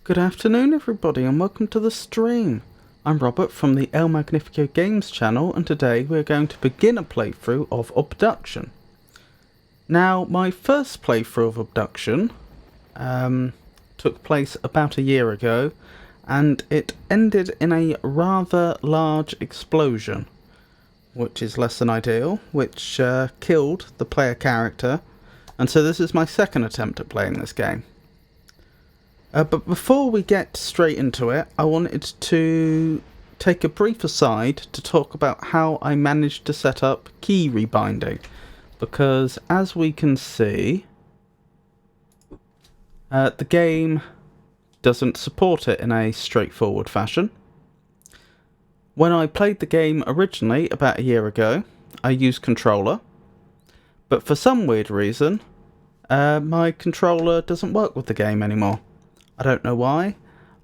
Good afternoon everybody and welcome to the stream. I'm Robert from the El Magnifico Games channel and today we're going to begin a playthrough of Obduction. Now my first playthrough of Obduction took place about a year ago and it ended in a rather large explosion, which is less than ideal, which killed the player character, and so this is my second attempt at playing this game. But before we get straight into it, I wanted to take a brief aside to talk about how I managed to set up key rebinding. Because as we can see, the game doesn't support it in a straightforward fashion. When I played the game originally about a year ago, I used controller. But for some weird reason, my controller doesn't work with the game anymore. I don't know why.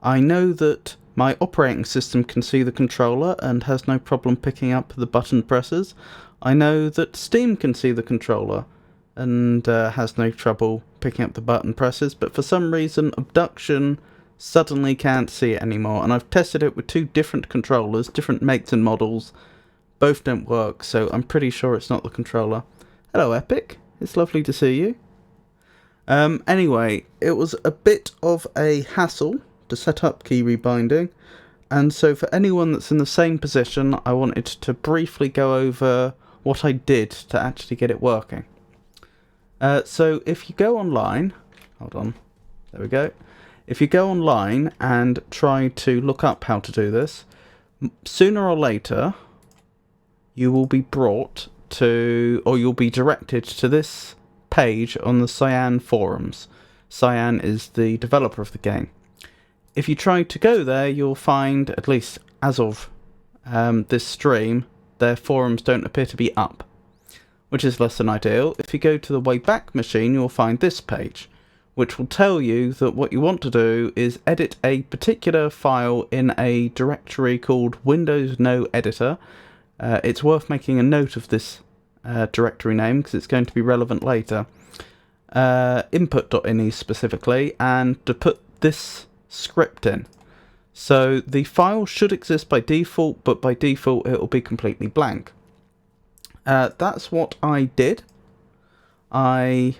I know that my operating system can see the controller and has no problem picking up the button presses. I know that Steam can see the controller and has no trouble picking up the button presses, but for some reason Obduction suddenly can't see it anymore, and I've tested it with two different controllers, different makes and models. Both don't work, so I'm pretty sure it's not the controller. Hello Epic, it's lovely to see you. Anyway, it was a bit of a hassle to set up key rebinding. And so for anyone that's in the same position, I wanted to briefly go over what I did to actually get it working. So if you go online, hold on, there we go. If you go online and try to look up how to do this, sooner or later, you will be brought to, or you'll be directed to this page on the Cyan forums. Cyan is the developer of the game. If you try to go there, you'll find, at least as of this stream, their forums don't appear to be up, which is less than ideal. If you go to the Wayback Machine, you'll find this page, which will tell you that what you want to do is edit a particular file in a directory called Windows No Editor. It's worth making a note of this directory name because it's going to be relevant later. Input.ini specifically, and to put this script in. So the file should exist by default, but by default it will be completely blank. That's what I did. I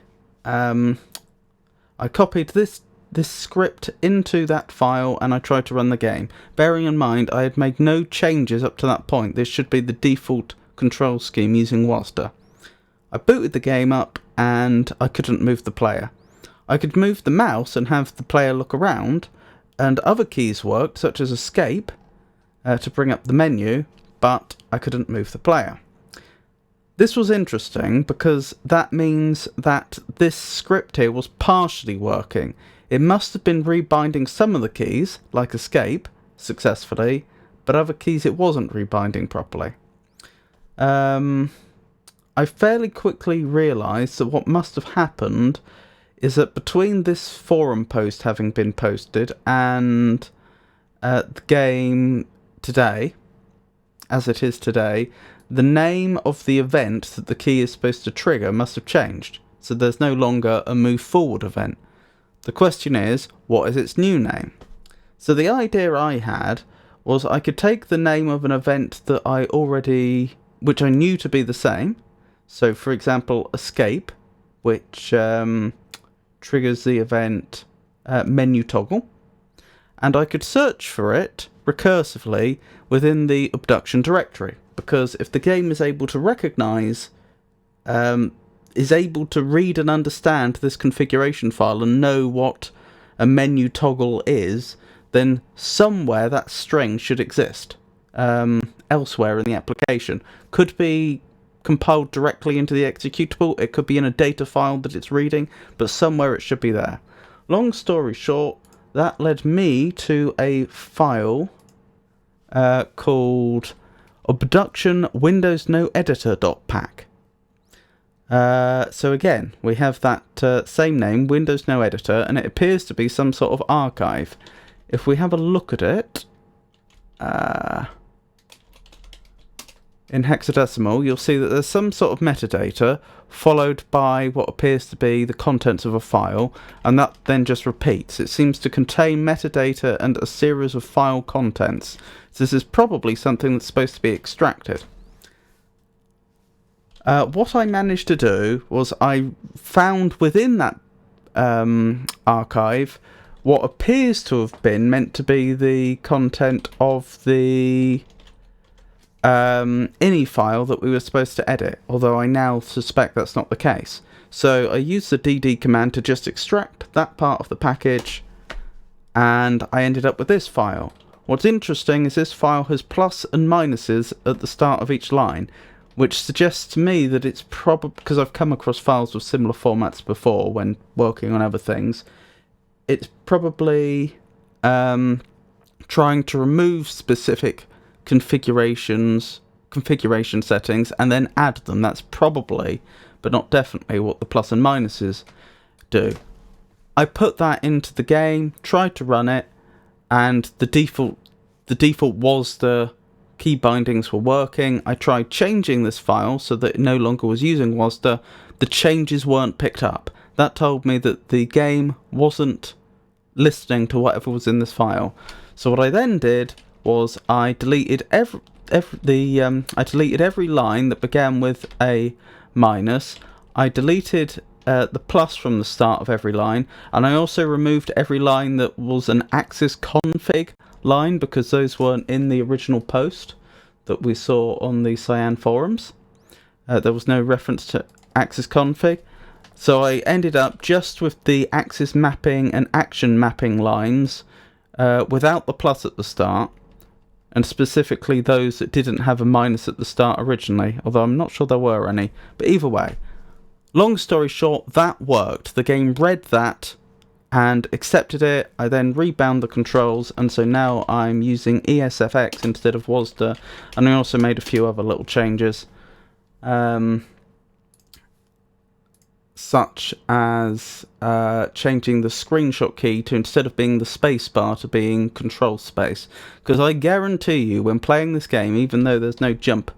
copied this script into that file and I tried to run the game. Bearing in mind I had made no changes up to that point. This should be the default control scheme using WASD. I booted the game up and I couldn't move the player. I could move the mouse and have the player look around, and other keys worked, such as escape, to bring up the menu, but I couldn't move the player. This was interesting because that means that this script here was partially working. It must have been rebinding some of the keys, like escape, successfully, but other keys it wasn't rebinding properly. I fairly quickly realised that what must have happened is that between this forum post having been posted and the game today, as it is today, the name of the event that the key is supposed to trigger must have changed. So there's no longer a move forward event. The question is, what is its new name? So the idea I had was I could take the name of an event that which I knew to be the same. So for example, escape, which triggers the event menu toggle, and I could search for it recursively within the Obduction directory, because if the game is able to recognize, is able to read and understand this configuration file and know what a menu toggle is, then somewhere that string should exist elsewhere in the application. Could be compiled directly into the executable, it could be in a data file that it's reading, but somewhere it should be there. Long story short, that led me to a file called Obduction Windows No Editor.pack. So again, we have that same name, Windows No Editor, and it appears to be some sort of archive. If we have a look at it, in hexadecimal, you'll see that there's some sort of metadata followed by what appears to be the contents of a file, and that then just repeats. It seems to contain metadata and a series of file contents. So this is probably something that's supposed to be extracted. What I managed to do was I found within that archive what appears to have been meant to be the content of the ini file that we were supposed to edit, although I now suspect that's not the case. So I used the dd command to just extract that part of the package, and I ended up with this file. What's interesting is this file has plus and minuses at the start of each line, which suggests to me that it's probably, because I've come across files with similar formats before when working on other things, it's probably trying to remove specific configuration settings and then add them. That's probably, but not definitely, what the plus and minuses do. I put that into the game, tried to run it, and the default was the key bindings were working. I tried changing this file so that it no longer was using WASD. The changes weren't picked up. That told me that the game wasn't listening to whatever was in this file. So what I then did was I deleted every line that began with a minus. I deleted the plus from the start of every line, and I also removed every line that was an Axis config line, because those weren't in the original post that we saw on the Cyan forums. There was no reference to Axis config, so I ended up just with the Axis mapping and action mapping lines without the plus at the start, and specifically those that didn't have a minus at the start originally, although I'm not sure there were any. But either way, long story short, that worked. The game read that and accepted it. I then rebound the controls, and so now I'm using ESFX instead of WASD, and I also made a few other little changes, such as changing the screenshot key to, instead of being the space bar, to being control space, because I guarantee you when playing this game, even though there's no jump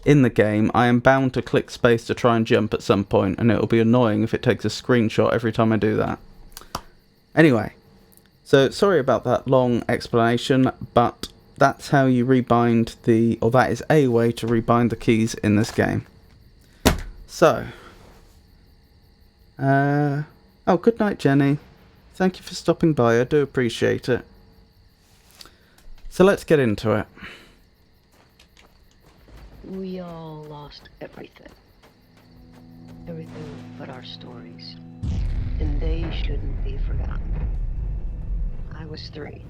in the game, I am bound to click space to try and jump at some point, and it'll be annoying if it takes a screenshot every time I do that. Anyway, so sorry about that long explanation, but that's how you rebind the, or that is a way to rebind the keys in this game. So, oh, good night, Jenny. Thank you for stopping by, I do appreciate it. So let's get into it. We all lost everything. Everything but our stories. And they shouldn't be forgotten. I was 3.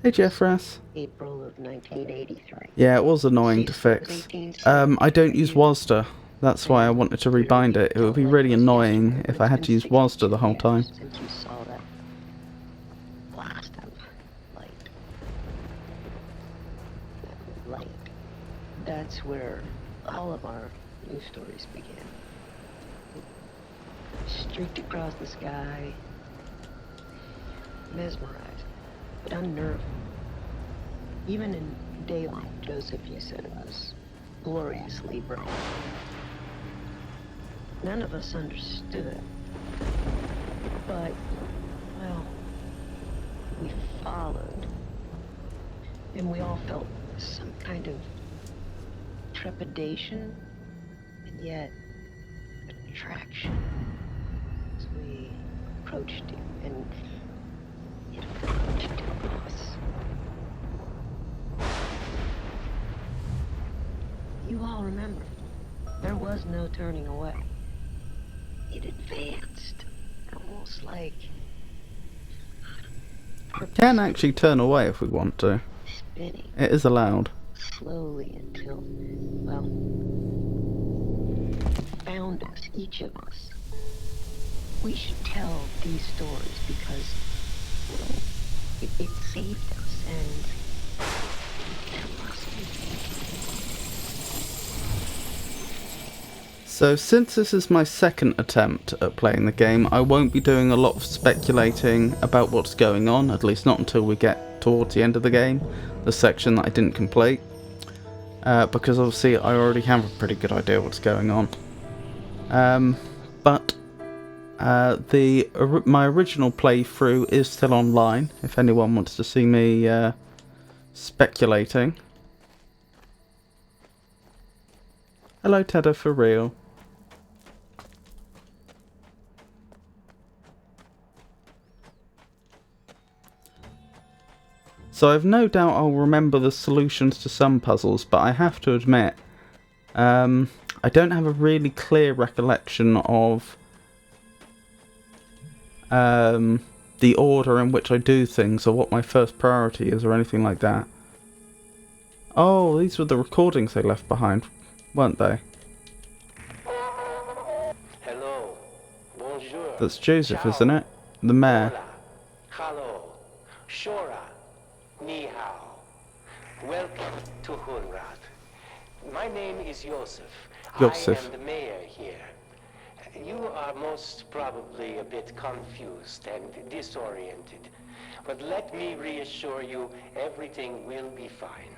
Hey, Jeffress. April of 1983. Yeah, it was annoying to fix. I don't use WASD. That's why I wanted to rebind it. It would be really annoying if I had to use WASD the whole time. Since you saw that blast of light. That light. That's where all of our new stories began. Streaked across the sky, mesmerized, but unnerving. Even in daylight, Joseph, you said it was gloriously bright. None of us understood, but, well, we followed, and we all felt some kind of trepidation, and yet attraction. We approached you, and it approached us. You all remember, there was no turning away. It advanced, almost like... Can actually turn away if we want to. Spinning. It is allowed. Slowly until, well, found us, each of us. We should tell these stories because it saved us, and tell us. So since this is my second attempt at playing the game, I won't be doing a lot of speculating about what's going on, at least not until we get towards the end of the game, the section that I didn't complete, because obviously I already have a pretty good idea what's going on. But my original playthrough is still online, if anyone wants to see me speculating. Hello, Tedder, for real. So I've no doubt I'll remember the solutions to some puzzles, but I have to admit, I don't have a really clear recollection of the order in which I do things, or what my first priority is, or anything like that. Oh, these were the recordings they left behind, weren't they? Hello. Bonjour. That's Joseph, Ciao. isn't it? The mayor. Hola. Hello. Shora. Ni hao. Welcome to Hunrad. My name is Joseph. Joseph. I am the mayor here. You are most probably a bit confused and disoriented. But let me reassure you, everything will be fine.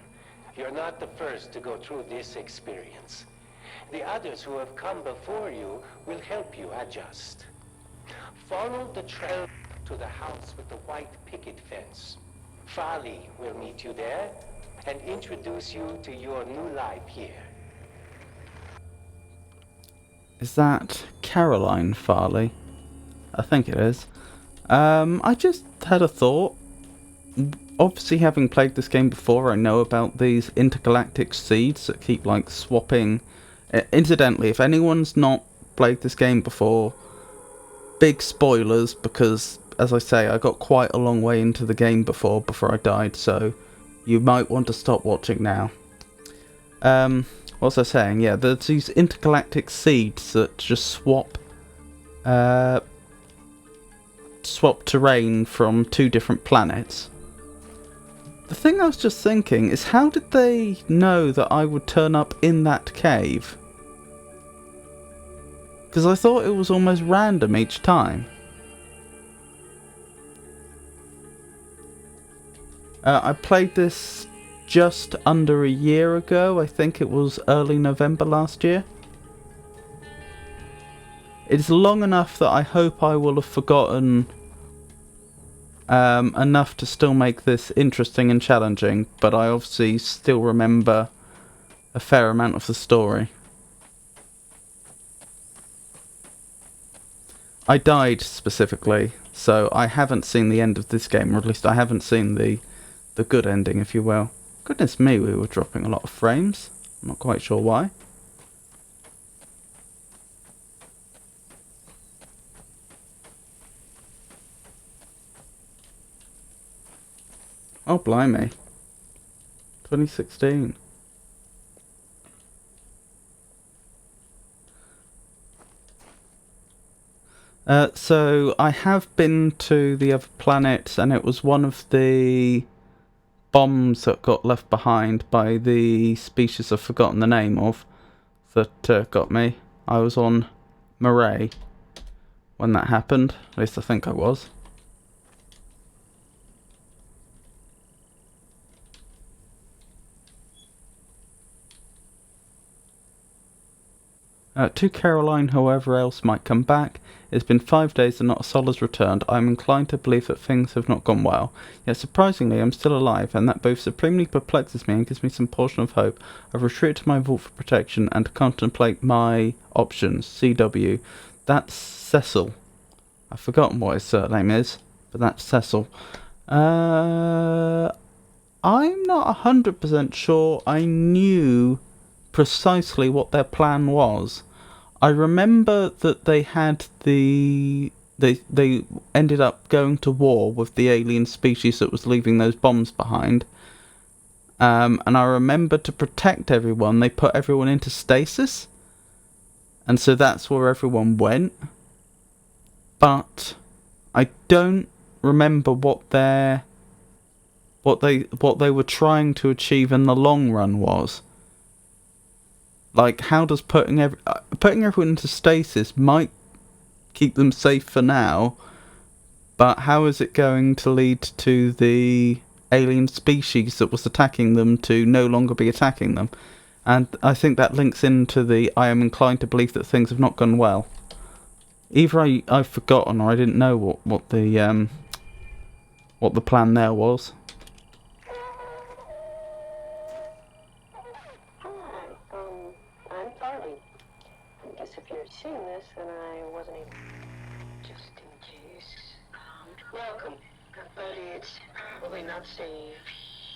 You're not the first to go through this experience. The others who have come before you will help you adjust. Follow the trail to the house with the white picket fence. Fali will meet you there and introduce you to your new life here. Is that Caroline Farley? I think it is. I just had a thought. Obviously, having played this game before, I know about these intergalactic seeds that keep, like, swapping. Incidentally, if anyone's not played this game before, big spoilers, because, as I say, I got quite a long way into the game before I died, so you might want to stop watching now. What was I saying? Yeah, there's these intergalactic seeds that just swap terrain from two different planets. The thing I was just thinking is, how did they know that I would turn up in that cave? Because I thought it was almost random each time. I played this just under a year ago. I think it was early November last year. It's long enough that I hope I will have forgotten enough to still make this interesting and challenging, but I obviously still remember a fair amount of the story. I died specifically, so I haven't seen the end of this game, or at least I haven't seen the good ending, if you will. Goodness me, we were dropping a lot of frames. I'm not quite sure why. Oh, blimey. 2016. So I have been to the other planets, and it was one of the bombs that got left behind by the species I've forgotten the name of that got me. I was on Murray when that happened. At least I think I was. To Caroline, whoever else might come back, it's been 5 days and not a soul has returned. I am inclined to believe that things have not gone well. Yet surprisingly, I'm still alive, and that both supremely perplexes me and gives me some portion of hope. I've retreated to my vault for protection and to contemplate my options. CW. That's Cecil. I've forgotten what his surname is, but that's Cecil. I'm not 100% sure I knew precisely what their plan was. I remember that they had they ended up going to war with the alien species that was leaving those bombs behind. And I remember, to protect everyone, they put everyone into stasis. And so that's where everyone went. But I don't remember what they were trying to achieve in the long run was. Like, how does putting everyone into stasis might keep them safe for now, but how is it going to lead to the alien species that was attacking them to no longer be attacking them? And I think that links into the I am inclined to believe that things have not gone well. Either I've forgotten, or I didn't know what the plan there was. Seeing this, and I wasn't able. Just in case. Welcome. But it's probably not safe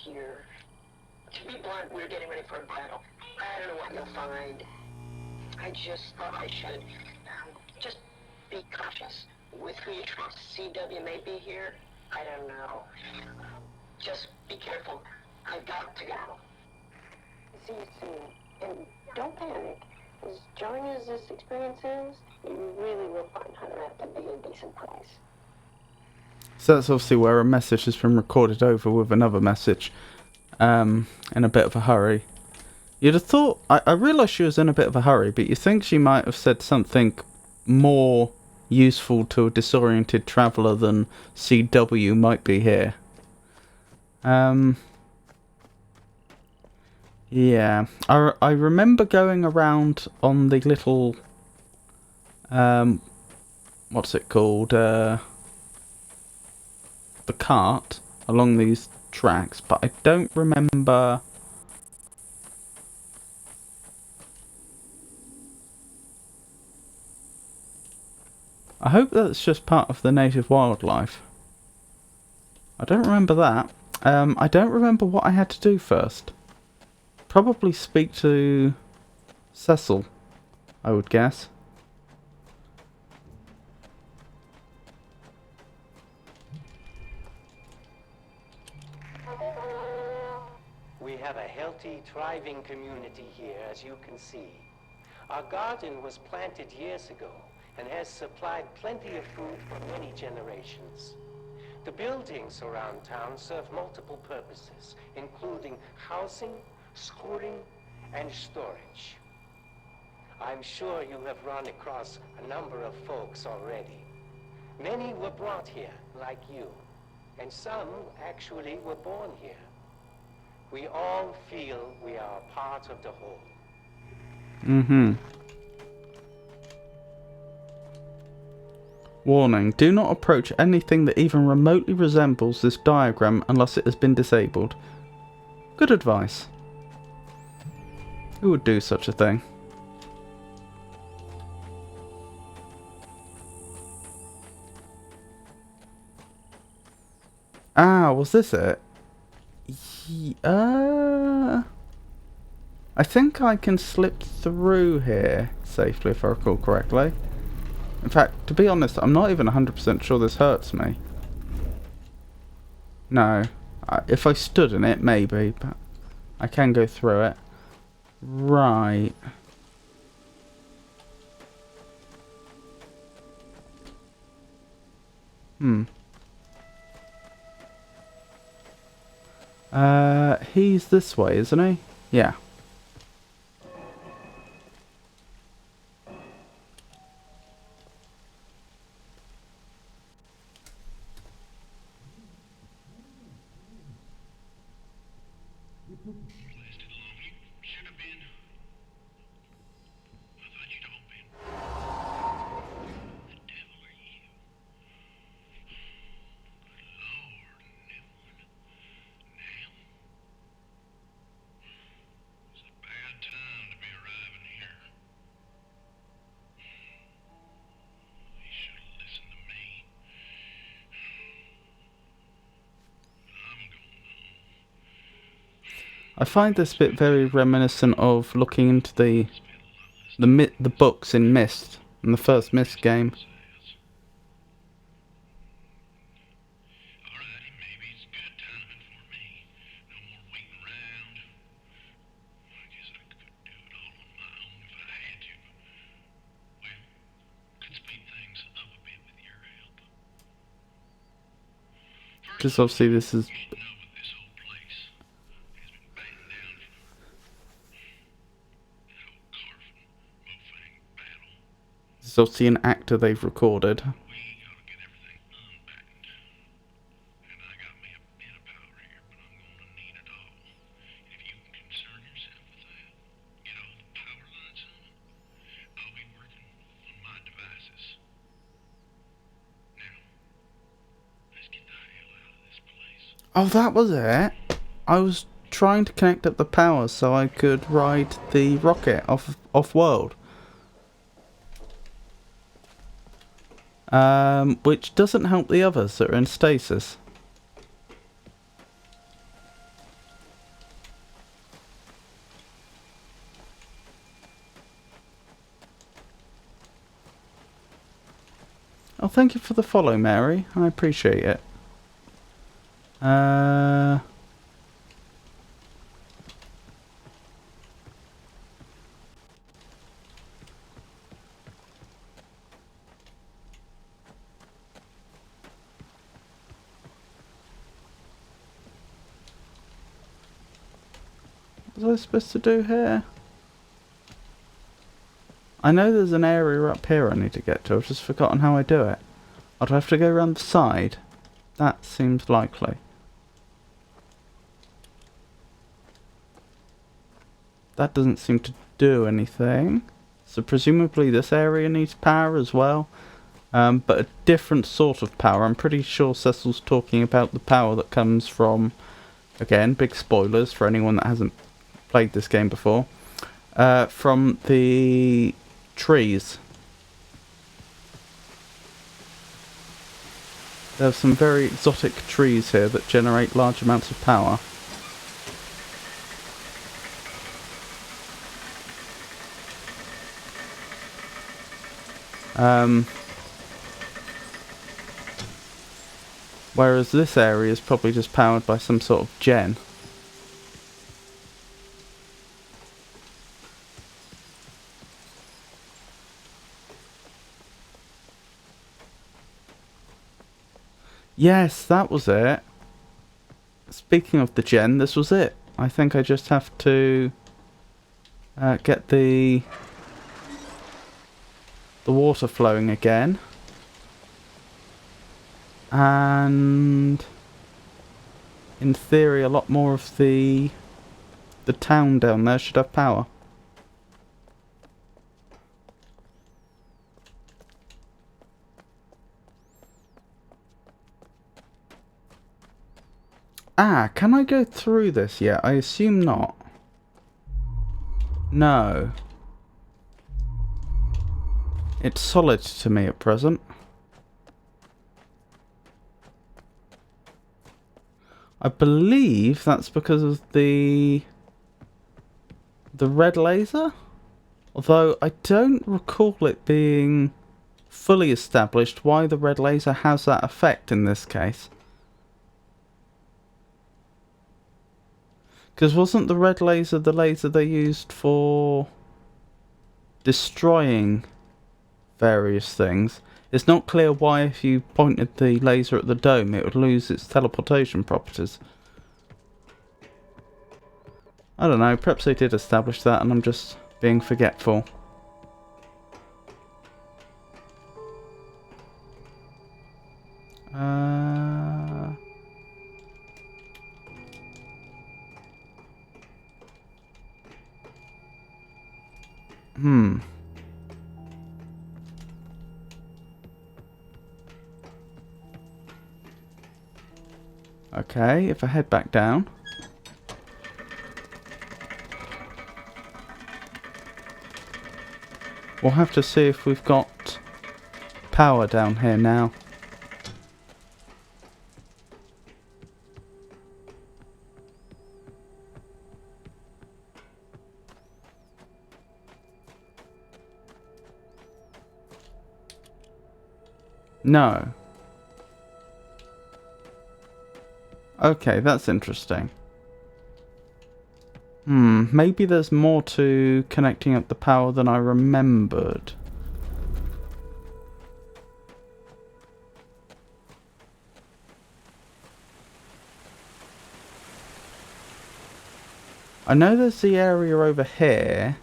here. To be blunt, we're getting ready for a battle. I don't know what you'll find. I just thought I should. Just be cautious. With who you trust. CW may be here. I don't know. Just be careful. I've got to go. See you soon. And don't panic. As jarring as this experience is, you really will find Hunter out to be a decent price. So that's obviously where a message has been recorded over with another message, in a bit of a hurry. You'd have thought, I realised she was in a bit of a hurry, but you think she might have said something more useful to a disoriented traveller than CW might be here. Yeah, I remember going around on the little, what's it called, the cart along these tracks, but I don't remember I hope that's just part of the native wildlife. I don't remember that. I don't remember what I had to do first. Probably speak to Cecil, I would guess. We have a healthy, thriving community here, as you can see. Our garden was planted years ago and has supplied plenty of food for many generations. The buildings around town serve multiple purposes, including housing, schooling, and storage. I'm sure you have run across a number of folks already. Many were brought here, like you, and some actually were born here. We all feel we are a part of the whole. Mm-hmm. Warning, do not approach anything that even remotely resembles this diagram unless it has been disabled. Good advice. Who would do such a thing? Ah, was this it? I think I can slip through here safely if I recall correctly. In fact, to be honest, I'm not even 100% sure this hurts me. No. If I stood in it, maybe, but I can go through it. Right. He's this way, isn't he? Yeah. I find this bit very reminiscent of looking into the books in Myst, in the first Myst game. Because obviously this is... This is obviously an actor they've recorded. Oh, that was it? I was trying to connect up the power so I could ride the rocket off-world. Which doesn't help the others that are in stasis. Oh, thank you for the follow, Mary. I appreciate it. What was I supposed to do here? I know there's an area up here I need to get to. I've just forgotten how I do it. I'd have to go around the side. That seems likely. That doesn't seem to do anything. So presumably this area needs power as well. But a different sort of power. I'm pretty sure Cecil's talking about the power that comes from... Again, big spoilers for anyone that hasn't played this game before. From the trees. There's some very exotic trees here that generate large amounts of power. Whereas this area is probably just powered by some sort of gen. Yes, that was it. Speaking of the gen, this was it. I think I just have to get the water flowing again. And in theory a lot more of the town down there should have power. Ah, can I go through this yet? I assume not. No. It's solid to me at present. I believe that's because of the red laser? Although I don't recall it being fully established why the red laser has that effect in this case. Because wasn't the red laser the laser they used for destroying various things? It's not clear why if you pointed the laser at the dome it would lose its teleportation properties. I don't know, perhaps they did establish that and I'm just being forgetful. Okay, if I head back down. We'll have to see if we've got power down here now. No. Okay, that's interesting. Maybe there's more to connecting up the power than I remembered. I know there's the area over here.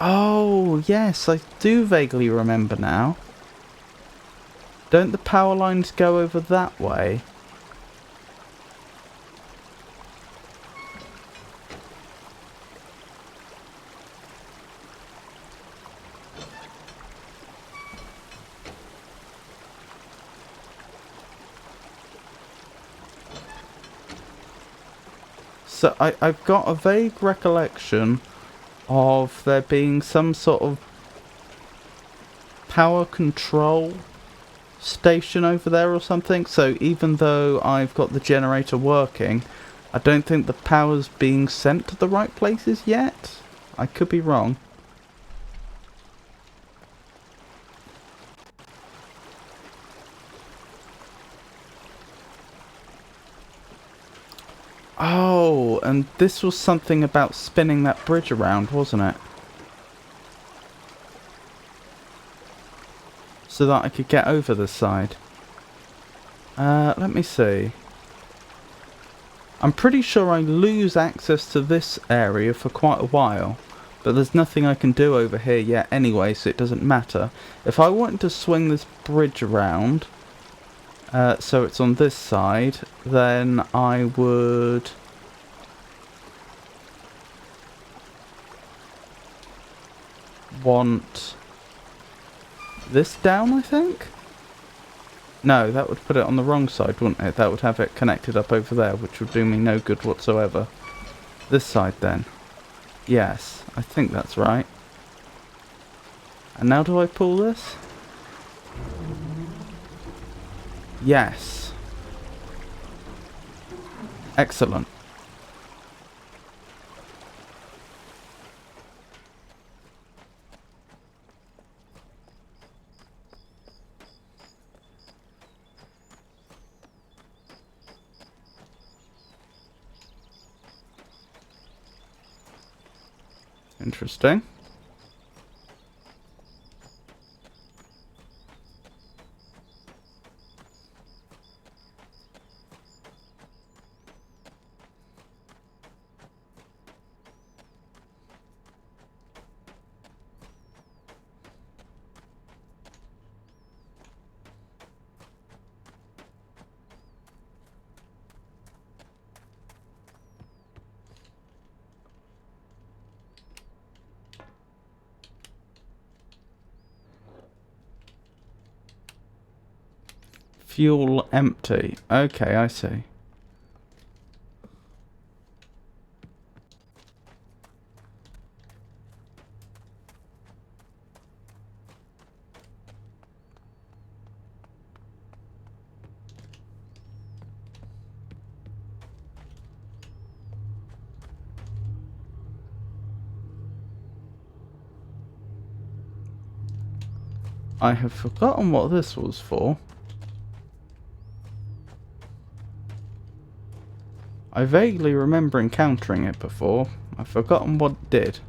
Oh, yes, I do vaguely remember now. Don't the power lines go over that way? So I've got a vague recollection of there being some sort of power control station over there or something. So even though I've got the generator working, I don't think the power's being sent to the right places yet. I could be wrong. Oh, and this was something about spinning that bridge around, wasn't it? So that I could get over this side. Let me see. I'm pretty sure I lose access to this area for quite a while. But there's nothing I can do over here yet anyway, so it doesn't matter. If I wanted to swing this bridge around, so it's on this side, then I would want this down, I think? No, that would put it on the wrong side, wouldn't it? That would have it connected up over there, which would do me no good whatsoever. This side then. Yes, I think that's right. And now do I pull this? Yes. Excellent. Interesting. Fuel empty. Okay, I see. I have forgotten what this was for. I vaguely remember encountering it before. I've forgotten what it did.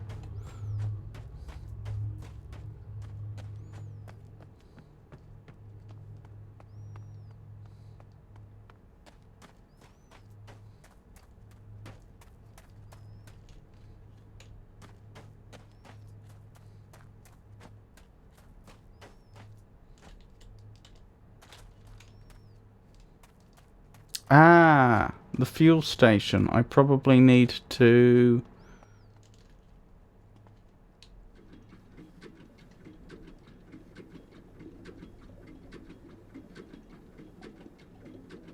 Ah, the fuel station. I probably need to...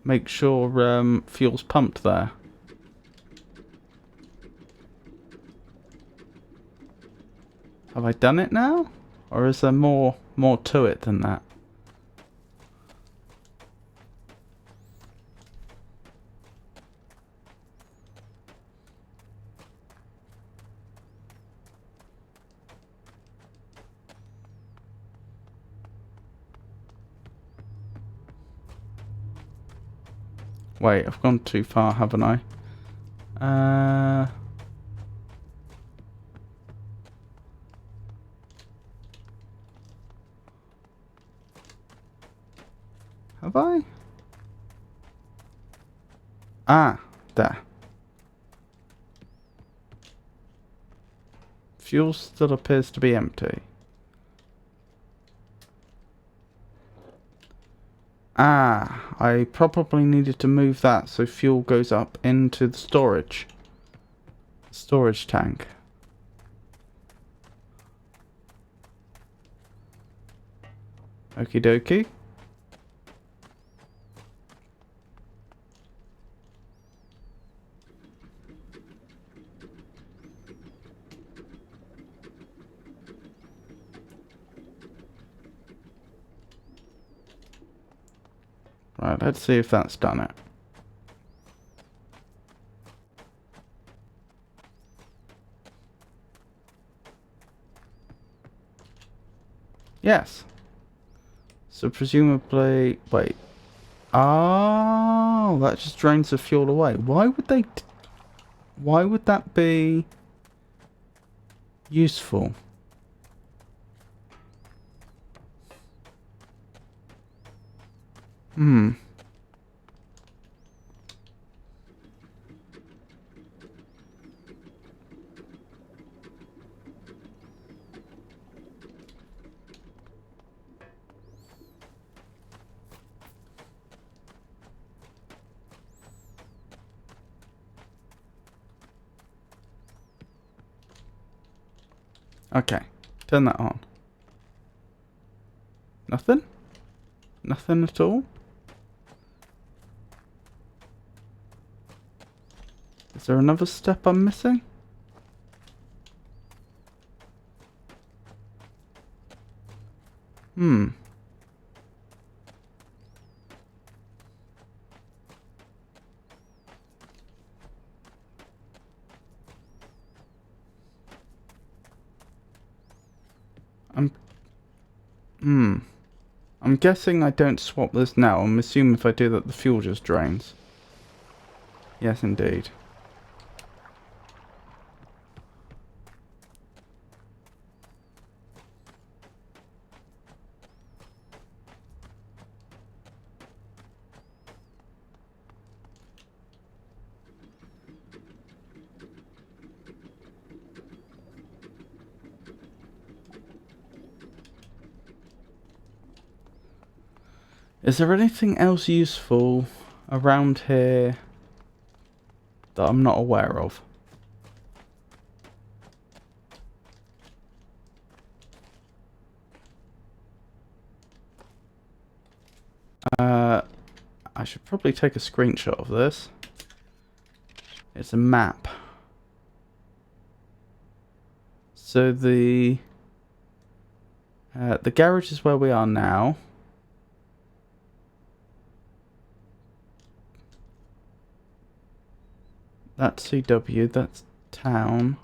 make sure fuel's pumped there. Have I done it now? Or is there more to it than that? Wait, I've gone too far, haven't I? Have I? Ah, there. Fuel still appears to be empty. Ah, I probably needed to move that so fuel goes up into the storage tank. Okie dokie. Right, let's see if that's done it. Yes. So presumably... wait. Oh, that just drains the fuel away. Why would they... why would that be... useful? Hmm. Okay, turn that on. Nothing? Nothing at all? Is there another step I'm missing? Hmm. I'm guessing I don't swap this now. I'm assuming if I do that, the fuel just drains. Yes, indeed. Is there anything else useful around here that I'm not aware of? I should probably take a screenshot of this. It's a map. So the garage is where we are now. That's CW, that's town.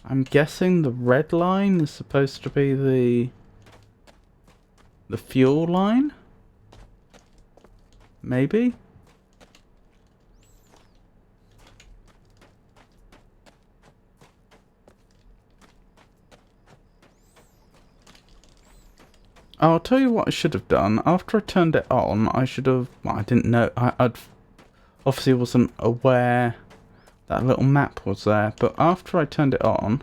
I'm guessing the red line is supposed to be the fuel line? Maybe? I'll tell you what I should have done. After I turned it on, I should have... Well, I didn't know. I'd obviously wasn't aware that little map was there. But after I turned it on,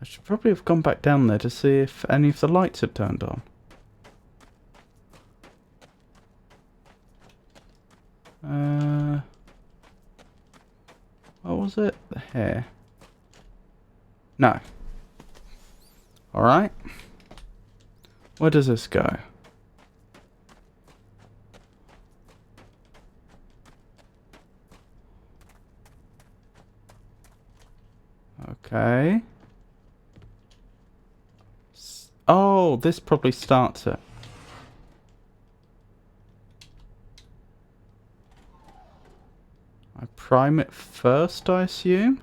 I should probably have gone back down there to see if any of the lights had turned on. What was it? Here. No. Alright. Where does this go? Okay. Oh, this probably starts it. I prime it first, I assume?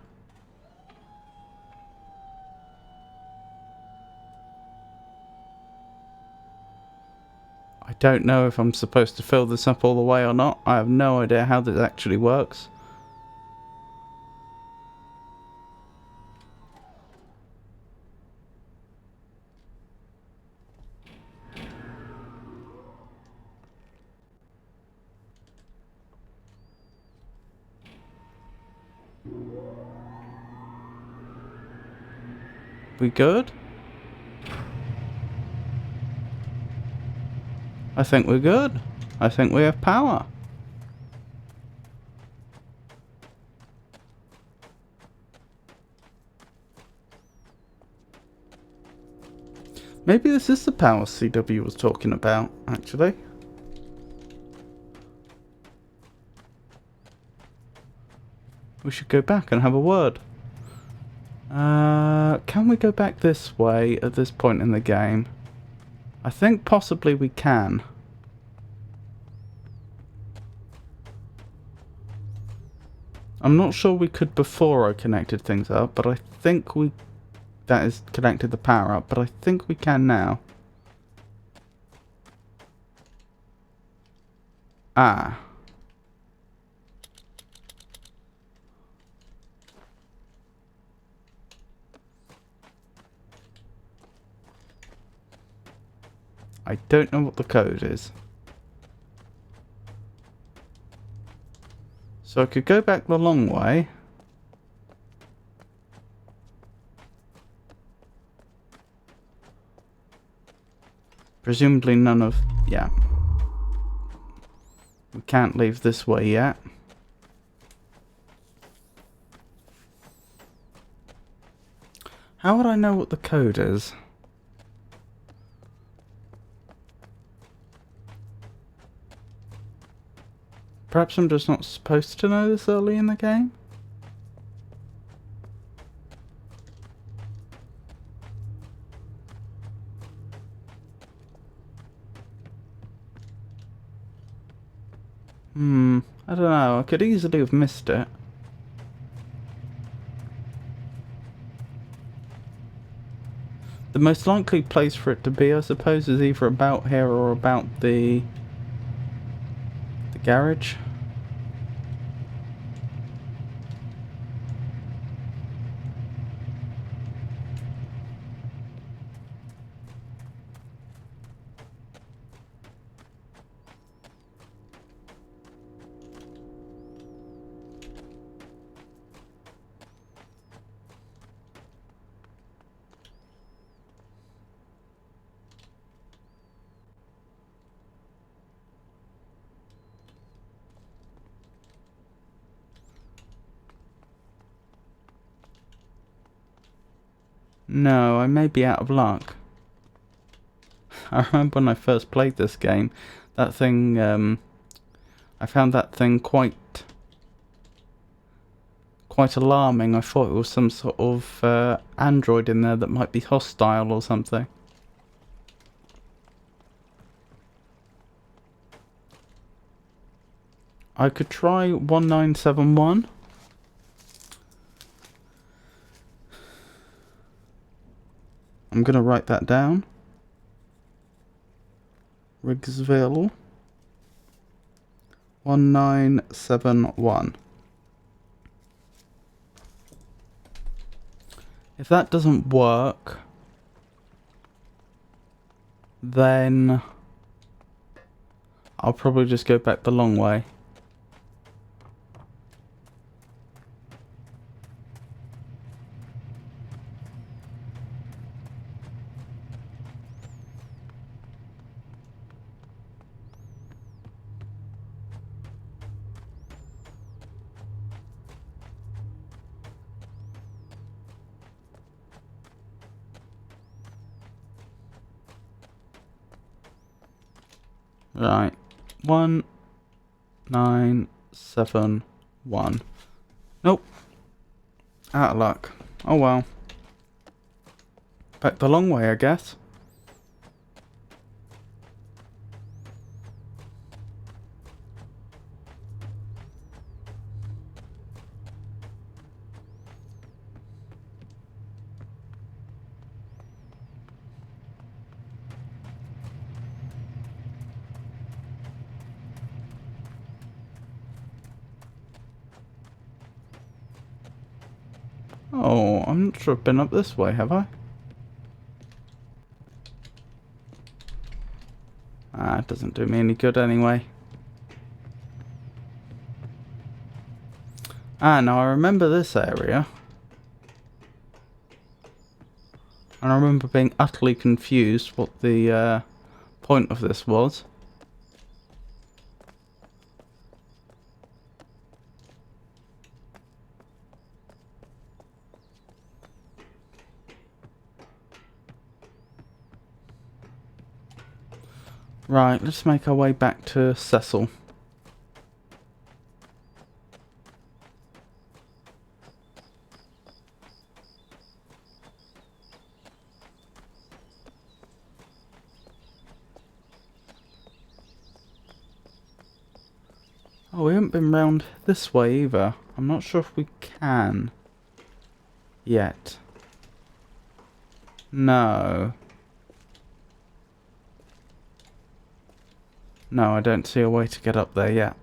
I don't know if I'm supposed to fill this up all the way or not. I have no idea how this actually works. We good? I think we're good. I think we have power. Maybe this is the power CW was talking about, actually. We should go back and have a word. Can we go back this way at this point in the game? I think possibly we can. I'm not sure we could before I connected things up, but I think that is connected the power up, but I think we can now. Ah. I don't know what the code is. So I could go back the long way. Presumably none of... yeah. We can't leave this way yet. How would I know what the code is? Perhaps I'm just not supposed to know this early in the game? I don't know. I could easily have missed it. The most likely place for it to be, I suppose, is either about here or about the garage. No, I may be out of luck. I remember when I first played this game, that thing, I found that thing quite alarming. I thought it was some sort of android in there that might be hostile or something. I could try 1971. I'm gonna write that down. Riggsville 1971. If that doesn't work, then I'll probably just go back the long way. Right, 1971. Nope. Out of luck. Oh well. Back the long way, I guess. Oh, I'm not sure I've been up this way, have I? Ah, it doesn't do me any good anyway. Ah, now I remember this area. And I remember being utterly confused what the point of this was. Right, let's make our way back to Cecil. Oh, we haven't been round this way either. I'm not sure if we can yet. No. No, I don't see a way to get up there yet.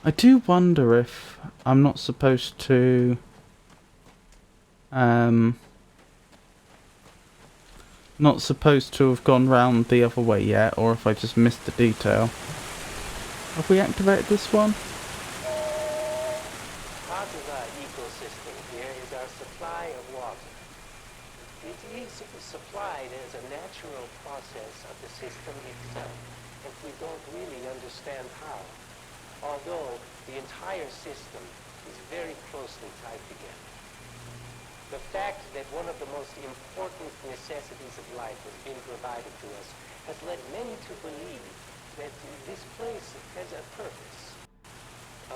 I do wonder if I'm not supposed to not supposed to have gone round the other way yet, or if I just missed the detail. Have we activated this one? Part of our ecosystem here is our supply of water. It is supplied as a natural process of the system itself, and we don't really understand how. Although the entire system is very closely tied together. The fact that one of the most important necessities of life has been provided to us has led many to believe that this place has a purpose.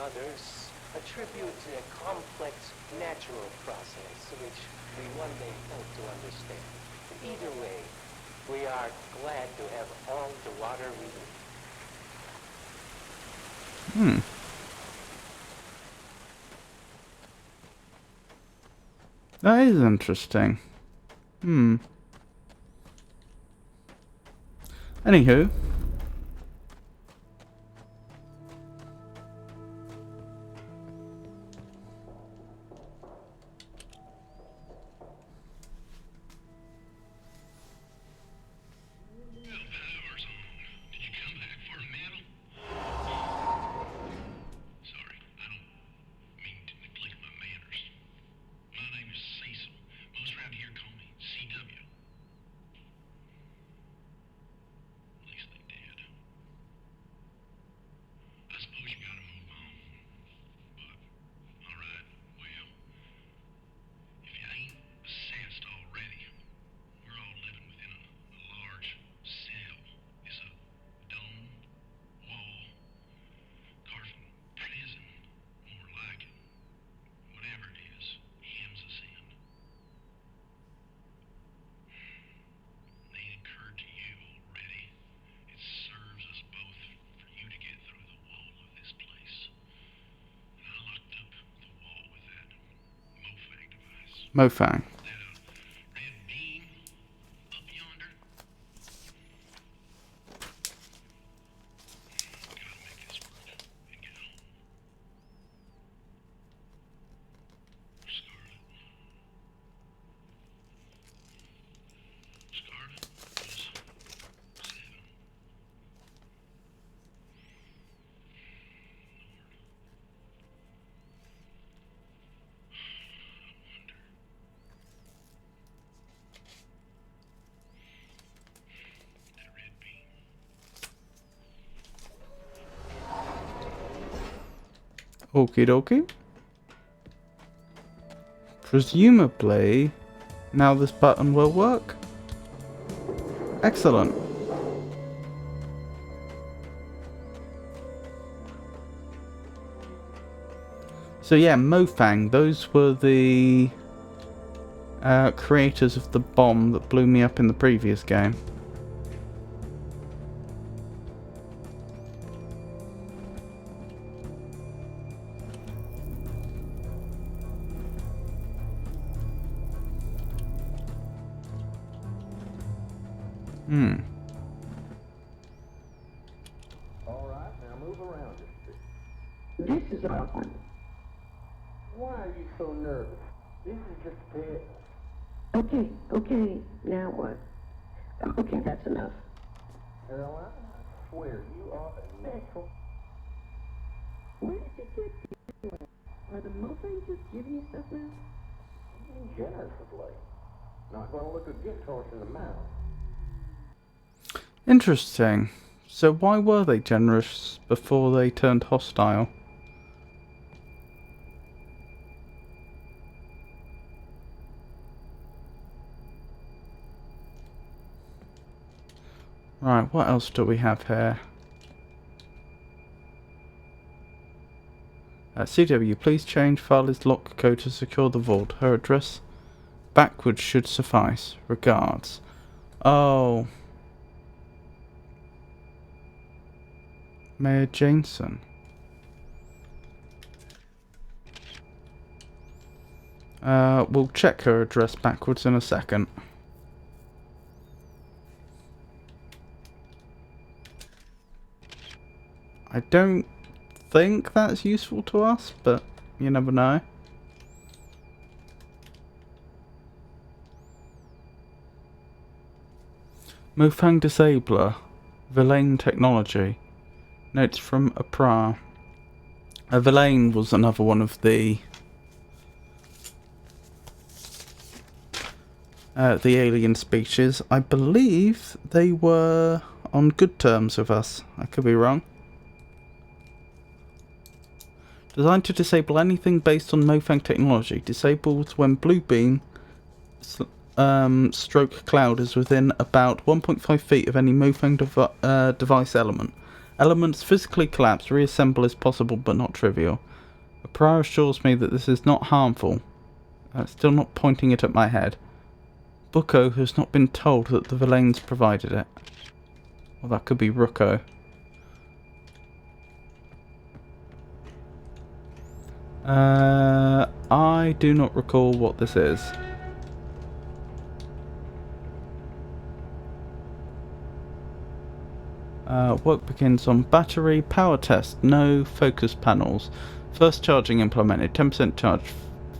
Others attribute a complex natural process which we one day hope to understand. Either way, we are glad to have all the water we need. That is interesting. Anywho. Mofang. Okie dokie. Presumably, now this button will work. Excellent. So yeah, Mofang, those were the creators of the bomb that blew me up in the previous game. All right, now move around it. This is awkward. Why are you so nervous? This is just a pit. Okay, now what? Okay, that's enough. Caroline, I swear you are a natural. Where did you get these? Are the Mofangs just giving you stuff now? Being generous of late. Not gonna look a gift horse in the mouth. Interesting. So why were they generous before they turned hostile? Right, what else do we have here? CW, please change Farley's lock code to secure the vault. Her address backwards should suffice. Regards. Oh. Mayor Jameson. We'll check her address backwards in a second. I don't think that's useful to us, but you never know. Mofang Disabler. Villain Technology. Notes from Apra. Villain was another one of the alien species. I believe they were on good terms with us. I could be wrong. Designed to disable anything based on Mofang technology. Disabled when blue beam stroke cloud is within about 1.5 feet of any moving device element. Elements physically collapse, reassemble is possible but not trivial. A prior assures me that this is not harmful. Still not pointing it at my head. Bucco has not been told that the Villains provided it. Well, that could be Rucco. I do not recall what this is. Work begins on battery power test. No focus panels. First charging implemented. 10% charge.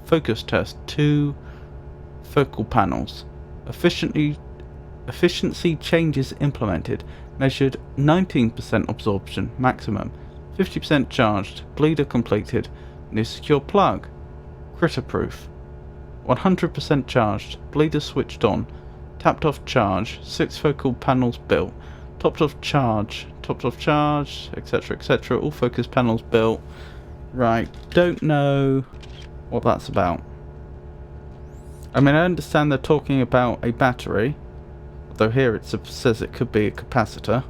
Focus test. 2 focal panels. Efficiency changes implemented. Measured 19% absorption maximum. 50% charged. Bleeder completed. New secure plug. Critter proof. 100% charged. Bleeder switched on. Tapped off charge. 6 focal panels built. Topped off charge, etc, etc. All focus panels built. Right, don't know what that's about. I mean, I understand they're talking about a battery, although here it says it could be a capacitor.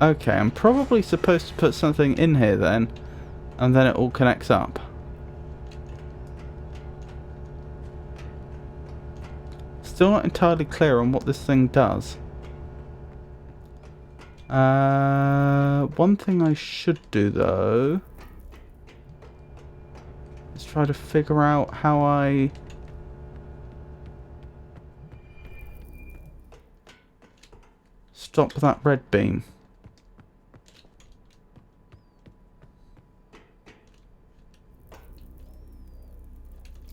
Okay, I'm probably supposed to put something in here then, and then it all connects up. Still not entirely clear on what this thing does. One thing I should do though is try to figure out how I stop that red beam.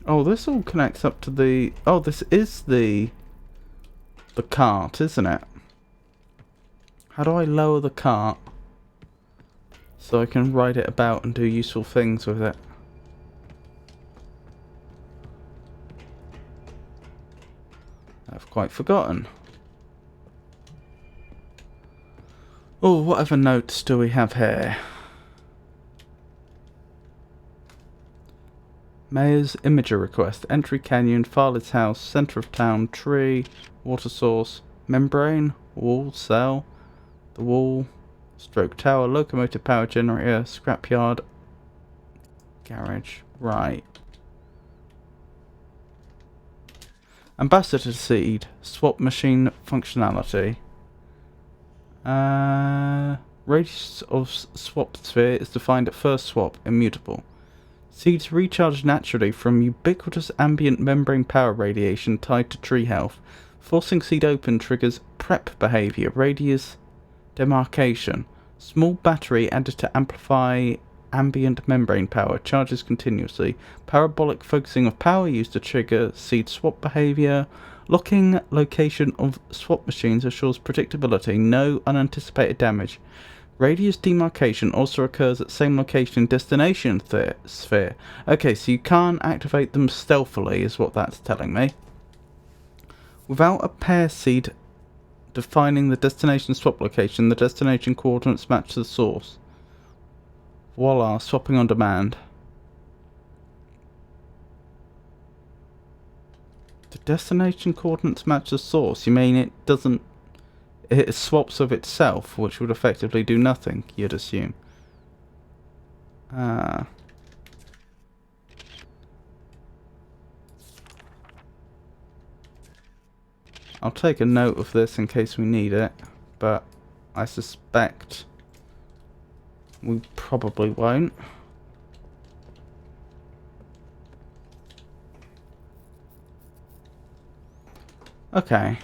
Oh, this all connects up to the... Oh, this is the cart, isn't it? How do I lower the cart so I can ride it about and do useful things with it? I've quite forgotten. Oh, whatever notes do we have here? Mayor's imager request. Entry canyon, Farley's house, centre of town, tree, water source, membrane, wall, cell, the wall, stroke tower, locomotive power generator, scrapyard, garage. Right. Ambassador seed, swap machine functionality. Radius of swap sphere is defined at first swap, immutable. Seeds recharge naturally from ubiquitous ambient membrane power radiation tied to tree health. Forcing seed open triggers prep behavior, radius demarcation. Small battery added to amplify ambient membrane power, charges continuously. Parabolic focusing of power used to trigger seed swap behavior. Locking location of swap machines assures predictability, no unanticipated damage. Radius demarcation also occurs at same location in destination sphere. Okay, so you can't activate them stealthily, is what that's telling me. Without a pair seed defining the destination swap location, the destination coordinates match the source. Voila, swapping on demand. The destination coordinates match the source? You mean it doesn't... It swaps of itself, which would effectively do nothing, you'd assume. I'll take a note of this in case we need it, but I suspect we probably won't. Okay.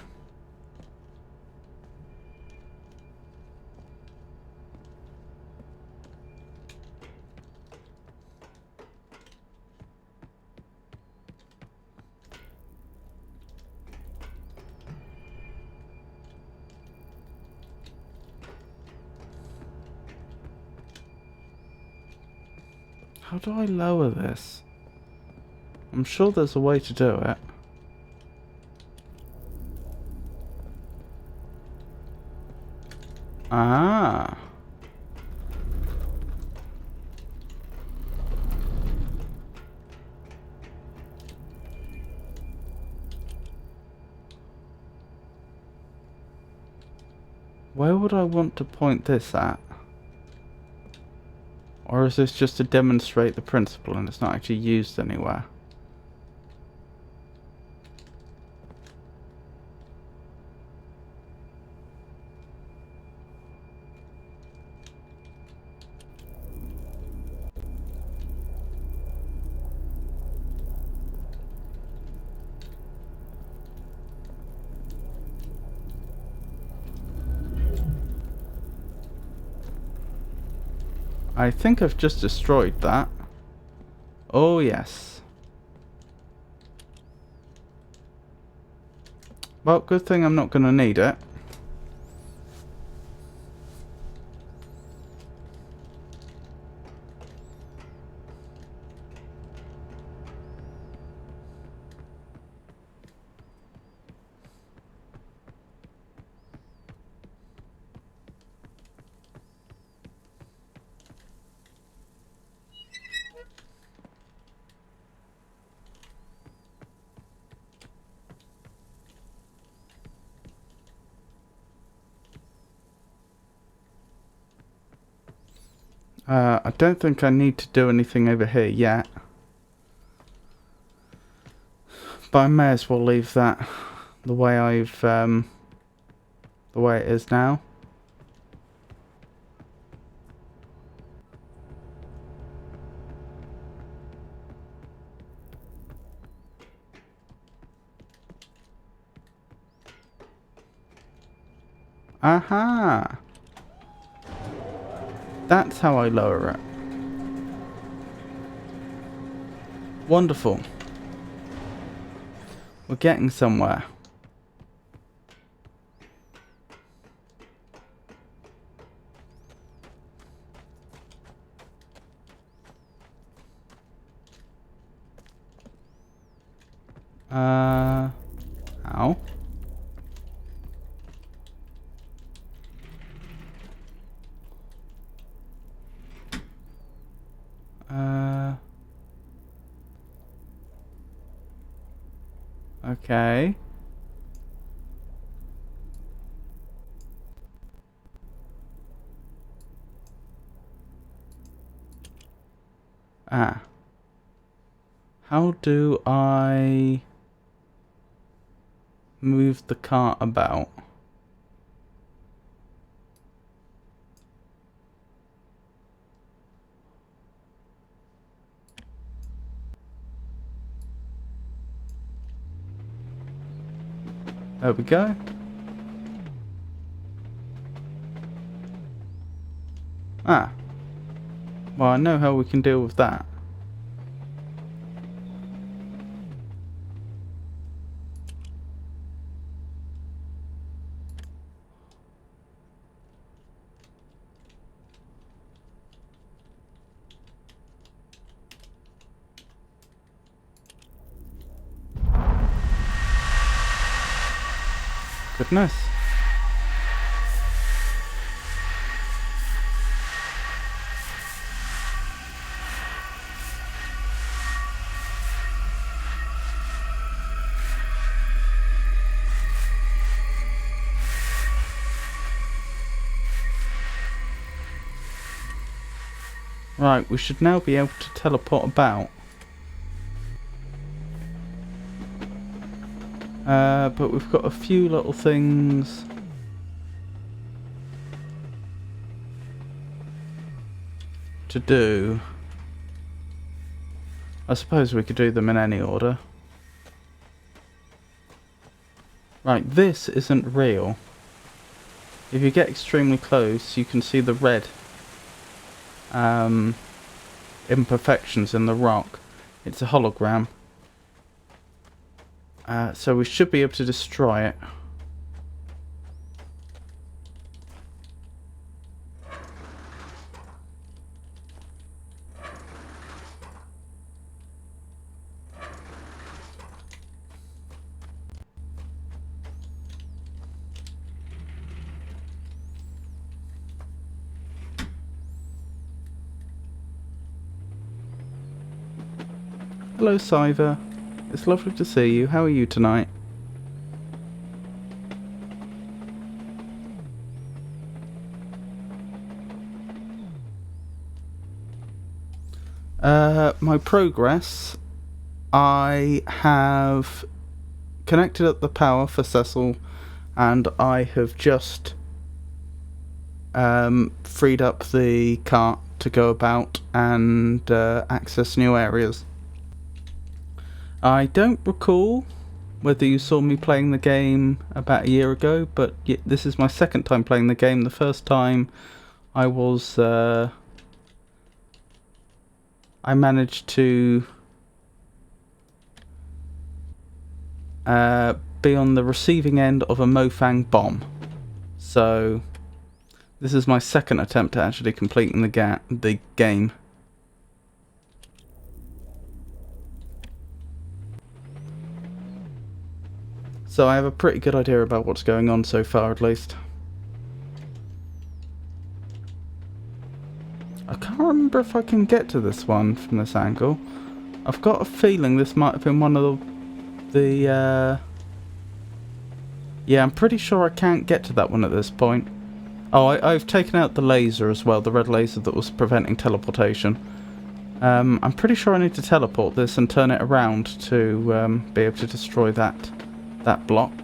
How do I lower this? I'm sure there's a way to do it. Ah. Where would I want to point this at? Or is this just to demonstrate the principle and it's not actually used anywhere? I think I've just destroyed that. Oh yes. Well, good thing I'm not going to need it. I don't think I need to do anything over here yet. But I may as well leave that the way the way it is now. Aha! That's how I lower it. Wonderful. We're getting somewhere. Ow. Okay. Ah. How do I move the cart about? There we go. Ah. Well, I know how we can deal with that. Goodness. Right, we should now be able to teleport about. But we've got a few little things to do. I suppose we could do them in any order. Right, this isn't real. If you get extremely close, you can see the red imperfections in the rock. It's a hologram. So we should be able to destroy it. Hello, Siver. It's lovely to see you. How are you tonight? My progress. I have connected up the power for Cecil, and I have just freed up the cart to go about and access new areas. I don't recall whether you saw me playing the game about a year ago, but this is my second time playing the game. The first time I was I managed to be on the receiving end of a Mofang bomb. So this is my second attempt at actually completing the game. So I have a pretty good idea about what's going on so far, at least. I can't remember if I can get to this one from this angle. I've got a feeling this might have been one of the yeah, I'm pretty sure I can't get to that one at this point. Oh, I've taken out the laser as well, the red laser that was preventing teleportation. I'm pretty sure I need to teleport this and turn it around to be able to destroy that blockage.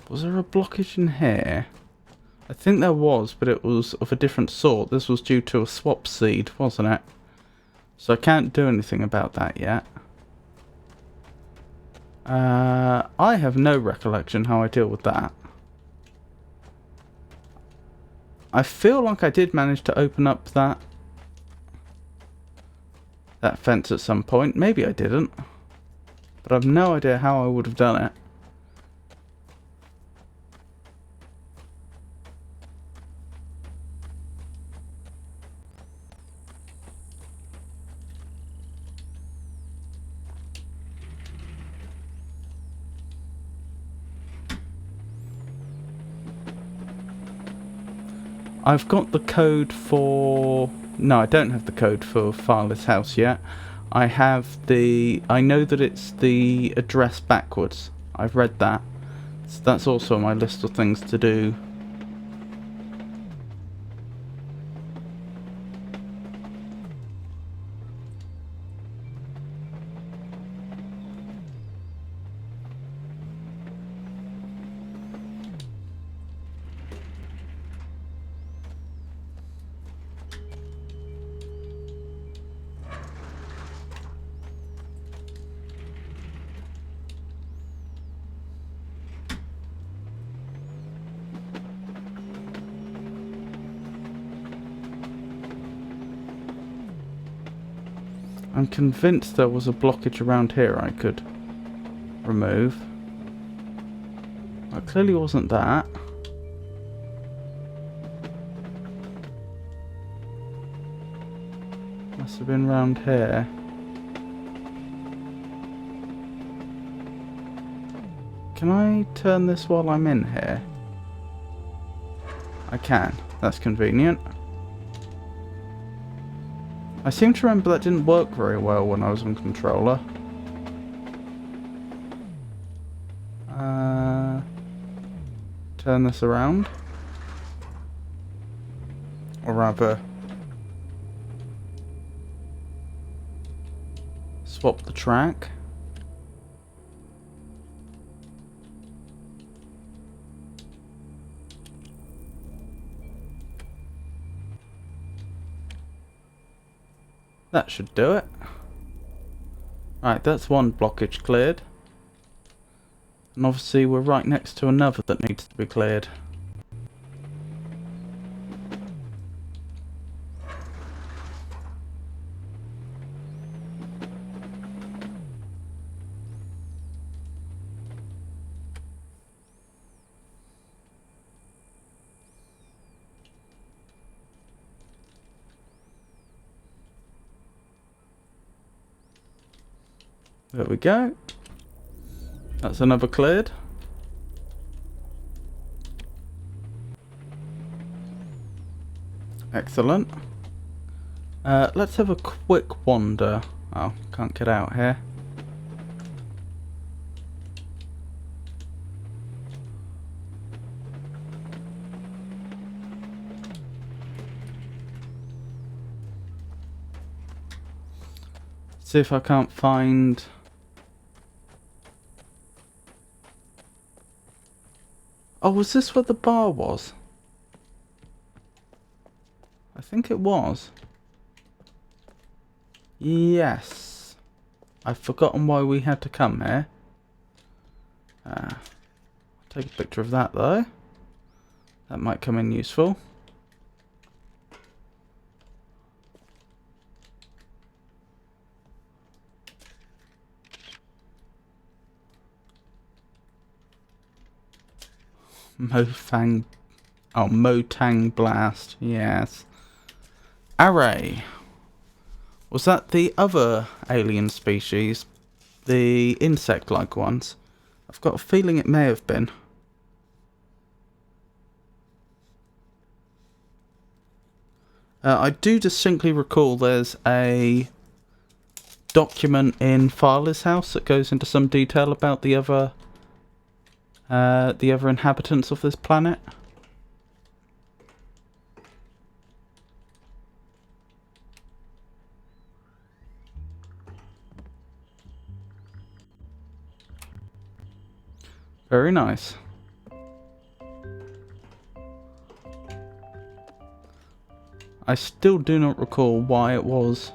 Was there a blockage in here? I think there was, but it was of a different sort. This was due to a swap seed, wasn't it? So I can't do anything about that yet. I have no recollection how I deal with that. I feel like I did manage to open up that fence at some point. Maybe I didn't. But I've no idea how I would have done it. I've got the code for... No, I don't have the code for Farless House yet. I have the... I know that it's the address backwards. I've read that. So that's also on my list of things to do. I'm convinced there was a blockage around here I could remove. It clearly wasn't that. Must have been round here. Can I turn this while I'm in here? I can. That's convenient. I seem to remember that didn't work very well when I was on controller. Turn this around. Or rather, swap the track. That should do it. Right, that's one blockage cleared. And obviously we're right next to another that needs to be cleared. There we go. That's another cleared. Excellent. Let's have a quick wander. Oh, can't get out here. See if I can't find... Oh, was this where the bar was? I think it was. Yes. I've forgotten why we had to come here. I'll take a picture of that though. That might come in useful. Mofang. Oh, Motang Blast. Yes. Array. Was that the other alien species? The insect-like ones? I've got a feeling it may have been. I do distinctly recall there's a document in Farley's house that goes into some detail about the other inhabitants of this planet. Very nice. I still do not recall why it was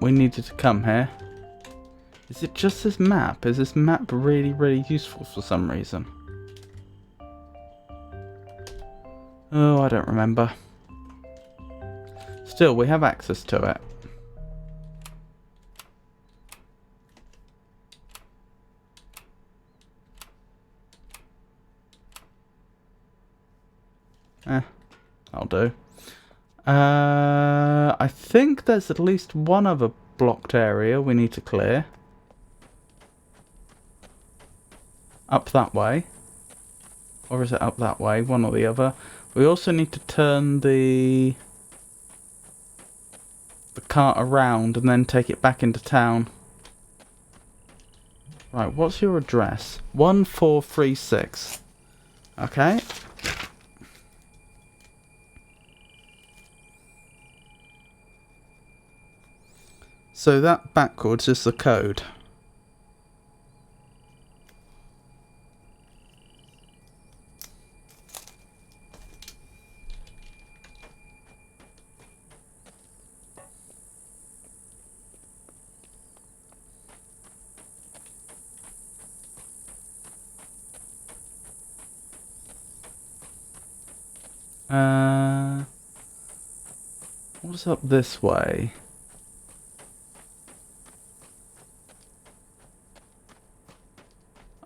we needed to come here. Is it just this map? Is this map really, really useful for some reason? Oh, I don't remember. Still, we have access to it. I'll do. I think there's at least one other blocked area we need to clear. Up that way. Or is it up that way? One or the other. We also need to turn the cart around and then take it back into town. Right, what's your address? 1436. Okay. So that backwards is the code. What's up this way?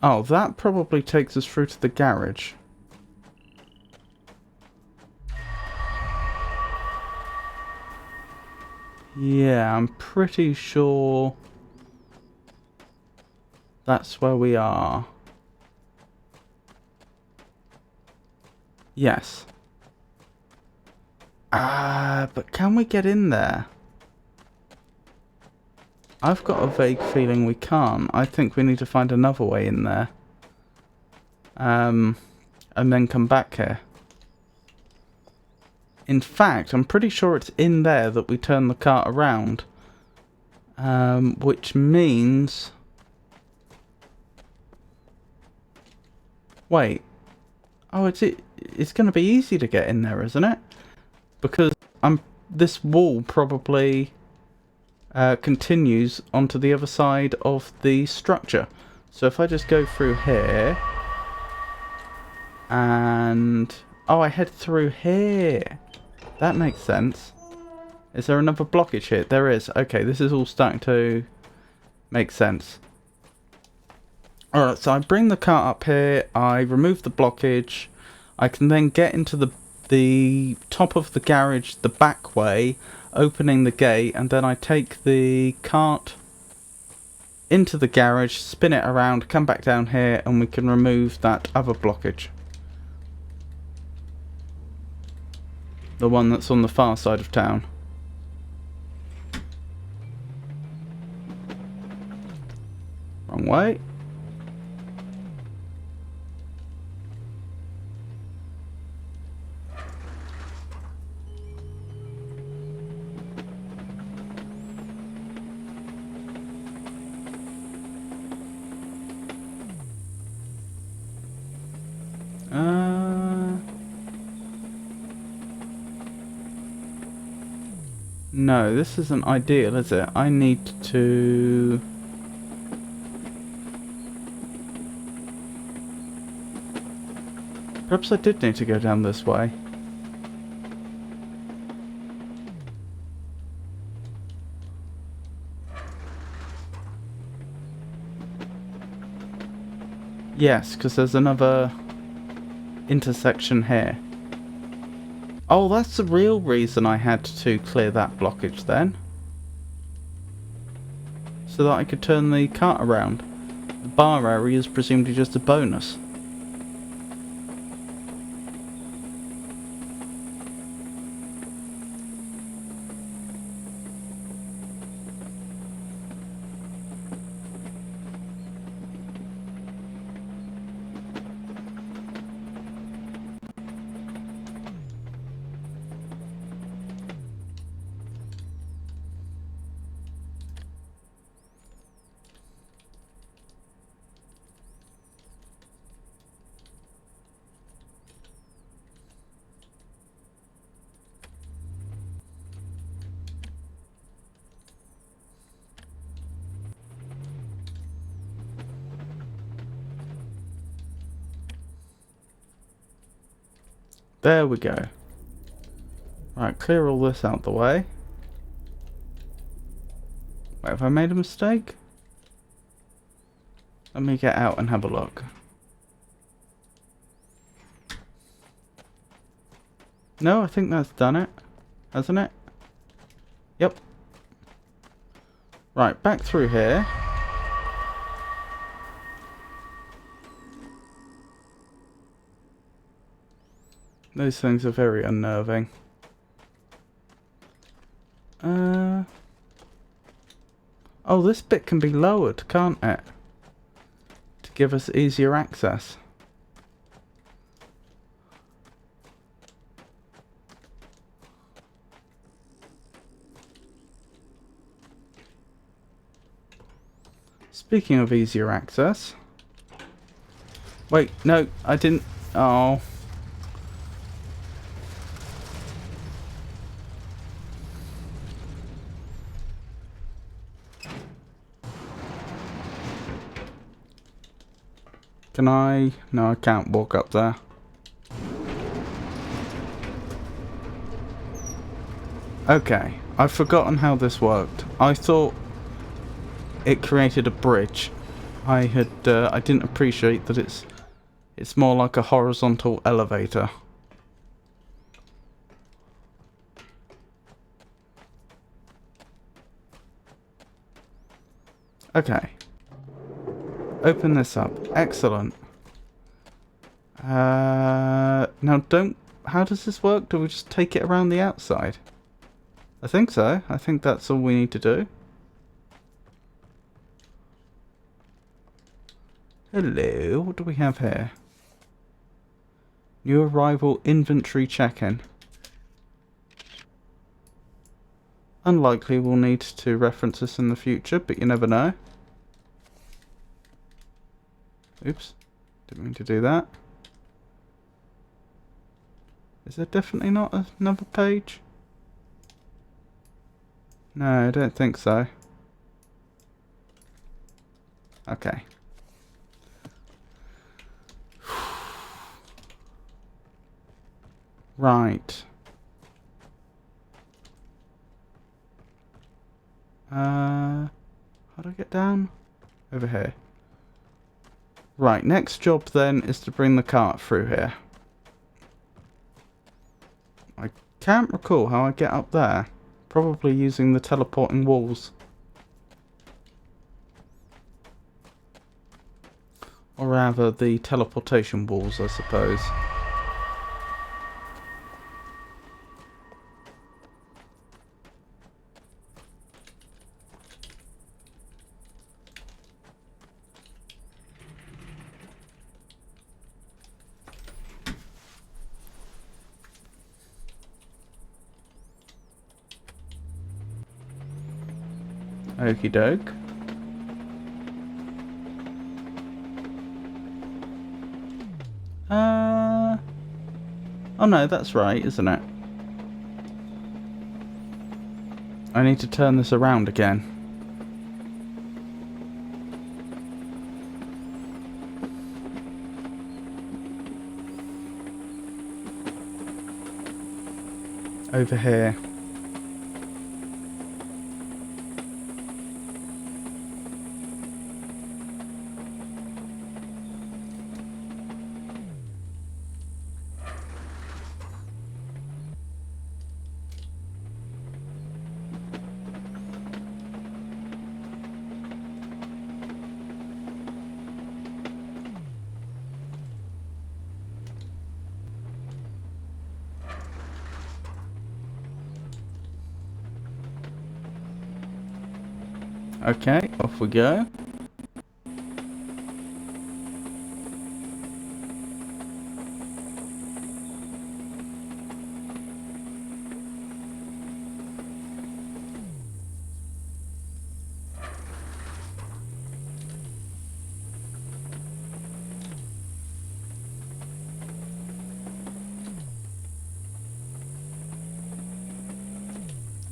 Oh, that probably takes us through to the garage. Yeah, I'm pretty sure that's where we are. Yes. But can we get in there? I've got a vague feeling we can't. I think we need to find another way in there. And then come back here. In fact, I'm pretty sure it's in there that we turn the cart around. Which means... Wait. Oh, it's going to be easy to get in there, isn't it? Because this wall probably continues onto the other side of the structure. So if I just go through here... And... Oh, I head through here. That makes sense. Is there another blockage here? There is. Okay, this is all starting to make sense. Alright, so I bring the cart up here. I remove the blockage. I can then get into the top of the garage the back way, opening the gate, and then I take the cart into the garage, spin it around, come back down here, and we can remove that other blockage. The one that's on the far side of town. Wrong way. No, this isn't ideal, is it? I need to... Perhaps I did need to go down this way. Yes, because there's another intersection here. Oh, that's the real reason I had to clear that blockage then. So that I could turn the cart around. The bar area is presumably just a bonus. There we go. Right, clear all this out the way. Wait, have I made a mistake? Let me get out and have a look. No, I think that's done it. Hasn't it? Yep. Right, back through here. Those things are very unnerving. Oh, this bit can be lowered, can't it? To give us easier access. Speaking of easier access... Wait, no, I didn't... Oh... Can I? No, I can't walk up there. Okay, I've forgotten how this worked. I thought it created a bridge. I didn't appreciate that it's more like a horizontal elevator. Okay. Open this up. Excellent. Now don't... How does this work? Do we just take it around the outside? I think so. I think that's all we need to do. Hello. What do we have here? New arrival inventory check-in. Unlikely we'll need to reference this in the future, but you never know. Oops, didn't mean to do that. Is there definitely not another page? No, I don't think so. Okay. Right. How do I get down? Over here. Right, next job then is to bring the cart through here. I can't recall how I get up there. Probably using the teleporting walls. Or rather, the teleportation walls, I suppose. Okie doke. Oh no, that's right, isn't it? I need to turn this around again. Over here. Okay, off we go.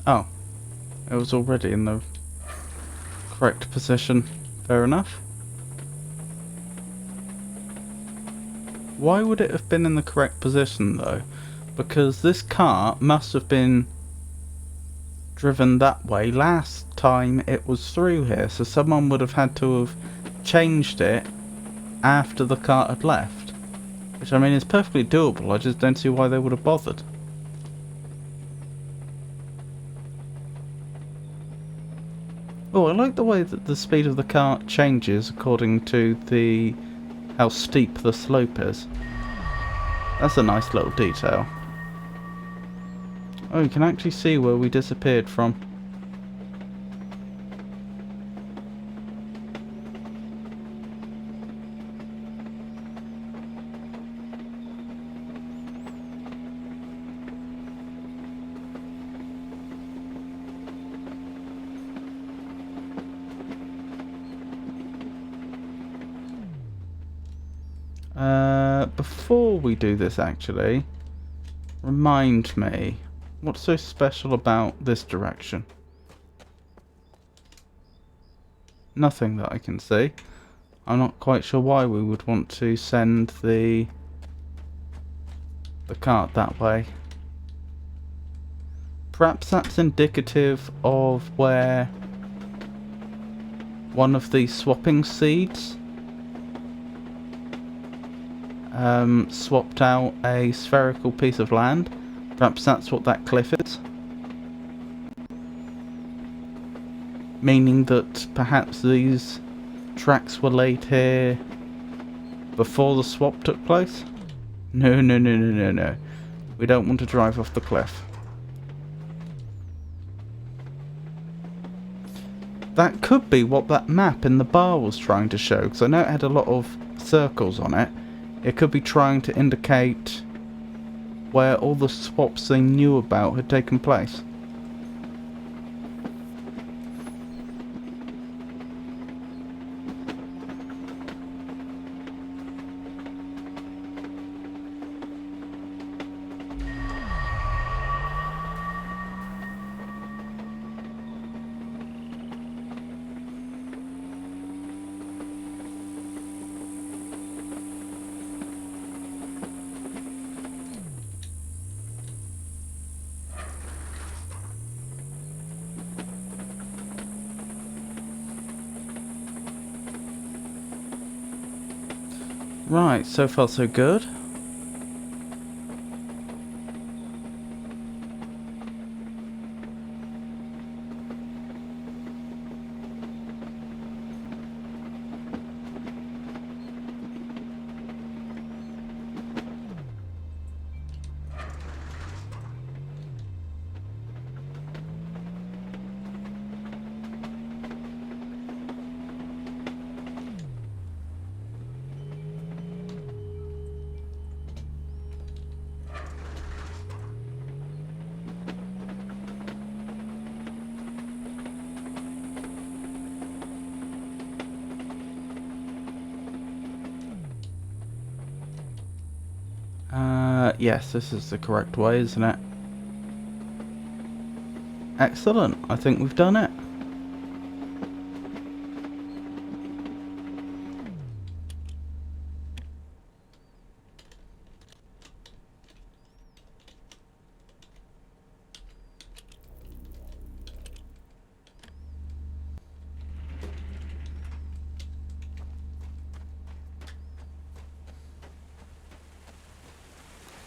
Oh, it was already in the correct position. Fair enough. Why would it have been in the correct position though? Because this car must have been driven that way last time it was through here, so someone would have had to have changed it after the car had left. Which I mean is perfectly doable, I just don't see why they would have bothered. Oh, I like the way that the speed of the car changes according to how steep the slope is. That's a nice little detail. Oh, you can actually see where we disappeared from. Before we do this actually, remind me, what's so special about this direction? Nothing that I can see. I'm not quite sure why we would want to send the cart that way. Perhaps that's indicative of where one of the swapping seeds swapped out a spherical piece of land. Perhaps that's what that cliff is. Meaning that perhaps these tracks were laid here before the swap took place? No, no, no, no, no, no. We don't want to drive off the cliff. That could be what that map in the bar was trying to show, because I know it had a lot of circles on it. It could be trying to indicate where all the swaps they knew about had taken place. Right, so far so good. Yes, this is the correct way, isn't it? Excellent. I think we've done it.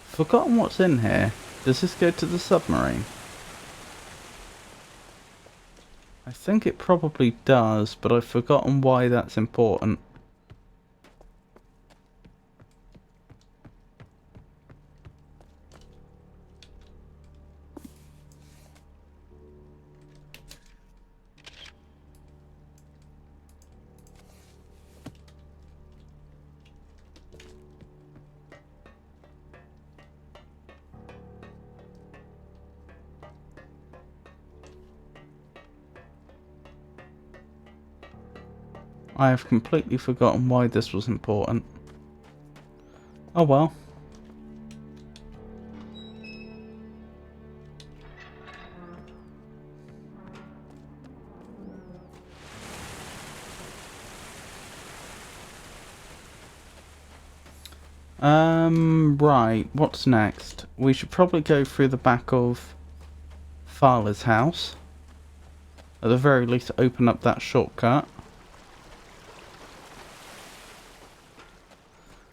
Forgotten what's in here. Does this go to the submarine? I think it probably does, but I've forgotten why that's important. I have completely forgotten why this was important. Oh well. Right, what's next? We should probably go through the back of Fowler's house. At the very least, open up that shortcut.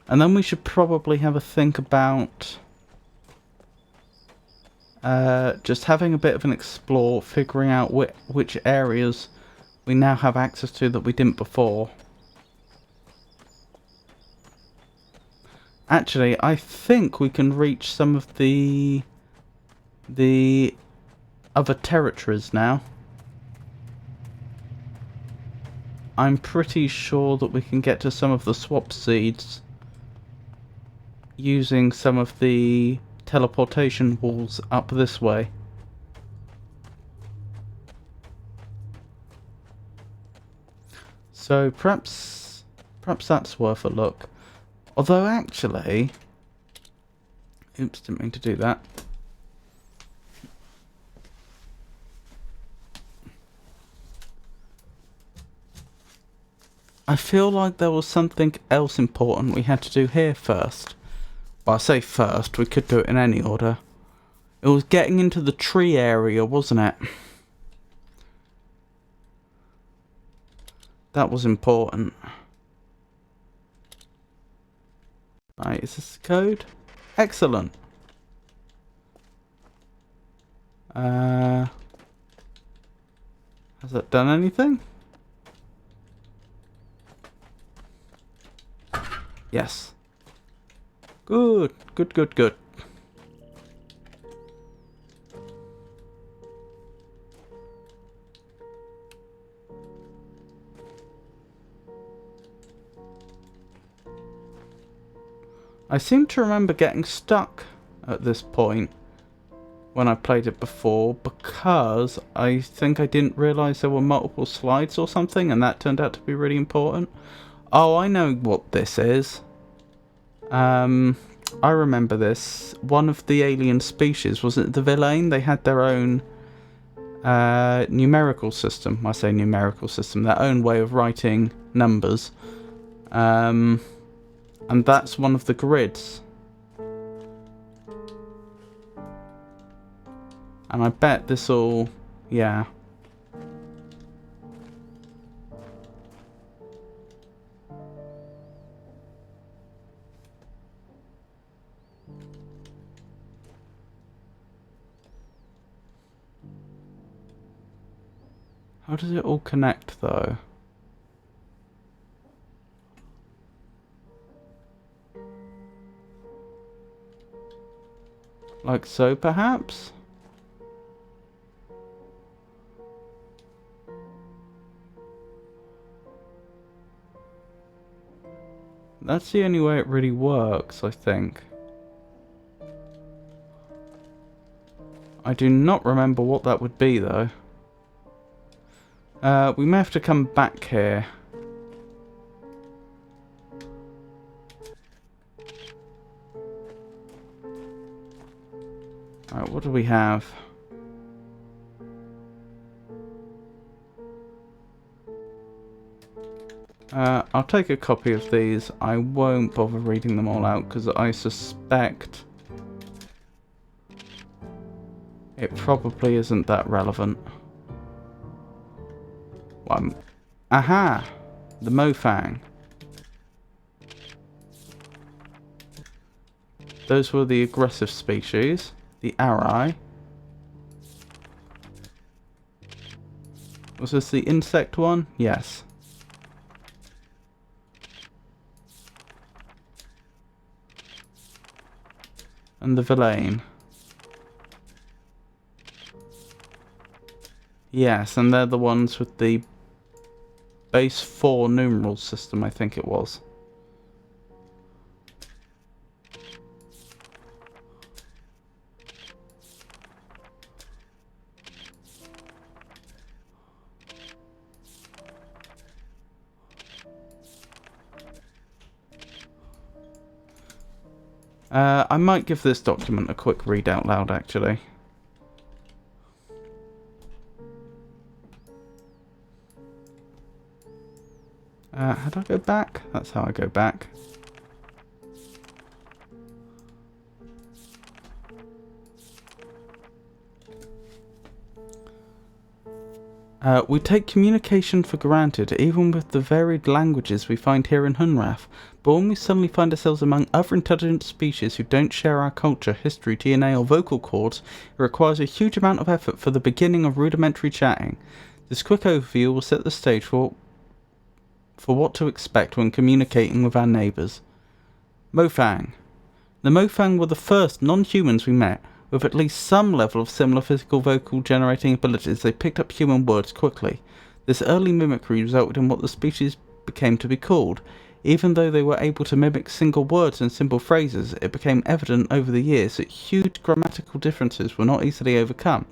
And then we should probably have a think about just having a bit of an explore, figuring out which areas we now have access to that we didn't before. Actually, I think we can reach some of the other territories now. I'm pretty sure that we can get to some of the swap seeds using some of the teleportation walls up this way. So perhaps that's worth a look. Although actually, oops, didn't mean to do that. I feel like there was something else important we had to do here first. Well, I say first, we could do it in any order. It was getting into the tree area, wasn't it? That was important. Right, is this the code? Excellent. Has that done anything? Yes. Good, good, good, good. I seem to remember getting stuck at this point when I played it before because I think I didn't realise there were multiple slides or something, and that turned out to be really important. Oh, I know what this is. I remember this. One of the alien species, was it the Villain? They had their own numerical system. I say numerical system, their own way of writing numbers. And that's one of the grids. And I bet this'll... yeah. How does it all connect, though? Like so, perhaps? That's the only way it really works, I think. I do not remember what that would be, though. We may have to come back here. Alright, what do we have? I'll take a copy of these. I won't bother reading them all out because I suspect it probably isn't that relevant. Aha! The Mofang. Those were the aggressive species. The Arai. Was this the insect one? Yes. And the Villain. Yes, and they're the ones with the base 4 numeral system, I think it was. I might give this document a quick read out loud, actually. How do I go back? That's how I go back. We take communication for granted, even with the varied languages we find here in Hunrath. But when we suddenly find ourselves among other intelligent species who don't share our culture, history, DNA or vocal cords, it requires a huge amount of effort for the beginning of rudimentary chatting. This quick overview will set the stage for what to expect when communicating with our neighbours. Mofang. The Mofang were the first non-humans we met. With at least some level of similar physical vocal generating abilities, they picked up human words quickly. This early mimicry resulted in what the species became to be called. Even though they were able to mimic single words and simple phrases, it became evident over the years that huge grammatical differences were not easily overcome.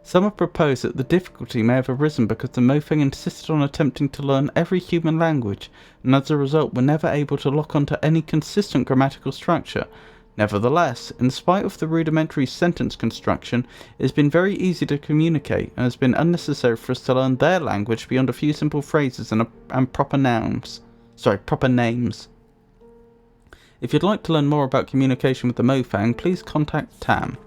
Some have proposed that the difficulty may have arisen because the Mofang insisted on attempting to learn every human language, and as a result were never able to lock onto any consistent grammatical structure. Nevertheless, in spite of the rudimentary sentence construction, it has been very easy to communicate, and has been unnecessary for us to learn their language beyond a few simple phrases and proper names. If you'd like to learn more about communication with the Mofang, please contact Tam.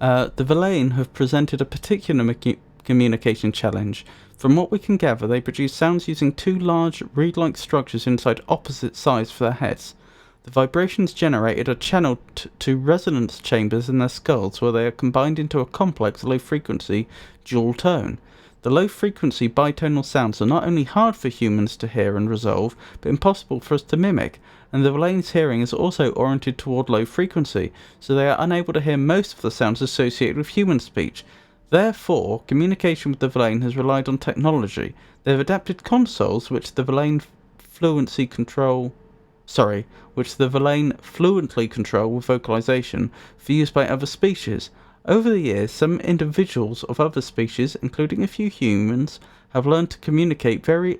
The Villain have presented a particular communication challenge. From what we can gather, they produce sounds using two large reed-like structures inside opposite sides for their heads. The vibrations generated are channeled to resonance chambers in their skulls, where they are combined into a complex low-frequency dual tone. The low-frequency bitonal sounds are not only hard for humans to hear and resolve, but impossible for us to mimic, and the Villain's hearing is also oriented toward low frequency, so they are unable to hear most of the sounds associated with human speech. Therefore, communication with the Villain has relied on technology. They have adapted consoles which the Villain fluently control with vocalization for use by other species. Over the years, some individuals of other species, including a few humans, have learned to communicate very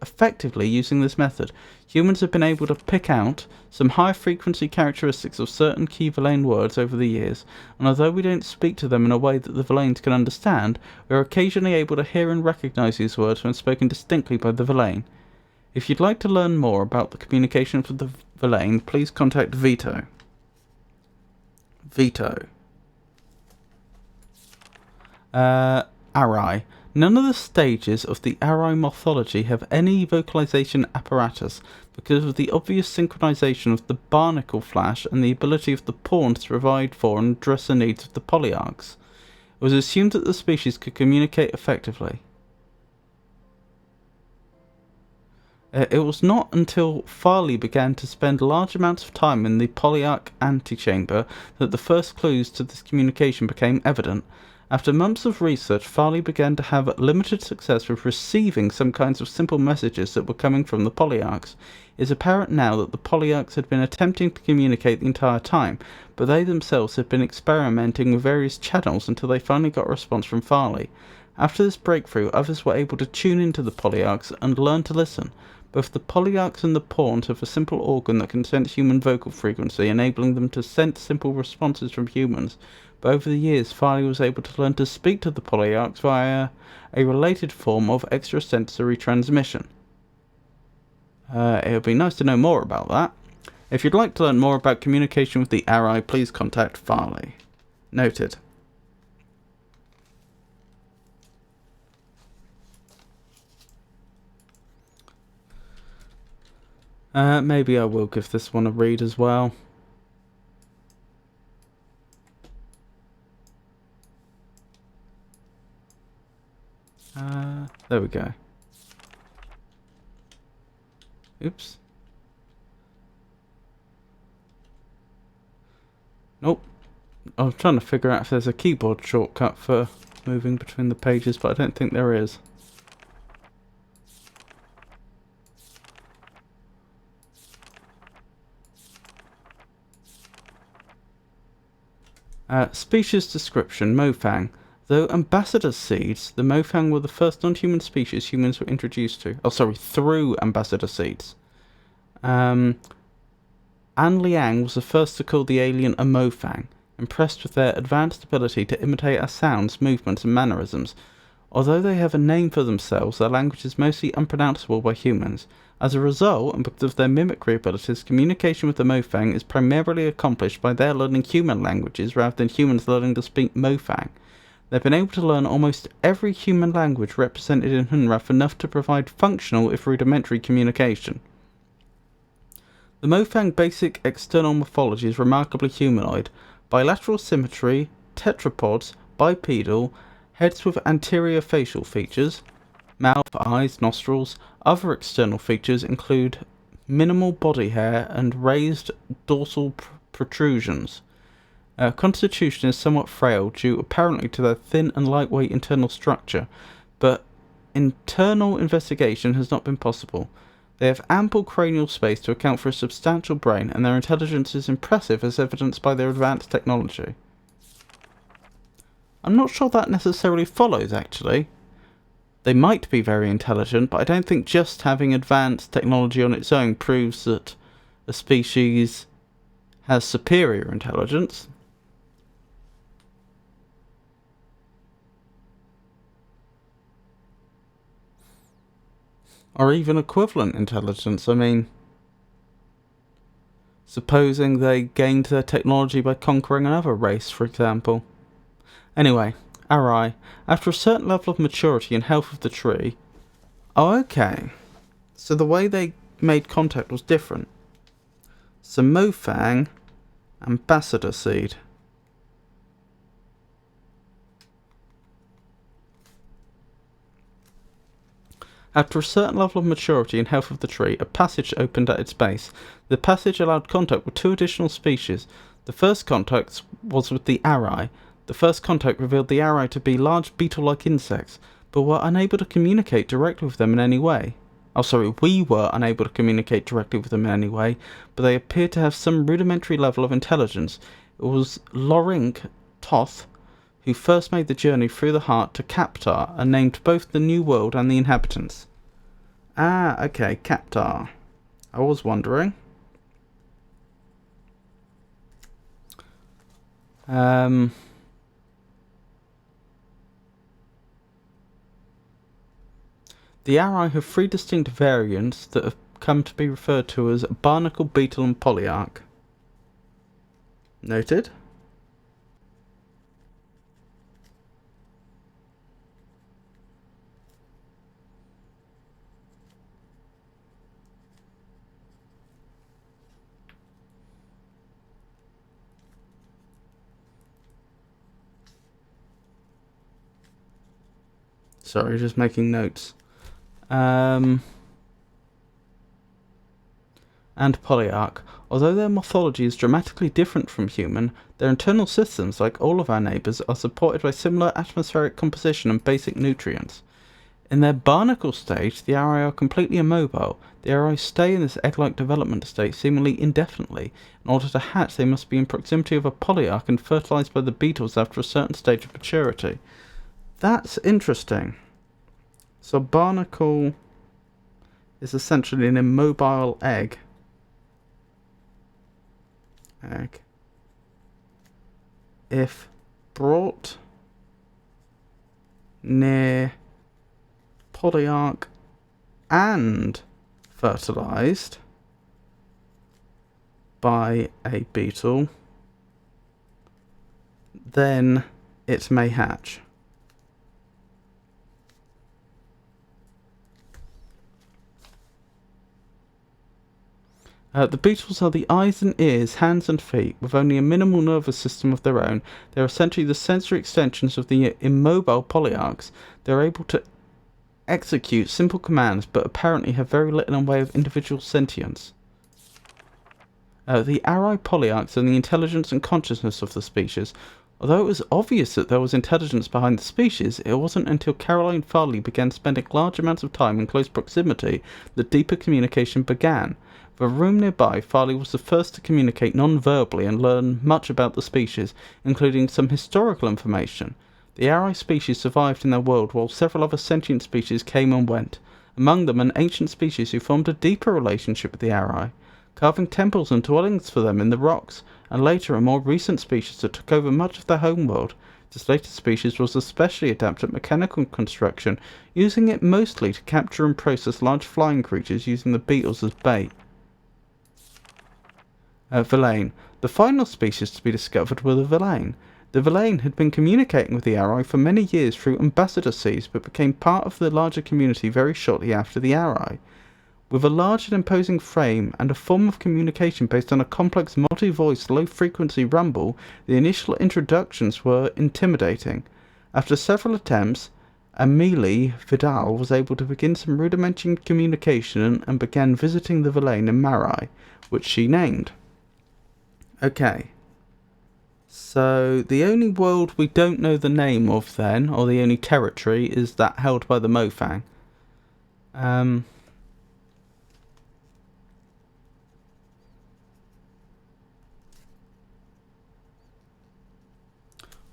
effectively using this method. Humans have been able to pick out some high frequency characteristics of certain key Villain words over the years, and although we don't speak to them in a way that the Villains can understand, we are occasionally able to hear and recognize these words when spoken distinctly by the Villain. If you'd like to learn more about the communication with the Villain, please contact Vito. Arai. None of the stages of the Arai mythology have any vocalization apparatus because of the obvious synchronization of the barnacle flash and the ability of the pawns to provide for and address the needs of the polyarchs. It was assumed that the species could communicate effectively. It was not until Farley began to spend large amounts of time in the polyarch antechamber that the first clues to this communication became evident. After months of research, Farley began to have limited success with receiving some kinds of simple messages that were coming from the polyarchs. It is apparent now that the polyarchs had been attempting to communicate the entire time, but they themselves had been experimenting with various channels until they finally got a response from Farley. After this breakthrough, others were able to tune into the polyarchs and learn to listen. Both the polyarchs and the pawns have a simple organ that can sense human vocal frequency, enabling them to sense simple responses from humans. But over the years, Farley was able to learn to speak to the polyarchs via a related form of extrasensory transmission. It would be nice to know more about that. If you'd like to learn more about communication with the Arai, please contact Farley. Noted. Maybe I will give this one a read as well. There we go. Oops. Nope. I was trying to figure out if there's a keyboard shortcut for moving between the pages, but I don't think there is. Species description, Mofang. Though ambassador seeds, the Mofang were the first non-human species humans were introduced to. Oh, sorry, through ambassador seeds. An Liang was the first to call the alien a Mofang, impressed with their advanced ability to imitate our sounds, movements, and mannerisms. Although they have a name for themselves, their language is mostly unpronounceable by humans. As a result, and because of their mimicry abilities, communication with the Mofang is primarily accomplished by their learning human languages rather than humans learning to speak Mofang. They've been able to learn almost every human language represented in Hunrath enough to provide functional, if rudimentary, communication. The Mofang basic external morphology is remarkably humanoid. Bilateral symmetry, tetrapods, bipedal, heads with anterior facial features, mouth, eyes, nostrils. Other external features include minimal body hair and raised dorsal protrusions. Constitution is somewhat frail due apparently to their thin and lightweight internal structure, but internal investigation has not been possible. They have ample cranial space to account for a substantial brain, and their intelligence is impressive as evidenced by their advanced technology. I'm not sure that necessarily follows, actually. They might be very intelligent, but I don't think just having advanced technology on its own proves that a species has superior intelligence. Or even equivalent intelligence. I mean, supposing they gained their technology by conquering another race, for example. Anyway, Arai, after a certain level of maturity and health of the tree... Oh, okay. So the way they made contact was different. So Mofang, ambassador seed. After a certain level of maturity and health of the tree, a passage opened at its base. The passage allowed contact with two additional species. The first contact was with the Arai. The first contact revealed the Arai to be large beetle-like insects, but were unable to communicate directly with them in any way. We were unable to communicate directly with them in any way, but they appeared to have some rudimentary level of intelligence. It was Lorink Toth who first made the journey through the heart to Kaptar and named both the New World and the inhabitants. Ah, okay, Kaptar. I was wondering. The Arai have three distinct variants that have come to be referred to as Barnacle, Beetle and Polyarch. Noted. Sorry, just making notes. and Polyarch. Although their morphology is dramatically different from human, their internal systems, like all of our neighbours, are supported by similar atmospheric composition and basic nutrients. In their barnacle stage, the Arai are completely immobile. The Arai stay in this egg-like development state seemingly indefinitely. In order to hatch, they must be in proximity of a polyarch and fertilized by the beetles after a certain stage of maturity. That's interesting. So barnacle is essentially an immobile egg. If brought near polyarch and fertilized by a beetle, then it may hatch. The beetles are the eyes and ears, hands and feet. With only a minimal nervous system of their own, they are essentially the sensory extensions of the immobile polyarchs. They are able to execute simple commands, but apparently have very little in the way of individual sentience. The Arai polyarchs are the intelligence and consciousness of the species. Although it was obvious that there was intelligence behind the species, it wasn't until Caroline Farley began spending large amounts of time in close proximity that deeper communication began. For a room nearby, Farley was the first to communicate non-verbally and learn much about the species, including some historical information. The Arai species survived in their world while several other sentient species came and went, among them an ancient species who formed a deeper relationship with the Arai, carving temples and dwellings for them in the rocks, and later a more recent species that took over much of their homeworld. This later species was especially adept at mechanical construction, using it mostly to capture and process large flying creatures using the beetles as bait. Villain. The final species to be discovered were the Villain. The Villain had been communicating with the Arai for many years through ambassador seeds, but became part of the larger community very shortly after the Arai. With a large and imposing frame and a form of communication based on a complex multi-voice low-frequency rumble, the initial introductions were intimidating. After several attempts, Amélie Vidal was able to begin some rudimentary communication and began visiting the Villain in Marai, which she named. Okay, so the only world we don't know the name of then, or the only territory, is that held by the Mofang.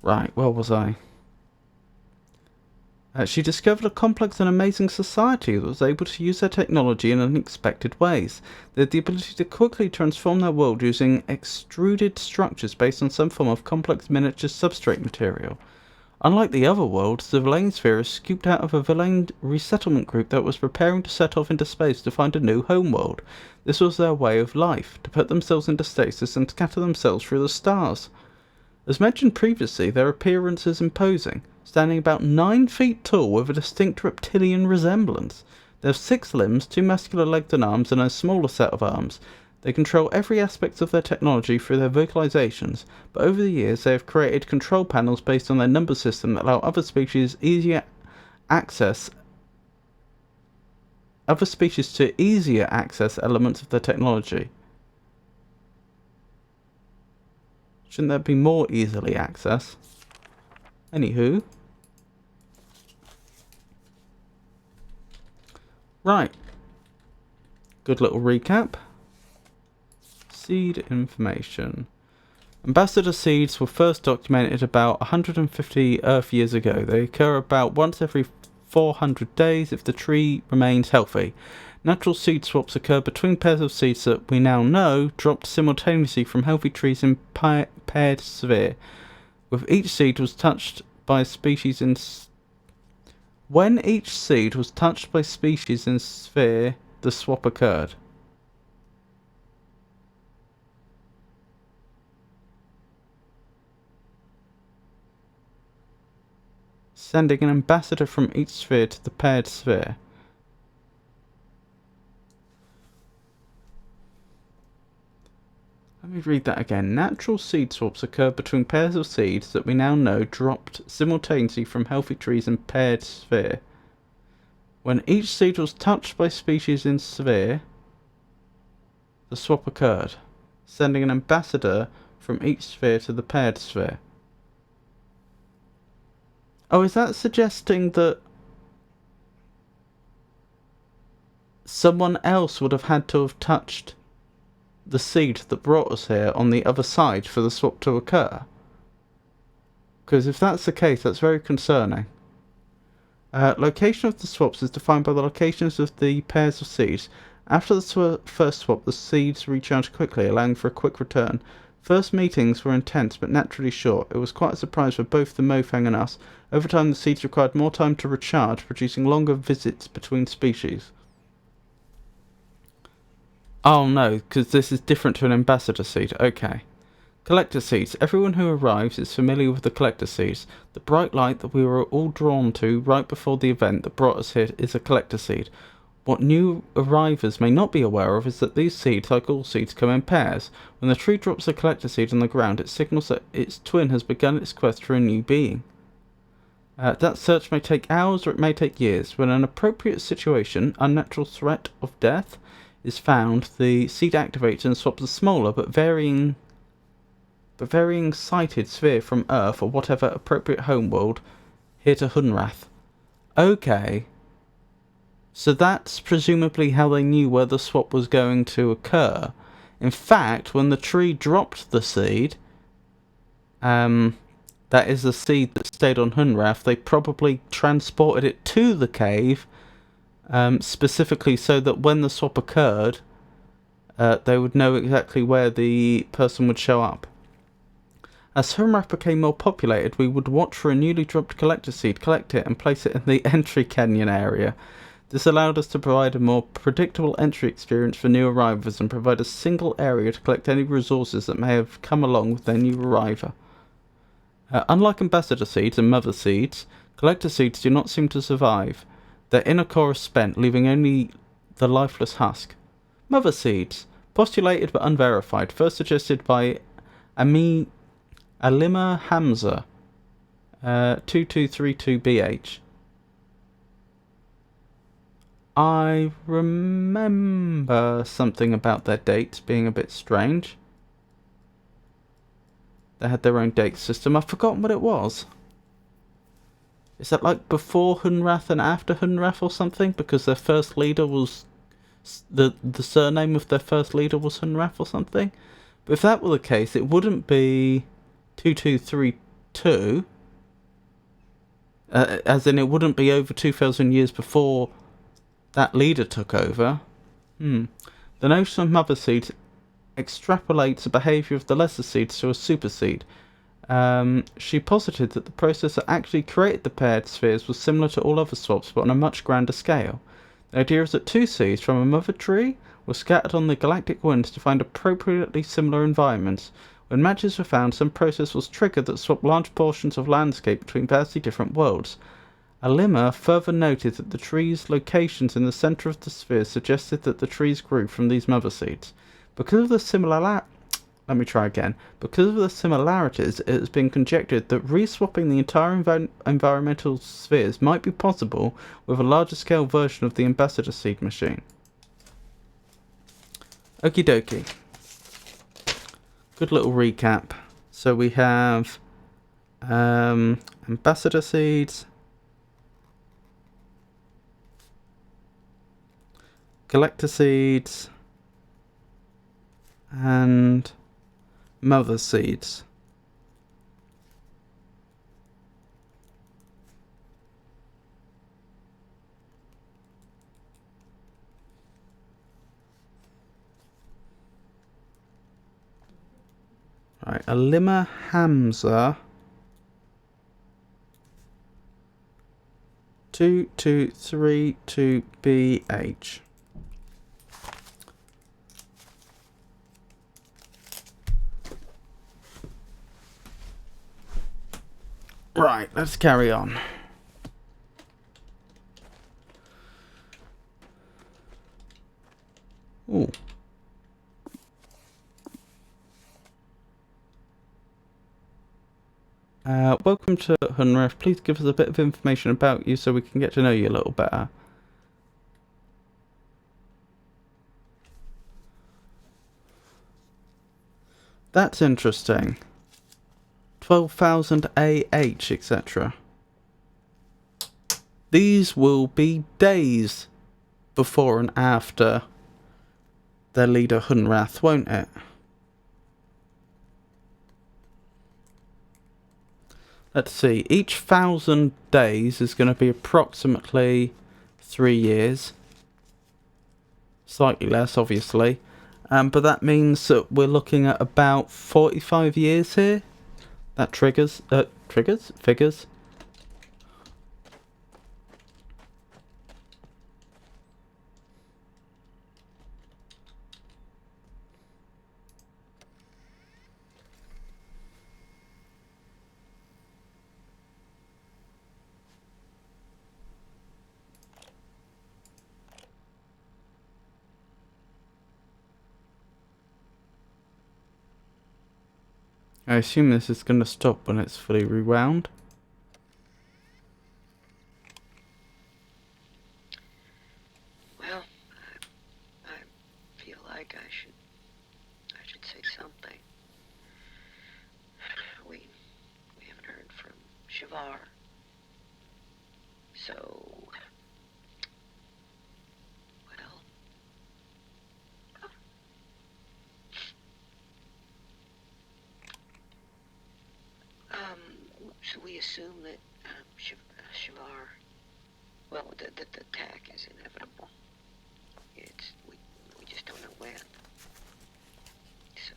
Right, where was I? She discovered a complex and amazing society that was able to use their technology in unexpected ways. They had the ability to quickly transform their world using extruded structures based on some form of complex miniature substrate material. Unlike the other worlds, the Villain sphere is scooped out of a Villain resettlement group that was preparing to set off into space to find a new homeworld. This was their way of life, to put themselves into stasis and scatter themselves through the stars. As mentioned previously, their appearance is imposing, standing about 9 feet tall with a distinct reptilian resemblance. They have 6 limbs, 2 muscular legs and arms, and a smaller set of arms. They control every aspect of their technology through their vocalizations, but over the years they have created control panels based on their number system that allow other species to easier access elements of their technology. Shouldn't that be more easily accessed? Anywho. Right. Good little recap. Seed information. Ambassador seeds were first documented about 150 Earth years ago. They occur about once every 400 days if the tree remains healthy. Natural seed swaps occur between pairs of seeds that we now know dropped simultaneously from healthy trees in paired sphere. With each seed was touched by a species in when each seed was touched by species in sphere, the swap occurred. Sending an ambassador from each sphere to the paired sphere. Let me read that again. Natural seed swaps occur between pairs of seeds that we now know dropped simultaneously from healthy trees in paired sphere. When each seed was touched by species in sphere, the swap occurred, sending an ambassador from each sphere to the paired sphere. Oh, is that suggesting that someone else would have had to have touched the seed that brought us here on the other side for the swap to occur? Because if that's the case, that's very concerning. Location of the swaps is defined by the locations of the pairs of seeds. After the first swap, the seeds recharge quickly, allowing for a quick return. First meetings were intense, but naturally short. It was quite a surprise for both the Mofang and us. Over time, the seeds required more time to recharge, producing longer visits between species. Oh no, because this is different to an ambassador seed. Okay. Collector seeds. Everyone who arrives is familiar with the collector seeds. The bright light that we were all drawn to right before the event that brought us here is a collector seed. What new arrivers may not be aware of is that these seeds, like all seeds, come in pairs. When the tree drops a collector seed on the ground, it signals that its twin has begun its quest for a new being. That search may take hours or it may take years. When an appropriate situation, unnatural threat of death, is found, the seed activates and swaps a smaller but varying sighted sphere from Earth or whatever appropriate homeworld here to Hunrath. Okay. So that's presumably how they knew where the swap was going to occur. In fact, when the tree dropped the seed, that is the seed that stayed on Hunrath, they probably transported it to the cave, specifically so that when the swap occurred, they would know exactly where the person would show up. As Hunrath became more populated, we would watch for a newly dropped collector seed, collect it, and place it in the entry canyon area. This allowed us to provide a more predictable entry experience for new arrivals and provide a single area to collect any resources that may have come along with their new arriver. Unlike ambassador seeds and mother seeds, collector seeds do not seem to survive. Their inner core is spent, leaving only the lifeless husk. Mother seeds, postulated but unverified, first suggested by Alima Hamza, 2232BH. I remember something about their dates being a bit strange. They had their own date system. I've forgotten what it was. Is that like before Hunrath and after Hunrath or something? Because their first leader was... The surname of their first leader was Hunrath or something? But if that were the case, it wouldn't be 2232. As in, it wouldn't be over 2,000 years before that leader took over. The notion of mother seeds extrapolates the behaviour of the lesser seeds to a super seed. She posited that the process that actually created the paired spheres was similar to all other swaps, but on a much grander scale. The idea is that two seeds from a mother tree were scattered on the galactic winds to find appropriately similar environments. When matches were found, some process was triggered that swapped large portions of landscape between vastly different worlds. Alima further noted that the trees' locations in the centre of the sphere suggested that the trees grew from these mother seeds. Because of the similarities, it has been conjectured that re-swapping the entire environmental spheres might be possible with a larger scale version of the ambassador seed machine. Okie dokie. Good little recap. So we have ambassador seeds, collector seeds, and mother seeds. Right, Alima Hamza 2232BH. Right, let's carry on. Ooh. Welcome to Hunrath. Please give us a bit of information about you so we can get to know you a little better. That's interesting. 12,000 AH, etc. These will be days before and after their leader Hunrath, won't it? Let's see, each 1,000 days is going to be approximately 3 years. Slightly less, obviously. But that means that we're looking at about 45 years here. That figures. I assume this is going to stop when it's fully rewound. Well, I feel like I should say something. We haven't heard from Shavar. So, well, should we assume that Shavar, well, the attack is inevitable. We just don't know when. So,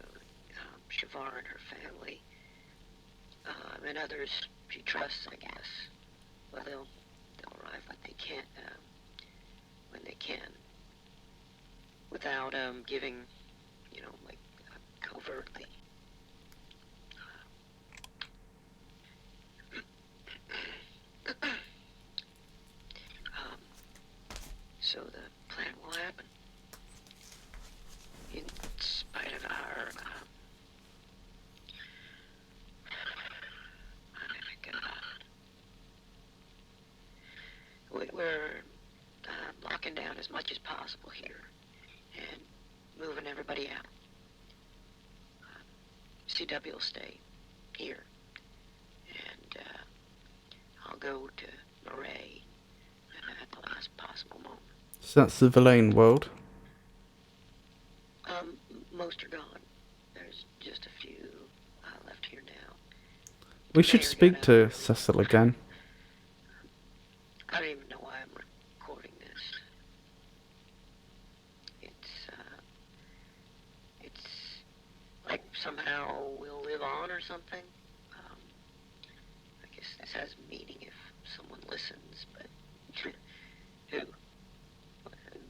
Shavar and her family, and others she trusts, I guess, well, they'll arrive when they can, without giving, like covertly. So the plan will happen, in spite of our, we're locking down as much as possible here, and moving everybody out. CW will stay here, and I'll go to Murray at the last possible moment. So that's the Villain world. Most are gone. There's just a few left here now. We should speak to Cecil again. I don't even know why I'm recording this. It's like somehow we'll live on or something. I guess this has meaning if someone listens, but who?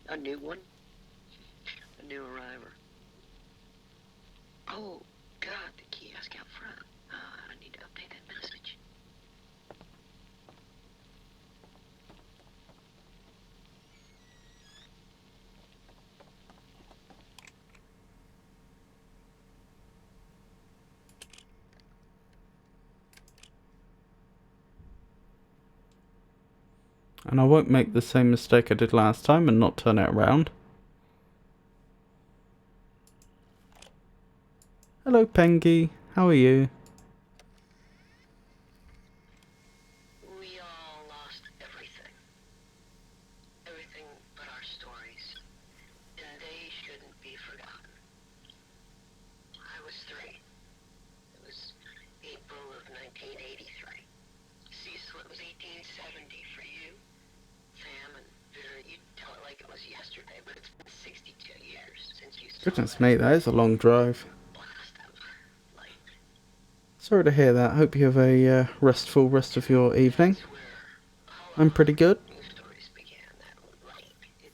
A new one? A new arriver. Oh, God, the kiosk out front. I need to update that message. And I won't make the same mistake I did last time and not turn it around. Hello, Pengy. How are you? We all lost everything. Everything but our stories. And they shouldn't be forgotten. I was 3. It was April of 1983. Cecil, it was 1870 for you. Sam and Vera, you tell it like it was yesterday, but it's been 62 years since you saw Goodness that me, that is a long drive. blast of light. Sorry to hear that. Hope you have a restful rest of your evening. That's where all I'm pretty good. news stories began. That light, it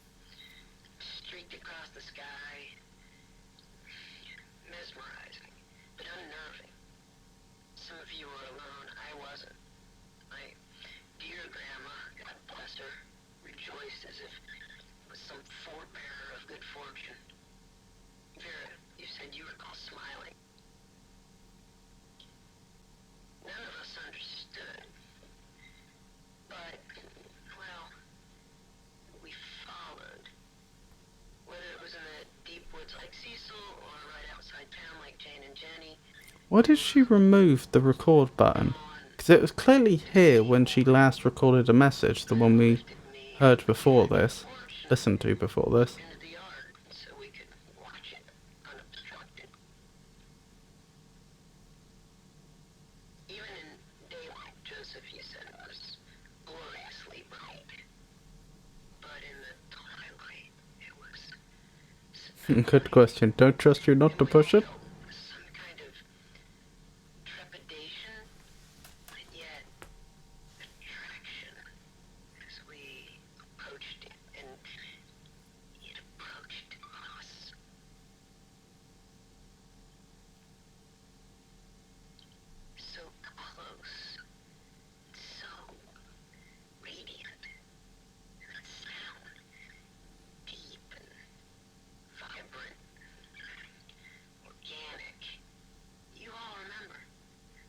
streaked across the sky, mesmerizing, but unnerving. Some of you were alone. I wasn't. My dear grandma, God bless her, rejoiced as if it was some forebearer of good fortune. Vera, you said you recall smiling. None of us understood. But, well, and Jenny. Why did she remove the record button? Because it was clearly here when she last recorded a message, the one we heard before this, listened to before this. Into the yard so we could watch it unobstructed. Even in daylight, Joseph, you said it was gloriously bright. But in the twilight, it was Good question. Don't trust you not to push it? some kind of trepidation, and yet attraction as we approached it, and it approached us. So close, so radiant, and that sound deep and vibrant, organic. You all remember,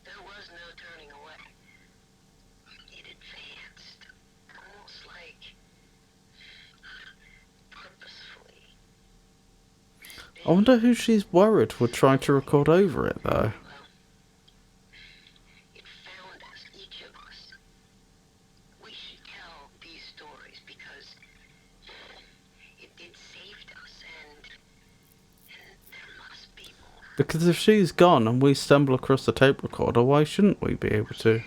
there was no turning away. It advanced, almost like purposefully. I wonder who she's worried would try to record over it, though. It found us, each of us. We should tell these stories because it saved us, and there must be more. Because if she's gone and we stumble across the tape recorder, why shouldn't we be able to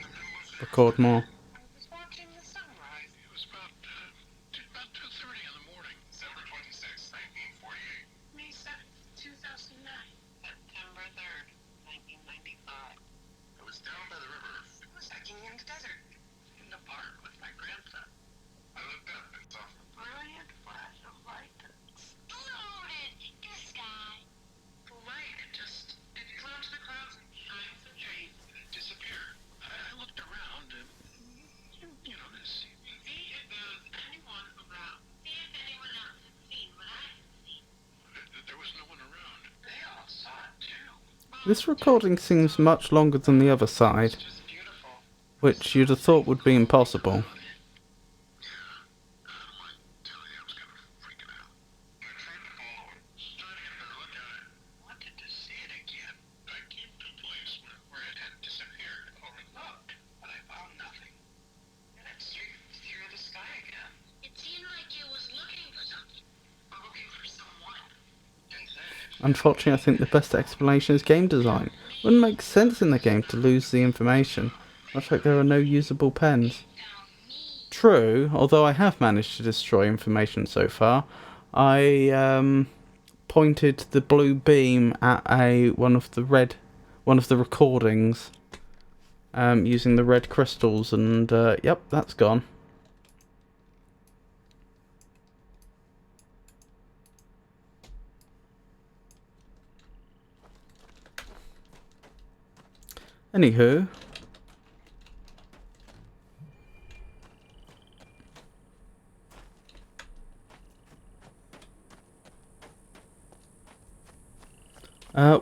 record more? I was watching the sunrise. It was about 2:30 in the morning, December 26, 1948. May 7th, 2009. September 3rd, 1995. I was down by the river. I was hiking in the desert. In the park with my grandson. I looked up and saw a brilliant flash of light that Exploded in the sky. the light it flew into the clouds and shined the trees and it disappeared. I looked around and you know this. See if there's anyone around. See if anyone else has seen what I have seen. There was no one around. They all saw it too. This recording seems much longer than the other side, It's just beautiful. which you'd have thought would be impossible. I was kind of freaking out. I tried to follow it, trying to get a better look at it. I wanted to see it again. I came to a place where it had disappeared, overlooked, but I found nothing. And it streaked through the sky again. It seemed like it was looking for something. Or looking for someone. And then Unfortunately, I think the best explanation is game design. Wouldn't make sense in the game to lose the information, much like there are no usable pens. True, although I have managed to destroy information so far. I pointed the blue beam at one of the recordings, using the red crystals, and yep, that's gone. Anywho,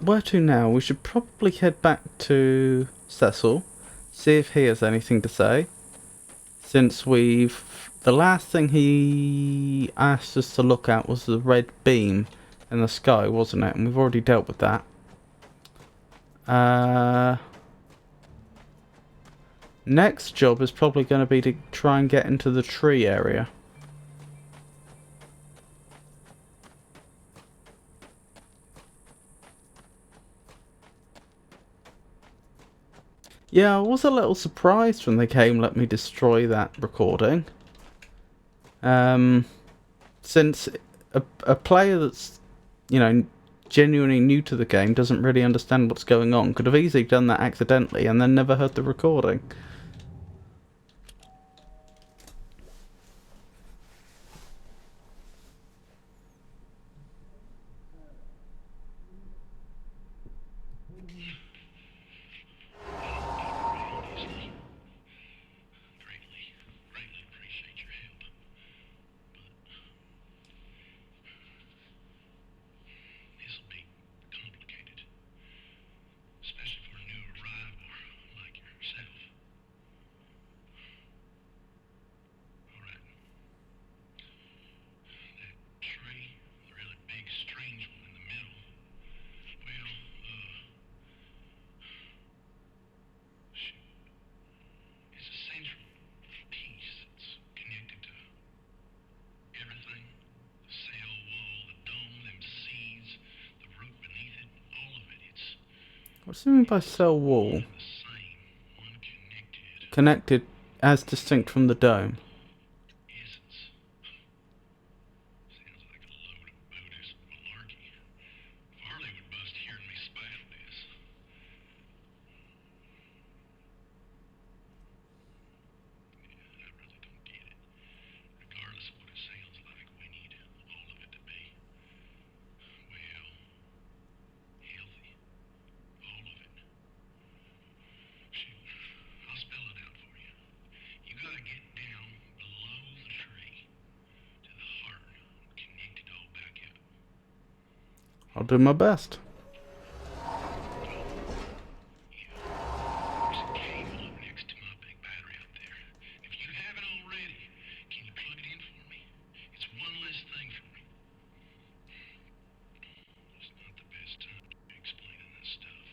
where to now? We should probably head back to Cecil, see if he has anything to say. Since the last thing he asked us to look at was the red beam in the sky, wasn't it? And we've already dealt with that. Next job is probably going to be to try and get into the tree area. Yeah, I was a little surprised when the game let me destroy that recording. Since a player that's, genuinely new to the game doesn't really understand what's going on, could have easily done that accidentally and then never heard the recording. greatly appreciate your help. But this'll be complicated. Especially for a new arrival like yourself. What's it mean by cell wall? The same, unconnected. Connected as distinct from the dome. Isn't. Sounds like a load of Buddhist malarkey. Farley would bust hearing me spout this. Yeah, I really don't get it. Regardless of what it sounds like, we need all of it to be, well, healthy. All of it. Shoot, I'll spell it out for you. You gotta get down below the tree to the heart and connect it all back up. I'll do my best. There's a cable up next to my big battery up there. If you haven't already, can you plug it in for me? It's one less thing for me. It's not the best time to be explaining this stuff.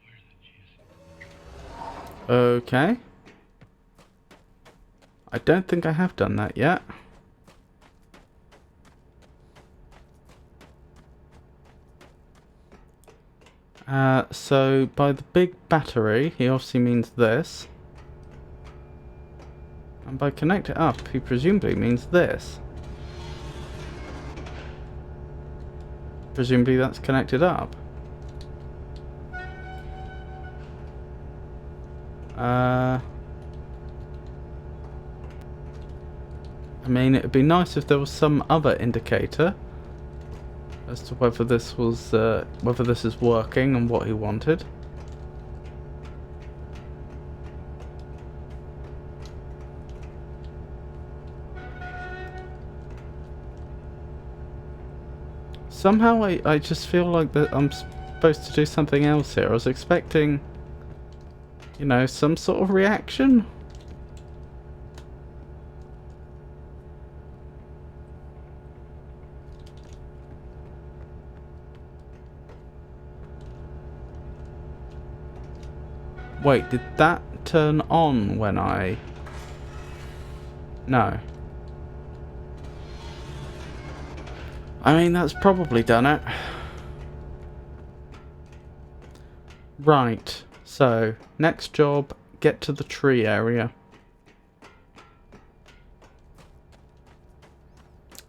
Where's the jizz? Okay. I don't think I have done that yet. So by the big battery, he obviously means this. And by connect it up, he presumably means this. Presumably that's connected up. I mean, it'd be nice if there was some other indicator as to whether this was, whether this is working and what he wanted. Somehow I just feel like that I'm supposed to do something else here. I was expecting, you know, some sort of reaction. Wait, did that turn on when I... No. I mean, that's probably done it. Right, so, next job, get to the tree area.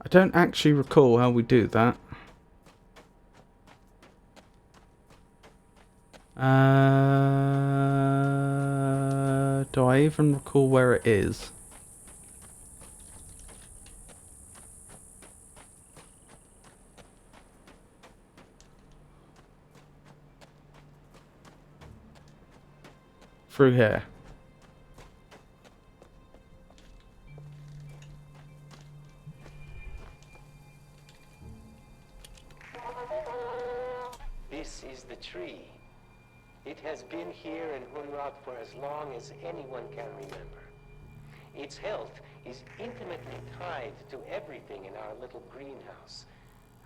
I don't actually recall how we do that. Do I even recall where it is? Through here. This is the tree. It has been here in Hunrock for as long as anyone can remember. Its health is intimately tied to everything in our little greenhouse.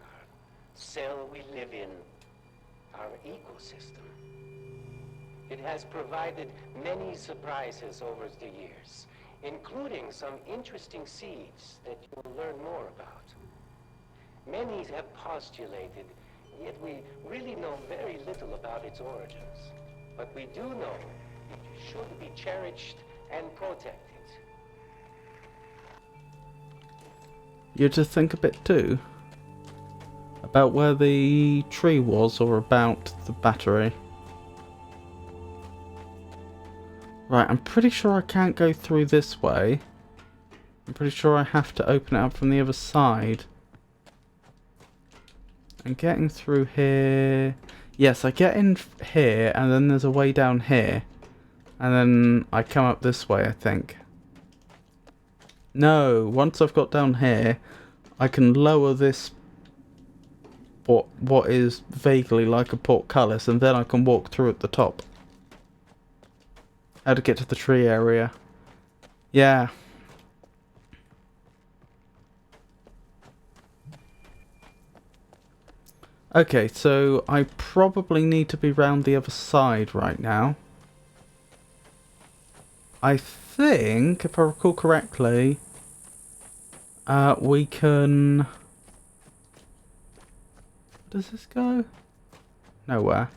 Our cell we live in, our ecosystem. It has provided many surprises over the years, including some interesting seeds that you'll learn more about. Many have postulated, yet we really know very little about its origins. But we do know it should be cherished and protected. You to think a bit too about where the tree was, or about the battery. Right, I'm pretty sure I can't go through this way. I'm pretty sure I have to open it up from the other side. And getting through here... Yes, I get in here, and then there's a way down here. And then I come up this way, I think. No, once I've got down here, I can lower this... what is vaguely like a portcullis, and then I can walk through at the top. How to get to the tree area. Yeah. Okay, so I probably need to be round the other side right now. I think, if I recall correctly, we can... Does this go? Nowhere.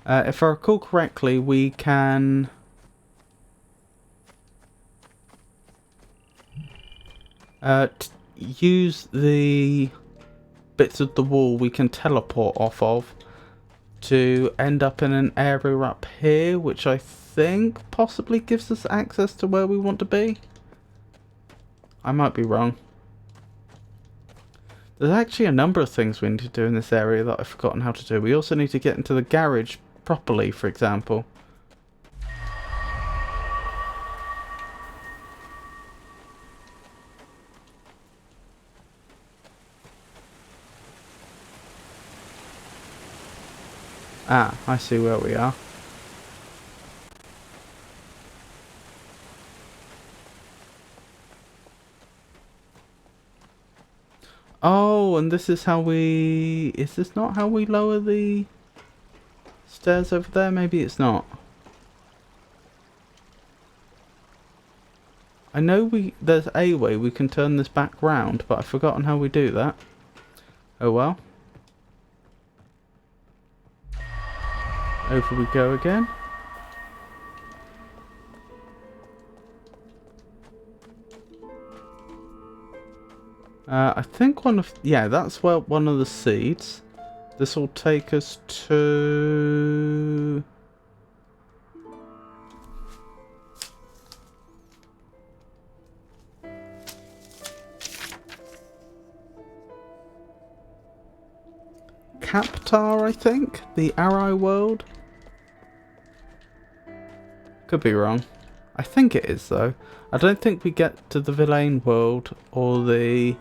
If I recall correctly, we can... use the bits of the wall we can teleport off of to end up in an area up here, which I think possibly gives us access to where we want to be. I might be wrong. There's actually a number of things we need to do in this area that I've forgotten how to do. We also need to get into the garage properly, for example. Ah, I see where we are. Oh, and this is how we... Is this not how we lower the stairs over there? Maybe it's not. I know there's a way we can turn this back round, but I've forgotten how we do that. Oh well. Over we go again. I think yeah, that's where one of the seeds. This will take us to... Captar, I think? The Arrow World? Could be wrong. I think it is, though. I don't think we get to the Villain World or the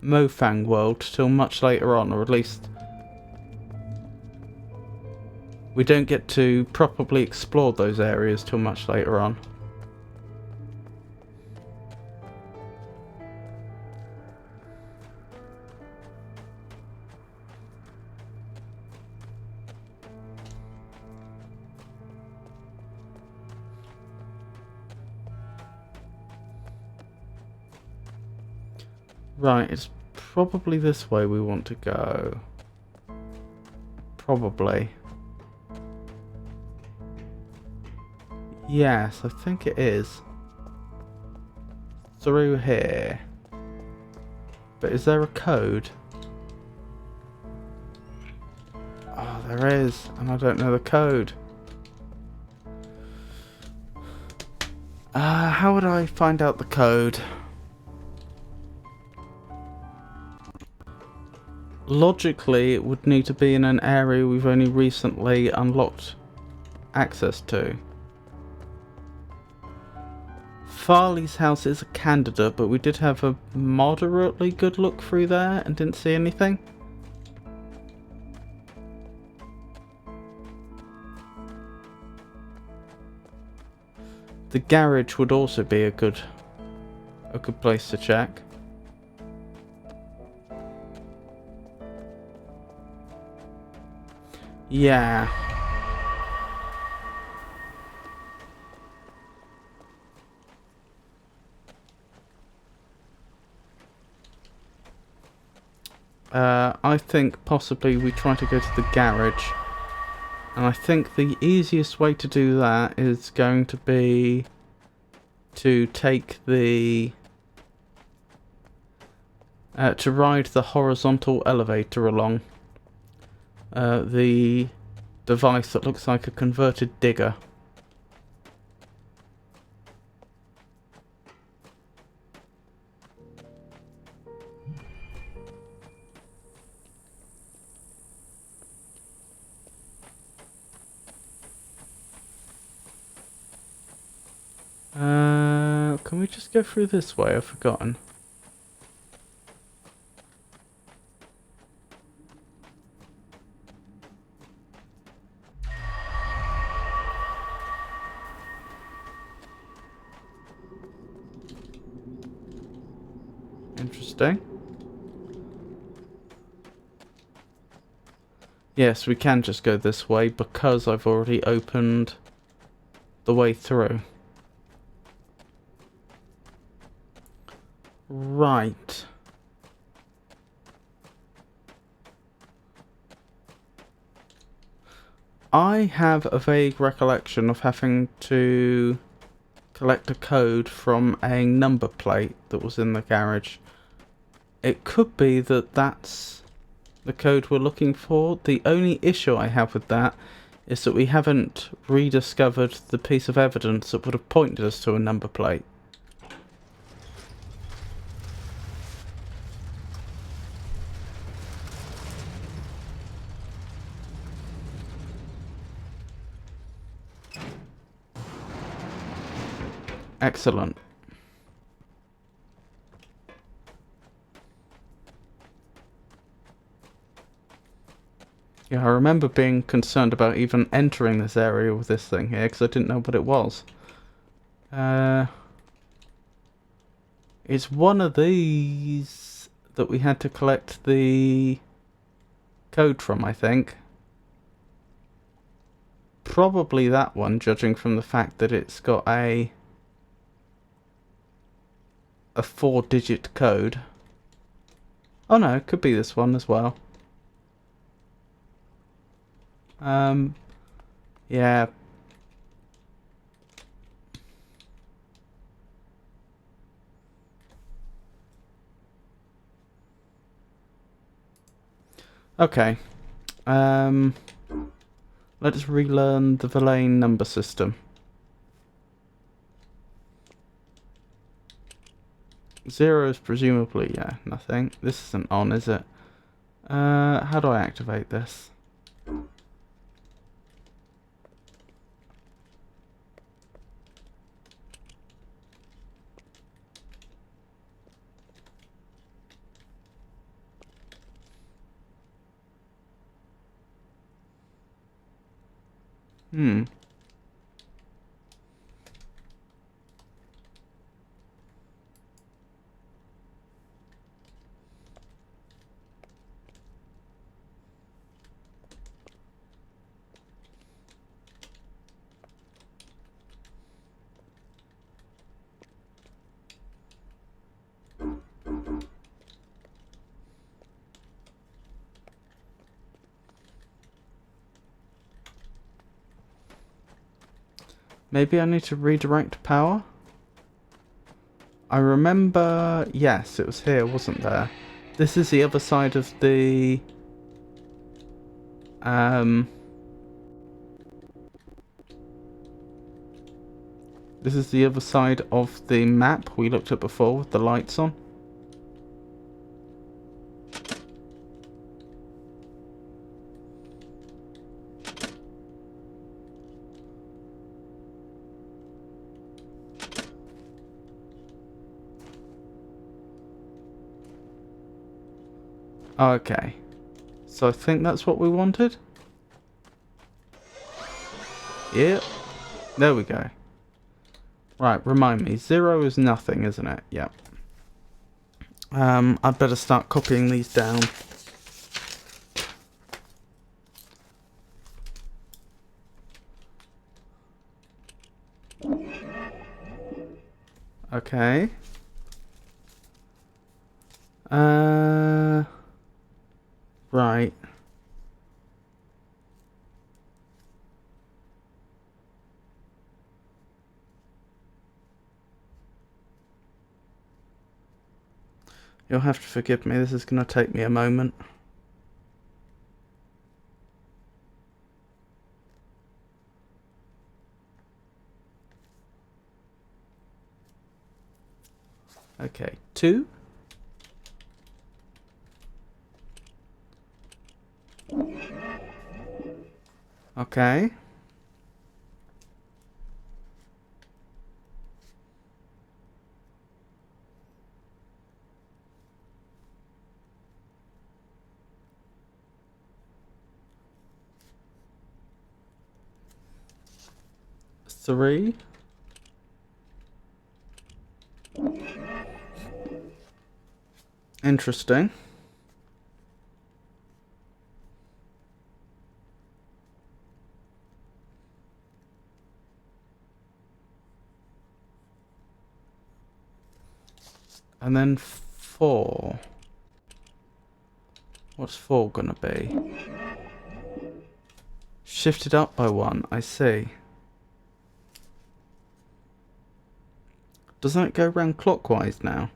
Mofang World till much later on, or at least we don't get to properly explore those areas till much later on. Right, it's probably this way we want to go. Probably. Yes, I think it is. Through here. But is there a code? Oh, there is, and I don't know the code. How would I find out the code? Logically, it would need to be in an area we've only recently unlocked access to. Farley's house is a candidate, but we did have a moderately good look through there and didn't see anything. The garage would also be a good place to check. Yeah. I think possibly we try to go to the garage. And I think the easiest way to do that is going to be to take the... to ride the horizontal elevator along. The device that looks like a converted digger. Can we just go through this way? I've forgotten. Interesting. Yes, we can just go this way because I've already opened the way through. Right. I have a vague recollection of having to collect a code from a number plate that was in the garage. It could be that that's the code we're looking for. The only issue I have with that is that we haven't rediscovered the piece of evidence that would have pointed us to a number plate. Excellent. Yeah, I remember being concerned about even entering this area with this thing here because I didn't know what it was. It's one of these that we had to collect the code from, I think. Probably that one, judging from the fact that it's got a 4-digit code. Oh no, it could be this one as well. Yeah. Okay. Let's relearn the Verlaine number system. 0 is presumably, yeah, nothing. This isn't on, is it? How do I activate this? Maybe I need to redirect power? I remember... Yes, it was here, wasn't there? This is the other side of the... This is the other side of the map we looked at before with the lights on. Okay. So I think that's what we wanted. Yep. There we go. Right, remind me. 0 is nothing, isn't it? Yep. I'd better start copying these down. Okay. Right. You'll have to forgive me, this is going to take me a moment. Okay, 2. Okay. Three. Interesting. And then 4. What's 4 gonna be? Shifted up by 1, I see. Doesn't it go round clockwise now?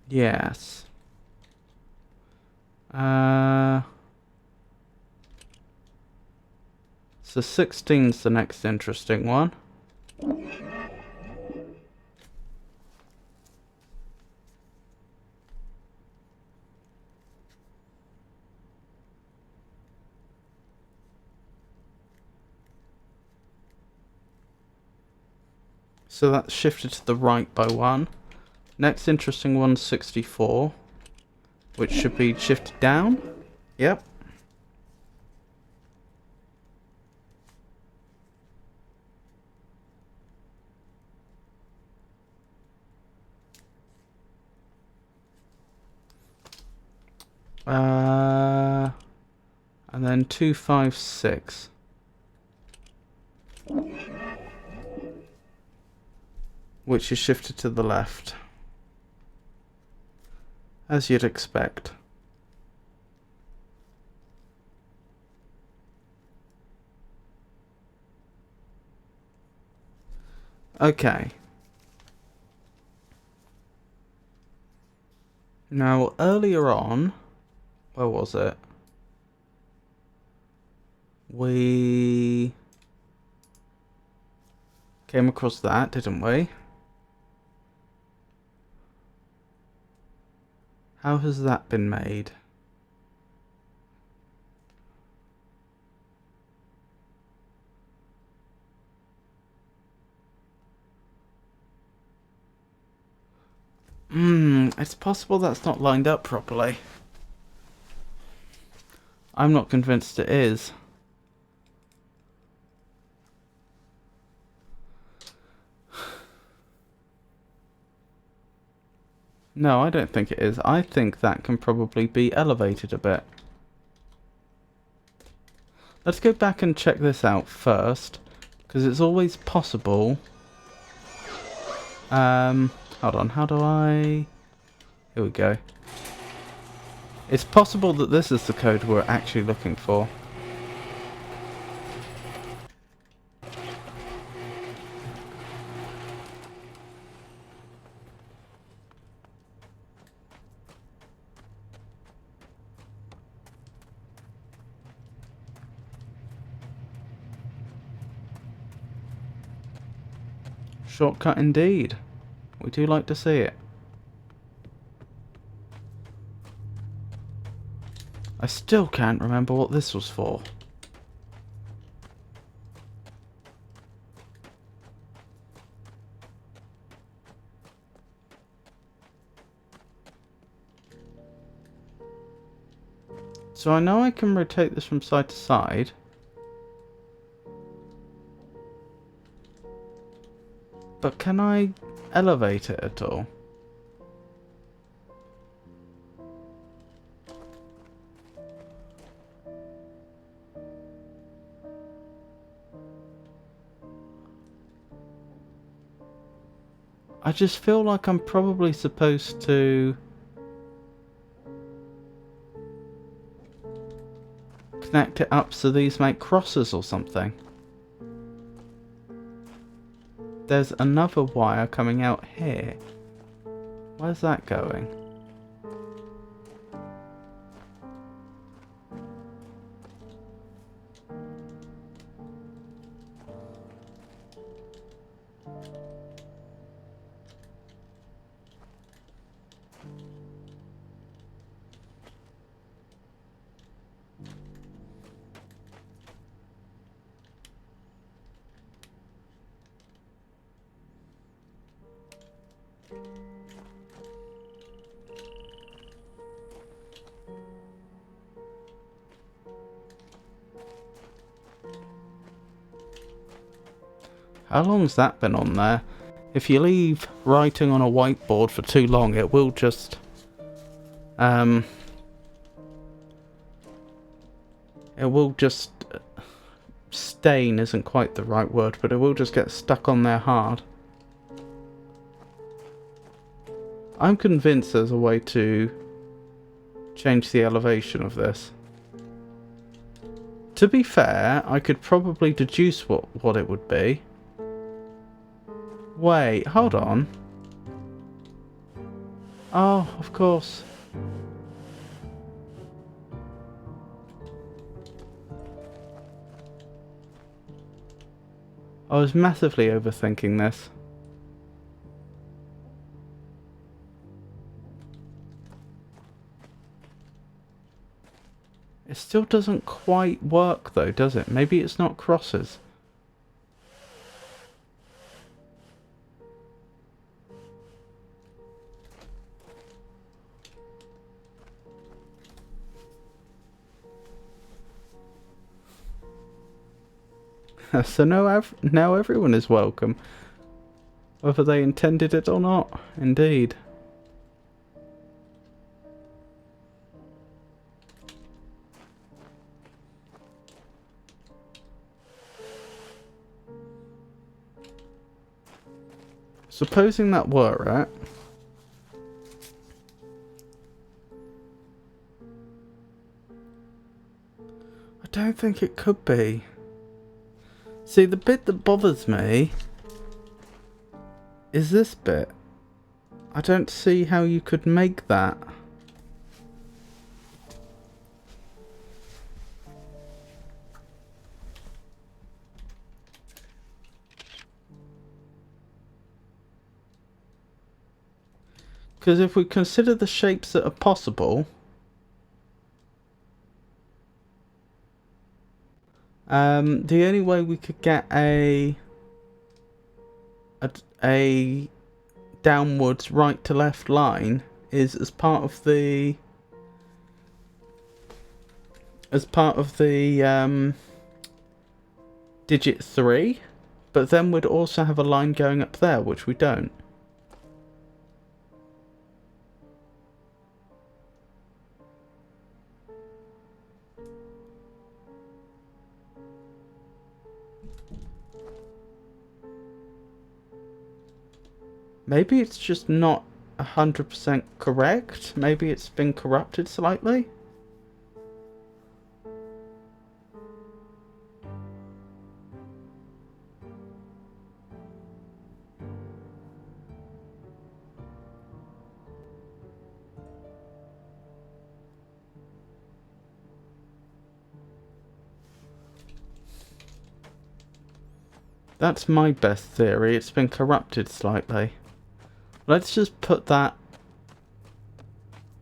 Yes. So 16's the next interesting one. So that's shifted to the right by 1. Next interesting one's 64, which should be shifted down. Yep. And then 256. Which is shifted to the left. As you'd expect. Okay. Now, earlier on, where was it? We came across that, didn't we? How has that been made? It's possible that's not lined up properly. I'm not convinced it is. No, I don't think it is. I think that can probably be elevated a bit. Let's go back and check this out first, because it's always possible. Hold on, how do I... Here we go. It's possible that this is the code we're actually looking for. Shortcut indeed. We do like to see it. I still can't remember what this was for. So I know I can rotate this from side to side. But can I elevate it at all? I just feel like I'm probably supposed to connect it up so these make crosses or something. There's another wire coming out here. Where's that going? How long's that been on there? If you leave writing on a whiteboard for too long, it will just stain isn't quite the right word, but it will just get stuck on there hard. I'm convinced there's a way to change the elevation of this. To be fair, I could probably deduce what it would be. Wait, hold on. Oh, of course. I was massively overthinking this. It still doesn't quite work though, does it? Maybe it's not crosses. So now everyone is welcome, whether they intended it or not. Indeed. Supposing that were it, I don't think it could be. See, the bit that bothers me is this bit. I don't see how you could make that. Because if we consider the shapes that are possible, the only way we could get a downwards right to left line is as part of the digit 3, but then we'd also have a line going up there, which we don't. Maybe it's just not 100% correct. Maybe it's been corrupted slightly. That's my best theory. It's been corrupted slightly. Let's just put that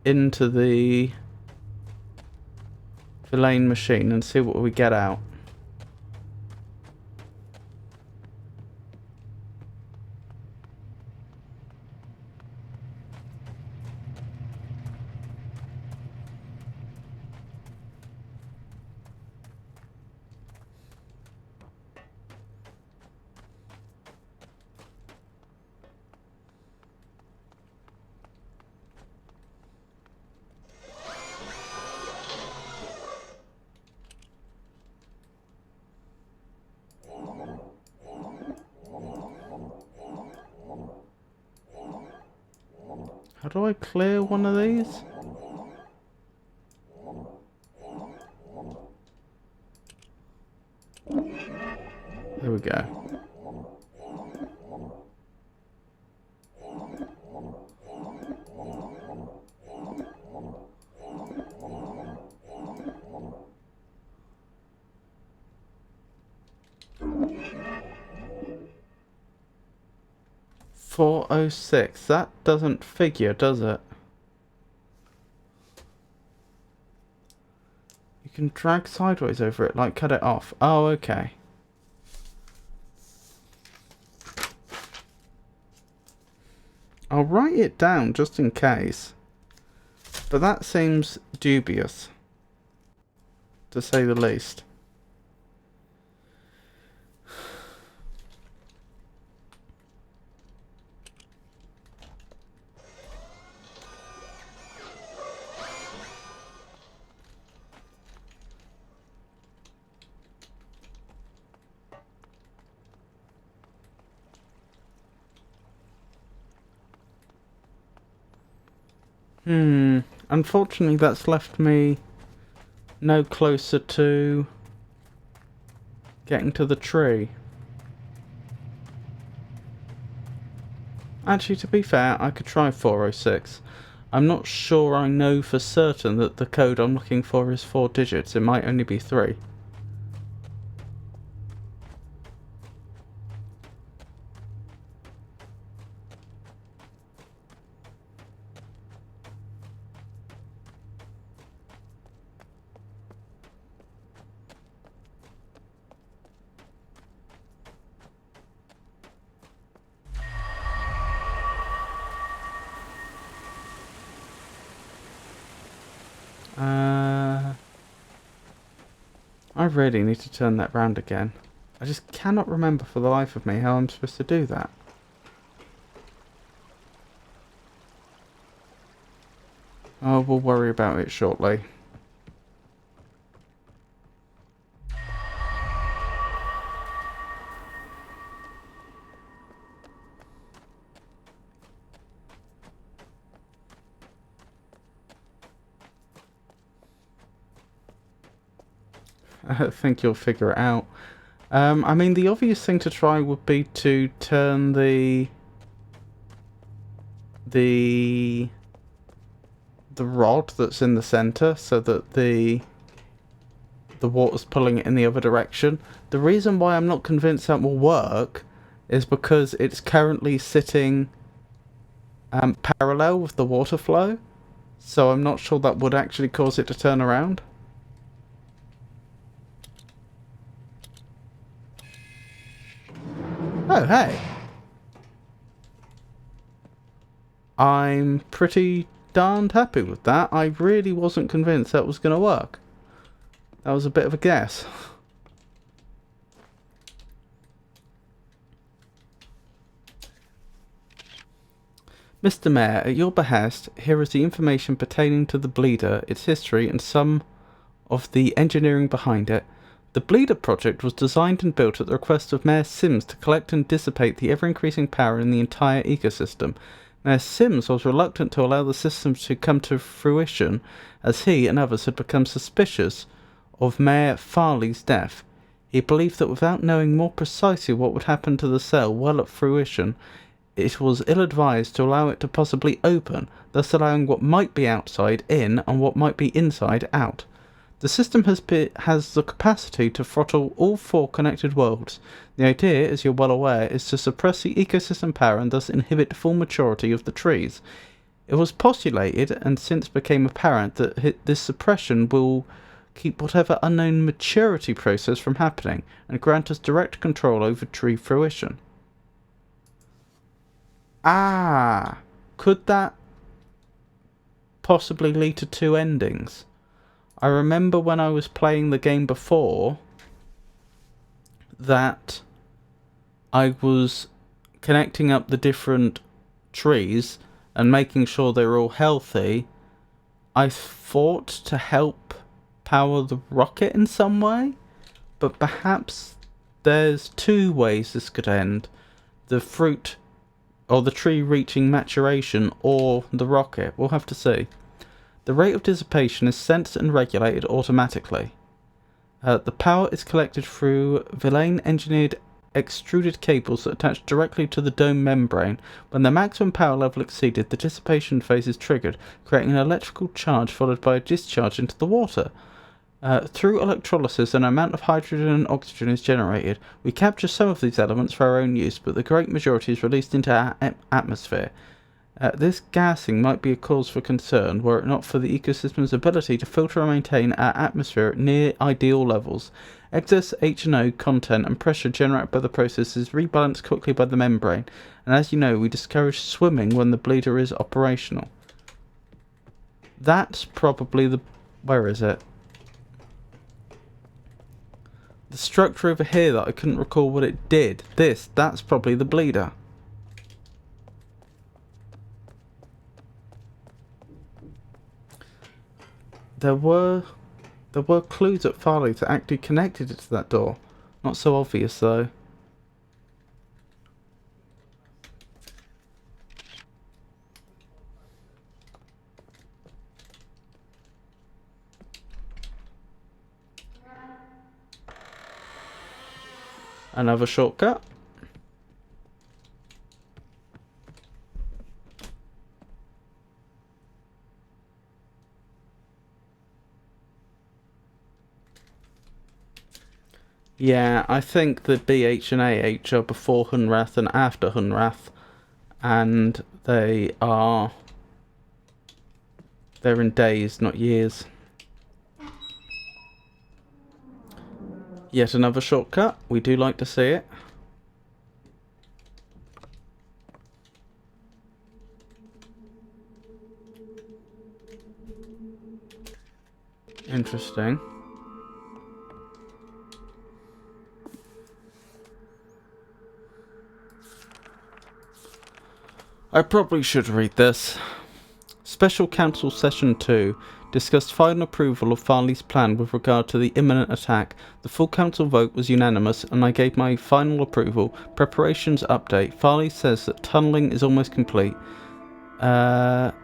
into the Villain machine and see what we get out. How do I clear one of these? There we go. $406. That doesn't figure, does it? You can drag sideways over it, like cut it off. Oh, okay. I'll write it down just in case. But that seems dubious, to say the least. Unfortunately, that's left me no closer to getting to the tree. Actually, to be fair, I could try 406. I'm not sure I know for certain that the code I'm looking for is 4 digits. It might only be 3. I really need to turn that round again. I just cannot remember for the life of me how I'm supposed to do that. Oh, we'll worry about it shortly. I think you'll figure it out. I mean, the obvious thing to try would be to turn the rod that's in the center so that the water's pulling it in the other direction. The reason why I'm not convinced that will work is because it's currently sitting parallel with the water flow, so I'm not sure that would actually cause it to turn around. Oh, hey. I'm pretty darned happy with that. I really wasn't convinced that was going to work. That was a bit of a guess. Mr. Mayor, at your behest, here is the information pertaining to the bleeder, its history, and some of the engineering behind it. The Bleeder project was designed and built at the request of Mayor Sims to collect and dissipate the ever-increasing power in the entire ecosystem. Mayor Sims was reluctant to allow the system to come to fruition, as he and others had become suspicious of Mayor Farley's death. He believed that without knowing more precisely what would happen to the cell well at fruition, it was ill-advised to allow it to possibly open, thus allowing what might be outside in and what might be inside out. The system has the capacity to throttle all 4 connected worlds. The idea, as you're well aware, is to suppress the ecosystem power and thus inhibit full maturity of the trees. It was postulated, and since became apparent, that this suppression will keep whatever unknown maturity process from happening, and grant us direct control over tree fruition. Ah! Could that possibly lead to 2 endings? I remember when I was playing the game before that I was connecting up the different trees and making sure they were all healthy. I thought to help power the rocket in some way, but perhaps there's 2 ways this could end. The fruit or the tree reaching maturation or the rocket. We'll have to see. The rate of dissipation is sensed and regulated automatically. The power is collected through Villain-engineered extruded cables that attach directly to the dome membrane. When the maximum power level exceeded, the dissipation phase is triggered, creating an electrical charge followed by a discharge into the water. Through electrolysis, an amount of hydrogen and oxygen is generated. We capture some of these elements for our own use, but the great majority is released into our atmosphere. This gassing might be a cause for concern were it not for the ecosystem's ability to filter and maintain our atmosphere at near ideal levels. Excess H&O content and pressure generated by the process is rebalanced quickly by the membrane, and as you know, we discourage swimming when the bleeder is operational. That's probably the... where is it? The structure over here that I couldn't recall what it did. That's probably the bleeder. There were clues at Farley that actually connected it to that door. Not so obvious though. Another shortcut. Yeah, I think the BH and AH are before Hunrath and after Hunrath, and they're in days, not years. Yet another shortcut. We do like to see it. Interesting. I probably should read this. Special Council Session 2 discussed final approval of Farley's plan with regard to the imminent attack. The full council vote was unanimous and I gave my final approval. Preparations update. Farley says that tunnelling is almost complete. Tam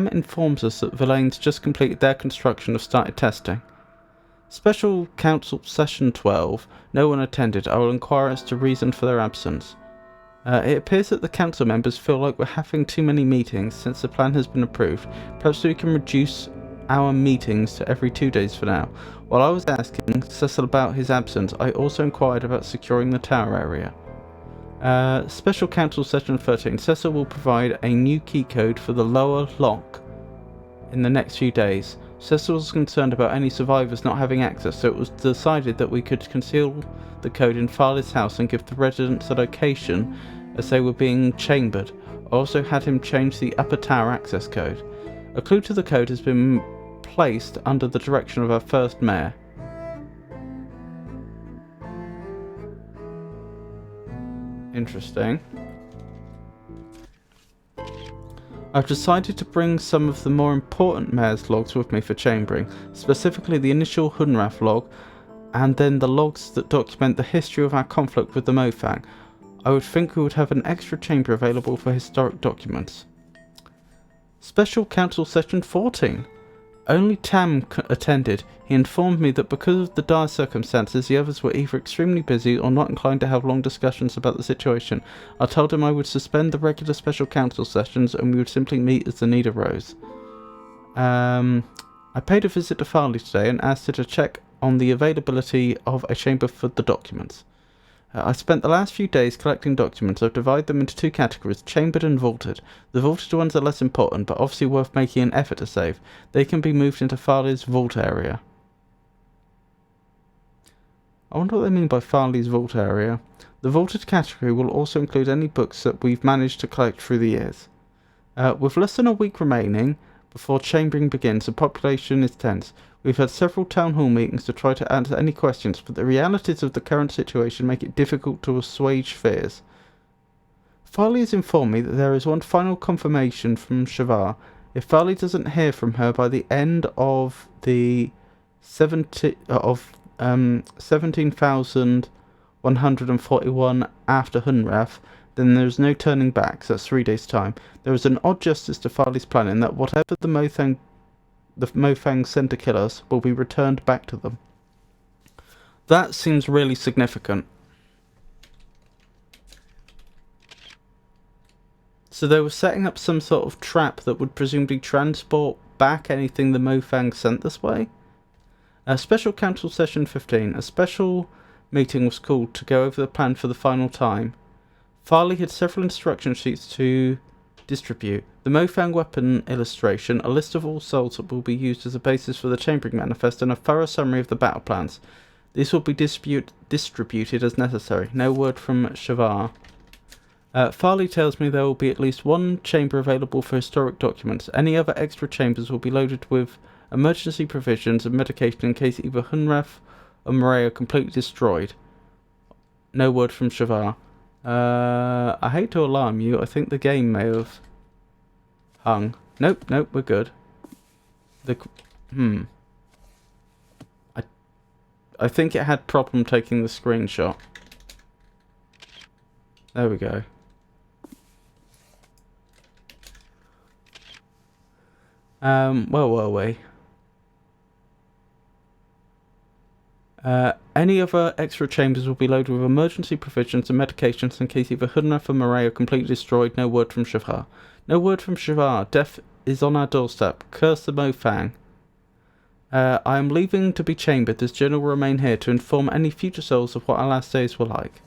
informs us that Villain's just completed their construction and started testing. Special Council Session 12. No one attended. I will inquire as to reason for their absence. It appears that the council members feel like we're having too many meetings since the plan has been approved. Perhaps we can reduce our meetings to every 2 days for now. While I was asking Cecil about his absence, I also inquired about securing the tower area. Special Council Session 13. Cecil will provide a new key code for the lower lock in the next few days. Cecil was concerned about any survivors not having access, so it was decided that we could conceal the code in Farley's house and give the residents a location as they were being chambered. I also had him change the upper tower access code. A clue to the code has been placed under the direction of our first mayor. Interesting. I've decided to bring some of the more important mayor's logs with me for chambering, specifically the initial Hunrath log, and then the logs that document the history of our conflict with the Mofang. I would think we would have an extra chamber available for historic documents. Special Council Session 14. Only Tam attended. He informed me that because of the dire circumstances, the others were either extremely busy or not inclined to have long discussions about the situation. I told him I would suspend the regular special council sessions and we would simply meet as the need arose. I paid a visit to Farley today and asked her to check on the availability of a chamber for the documents. I spent the last few days collecting documents. I've divided them into two categories, chambered and vaulted. The vaulted ones are less important, but obviously worth making an effort to save. They can be moved into Farley's vault area. I wonder what they mean by Farley's vault area. The vaulted category will also include any books that we've managed to collect through the years. With less than a week remaining before chambering begins, the population is tense. We've had several town hall meetings to try to answer any questions, but the realities of the current situation make it difficult to assuage fears. Farley has informed me that there is one final confirmation from Shavar. If Farley doesn't hear from her by the end of the 17,141 after Hunrath, then there is no turning back, so that's 3 days' time. There is an odd justice to Farley's plan in that whatever the Mofang sent to kill us will be returned back to them. That seems really significant. So they were setting up some sort of trap that would presumably transport back anything the Mofang sent this way? Special Council Session 15. A special meeting was called to go over the plan for the final time. Farley had several instruction sheets to distribute. The Mofang weapon illustration, a list of all souls that will be used as a basis for the chambering manifest, and a thorough summary of the battle plans. These will be distributed as necessary. No word from Shavar. Farley tells me there will be at least one chamber available for historic documents. Any other extra chambers will be loaded with emergency provisions and medication in case either Hunrath or Murray are completely destroyed. No word from Shavar. I hate to alarm you, I think the game may have hung. Nope, we're good. I think it had problem taking the screenshot. There we go. Where were we? Any other extra chambers will be loaded with emergency provisions and medications in case either Hudna or Murray are completely destroyed. No word from Shavar. No word from Shavar. Death is on our doorstep. Curse the Mofang. I am leaving to be chambered. This journal will remain here to inform any future souls of what our last days were like.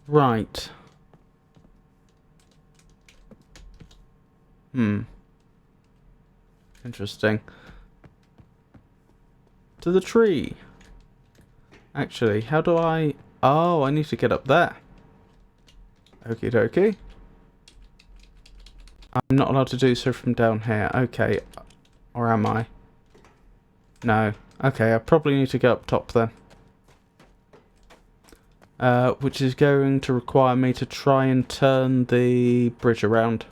Right. Interesting. To the tree. Actually, how do I... Oh, I need to get up there. Okie dokie. I'm not allowed to do so from down here. Okay. Or am I? No. Okay, I probably need to go up top then. Which is going to require me to try and turn the bridge around.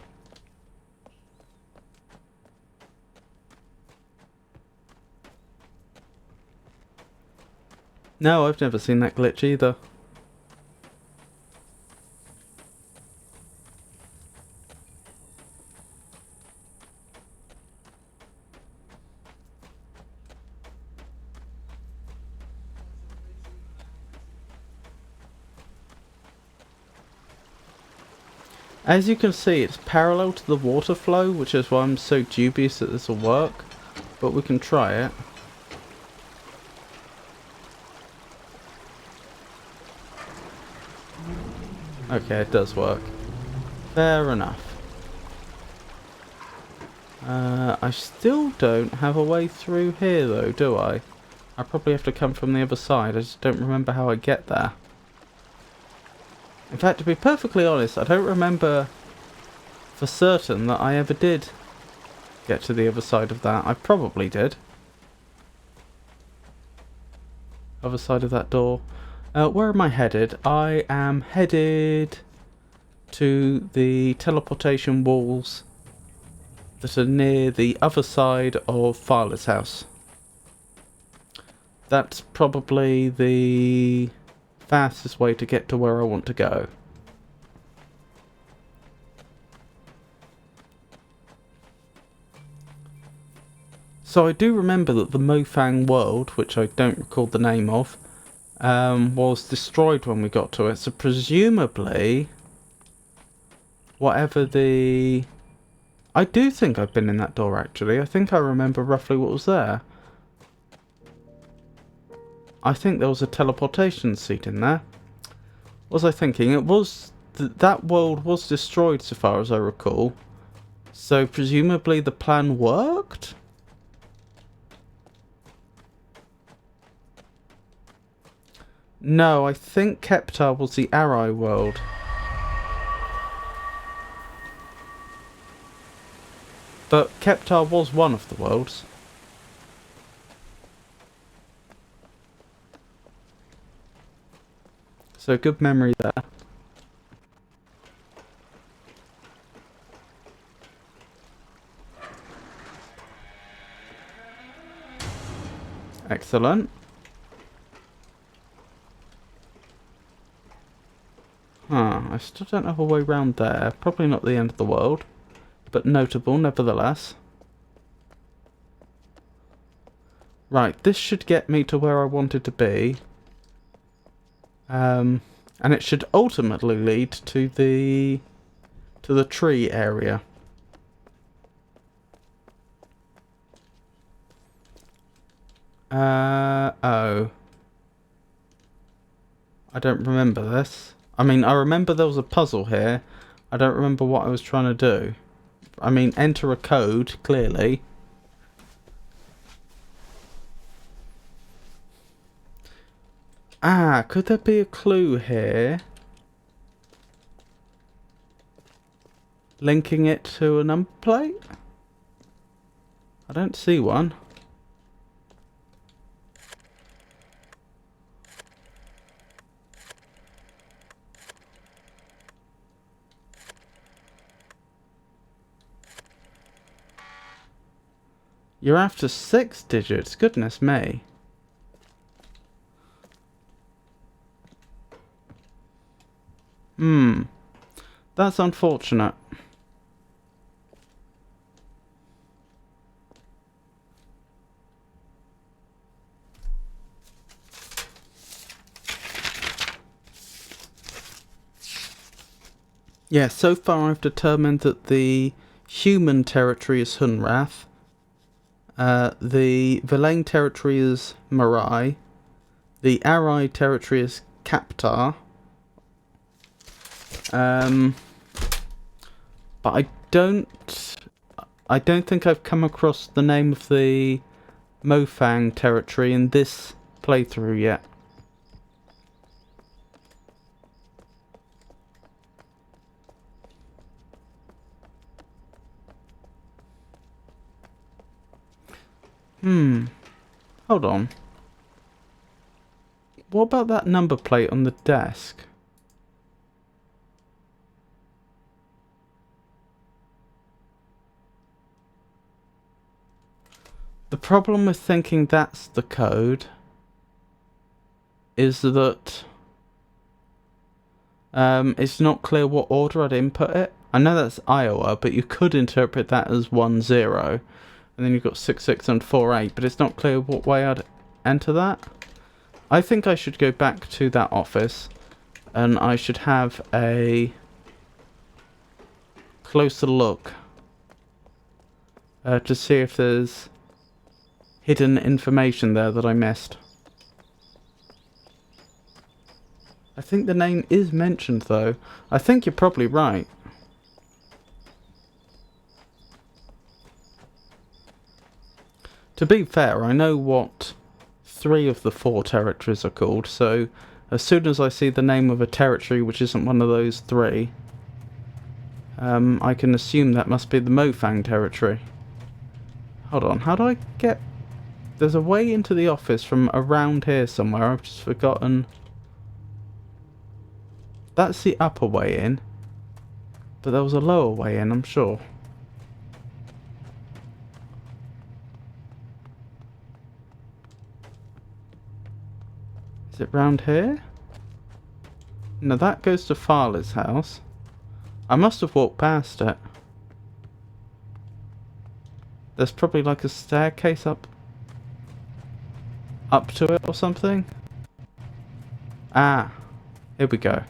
No, I've never seen that glitch either. As you can see, it's parallel to the water flow, which is why I'm so dubious that this will work. But we can try it. Okay, it does work. Fair enough. I still don't have a way through here though, do I? I probably have to come from the other side. I just don't remember how I get there. In fact, to be perfectly honest, I don't remember for certain that I ever did get to the other side of that. I probably did. Other side of that door. Where am I headed? I am headed to the teleportation walls that are near the other side of Filer's house. That's probably the fastest way to get to where I want to go. So I do remember that the Mofang world, which I don't recall the name of, was destroyed when we got to it. So presumably, whatever the... I do think I've been in that door actually. I think I remember roughly what was there. I think there was a teleportation seat in there. What was I thinking? It was... that world was destroyed so far as I recall. So presumably the plan worked? No, I think Keptar was the Arai world. But Keptar was one of the worlds. So good memory there. Excellent. I still don't have a way round there. Probably not the end of the world, but notable nevertheless. Right, this should get me to where I wanted to be. And it should ultimately lead to the tree area. Oh. I don't remember this. I mean, I remember there was a puzzle here. I don't remember what I was trying to do. I mean, enter a code, clearly. Ah, could there be a clue here? Linking it to a number plate? I don't see one. You're after 6 digits, goodness me. That's unfortunate. Yeah, so far I've determined that the human territory is Hunrath, the Villain territory is Marai, the Arai territory is Kaptar, but I don't think I've come across the name of the Mofang territory in this playthrough yet. Hold on. What about that number plate on the desk? The problem with thinking that's the code is that it's not clear what order I'd input it. I know that's Iowa, but you could interpret that as 1-0, and then you've got 6-6 and 4-8, but it's not clear what way I'd enter that. I think I should go back to that office, and I should have a closer look to see if there's hidden information there that I missed. I think the name is mentioned, though. I think you're probably right. To be fair, I know what 3 of the 4 territories are called, so as soon as I see the name of a territory which isn't one of those 3, I can assume that must be the Mofang territory. Hold on, how do I get... There's a way into the office from around here somewhere, I've just forgotten. That's the upper way in, but there was a lower way in, I'm sure. Is it round here? No, that goes to Farley's house. I must have walked past it. There's probably like a staircase up to it or something. Ah, here we go.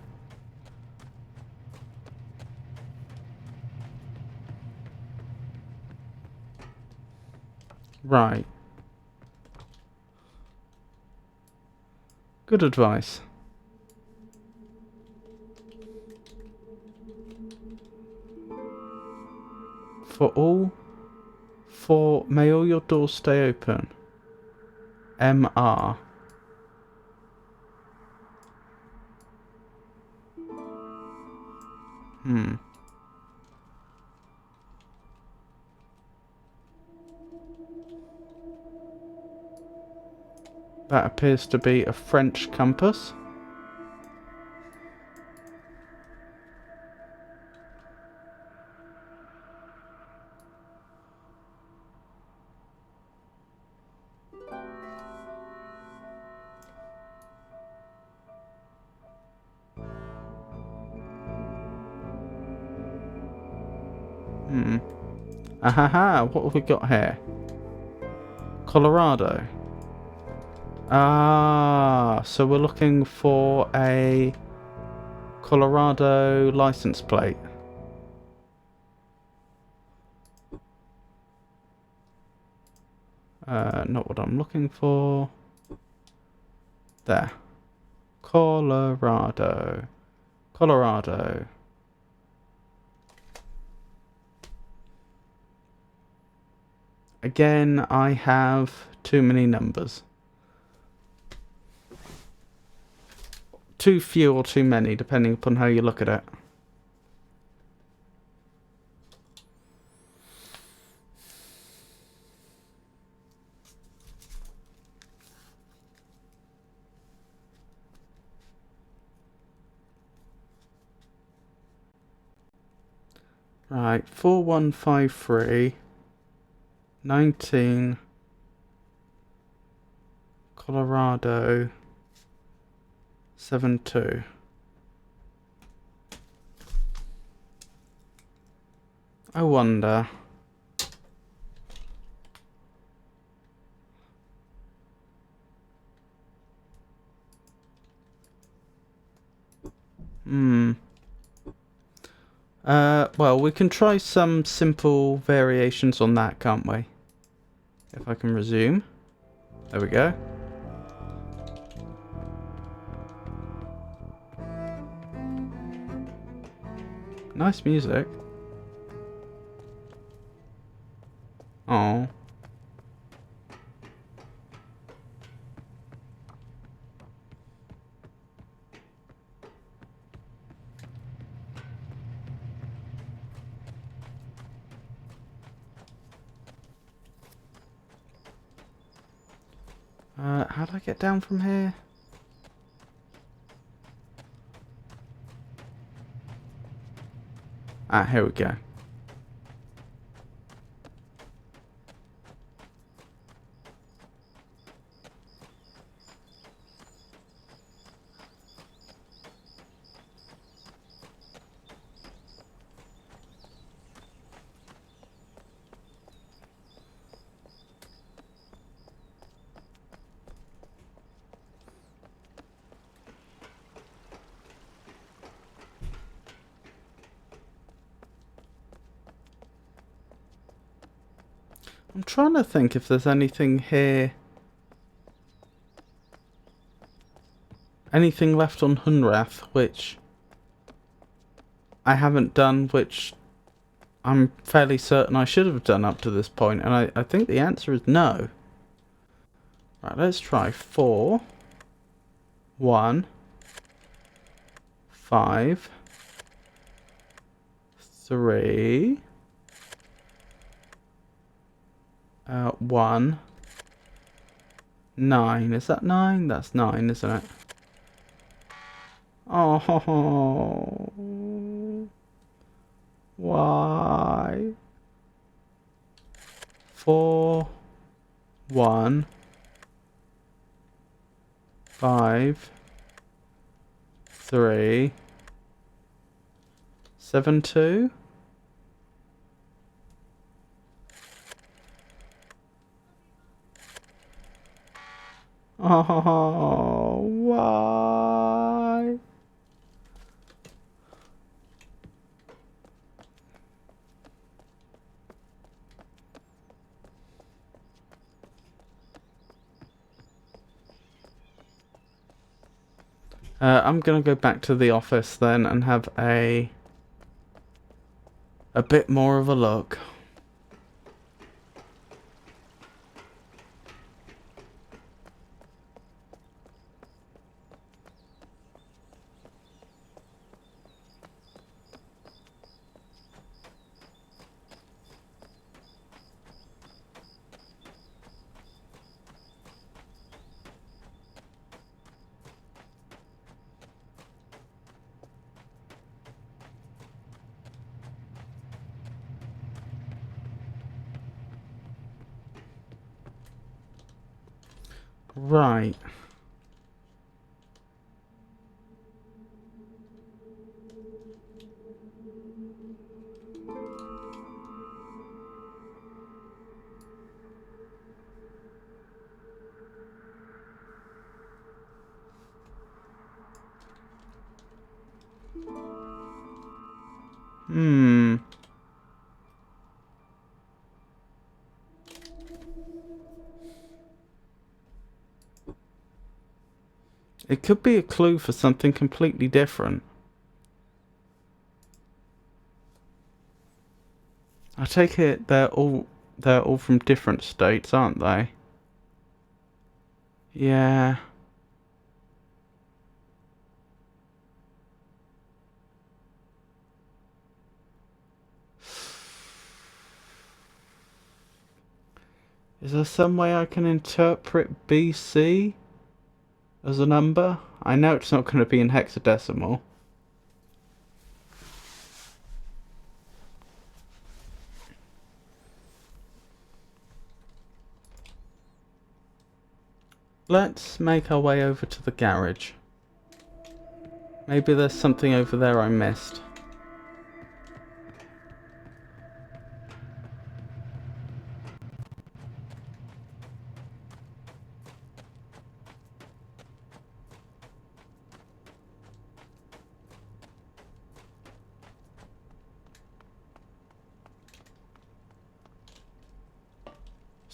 Right. Good advice. May all your doors stay open. MR. That appears to be a French compass. Ahaha, what have we got here? Colorado. Ah, so we're looking for a Colorado license plate. Not what I'm looking for. There. Colorado. Colorado. Again, I have too many numbers. Too few or too many, depending upon how you look at it. Right, 4153 19 Colorado 72. I wonder. Well, we can try some simple variations on that, can't we? If I can resume. There we go. Nice music. Oh. How do I get down from here? Ah, here we go. I'm trying to think if there's anything here. Anything left on Hunrath, which I haven't done, which I'm fairly certain I should have done up to this point, and I think the answer is no. Right, let's try 4, 1, 5, 3, 1, 9. Is that 9? That's 9, isn't it? Oh, why? 4, 1, 5, 3, 7, 2. Oh, why? I'm gonna go back to the office then and have a bit more of a look. Right. Hmm. It could be a clue for something completely different. I take it they're all from different states, aren't they? Yeah. Is there some way I can interpret BC as a number? I know it's not going to be in hexadecimal. Let's make our way over to the garage. Maybe there's something over there I missed.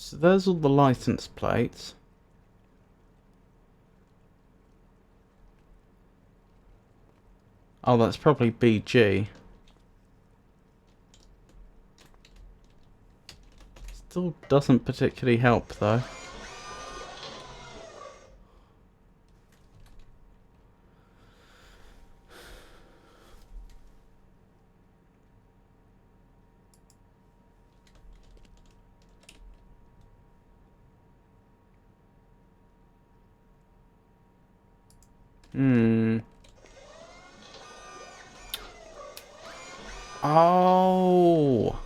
So there's all the license plates. Oh, that's probably BG. Still doesn't particularly help though. Oh,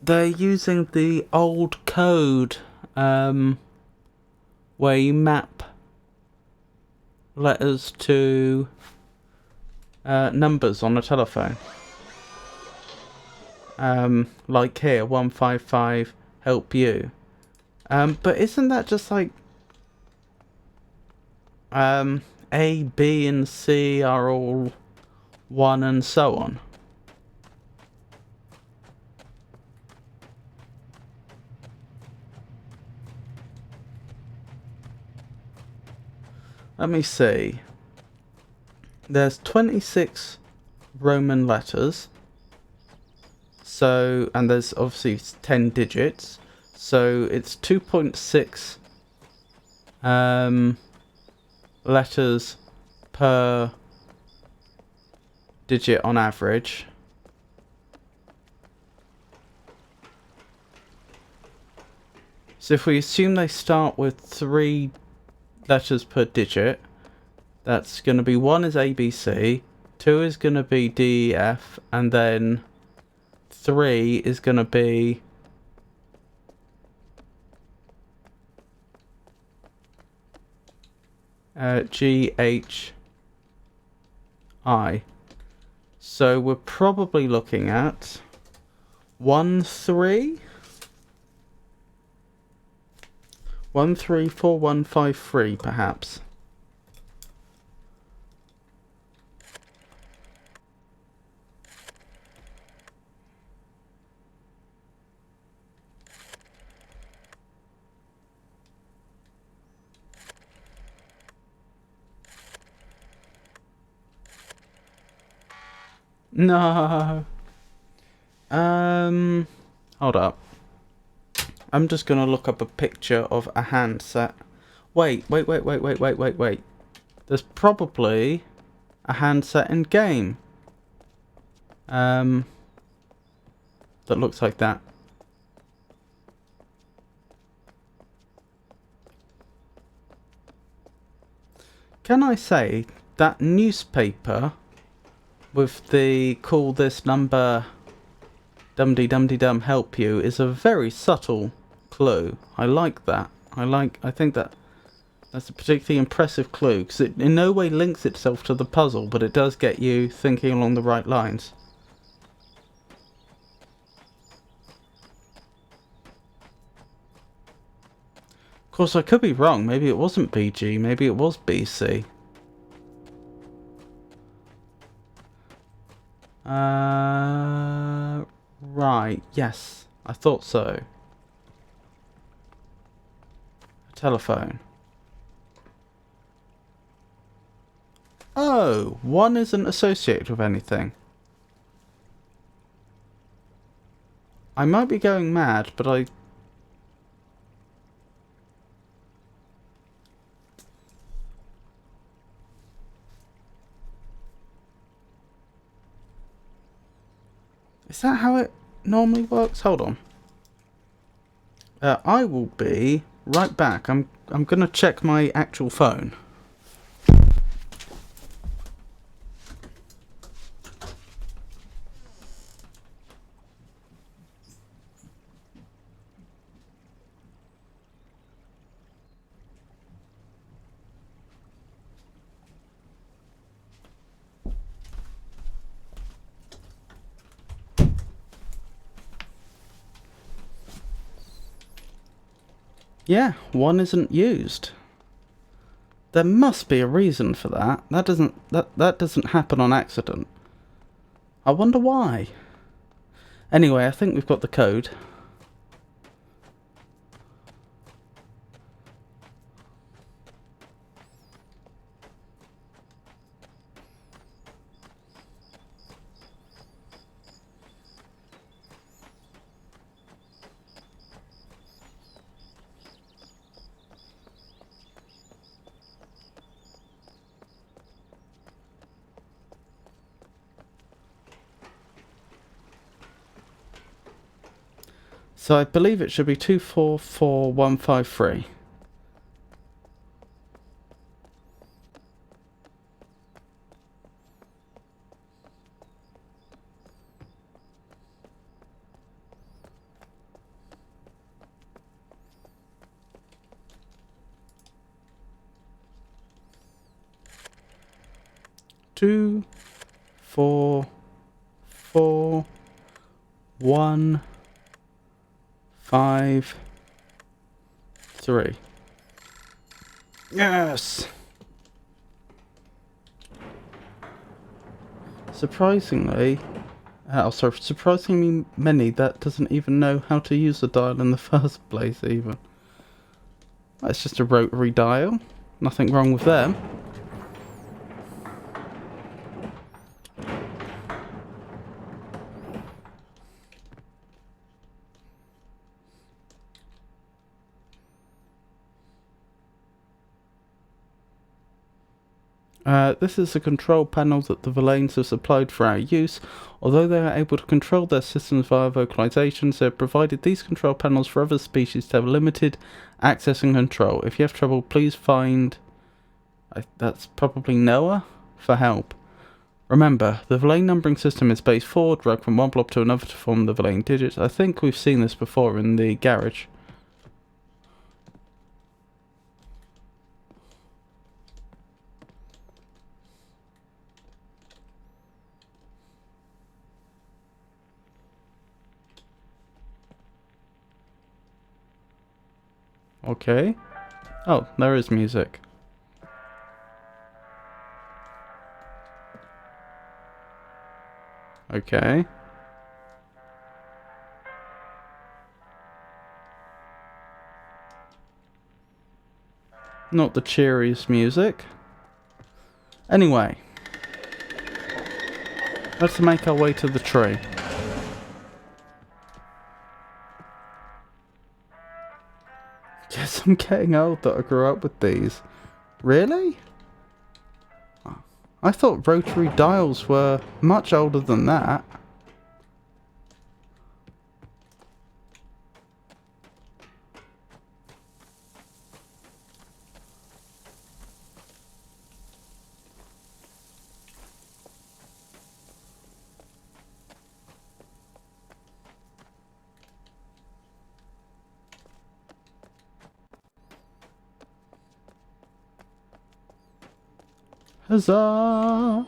they're using the old code where you map letters to numbers on a telephone. Like here, 155 help you. But isn't that just like A, B, and C are all 1 and so on? Let me see. There's 26 Roman letters. So, and there's obviously 10 digits. So it's 2.6 letters per digit on average. So if we assume they start with 3 letters per digit, that's going to be 1 is ABC, 2 is going to be DEF, and then 3 is going to be GHI. So we're probably looking at 134153 perhaps. No. Hold up. I'm just gonna look up a picture of a handset. Wait. There's probably a handset in game. That looks like that. Can I say that newspaper with the call this number dum-de-dum-de-dum help you is a very subtle clue. I like that. I think that's a particularly impressive clue because it in no way links itself to the puzzle, but it does get you thinking along the right lines. Of course, I could be wrong. Maybe it wasn't BG. Maybe it was BC. Right. Yes, I thought so. A telephone. Oh, 1 isn't associated with anything. I might be going mad, but I... Is that how it normally works? Hold on. I will be right back. I'm gonna check my actual phone. Yeah, 1 isn't used. There must be a reason for that. That doesn't happen on accident. I wonder why. Anyway, I think we've got the code. So I believe it should be 244153. Two, 4, 4, 1, 5, 3. Yes! Surprisingly, surprisingly many that doesn't even know how to use the dial in the first place even. That's just a rotary dial. Nothing wrong with them. This is a control panel that the Villains have supplied for our use. Although they are able to control their systems via vocalizations, they have provided these control panels for other species to have limited access and control. If you have trouble, please find... that's probably Noah for help. Remember, the Villain numbering system is spaced forward, drag from one blob to another to form the Villain digits. I think we've seen this before in the garage. Okay. Oh, there is music. Okay. Not the cheeriest music. Anyway. Let's make our way to the tree. Yes, I'm getting old that I grew up with these. Really? I thought rotary dials were much older than that. Huzzah!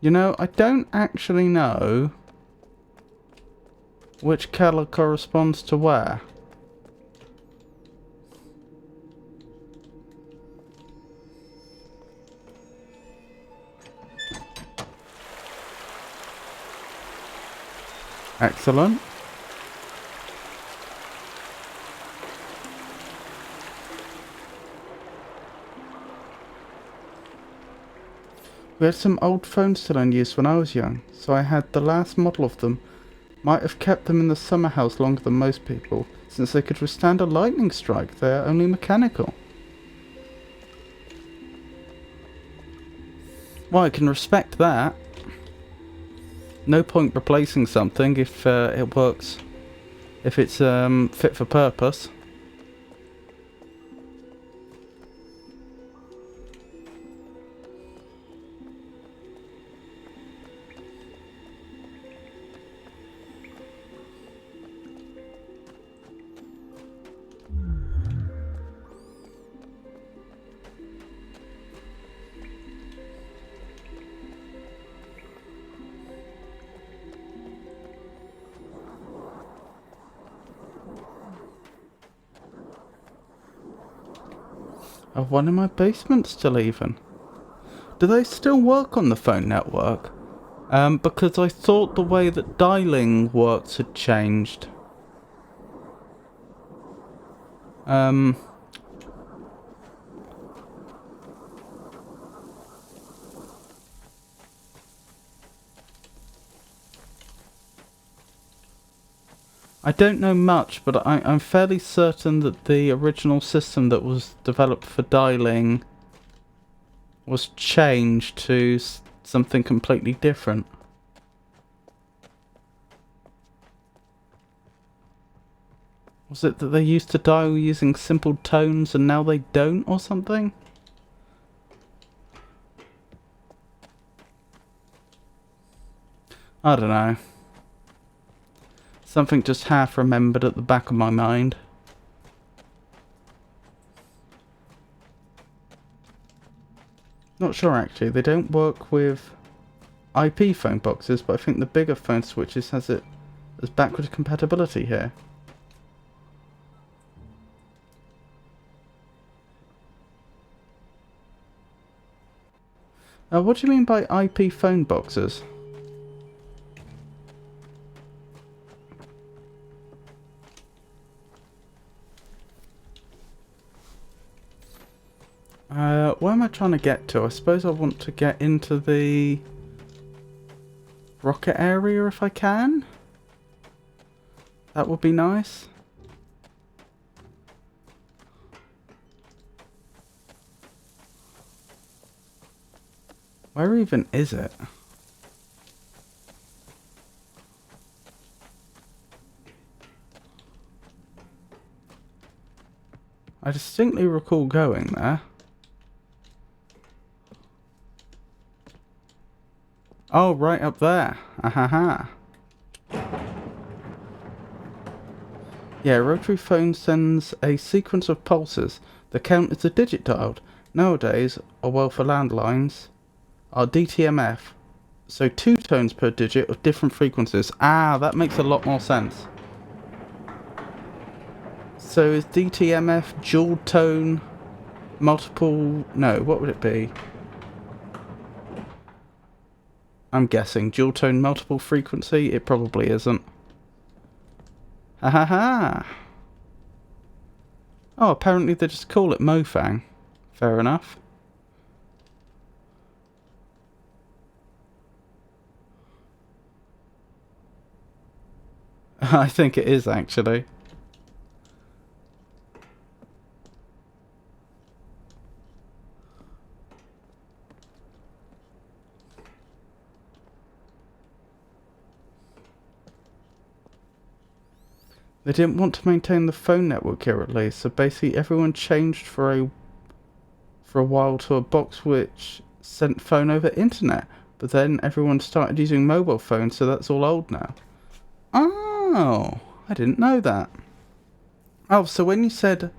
You know, I don't actually know which colour corresponds to where. Excellent. We had some old phones still in use when I was young, so I had the last model of them. Might have kept them in the summer house longer than most people, since they could withstand a lightning strike. They are only mechanical. Well, I can respect that. No point replacing something if it works, if it's fit for purpose. I have one in my basement still even. Do they still work on the phone network? Because I thought the way that dialing works had changed. I don't know much, but I'm fairly certain that the original system that was developed for dialing was changed to something completely different. Was it that they used to dial using simple tones and now they don't, or something? I don't know. Something just half remembered at the back of my mind. Not sure actually. They don't work with IP phone boxes, but I think the bigger phone switches has it as backwards compatibility here. What do you mean by IP phone boxes? Where am I trying to get to? I suppose I want to get into the rocket area if I can. That would be nice. Where even is it? I distinctly recall going there. Oh, right up there. Ahaha. Yeah, rotary phone sends a sequence of pulses. The count is a digit dialed. Nowadays, or well for landlines, are DTMF. So 2 tones per digit of different frequencies. Ah, that makes a lot more sense. So is DTMF dual tone, multiple... No, what would it be? I'm guessing dual tone multiple frequency? It probably isn't. Ha ha ha! Oh, apparently they just call it Mofang. Fair enough. I think it is actually. They didn't want to maintain the phone network here at least, so basically everyone changed for a while to a box which sent phone over internet. But then everyone started using mobile phones, so that's all old now. Oh, I didn't know that. Oh, so when you said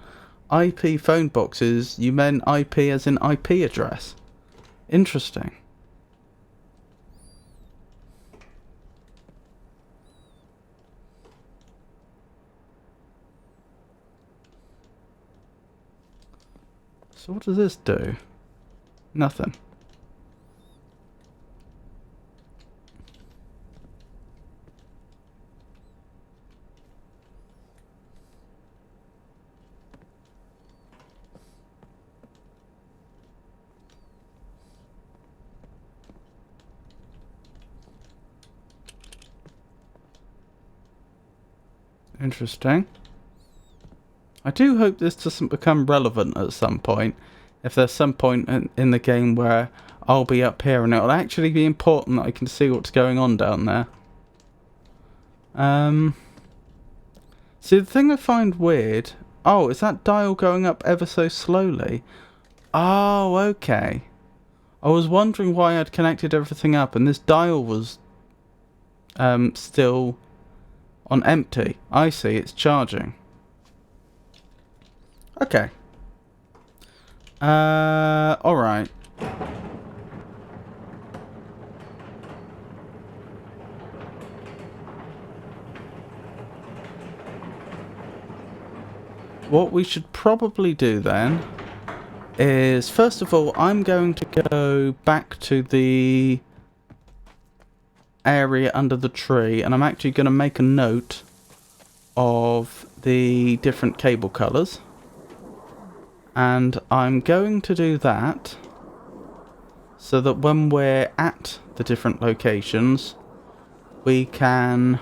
IP phone boxes, you meant IP as in IP address. Interesting. So what does this do? Nothing. Interesting. I do hope this doesn't become relevant at some point. If there's some point in the game where I'll be up here and it'll actually be important that I can see what's going on down there. See, the thing I find weird... Oh, is that dial going up ever so slowly? Oh, okay. I was wondering why I'd connected everything up and this dial was still on empty. I see, it's charging. Okay. Alright. What we should probably do then is, first of all, I'm going to go back to the area under the tree, and I'm actually going to make a note of the different cable colours. And I'm going to do that so that when we're at the different locations, we can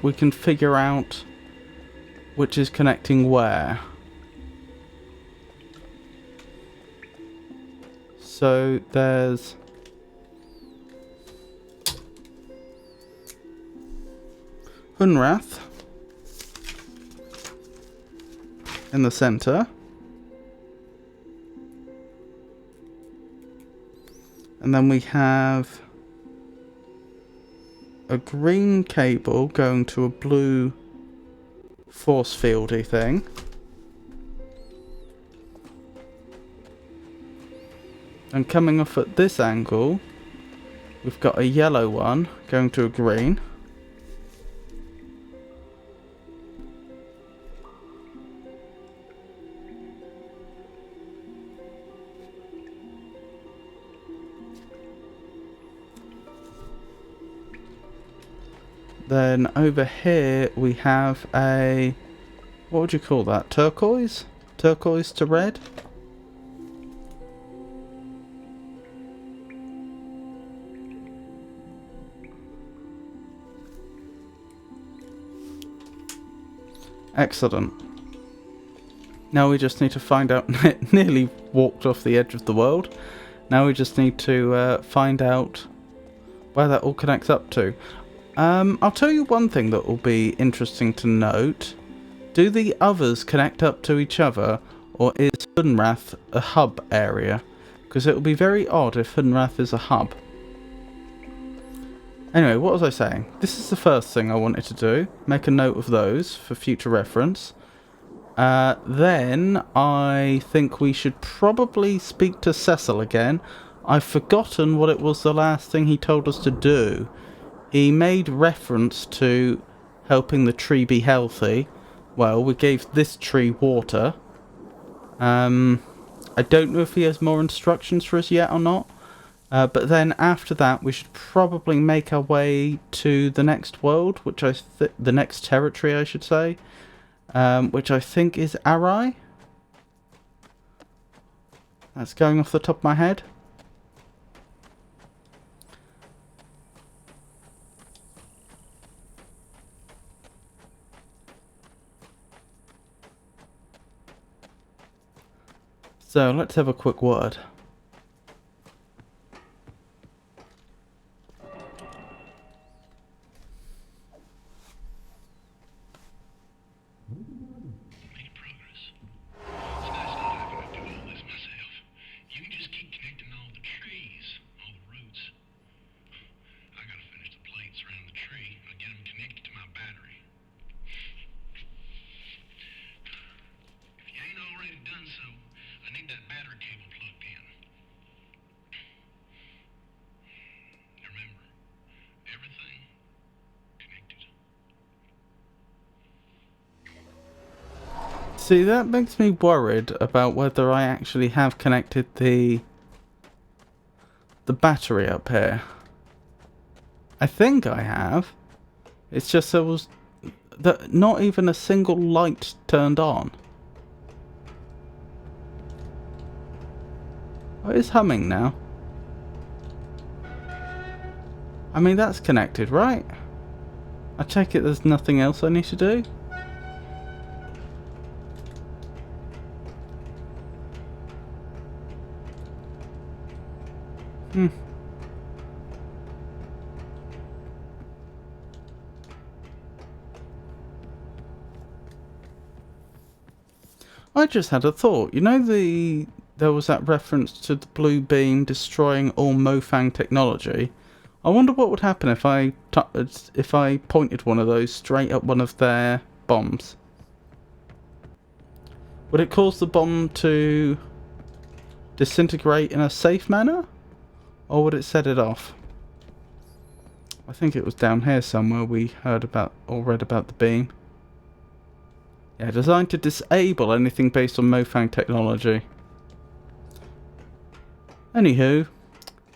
we can figure out which is connecting where. So there's Hunrath in the centre. And then we have a green cable going to a blue force fieldy thing. And coming off at this angle, we've got a yellow one going to a green. Then over here we have a, what would you call that? Turquoise? Turquoise to red? Excellent. Now we just need to find out, nearly walked off the edge of the world. Now we just need to find out where that all connects up to. I'll tell you one thing that will be interesting to note. Do the others connect up to each other, or is Hunrath a hub area? Because it will be very odd if Hunrath is a hub. Anyway, what was I saying? This is the first thing I wanted to do. Make a note of those for future reference. Then I think we should probably speak to Cecil again. I've forgotten what it was the last thing he told us to do. He made reference to helping the tree be healthy. Well, we gave this tree water. I don't know if he has more instructions for us yet or not. But then after that, we should probably make our way to the next world, which the next territory, I should say, which I think is Arai. That's going off the top of my head. So let's have a quick word. Made progress. It's nice not having to do all this myself. You can just keep connecting all the trees, all the roots. I gotta finish the plates around the tree and get them connected to my battery. If you ain't already done so, I need that battery cable plugged in. Remember, everything connected. See, that makes me worried about whether I actually have connected the battery up here. I think I have. It's just there was not even a single light turned on. Oh, it's humming now. I mean, that's connected, right? I take it there's nothing else I need to do. I just had a thought. You know, there was that reference to the blue beam destroying all Mofang technology. I wonder what would happen if I pointed one of those straight at one of their bombs. Would it cause the bomb to disintegrate in a safe manner? Or would it set it off? I think it was down here somewhere we heard about or read about the beam. Yeah, designed to disable anything based on Mofang technology. Anywho,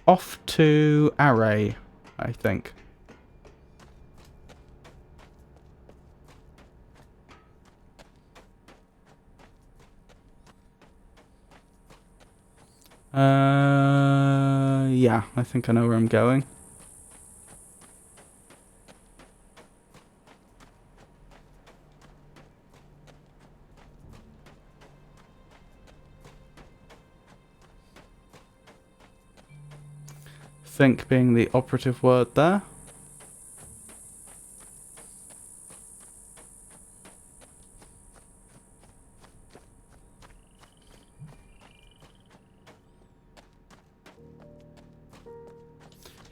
off to Array, I think. Yeah, I think I know where I'm going. Think being the operative word there.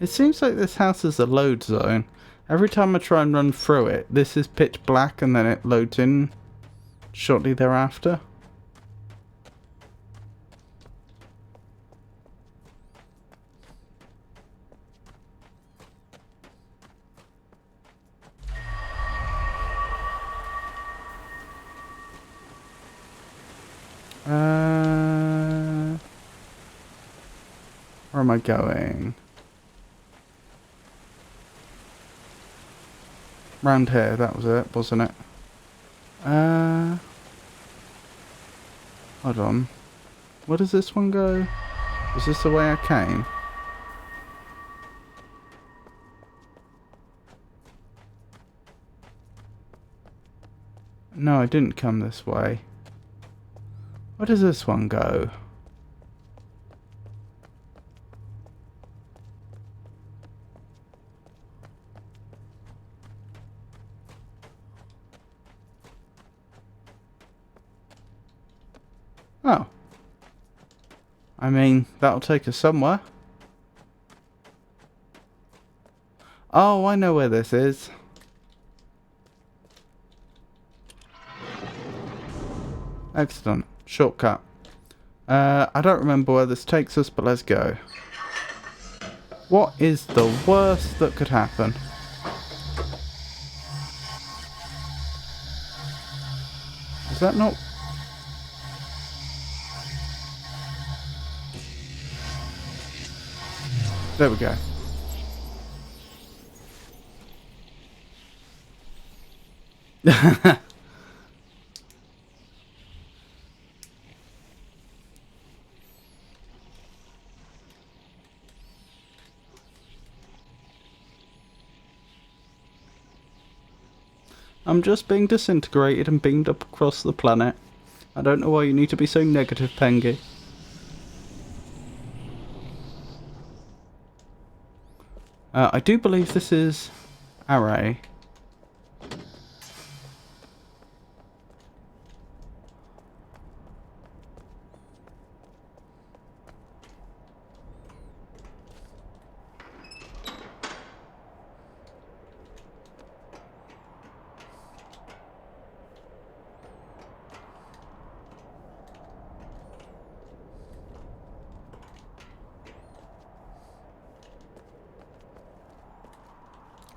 It seems like this house is a load zone. Every time I try and run through it, this is pitch black and then it loads in shortly thereafter. Where am I going? Round here, that was it, wasn't it? Hold on. Where does this one go? Was this the way I came? No, I didn't come this way. Where does this one go? Oh. I mean, that'll take us somewhere. Oh, I know where this is. Excellent. Shortcut. I don't remember where this takes us, but let's go. What is the worst that could happen? Is that not... There we go. I'm just being disintegrated and beamed up across the planet. I don't know why you need to be so negative, Pengy. I do believe this is Array.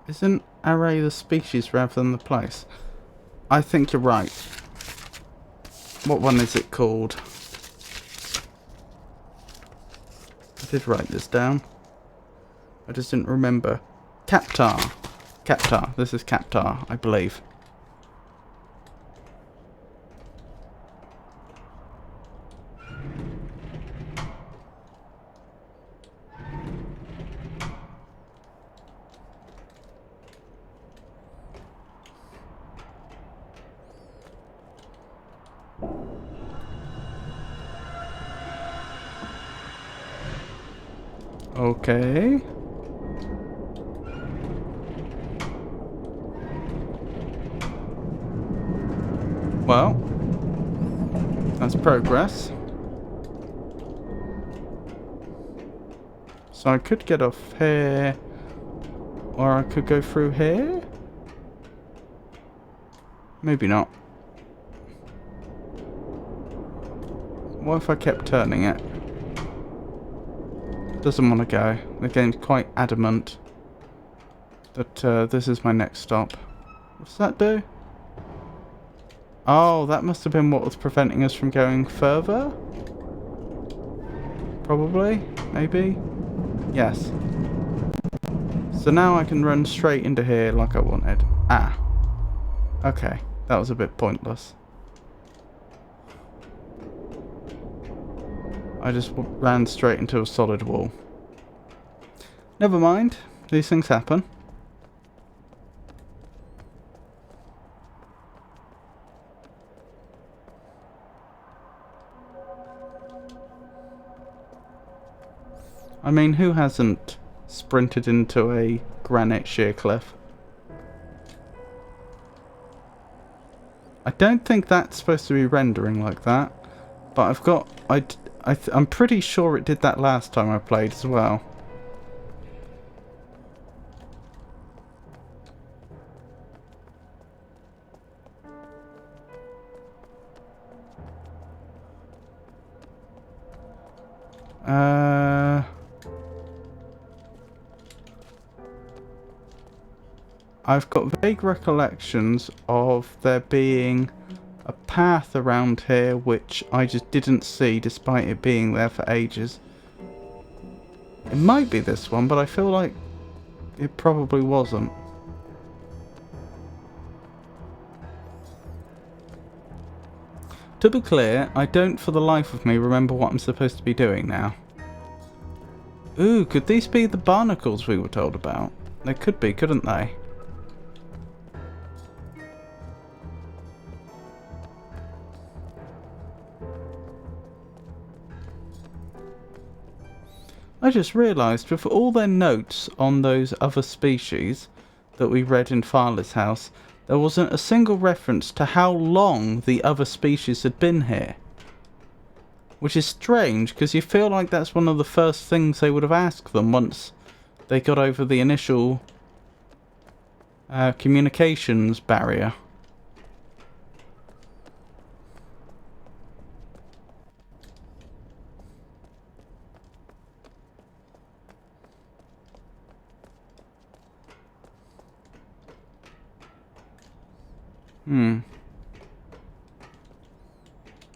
Isn't Array the species rather than the place? I think you're right. What one is it called? I did write this down. I just didn't remember. Captar. Captar. This is Captar, I believe. Okay. Well, that's progress. So I could get off here, or I could go through here? Maybe not. What if I kept turning it? Doesn't want to go. The game's quite adamant that this is my next stop. What's that do? Oh, that must have been what was preventing us from going further? Probably? Maybe? Yes. So now I can run straight into here like I wanted. Ah. Okay. That was a bit pointless. I just ran straight into a solid wall. Never mind. These things happen. I mean, who hasn't sprinted into a granite sheer cliff. I don't think that's supposed to be rendering like that, but I've got... I'm pretty sure it did that last time I played as well. I've got vague recollections of there being a path around here which I just didn't see despite it being there for ages. It might be this one, but I feel like it probably wasn't. To be clear, I don't for the life of me remember what I'm supposed to be doing now. Ooh, could these be the barnacles we were told about? They could be, couldn't they? I just realised with all their notes on those other species that we read in Farley's house, there wasn't a single reference to how long the other species had been here. Which is strange, because you feel like that's one of the first things they would have asked them once they got over the initial communications barrier.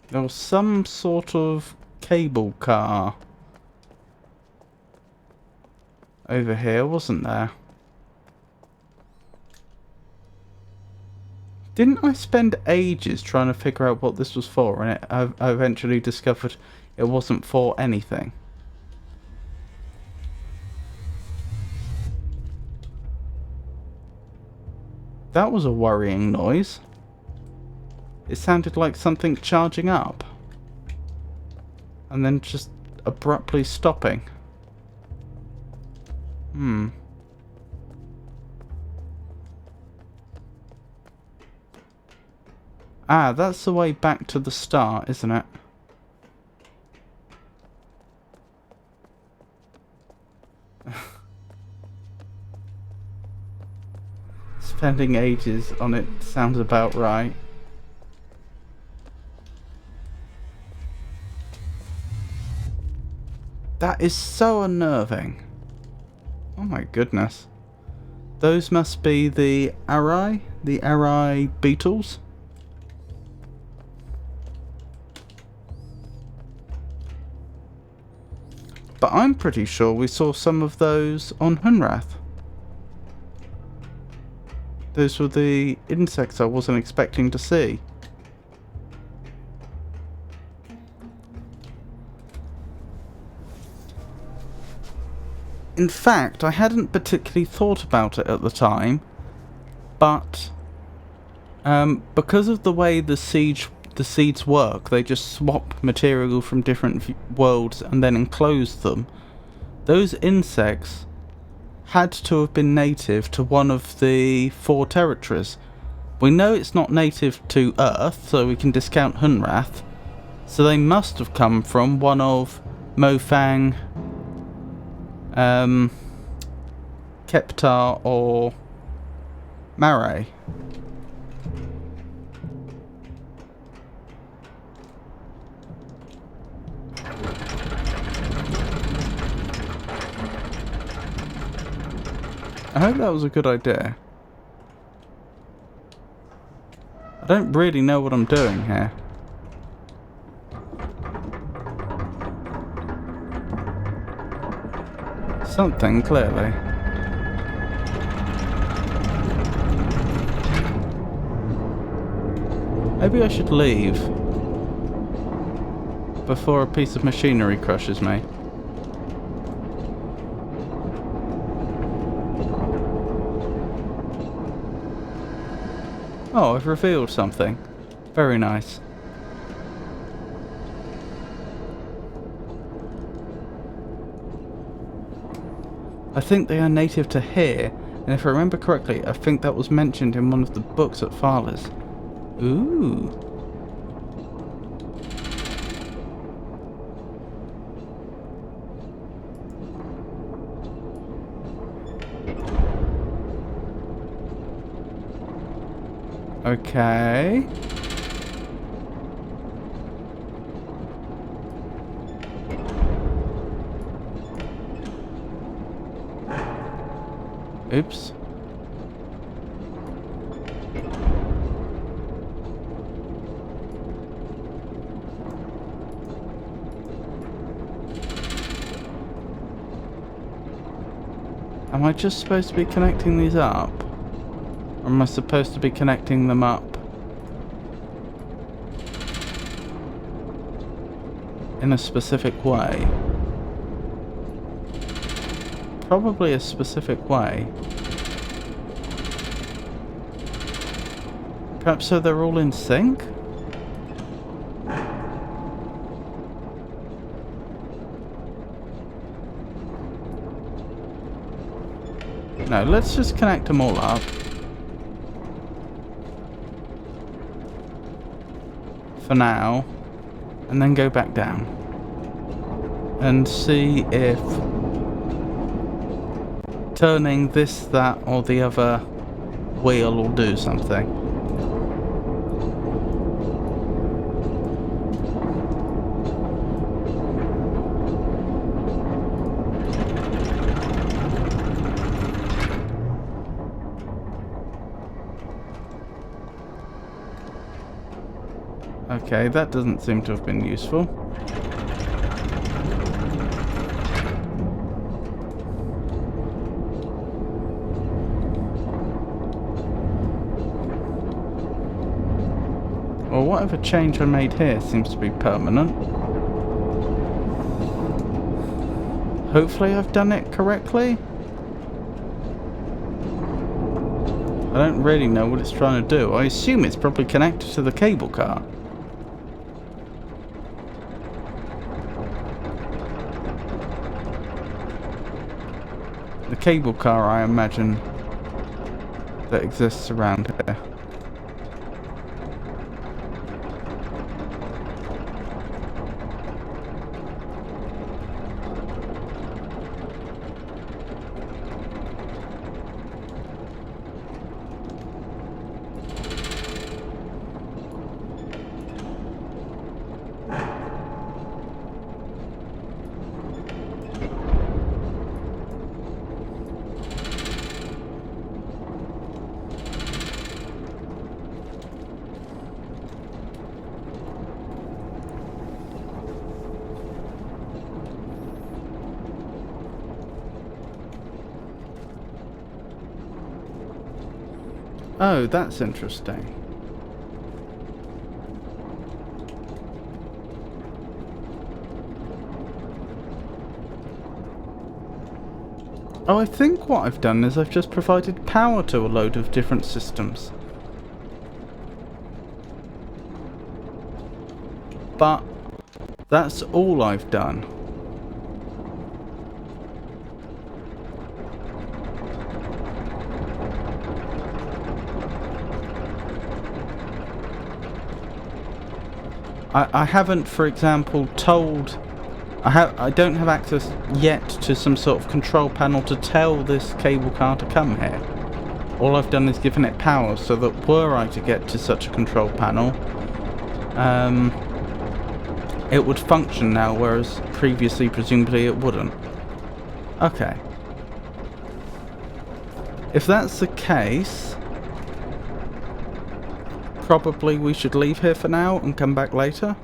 There was some sort of cable car over here, wasn't there? Didn't I spend ages trying to figure out what this was for, and I eventually discovered it wasn't for anything? That was a worrying noise. It sounded like something charging up. And then just abruptly stopping. Ah, that's the way back to the start, isn't it? Spending ages on it sounds about right. That is so unnerving. Oh my goodness. Those must be the Arai beetles. But I'm pretty sure we saw some of those on Hunrath. Those were the insects I wasn't expecting to see. In fact, I hadn't particularly thought about it at the time, but because of the way the seeds work, they just swap material from different worlds and then enclose them. Those insects had to have been native to one of the 4 territories. We know it's not native to Earth, so we can discount Hunrath. So they must have come from one of Mofang, Keptar or Marais. I hope that was a good idea. I don't really know what I'm doing here. Something, clearly. Maybe I should leave before a piece of machinery crushes me. Oh, I've revealed something. Very nice. I think they are native to here, and if I remember correctly, I think that was mentioned in one of the books at Farley's. Ooh. Okay. Oops. Am I just supposed to be connecting these up? Or am I supposed to be connecting them up in a specific way? Probably a specific way. Perhaps so they're all in sync? No, let's just connect them all up. For now. And then go back down. And see if turning this, that, or the other wheel will do something. Okay, that doesn't seem to have been useful. Well, whatever change I made here seems to be permanent. Hopefully I've done it correctly. I don't really know what it's trying to do. I assume it's probably connected to the cable car. The cable car, I imagine, that exists around here. Oh, that's interesting. Oh, I think what I've done is I've just provided power to a load of different systems. But that's all I've done. I haven't, for example, told... I don't have access yet to some sort of control panel to tell this cable car to come here. All I've done is given it power so that were I to get to such a control panel, it would function now, whereas previously, presumably, it wouldn't. Okay. If that's the case... probably we should leave here for now and come back later.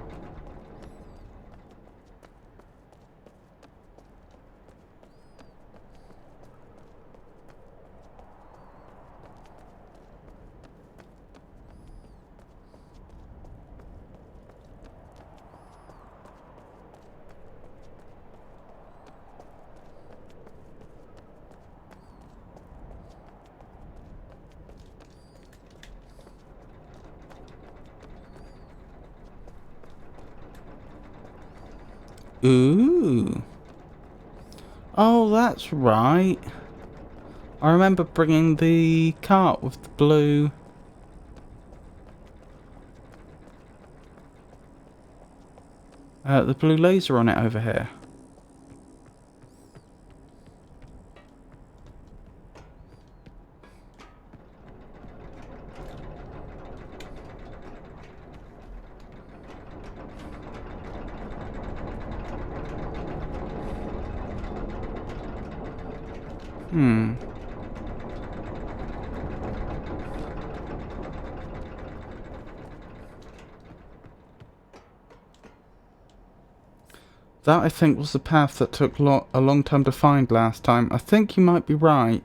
Ooh. Oh, that's right. I remember bringing the cart with the blue... the blue laser on it over here. That, I think, was the path that took a long time to find last time. I think you might be right.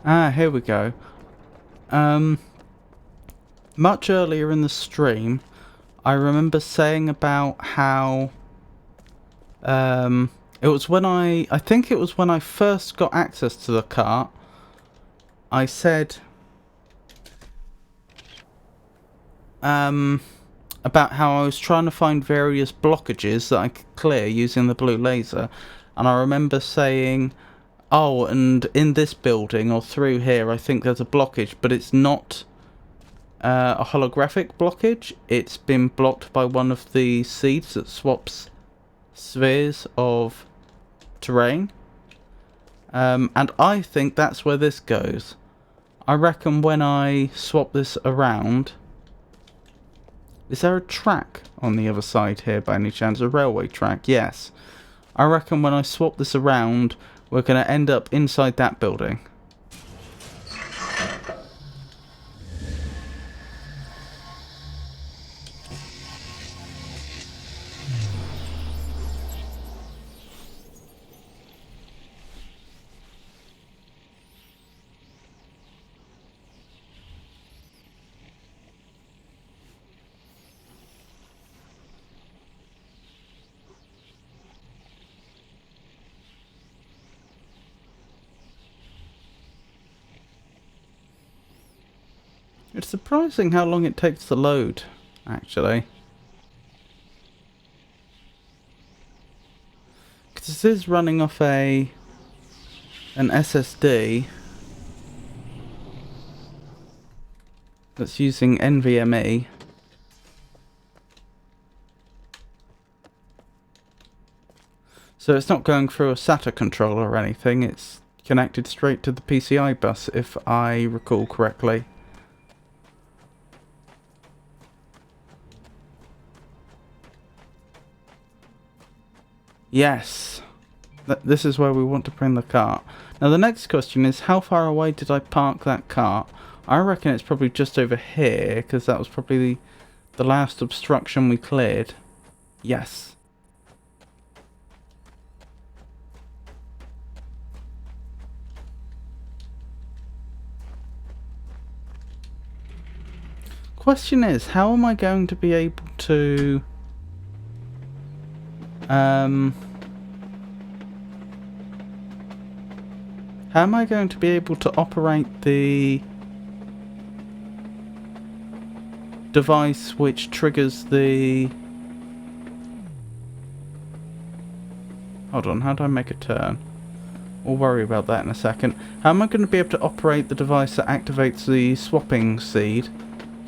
Ah, here we go. Much earlier in the stream, I remember saying about how, it was when I think it was when I first got access to the cart, I said, about how I was trying to find various blockages that I could clear using the blue laser, and I remember saying, oh, and in this building or through here I think there's a blockage, but it's not a holographic blockage. It's been blocked by one of the seeds that swaps spheres of terrain, and I think that's where this goes. I reckon when I swap this around... Is there a track on the other side here by any chance? A railway track? Yes. I reckon when I swap this around, we're going to end up inside that building. It's surprising how long it takes to load, actually. Because this is running off an SSD that's using NVMe. So it's not going through a SATA controller or anything, it's connected straight to the PCI bus, if I recall correctly. Yes, this is where we want to bring the cart. Now the next question is, how far away did I park that cart? I reckon it's probably just over here, because that was probably the last obstruction we cleared. Yes. Question is, how am I going to be able to... How am I going to be able to operate the device which triggers the... Hold on, how do I make a turn? We'll worry about that in a second. How am I going to be able to operate the device that activates the swapping seed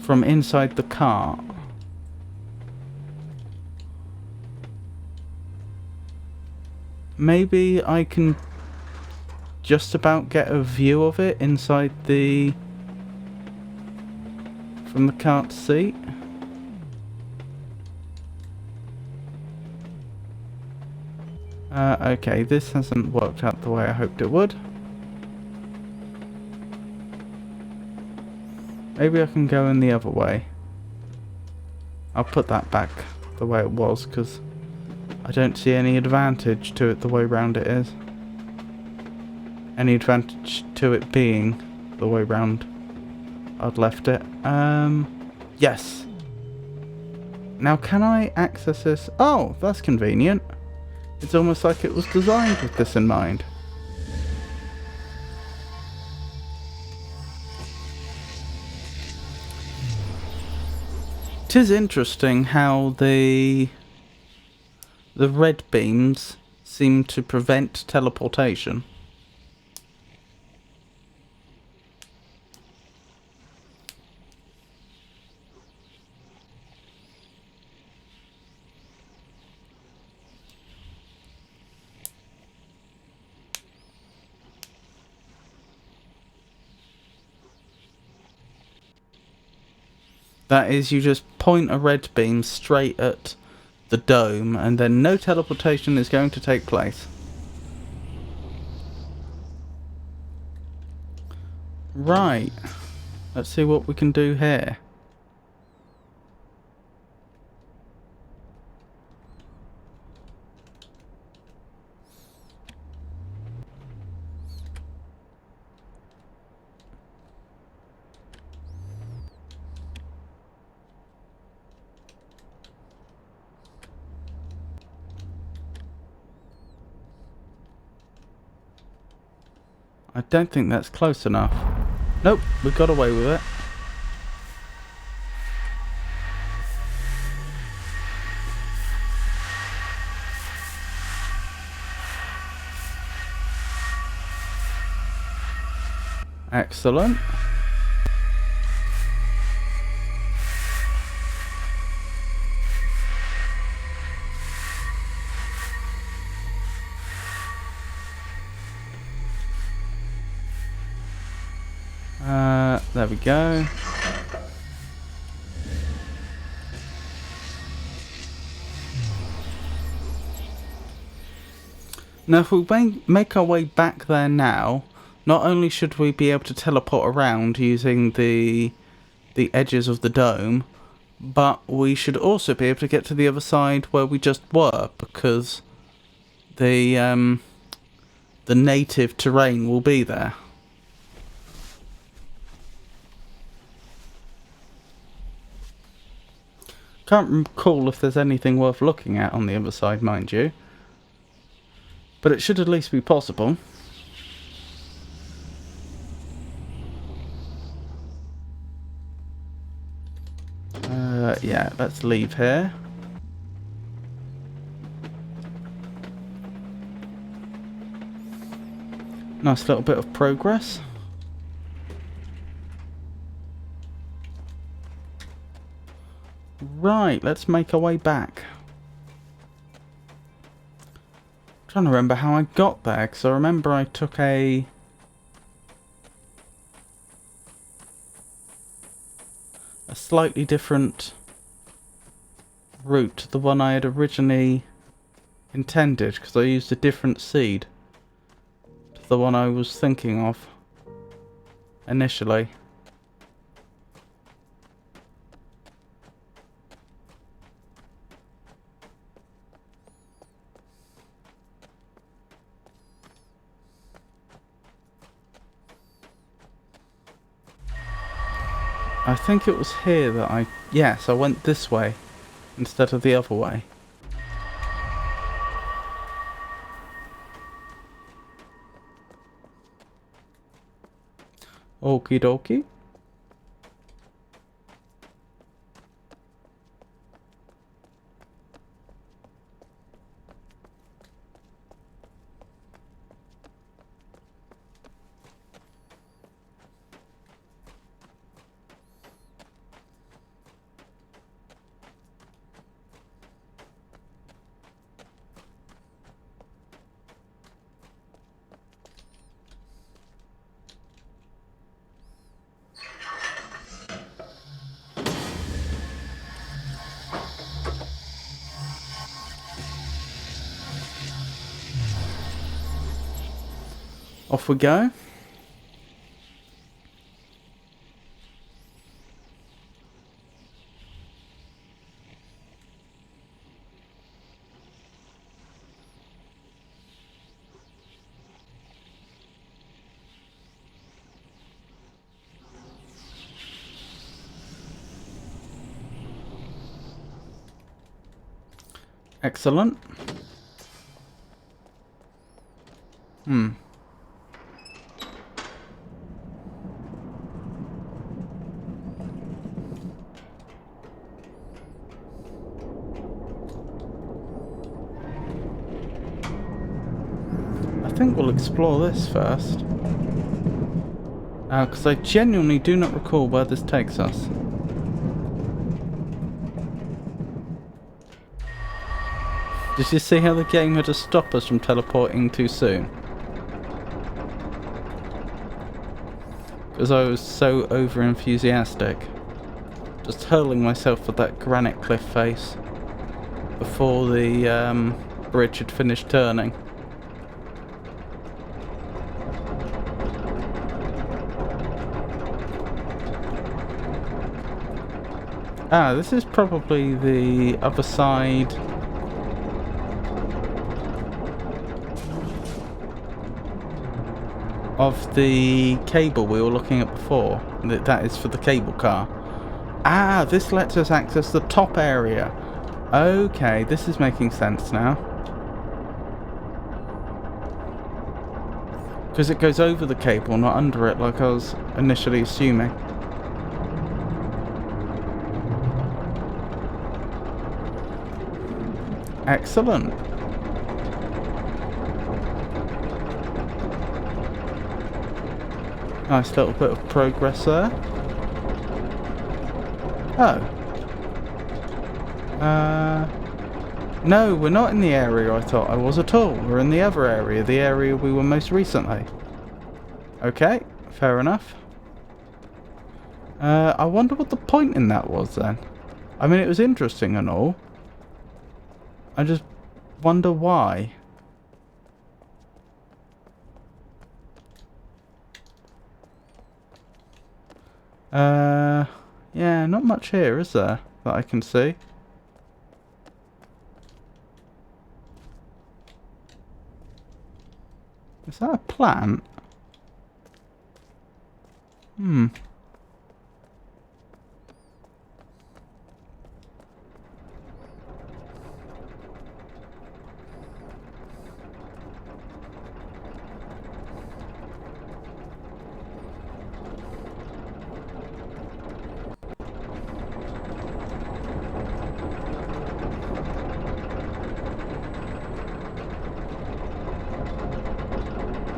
from inside the cart? Maybe I can just about get a view of it inside the... from the cart seat. Okay, this hasn't worked out the way I hoped it would. Maybe I can go in the other way. I'll put that back the way it was, because I don't see any advantage to it the way round it is. Any advantage to it being the way round I'd left it. Yes. Now can I access this? Oh, that's convenient. It's almost like it was designed with this in mind. It is interesting how the red beams seem to prevent teleportation. That is, you just point a red beam straight at the dome and then no teleportation is going to take place. Right. Let's see what we can do here. I don't think that's close enough. Nope, we got away with it. Excellent. There we go. Now if we make our way back there now, not only should we be able to teleport around using the edges of the dome, but we should also be able to get to the other side where we just were, because the native terrain will be there. Can't recall if there's anything worth looking at on the other side, mind you. But it should at least be possible. Yeah, let's leave here. Nice little bit of progress. Right, let's make our way back. Trying to remember how I got there, because I remember I took a slightly different route to the one I had originally intended, because I used a different seed to the one I was thinking of initially. I think it was here that yes, I went this way instead of the other way. Okie dokie. Off we go. Excellent. I think we'll explore this first. Because I genuinely do not recall where this takes us. Did you see how the game had to stop us from teleporting too soon? Because I was so over enthusiastic. Just hurling myself at that granite cliff face before the bridge had finished turning. Ah, this is probably the other side. Of the cable we were looking at before. That is for the cable car. Ah, this lets us access the top area. Okay, this is making sense now. Because it goes over the cable, not under it, like I was initially assuming. Excellent. Nice little bit of progress there. Oh. No, we're not in the area I thought I was at all. We're in the other area, the area we were most recently. Okay, fair enough. I wonder what the point in that was then. I mean, it was interesting and all. I just wonder why. Yeah, not much here, is there, that I can see? Is that a plant?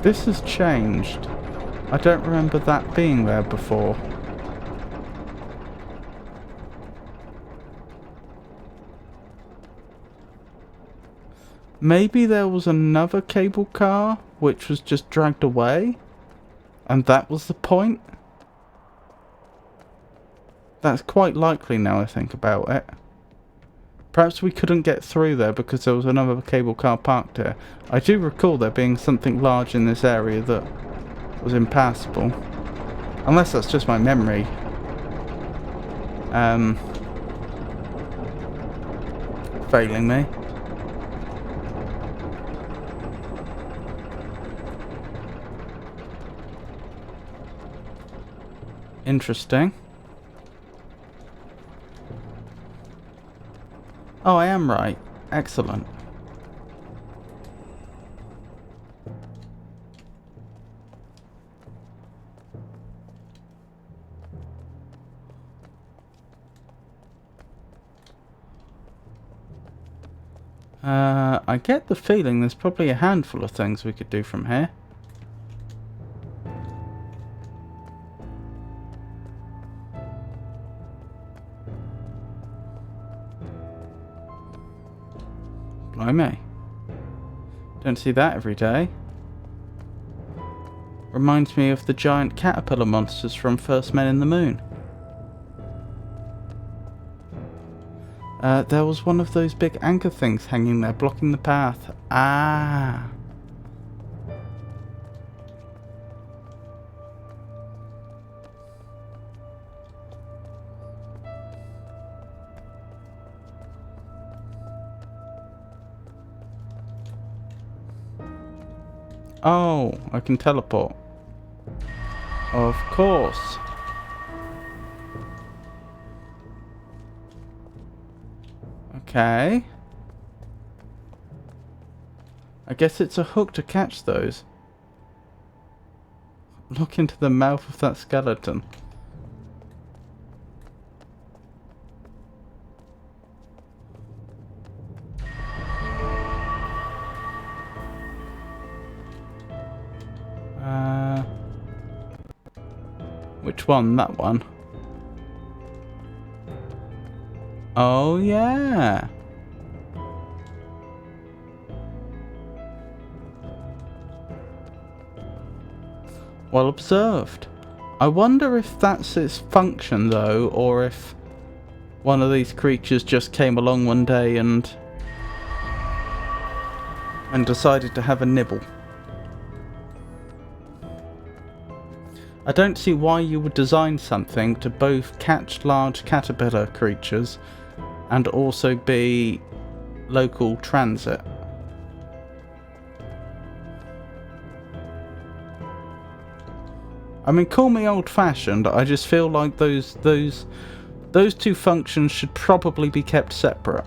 This has changed. I don't remember that being there before. Maybe there was another cable car which was just dragged away? And that was the point? That's quite likely now I think about it. Perhaps we couldn't get through there because there was another cable car parked here. I do recall there being something large in this area that was impassable. Unless that's just my memory. Failing me. Interesting. Oh, I am right. Excellent. I get the feeling there's probably a handful of things we could do from here. Blimey. Don't see that every day. Reminds me of the giant caterpillar monsters from First Men in the Moon. There was one of those big anchor things hanging there, blocking the path. Ah. Oh, I can teleport. Of course. Okay. I guess it's a hook to catch those. Look into the mouth of that skeleton. Which one? That one? Oh yeah. Well observed. I wonder if that's its function though, or if one of these creatures just came along one day and decided to have a nibble. I don't see why you would design something to both catch large caterpillar creatures and also be local transit. I mean, call me old-fashioned, I just feel like those two functions should probably be kept separate.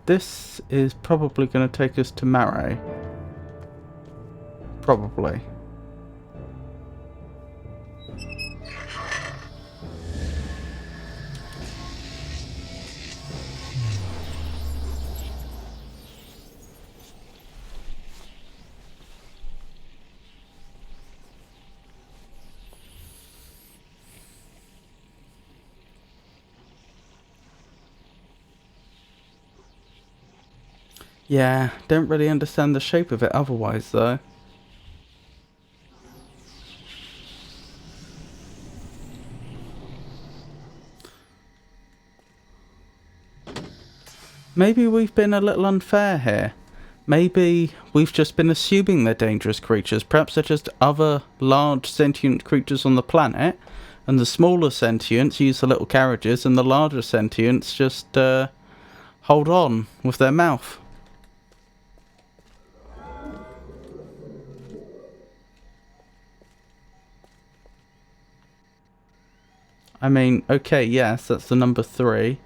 This is probably going to take us to Marais. Probably. Yeah, don't really understand the shape of it otherwise though. Maybe we've been a little unfair here. Maybe we've just been assuming they're dangerous creatures. Perhaps they're just other large sentient creatures on the planet, and the smaller sentients use the little carriages, and the larger sentients just hold on with their mouth. I mean, okay, yes, that's the number 3.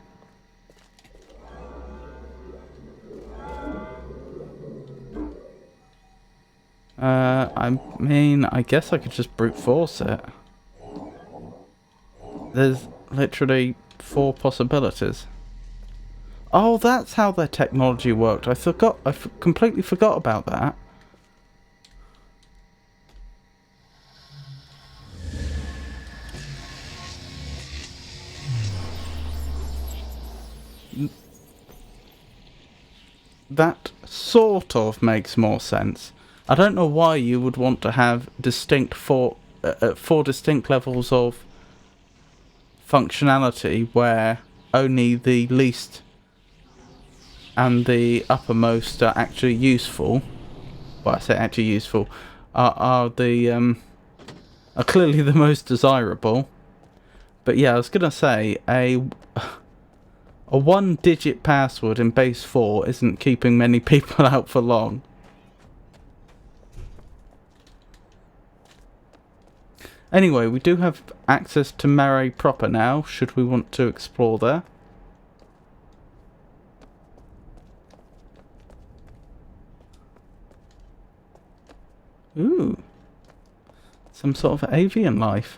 I mean, I guess I could just brute force it. There's literally 4 possibilities. Oh, that's how their technology worked. I completely forgot about that. That sort of makes more sense. I don't know why you would want to have four distinct levels of functionality where only the least and the uppermost are actually useful. Well, I say actually useful are clearly the most desirable. But yeah, I was gonna say a 1-digit password in base 4 isn't keeping many people out for long. Anyway, we do have access to Marais proper now, should we want to explore there. Ooh. Some sort of avian life.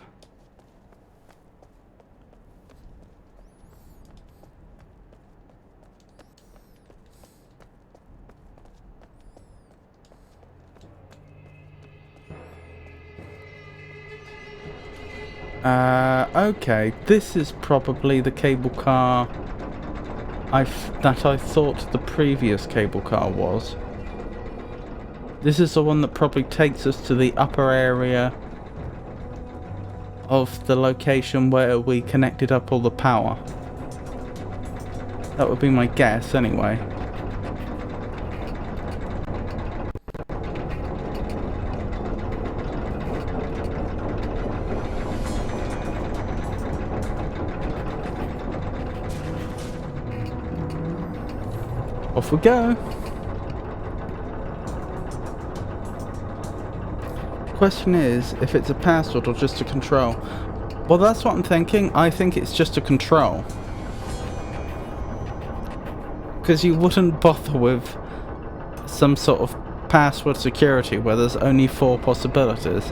Okay, this is probably the cable car that I thought the previous cable car was. This is the one that probably takes us to the upper area of the location where we connected up all the power. That would be my guess, anyway. Off we go. The question is if it's a password or just a control. Well, that's what I'm thinking. I think it's just a control. Because you wouldn't bother with some sort of password security where there's only 4 possibilities.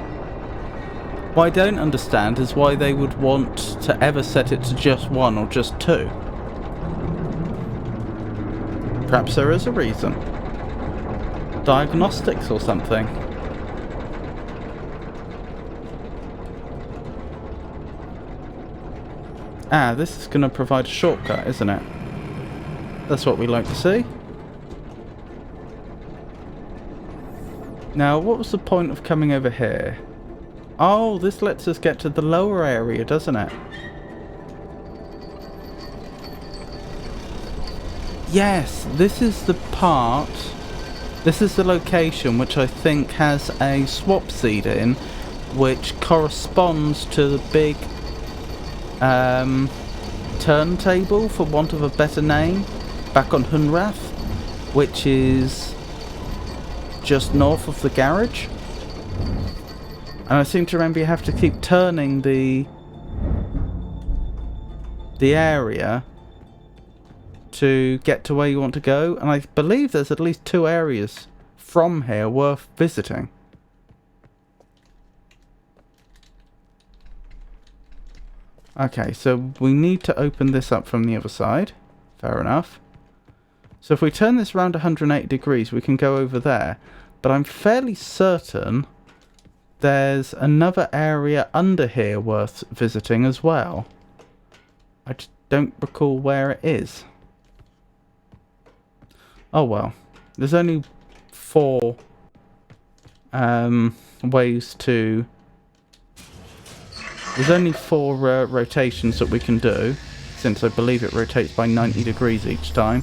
What I don't understand is why they would want to ever set it to just 1 or just 2. Perhaps there is a reason. Diagnostics or something. Ah, this is going to provide a shortcut, isn't it? That's what we like to see. Now, what was the point of coming over here? Oh, this lets us get to the lower area, doesn't it? Yes, this is the part... This is the location which I think has a swap seed in, which corresponds to the big turntable, for want of a better name, back on Hunrath, which is just north of the garage. And I seem to remember you have to keep turning the area to get to where you want to go, and I believe there's at least 2 areas from here worth visiting. Okay, so we need to open this up from the other side. Fair enough. So if we turn this around 180 degrees, we can go over there. But I'm fairly certain there's another area under here worth visiting as well. I just don't recall where it is. Oh well. There's only 4 ways to... There's only 4 rotations that we can do, since I believe it rotates by 90 degrees each time.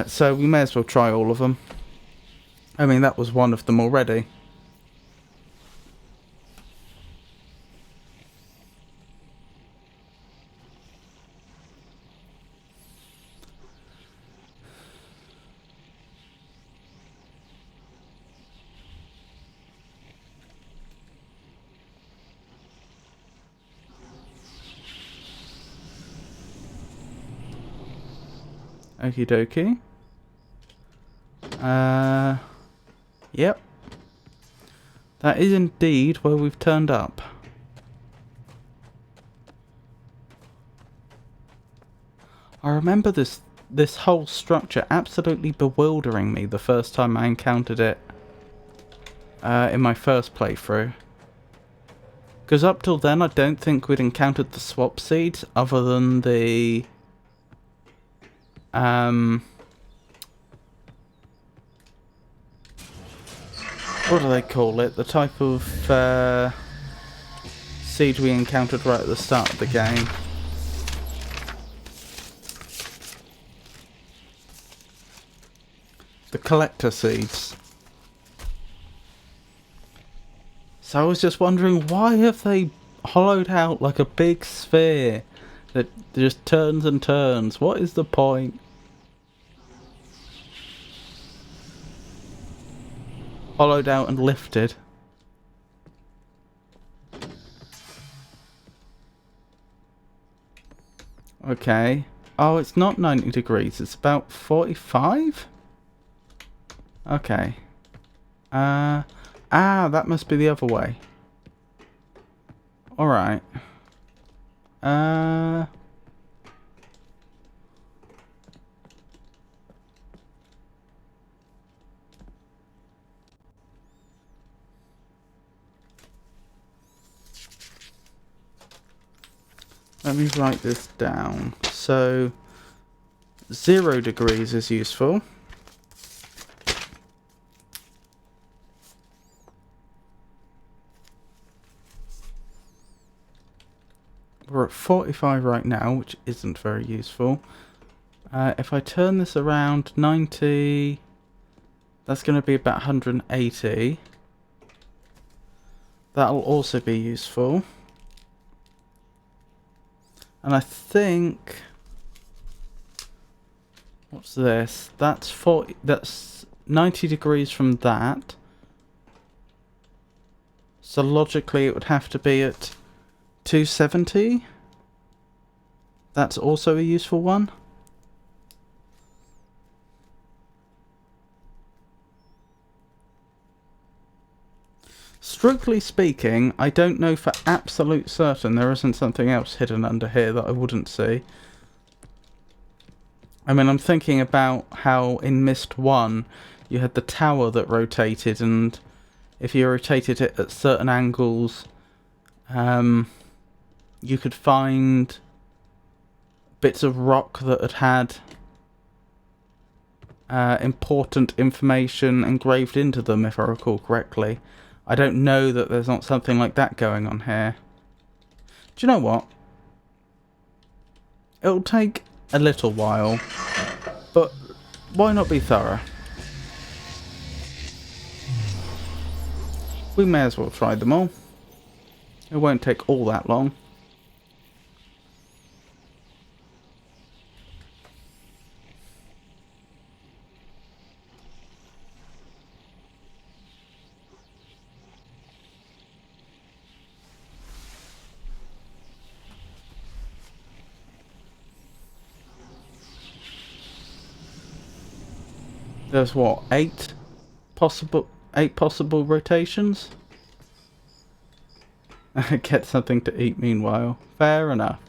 So we may as well try all of them. I mean, that was one of them already. Okie dokie. Yep. That is indeed where we've turned up. I remember this whole structure absolutely bewildering me the first time I encountered it in my first playthrough. Because up till then I don't think we'd encountered the swap seeds other than the... what do they call it? The type of seed we encountered right at the start of the game. The collector seeds. So I was just wondering, why have they hollowed out like a big sphere that just turns and turns? What is the point? Hollowed out and lifted. Okay. Oh, it's not 90 degrees. It's about 45? Okay. That must be the other way. Alright. Let me write this down. So, 0 degrees is useful. We're at 45 right now, which isn't very useful. If I turn this around 90, that's going to be about 180. That'll also be useful. And I think... what's this? That's 40. That's 90 degrees from that. So logically it would have to be at 270. That's also a useful one. Strictly speaking, I don't know for absolute certain there isn't something else hidden under here that I wouldn't see. I mean, I'm thinking about how in Myst 1 you had the tower that rotated, and if you rotated it at certain angles, you could find bits of rock that had important information engraved into them, if I recall correctly. I don't know that there's not something like that going on here. Do you know what? It'll take a little while, but why not be thorough? We may as well try them all. It won't take all that long. There's what, eight possible rotations? Get something to eat meanwhile. Fair enough.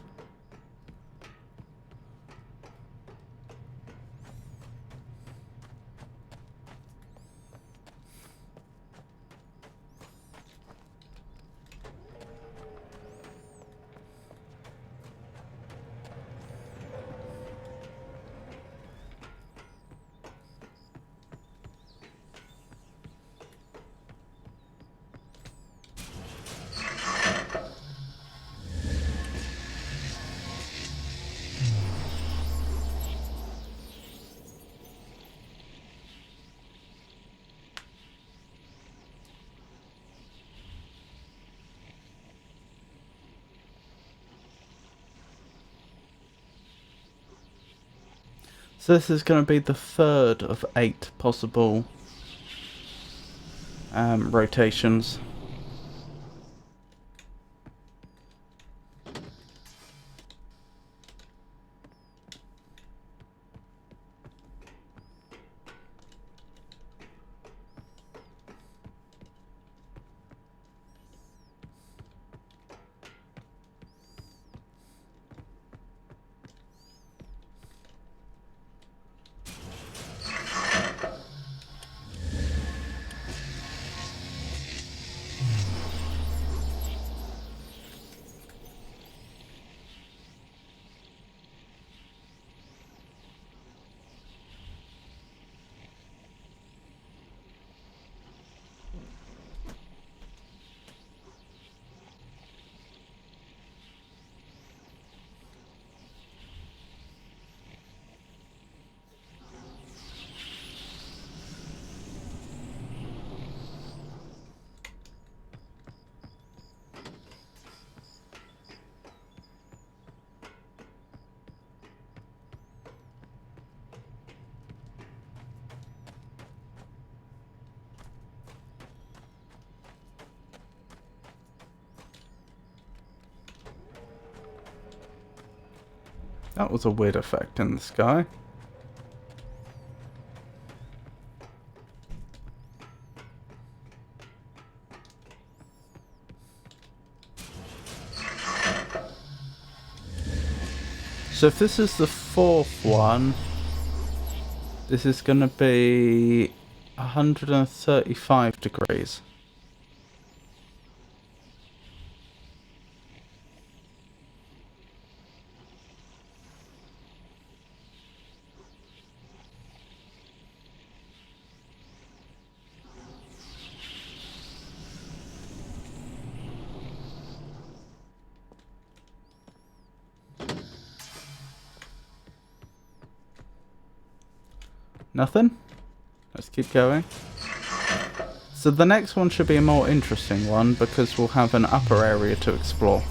So this is going to be the third of 8 possible rotations. That was a weird effect in the sky. So if this is the 4th one, this is going to be 135 degrees. Nothing? Let's keep going. So the next one should be a more interesting one because we'll have an upper area to explore.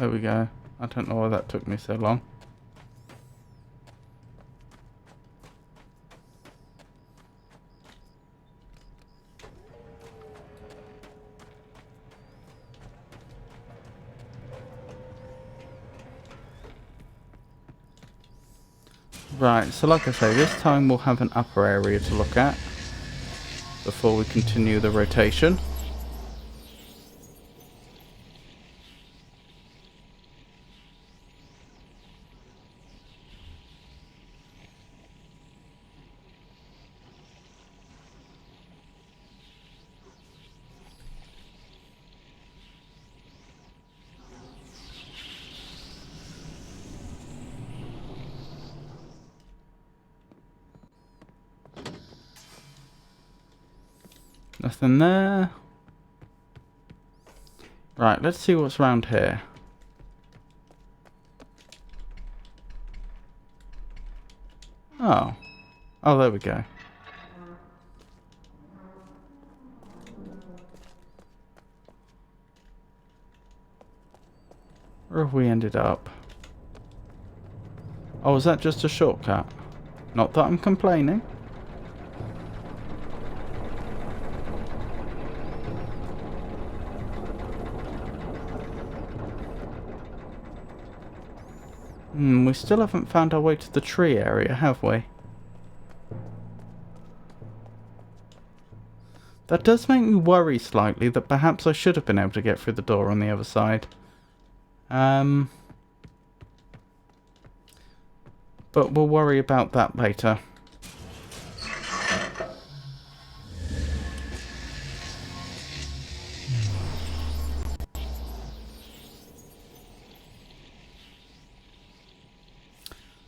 there we go. I don't know why that took me so long. Right, so like I say, this time we'll have an upper area to look at before we continue the rotation. Nothing there. Right, let's see what's around here. Oh. Oh, there we go. Where have we ended up? Oh, is that just a shortcut? Not that I'm complaining. We still haven't found our way to the tree area, have we? That does make me worry slightly that perhaps I should have been able to get through the door on the other side. But we'll worry about that later.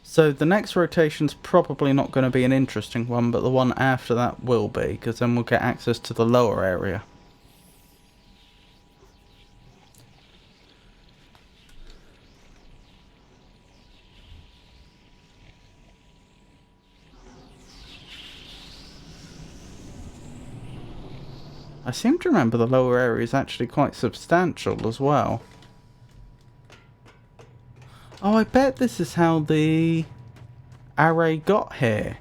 So the next rotation's probably not going to be an interesting one, but the one after that will be, because then we'll get access to the lower area. I seem to remember the lower area is actually quite substantial as well. Oh, I bet this is how the array got here.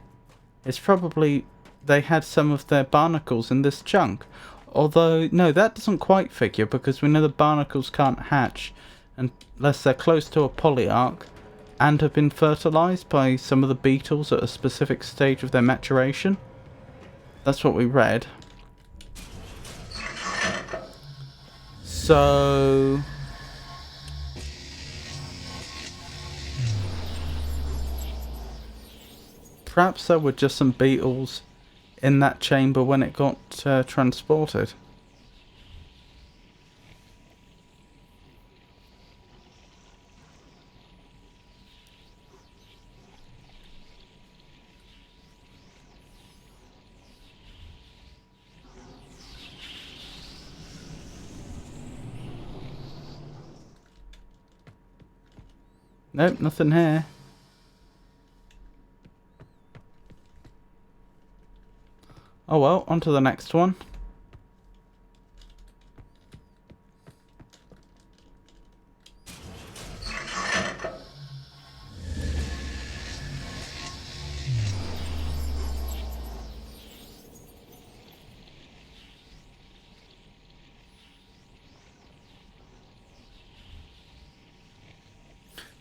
It's probably they had some of their barnacles in this chunk. Although, no, that doesn't quite figure because we know the barnacles can't hatch unless they're close to a polyarch and have been fertilized by some of the beetles at a specific stage of their maturation. That's what we read. So perhaps there were just some beetles in that chamber when it got transported. Nope, nothing here. Oh well, on to the next one.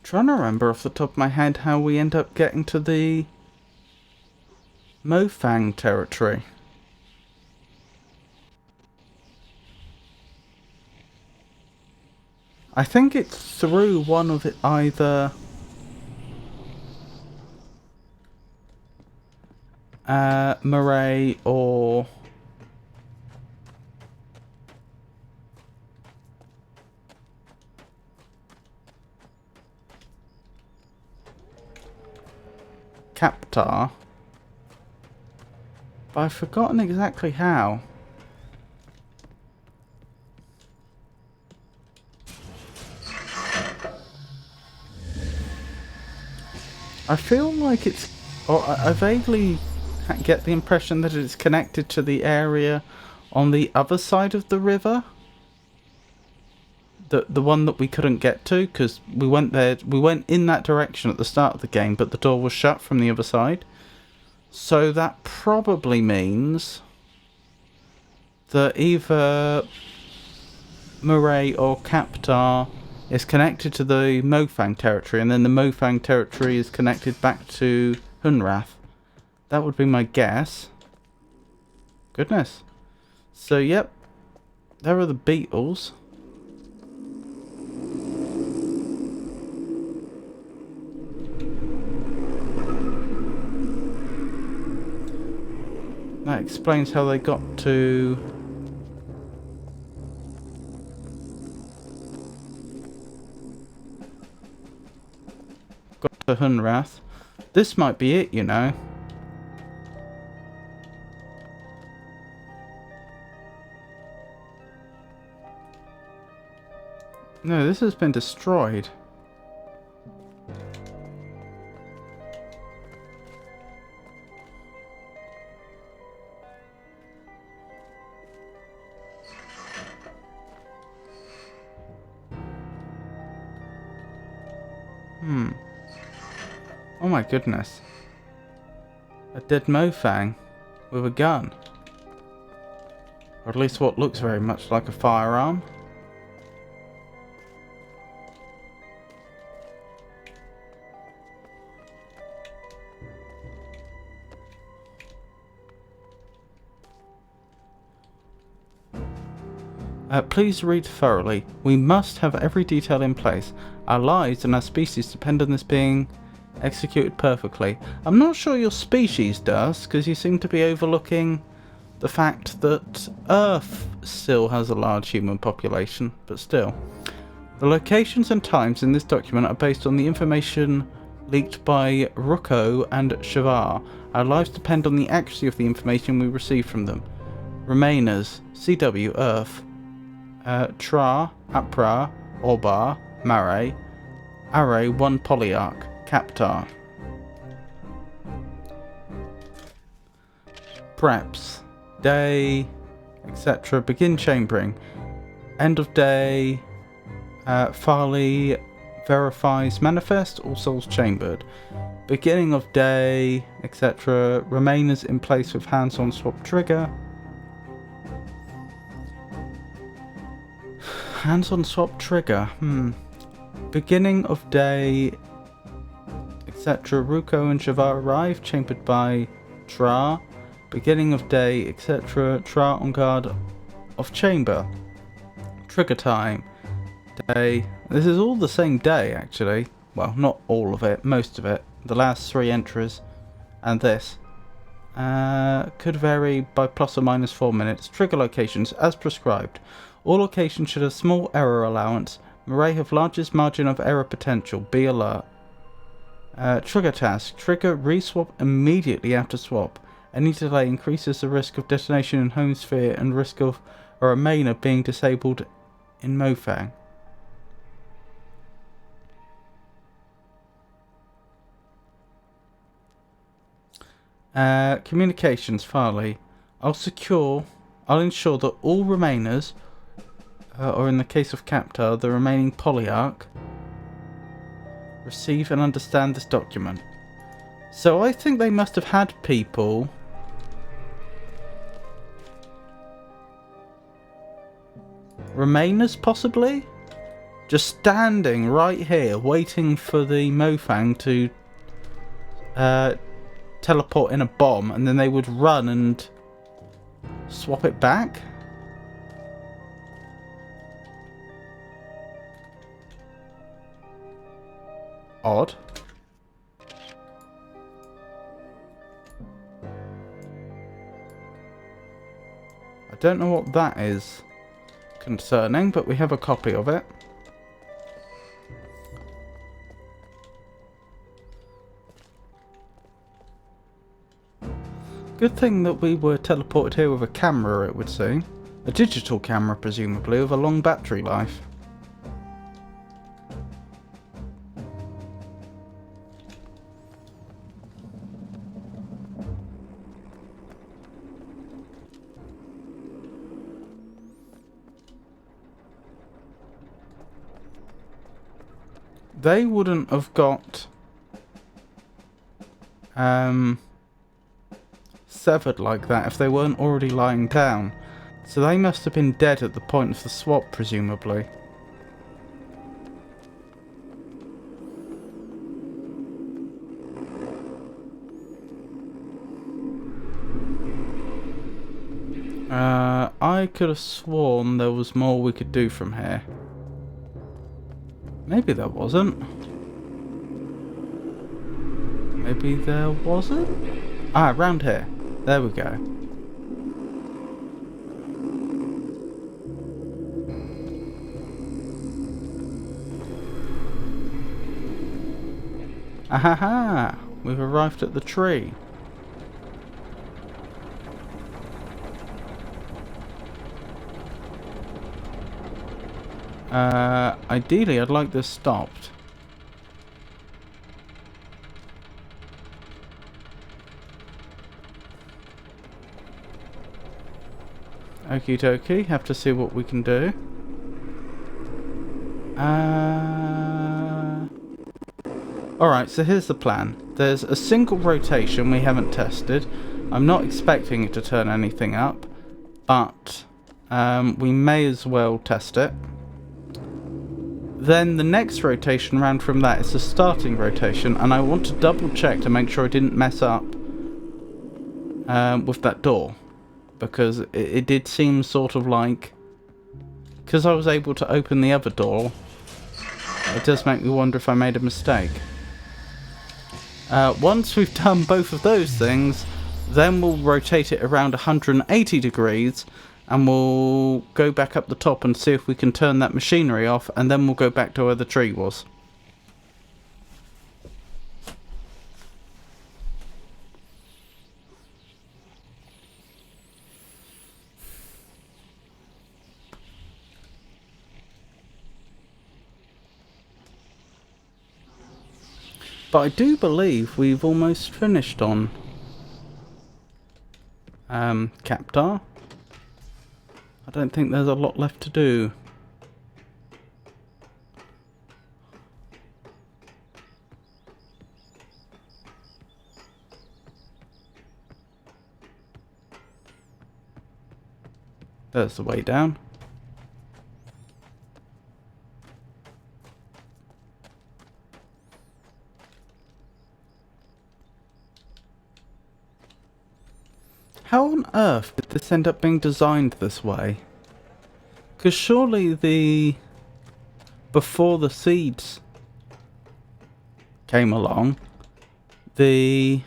Trying to remember off the top of my head how we end up getting to the Mofang territory. I think it's through one of it, either Murray or Captar, but I've forgotten exactly how. I feel like it's, or I vaguely get the impression that it's connected to the area on the other side of the river. the one that we couldn't get to because we went there. We went in that direction at the start of the game, but the door was shut from the other side. So that probably means that either Murray or Captar is connected to the Mofang territory, and then the Mofang territory is connected back to Hunrath. That would be my guess. Goodness. So, yep. There are the beetles. That explains how they got to... got to Hunrath. This might be it, you know. No, this has been destroyed. Oh my goodness. A dead Mofang with a gun. Or at least what looks very much like a firearm. Please read thoroughly. We must have every detail in place. Our lives and our species depend on this being executed perfectly. I'm not sure your species does, because you seem to be overlooking the fact that Earth still has a large human population, but still. The locations and times in this document are based on the information leaked by Rucco and Shavar. Our lives depend on the accuracy of the information we receive from them. Remainers, CW, Earth. Tra, Apra, Orbar, Mare, Are 1 Polyarch, Captar. Preps, day, etc. Begin chambering. End of day, Farley verifies manifest, all souls chambered. Beginning of day, etc. Remainers in place with hands on swap trigger. Hands on swap trigger. Beginning of day, etc. Ruko and Shavar arrive, chambered by Tra. Beginning of day, etc. Tra on guard of chamber. Trigger time. Day. This is all the same day, actually. Well, not all of it, most of it. The last 3 entries. And this. Could vary by plus or minus 4 minutes. Trigger locations, as prescribed. All locations should have small error allowance. May have largest margin of error potential. Be alert. Trigger task. Trigger reswap immediately after swap. Any delay increases the risk of detonation in home sphere and risk of a remainer being disabled in Mofang. Communications, Farley. I'll ensure that all remainers, or in the case of Captar, the remaining Polyarch, receive and understand this document. So I think they must have had people Remainers, possibly? Just standing right here, waiting for the Mofang to teleport in a bomb, and then they would run and swap it back? Odd. I don't know what that is concerning, but we have a copy of it. Good thing that we were teleported here with a camera, it would seem. A digital camera, presumably, with a long battery life. they wouldn't have got severed like that if they weren't already lying down. So they must have been dead at the point of the swap, presumably. I could have sworn there was more we could do from here. Maybe there wasn't. Maybe there wasn't? Ah, round here. There we go. Ahaha! We've arrived at the tree. Ideally I'd like this stopped. Okie dokie, have to see what we can do. Alright, so here's the plan. There's a single rotation we haven't tested. I'm not expecting it to turn anything up, but we may as well test it. Then the next rotation round from that is the starting rotation, and I want to double check to make sure I didn't mess up with that door, because it did seem sort of like, because I was able to open the other door, it does make me wonder if I made a mistake. Once we've done both of those things, then we'll rotate it around 180 degrees, and we'll go back up the top and see if we can turn that machinery off, and then we'll go back to where the tree was. But I do believe we've almost finished on Captar. I don't think there's a lot left to do. There's the way down. How on earth did this end up being designed this way? Because surely before the seeds came along, before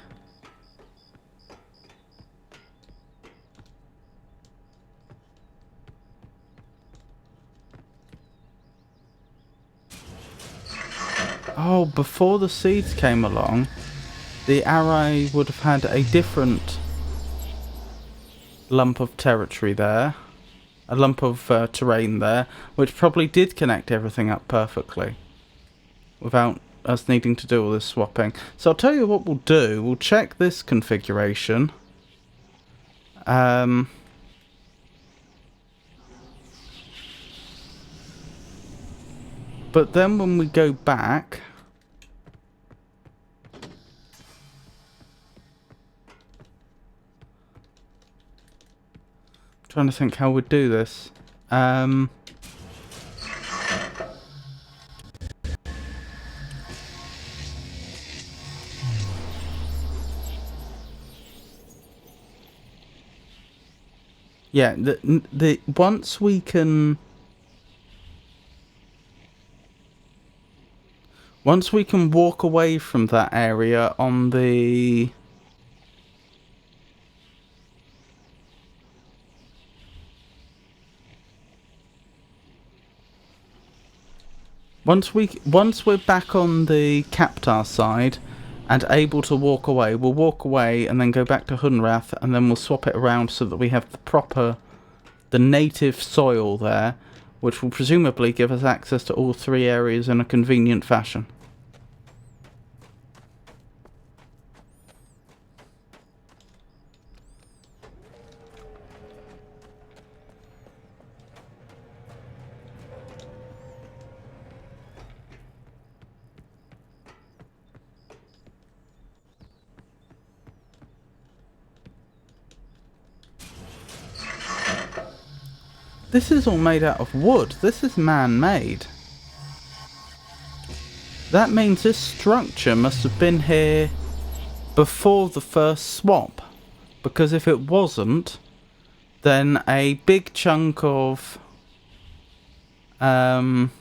the seeds came along, the array would have had a different lump of territory there, a lump of terrain there, which probably did connect everything up perfectly without us needing to do all this swapping. So I'll tell you what we'll do. We'll check this configuration. But then when we go back, trying to think how we'd do this. Yeah, once we can walk away from that area on the once we're back on the Captar side and able to walk away, we'll walk away and then go back to Hunrath, and then we'll swap it around so that we have the native soil there, which will presumably give us access to all three areas in a convenient fashion. This is all made out of wood. This is man-made. That means this structure must have been here before the first swap. Because if it wasn't, then a big chunk of Captar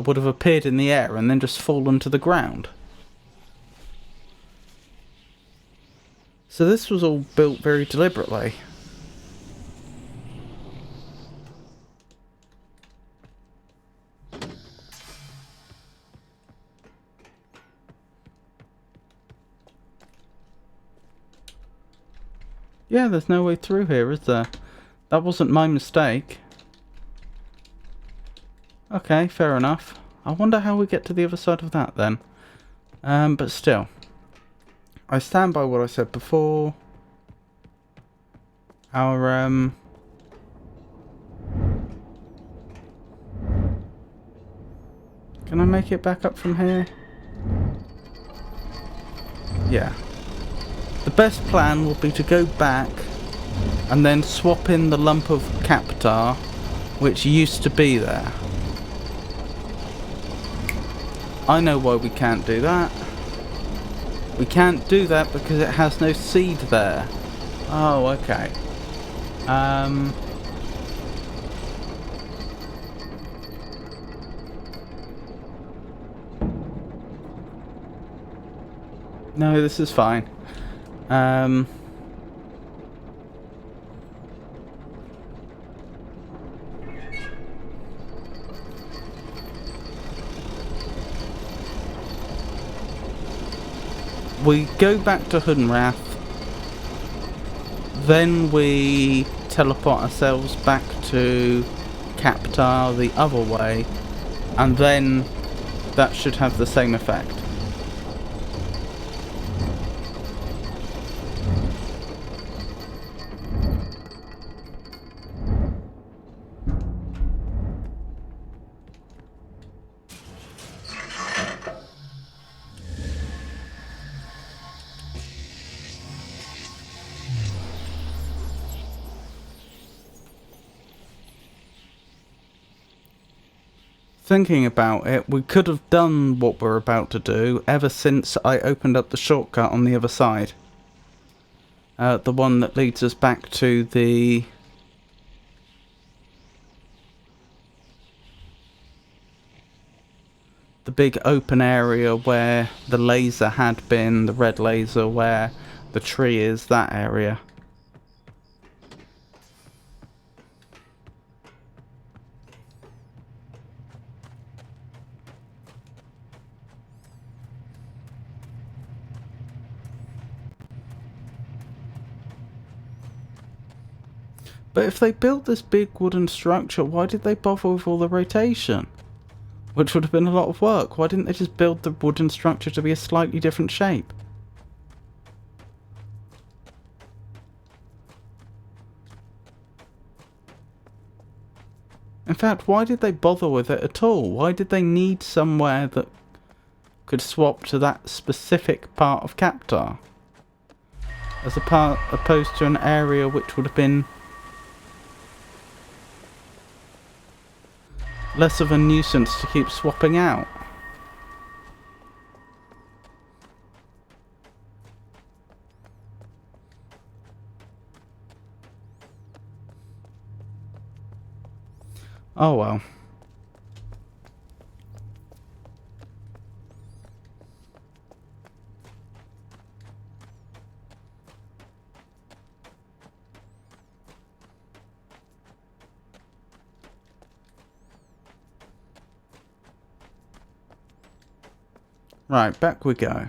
would have appeared in the air and then just fallen to the ground. So this was all built very deliberately. Yeah, there's no way through here, is there? That wasn't my mistake. Okay, fair enough. I wonder how we get to the other side of that then. But still. I stand by what I said before. Our, Can I make it back up from here? Yeah. The best plan would be to go back and then swap in the lump of Captar which used to be there. I know why we can't do that. We can't do that because it has no seed there. Oh, okay. No, this is fine. We go back to Hunrath, then we teleport ourselves back to Captar the other way, and then that should have the same effect. Thinking about it, we could have done what we're about to do ever since I opened up the shortcut on the other side. The one that leads us back to the big open area where the laser had been, the red laser where the tree is, that area. But if they built this big wooden structure, why did they bother with all the rotation? Which would have been a lot of work. Why didn't they just build the wooden structure to be a slightly different shape? In fact, why did they bother with it at all? Why did they need somewhere that could swap to that specific part of Captar? Opposed to an area which would have been less of a nuisance to keep swapping out. Oh well. Right, back we go.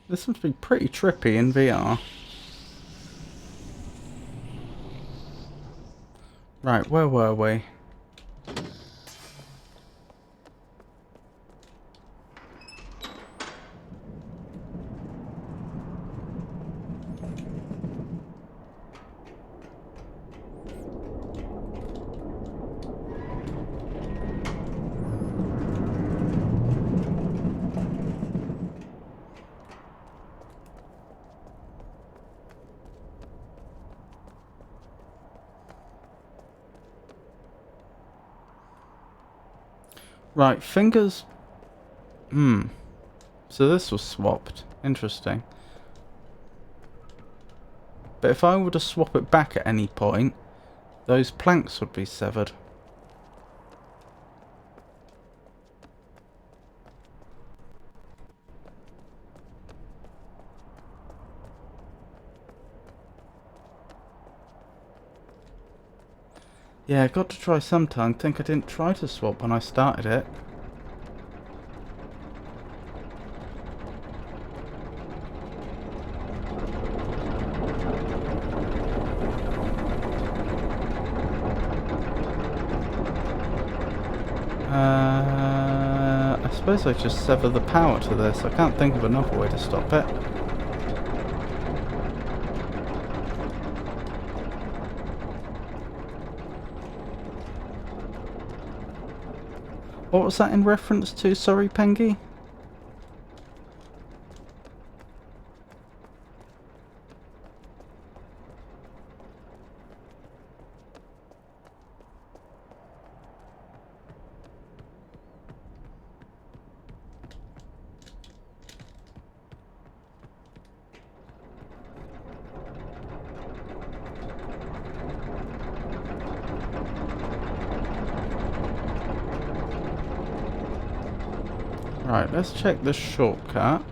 This must be pretty trippy in VR. Right, where were we? Right, fingers... So this was swapped. Interesting. But if I were to swap it back at any point, those planks would be severed. Yeah, I got to try sometime. Think I didn't try to swap when I started it. I suppose I just sever the power to this. I can't think of another way to stop it. What was that in reference to? Sorry, Pengy? Right, let's check the shortcut,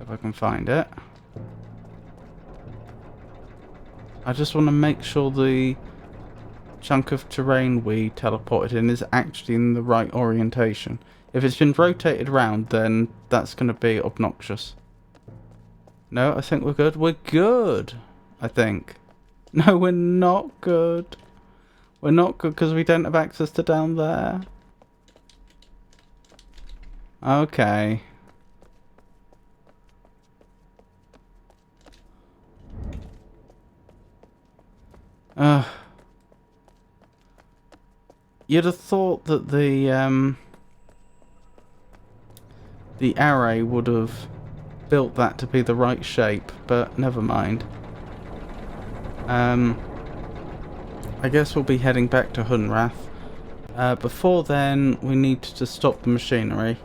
if I can find it. I just want to make sure the chunk of terrain we teleported in is actually in the right orientation. If it's been rotated around, then that's going to be obnoxious. No, I think we're good. We're good, I think. No, we're not good. We're not good because we don't have access to down there. Okay. You'd have thought that the array would have built that to be the right shape, but never mind. I guess we'll be heading back to Hunrath. Before then, we need to stop the machinery.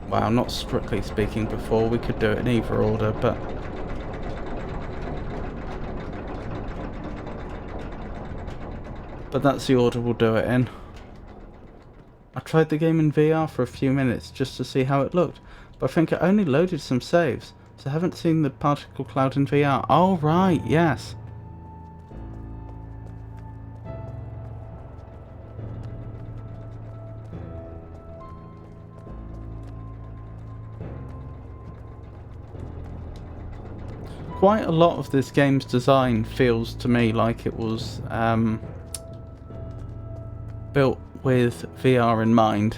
Well, not strictly speaking before. We could do it in either order, but... But that's the order we'll do it in. I tried the game in VR for a few minutes just to see how it looked, but I think it only loaded some saves, so I haven't seen the particle cloud in VR. Oh, right, yes. Quite a lot of this game's design feels to me like it was built with VR in mind.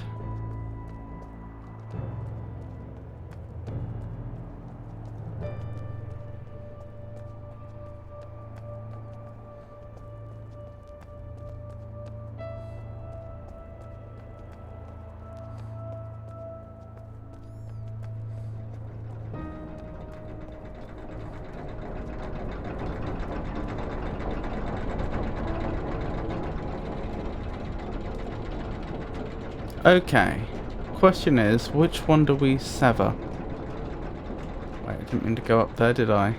Okay, question is, which one do we sever? Wait, I didn't mean to go up there, did I?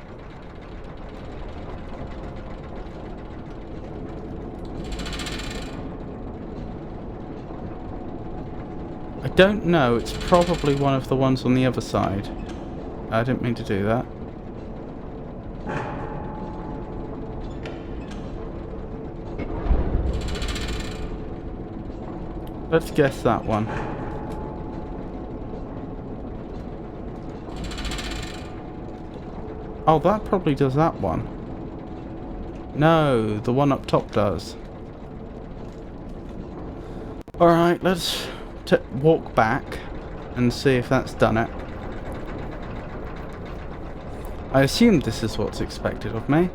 I don't know, it's probably one of the ones on the other side. I didn't mean to do that. Let's guess that one. Oh, that probably does that one. No, the one up top does. Alright, let's walk back and see if that's done it. I assume this is what's expected of me.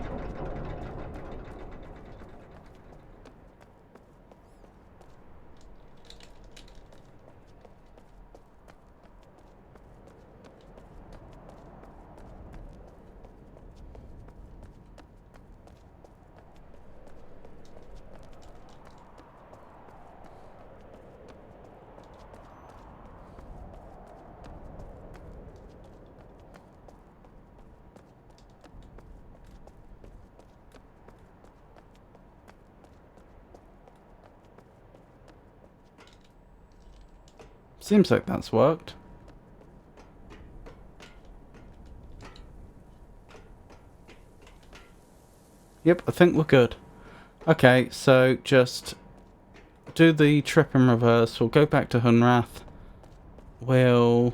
Seems like that's worked. Yep, I think we're good. Okay, so just do the trip in reverse. We'll go back to Hunrath. We'll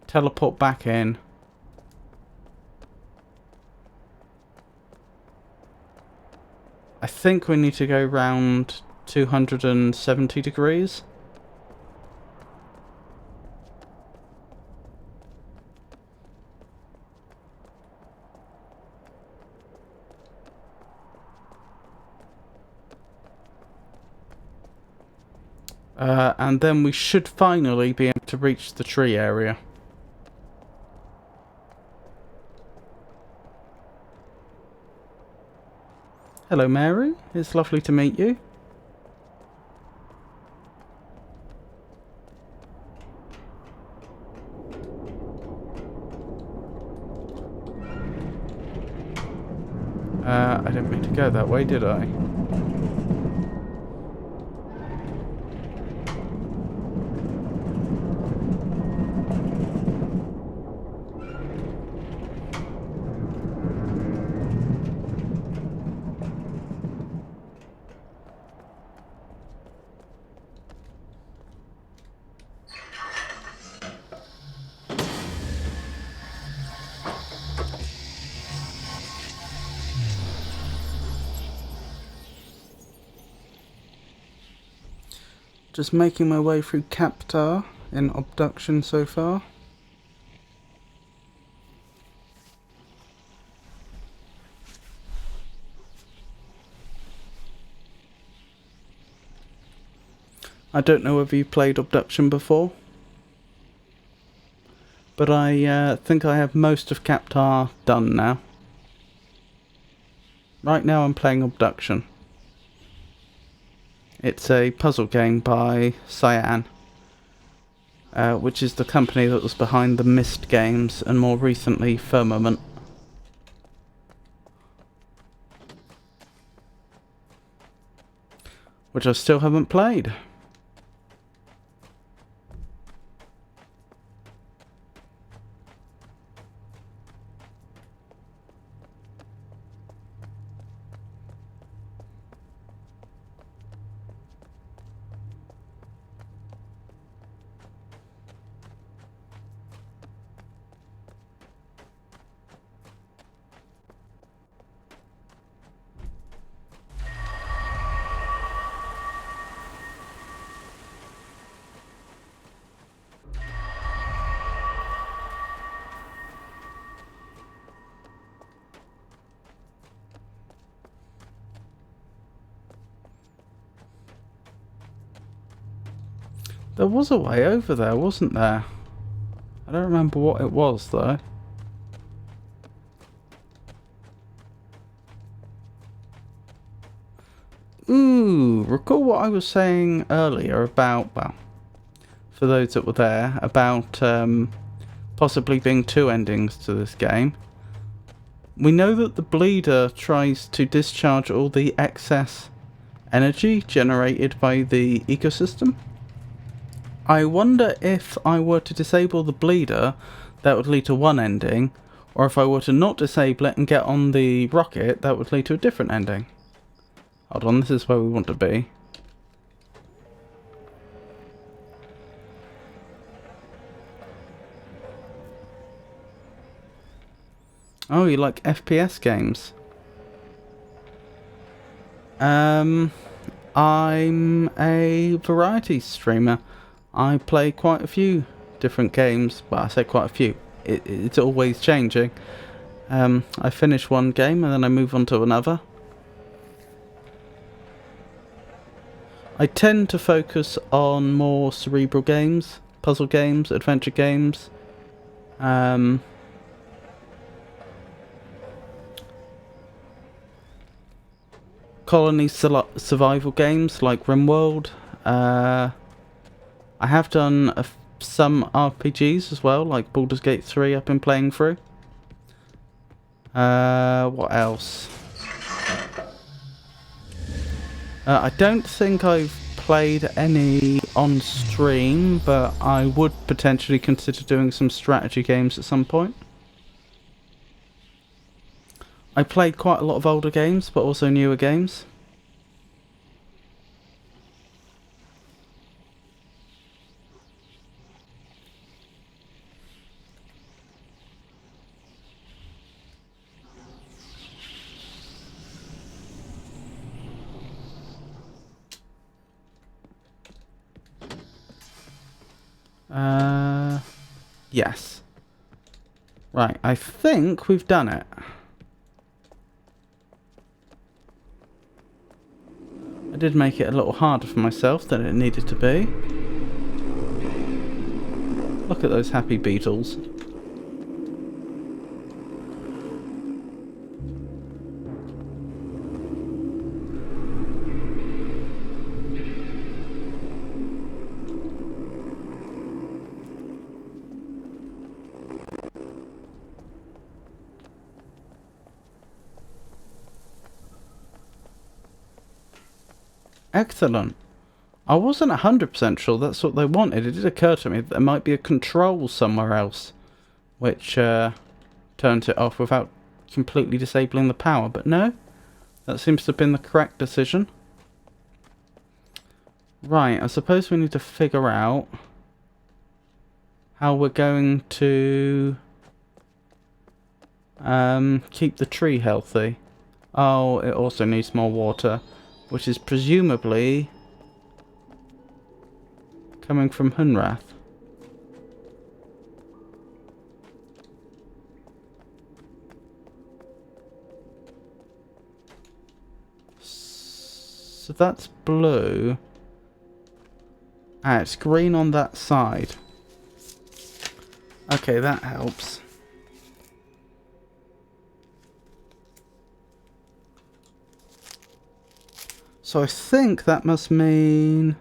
teleport back in. I think we need to go round 270 degrees. And then we should finally be able to reach the tree area. Hello, Mary. It's lovely to meet you. I didn't mean to go that way, did I? Just making my way through Captar in Obduction so far. I don't know whether you've played Obduction before, but I think I have most of Captar done now. Right now I'm playing Obduction. It's a puzzle game by Cyan, which is the company that was behind the Myst games and more recently Firmament. Which I still haven't played. There was a way over there, wasn't there? I don't remember what it was, though. Ooh, recall what I was saying earlier about, well, for those that were there, about possibly being two endings to this game. We know that the bleeder tries to discharge all the excess energy generated by the ecosystem. I wonder if I were to disable the bleeder, that would lead to one ending, or if I were to not disable it and get on the rocket, that would lead to a different ending. Hold on, this is where we want to be. Oh, you like FPS games? I'm a variety streamer. I play quite a few different games. Well, I say quite a few. It's always changing. I finish one game and then I move on to another. I tend to focus on more cerebral games, puzzle games, adventure games. Colony survival games like RimWorld. I have done some RPGs as well, like Baldur's Gate 3 I've been playing through. What else? I don't think I've played any on stream, but I would potentially consider doing some strategy games at some point. I played quite a lot of older games, but also newer games. Yes. Right, I think we've done it. I did make it a little harder for myself than it needed to be. Look at those happy beetles. Excellent. I wasn't 100% sure that's what they wanted. It did occur to me that there might be a control somewhere else, which turns it off without completely disabling the power. But no, that seems to have been the correct decision. Right, I suppose we need to figure out how we're going to keep the tree healthy. Oh, it also needs more water, which is presumably coming from Hunrath. So that's blue. Ah, it's green on that side. Okay, that helps. So I think that must mean...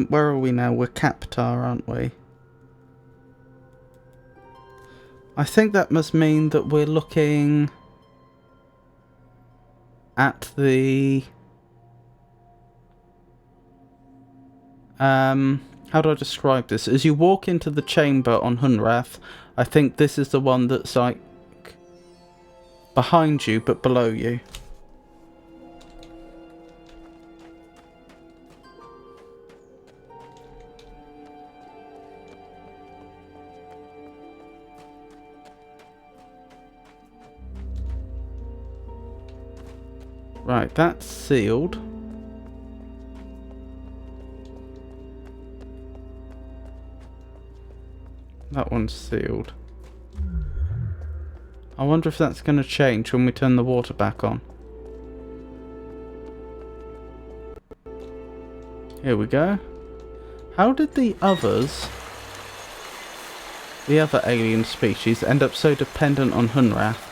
where are we now? We're Captar, aren't we? I think that must mean that we're looking at the... how do I describe this? As you walk into the chamber on Hunrath, I think this is the one that's like behind you but below you. Right, that's sealed. That one's sealed. I wonder if that's going to change when we turn the water back on. Here we go. How did the other alien species, end up so dependent on Hunrath?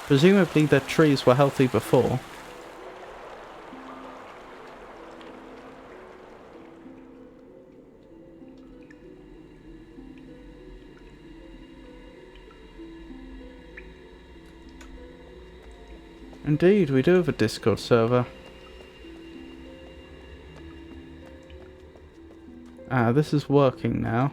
Presumably their trees were healthy before. Indeed, we do have a Discord server. Ah, this is working now.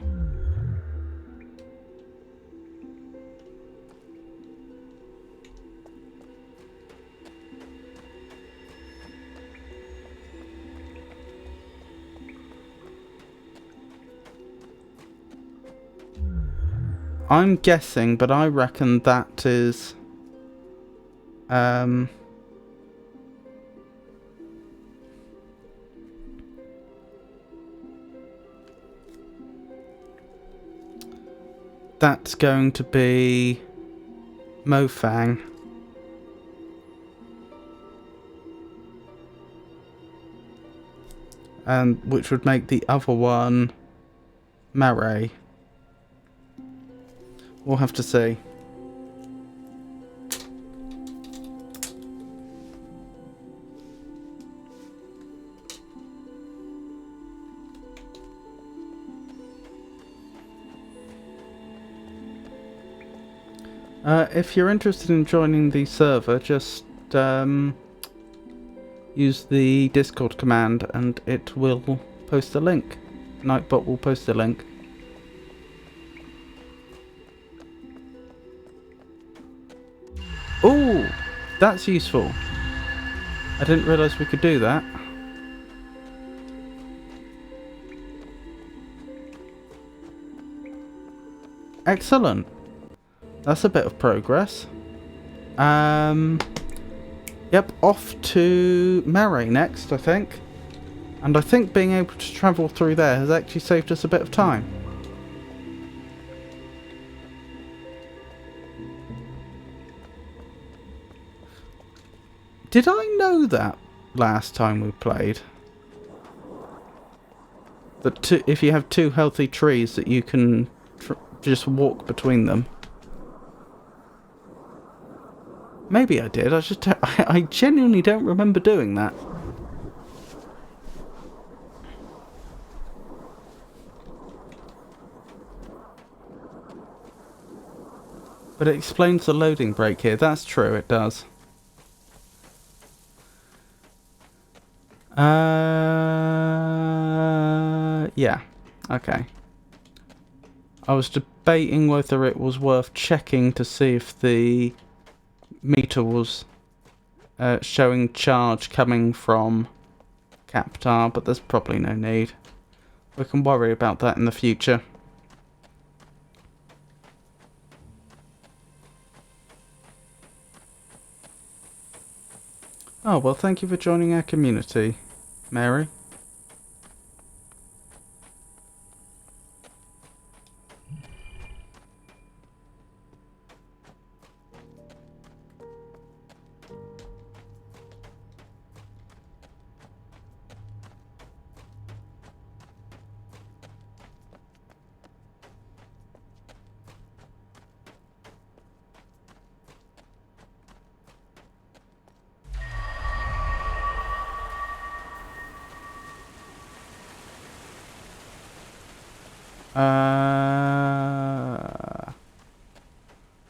I'm guessing, but I reckon that is... that's going to be Mofang. And which would make the other one Mare. We'll have to see. If you're interested in joining the server, just use the Discord command and it will post a link. Nightbot will post a link. Ooh, that's useful. I didn't realise we could do that. Excellent. That's a bit of progress. Yep, off to Mare next, I think. And I think being able to travel through there has actually saved us a bit of time. Did I know that last time we played? That if you have two healthy trees that you can just walk between them. Maybe I did, I genuinely don't remember doing that. But it explains the loading break here, that's true, it does. Yeah, okay. I was debating whether it was worth checking to see if the meter was showing charge coming from Captar, but there's probably no need. We can worry about that in the future. Oh, well, thank you for joining our community, Mary.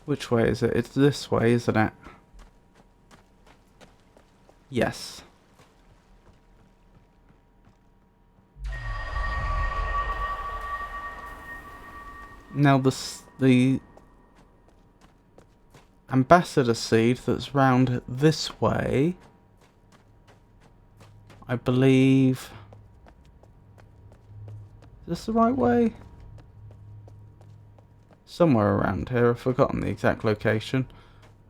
Which way is it? It's this way, isn't it? Yes. Now the ambassador seed that's round this way, I believe... Is this the right way? Somewhere around here, I've forgotten the exact location.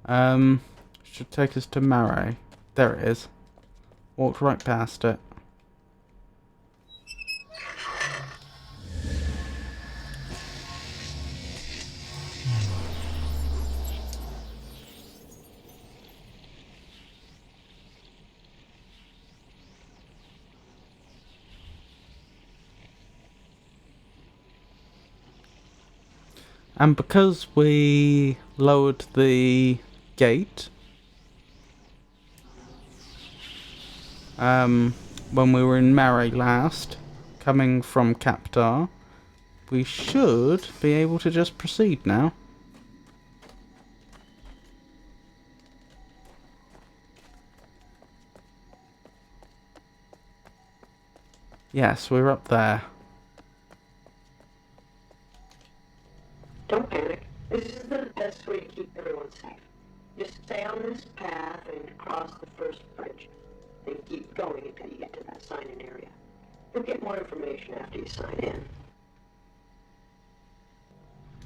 Should take us to Mare. There it is. Walked right past it. And because we lowered the gate when we were in Mare last, coming from Captar, we should be able to just proceed now. Yes, we're up there. Don't panic. This is the best way to keep everyone safe. Just stay on this path and cross the first bridge. Then keep going until you get to that sign-in area. You'll get more information after you sign in.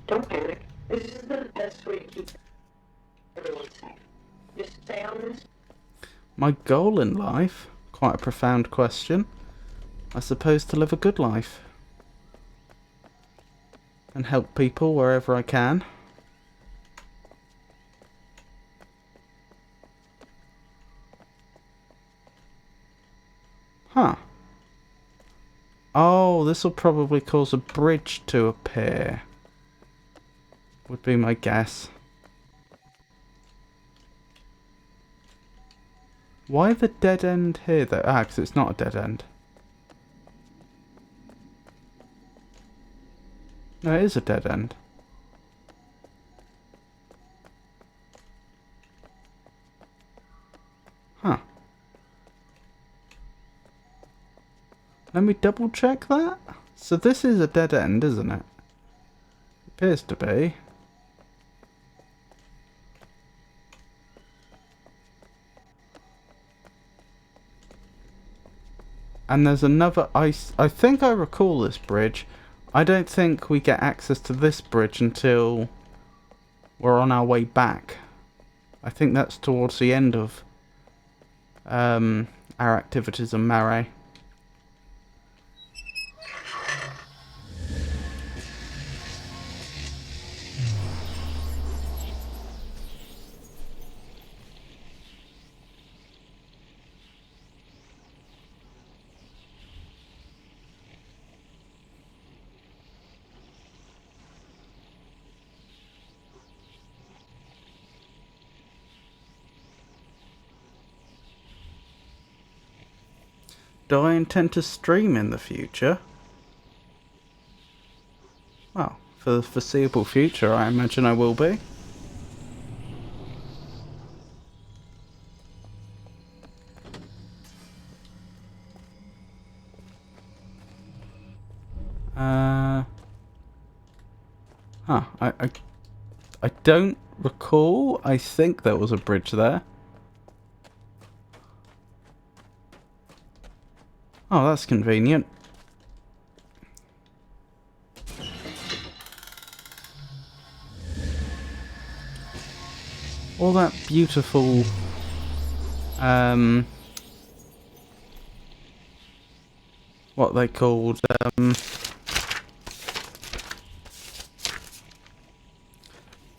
Don't panic. This is the best way to keep everyone safe. Just stay on this. My goal in life? Quite a profound question. I suppose to live a good life. And help people wherever I can. Huh. Oh, this will probably cause a bridge to appear. Would be my guess. Why the dead end here though? Ah, because it's not a dead end. No, it is a dead end. Huh. Let me double check that. So this is a dead end, isn't it? Appears to be. And there's another ice. I think I recall this bridge. I don't think we get access to this bridge until we're on our way back. I think that's towards the end of our activities in Marais. Do I intend to stream in the future? Well, for the foreseeable future, I imagine I will be. I don't recall. I think there was a bridge there. Oh, that's convenient. All that beautiful what they called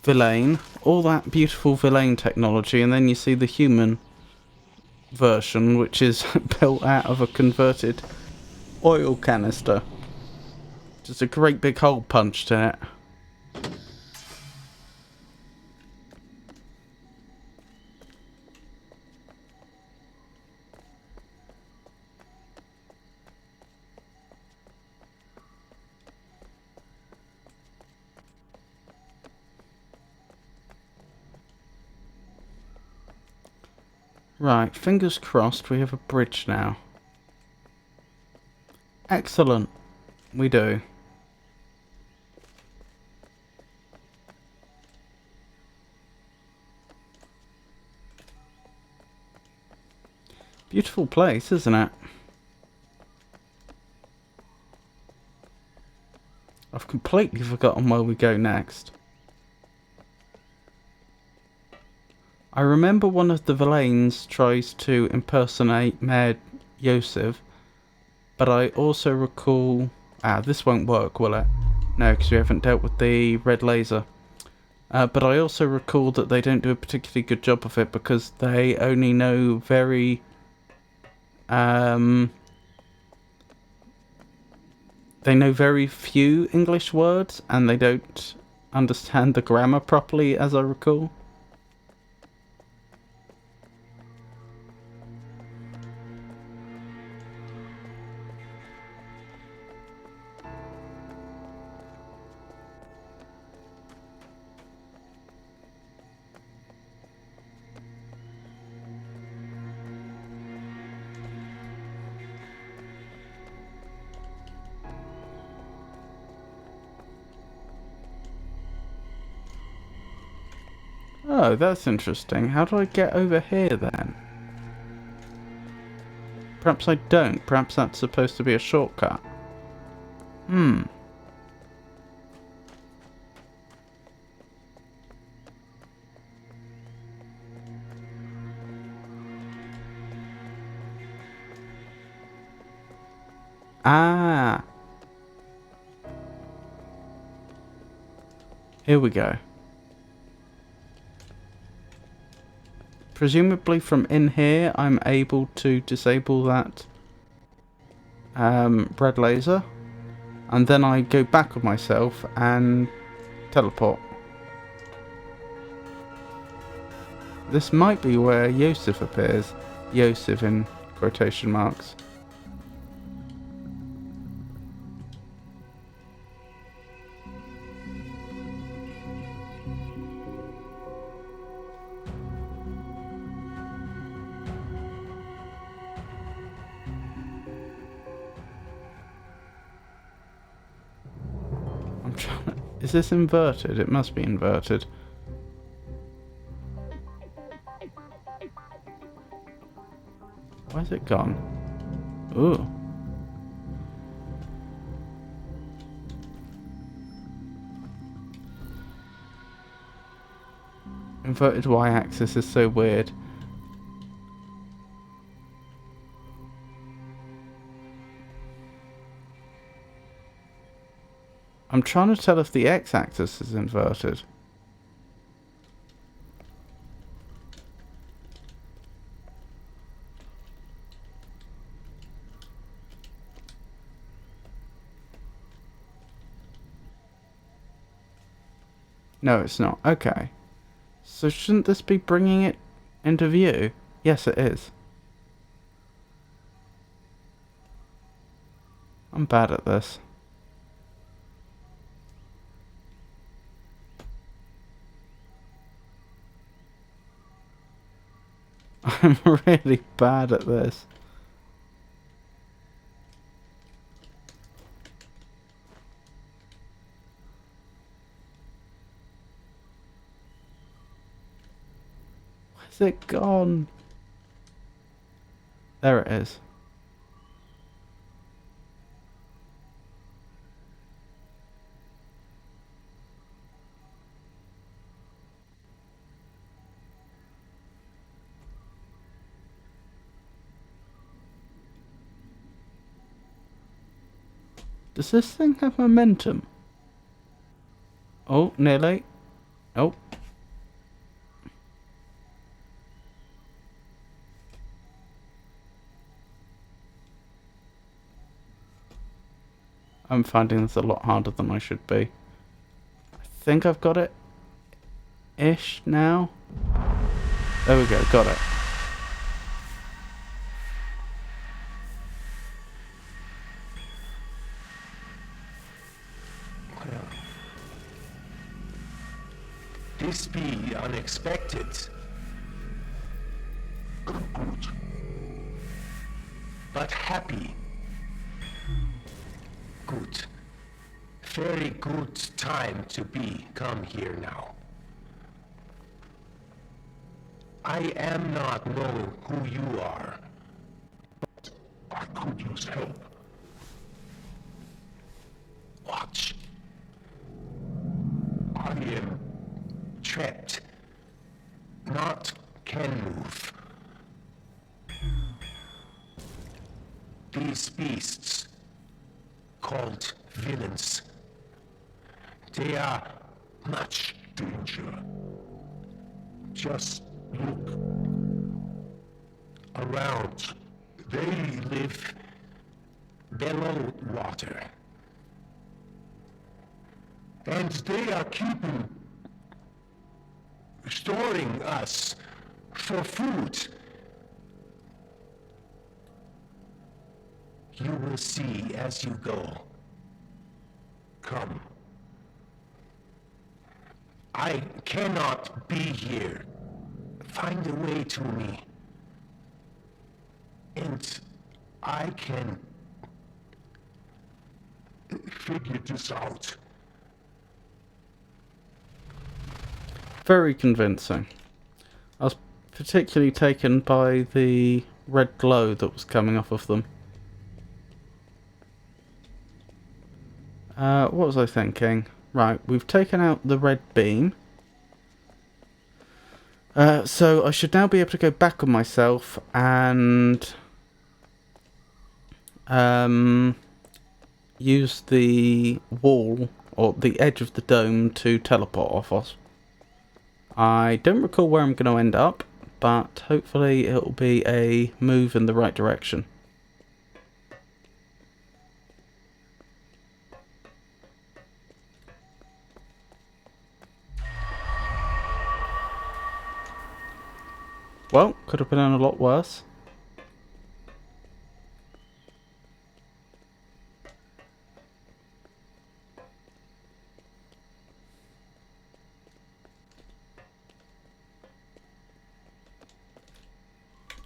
Villain. All that beautiful Villain technology, and then you see the human version, which is built out of a converted oil canister. Just a great big hole punched in it. Right, fingers crossed we have a bridge now. Excellent. We do. Beautiful place, isn't it? I've completely forgotten where we go next. I remember one of the villains tries to impersonate Mayor Yosef, but I also recall... Ah, this won't work, will it? No, because we haven't dealt with the red laser. But I also recall that they don't do a particularly good job of it because they only know very... they know very few English words, and they don't understand the grammar properly, as I recall. Oh, that's interesting. How do I get over here then? Perhaps I don't. Perhaps that's supposed to be a shortcut. Hmm. Ah. Here we go. Presumably from in here, I'm able to disable that red laser. And then I go back on myself and teleport. This might be where Yosef appears. Yosef in quotation marks. I'm trying to... Is this inverted? It must be inverted. Where's it gone? Ooh. Inverted y-axis is so weird. I'm trying to tell if the x-axis is inverted. No, it's not. Okay. So shouldn't this be bringing it into view? Yes, it is. I'm bad at this. I'm really bad at this. Where's it gone? There it is. Does this thing have momentum? Oh, nearly. Oh. I'm finding this a lot harder than I should be. I think I've got it ish now. There we go, got it. This be unexpected. Good. But happy. Good. Very good time to come here now. I am not know who you are, but I could use help. Watch. I am trapped. Not can move. These beasts, called villains, they are much danger. Just look around. They live below water. And they are storing us for food. You will see as you go. Come. I cannot be here. Find a way to me. And I can figure this out. very convincing. I was particularly taken by the red glow that was coming off of them. What was I thinking? Right, we've taken out the red beam. So I should now be able to go back on myself and use the wall or the edge of the dome to teleport off us. I don't recall where I'm going to end up, but hopefully it'll be a move in the right direction. Well, could have been a lot worse.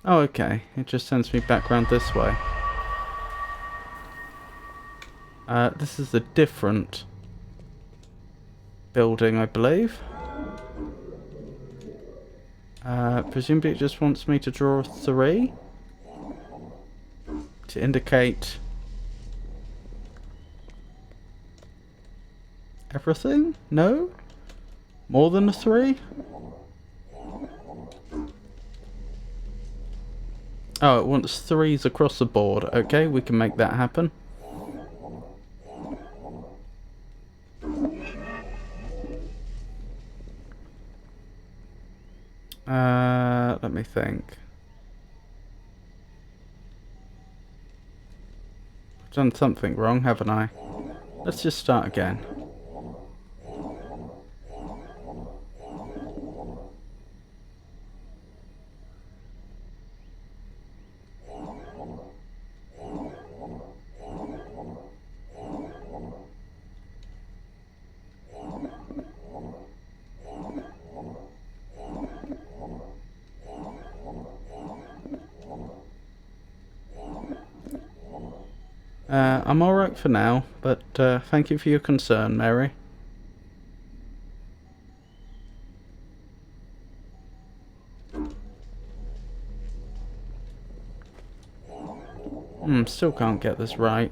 Oh, okay. It just sends me back round this way. This is a different building, I believe. Presumably it just wants me to draw a 3 to indicate everything? No? More than a 3? Oh, it wants 3s across the board. Okay, we can make that happen. Let me think. I've done something wrong, haven't I? Let's just start again. I'm alright for now, but thank you for your concern, Mary. Still can't get this right.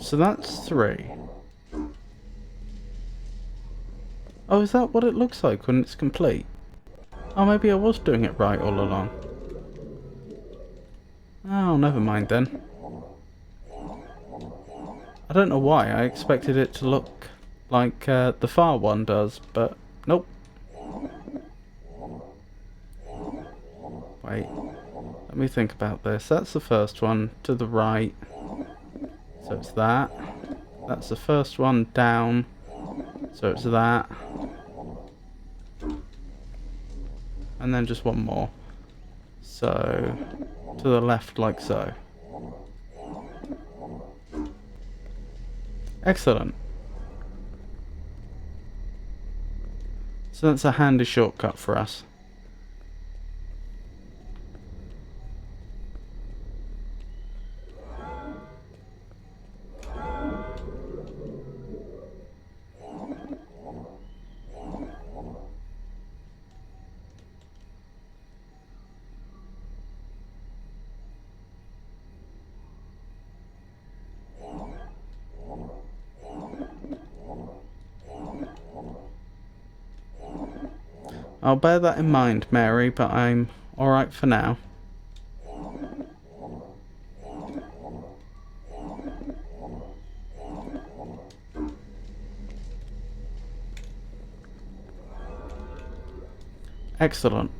So that's 3. Oh, is that what it looks like when it's complete? Oh, maybe I was doing it right all along. Oh, never mind then. I don't know why, I expected it to look like the far one does, but nope. Wait, let me think about this. That's the first one to the right. So it's that. That's the first one down. So it's that. And then just one more. So, to the left like so. Excellent. So that's a handy shortcut for us. I'll bear that in mind, Mary, but I'm alright for now. Excellent.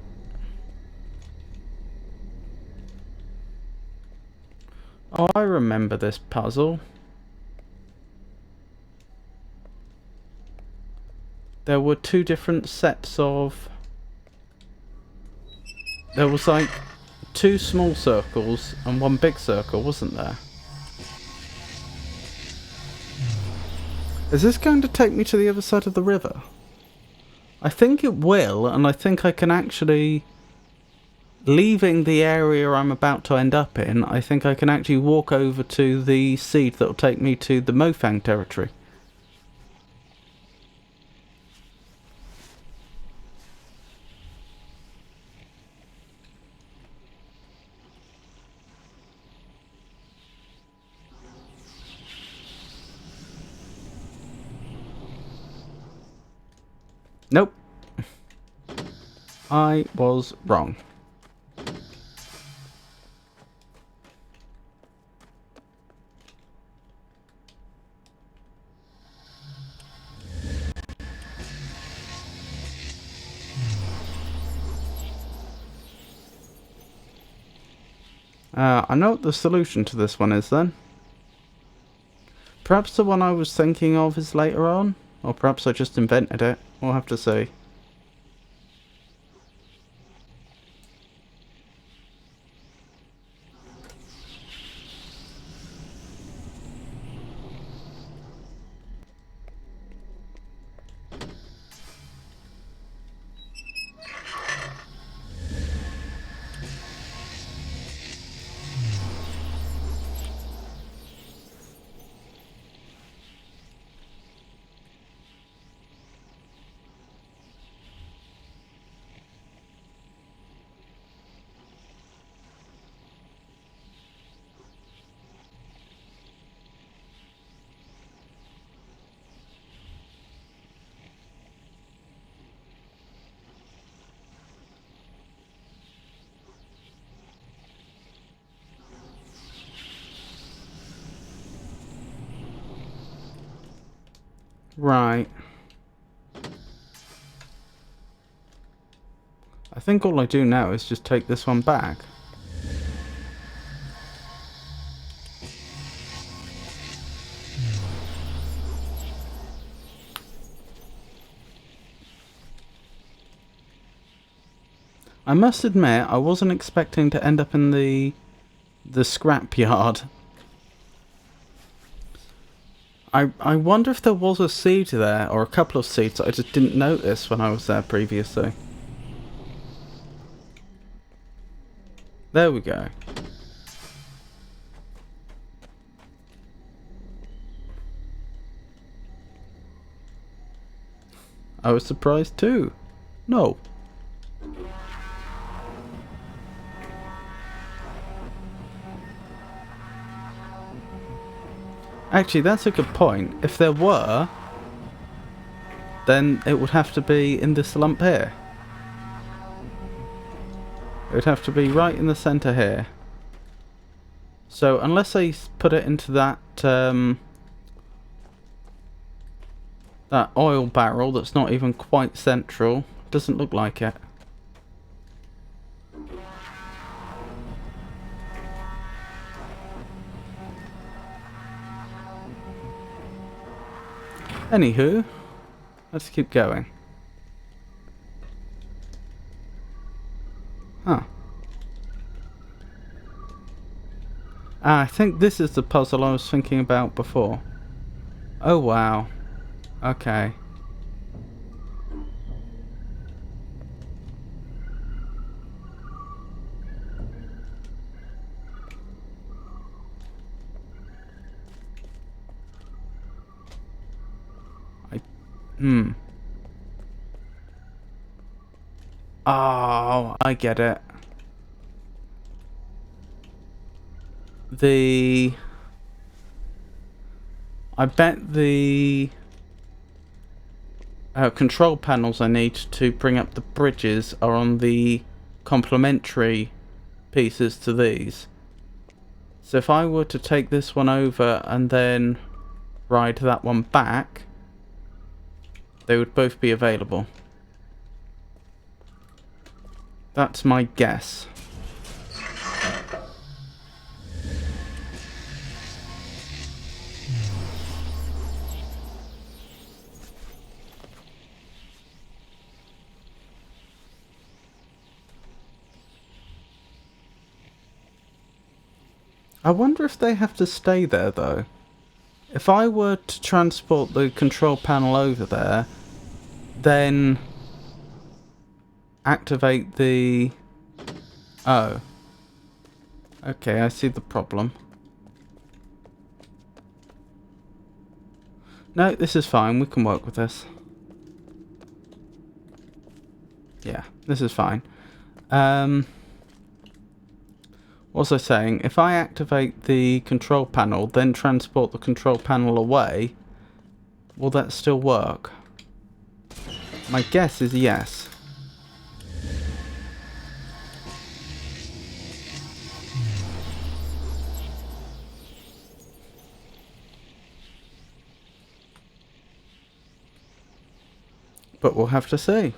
Oh, I remember this puzzle. There were 2 different sets of... There was like 2 small circles and 1 big circle, wasn't there? Is this going to take me to the other side of the river? I think it will, and I think I can actually... Leaving the area I'm about to end up in, I think I can actually walk over to the seed that will take me to the Mofang territory. Nope. I was wrong. I know what the solution to this one is then. Perhaps the one I was thinking of is later on, or perhaps I just invented it. We'll have to see. Right. I think all I do now is just take this one back. I must admit, I wasn't expecting to end up in the scrapyard. I wonder if there was a seed there, or a couple of seeds that I just didn't notice when I was there previously. There we go. I was surprised too. No. Actually, that's a good point. If there were, then it would have to be in this lump here. It would have to be right in the centre here. So unless I put it into that that oil barrel that's not even quite central, doesn't look like it. Anywho, let's keep going. Huh. I think this is the puzzle I was thinking about before. Oh wow. Okay. Oh, I get it. I bet the control panels I need to bring up the bridges are on the complementary pieces to these. So if I were to take this one over and then ride that one back, they would both be available. That's my guess. I wonder if they have to stay there though. If I were to transport the control panel over there, then activate the... Oh. Okay, I see the problem. No, this is fine. We can work with this. Yeah, this is fine. What was I saying? If I activate the control panel, then transport the control panel away, will that still work? My guess is yes. But we'll have to see.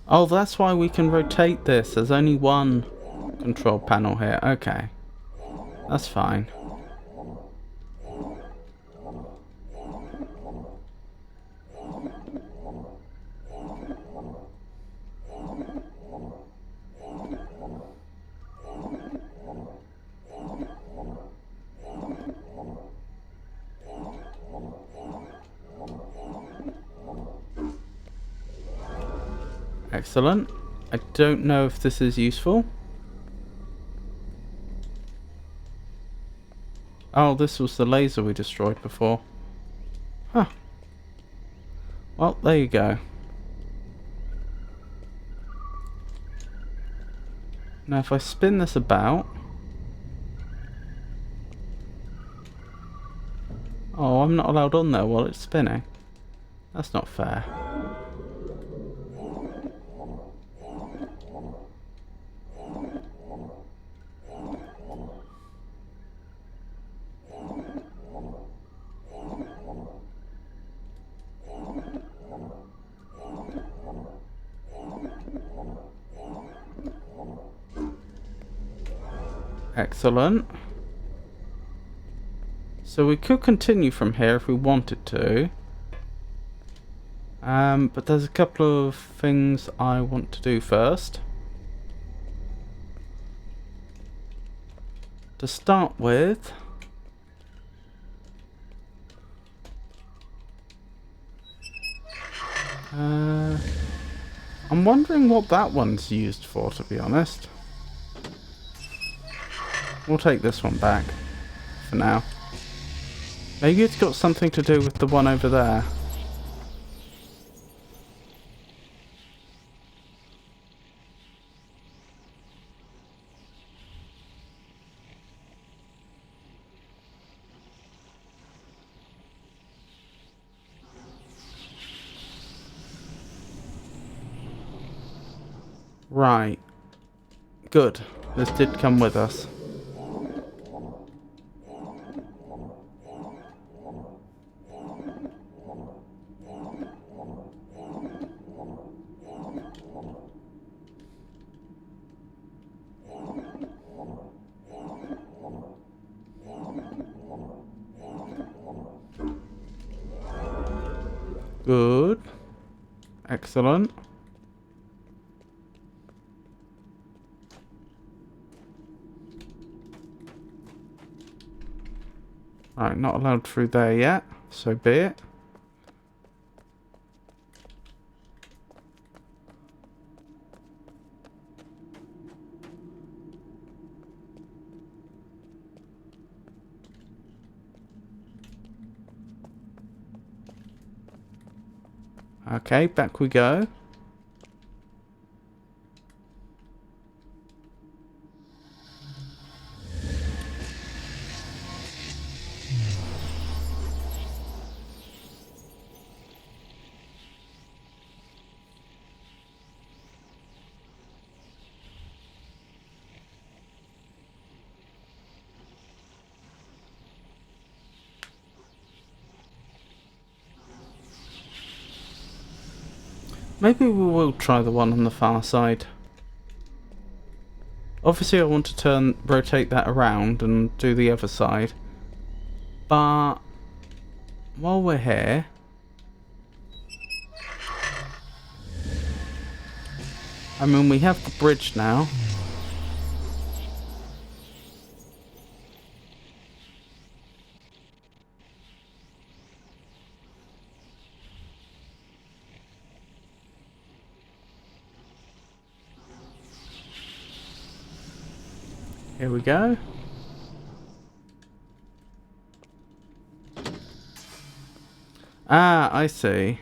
Oh, that's why we can rotate this. There's only one control panel here. Okay. That's fine. Excellent. I don't know if this is useful. Oh, this was the laser we destroyed before. Huh. Well, there you go. Now if I spin this about... Oh, I'm not allowed on there while it's spinning. That's not fair. Excellent. So we could continue from here if we wanted to. But there's a couple of things I want to do first. To start with... I'm wondering what that one's used for, to be honest. We'll take this one back for now. Maybe it's got something to do with the one over there. Right. Good. This did come with us. Good. Excellent. Right, not allowed through there yet, so be it. Okay, back we go. Maybe we will try the one on the far side. Obviously I want to rotate that around and do the other side. But while we're here, I mean, we have the bridge now. Here we go. Ah, I see.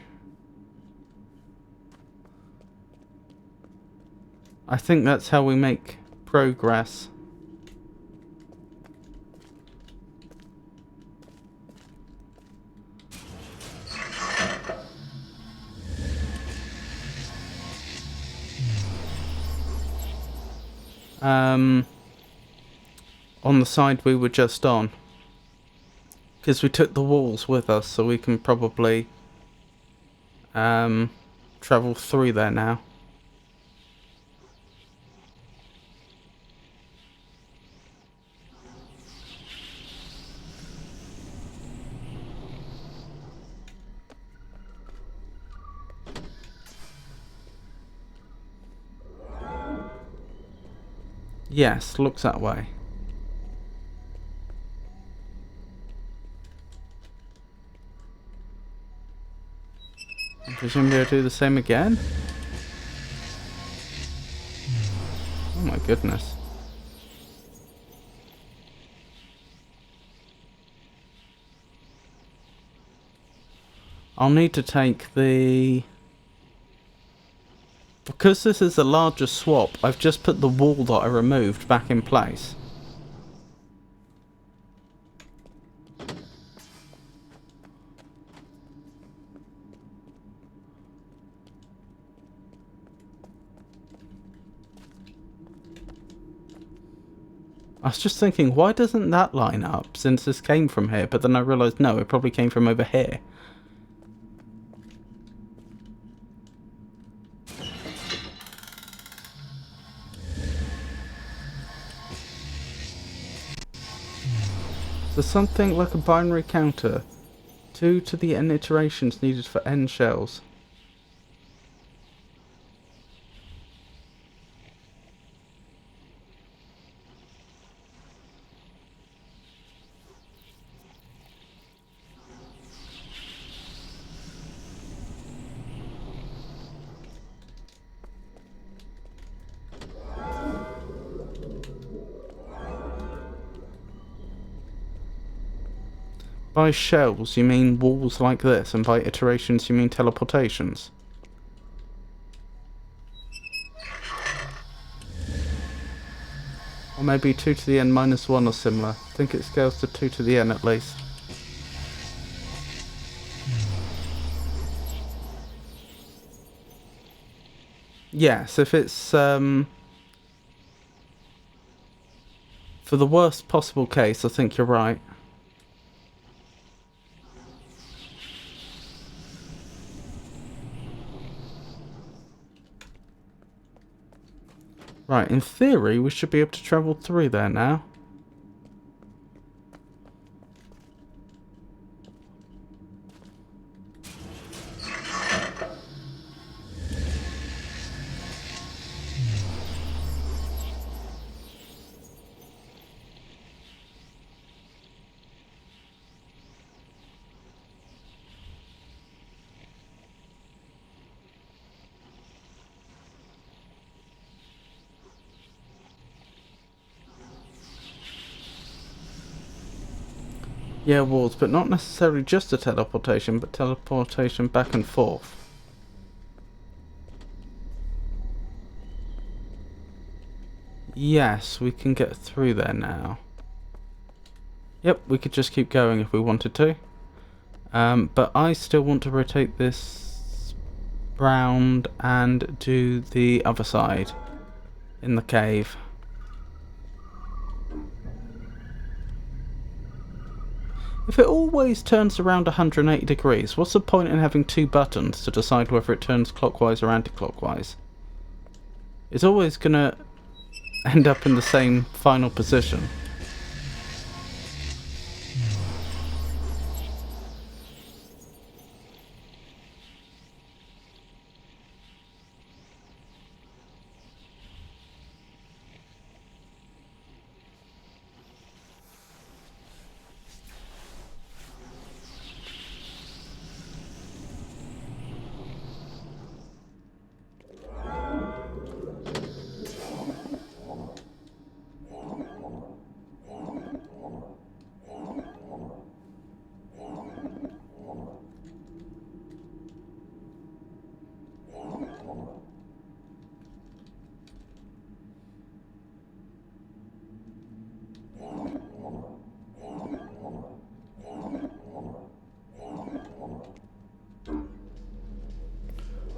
I think that's how we make progress. On the side we were just on. Because we took the walls with us, so we can probably travel through there now. Yes, looks that way. And presumably I'll do the same again. Oh my goodness. I'll need to take the... Because this is a larger swap, I've just put the wall that I removed back in place. I was just thinking, why doesn't that line up since this came from here? But then I realised, no, it probably came from over here. So something like a binary counter. 2 to the n iterations needed for n shells. By shells, you mean walls like this, and by iterations, you mean teleportations. Or maybe 2 to the n minus 1 or similar. I think it scales to 2 to the n at least. Yes, if it's, for the worst possible case, I think you're right. Right, in theory, we should be able to travel through there now. Yeah, walls, but not necessarily just a teleportation, but teleportation back and forth. Yes, we can get through there now. Yep, we could just keep going if we wanted to. But I still want to rotate this round and do the other side in the cave. If it always turns around 180 degrees, what's the point in having 2 buttons to decide whether it turns clockwise or anti-clockwise? It's always gonna end up in the same final position.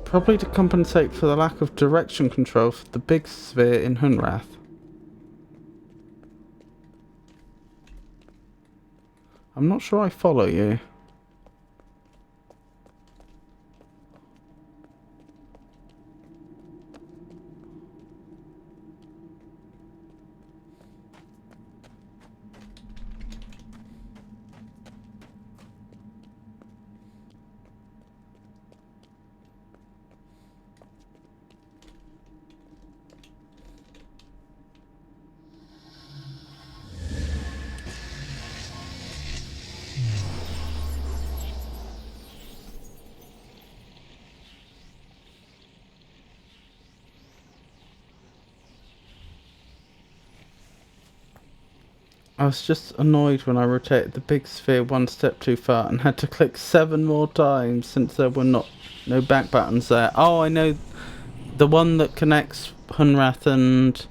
Probably to compensate for the lack of direction control for the big sphere in Hunrath. I'm not sure I follow you. I was just annoyed when I rotated the big sphere one step too far and had to click 7 more times since there were no back buttons there. Oh, I know the one that connects Hunrath and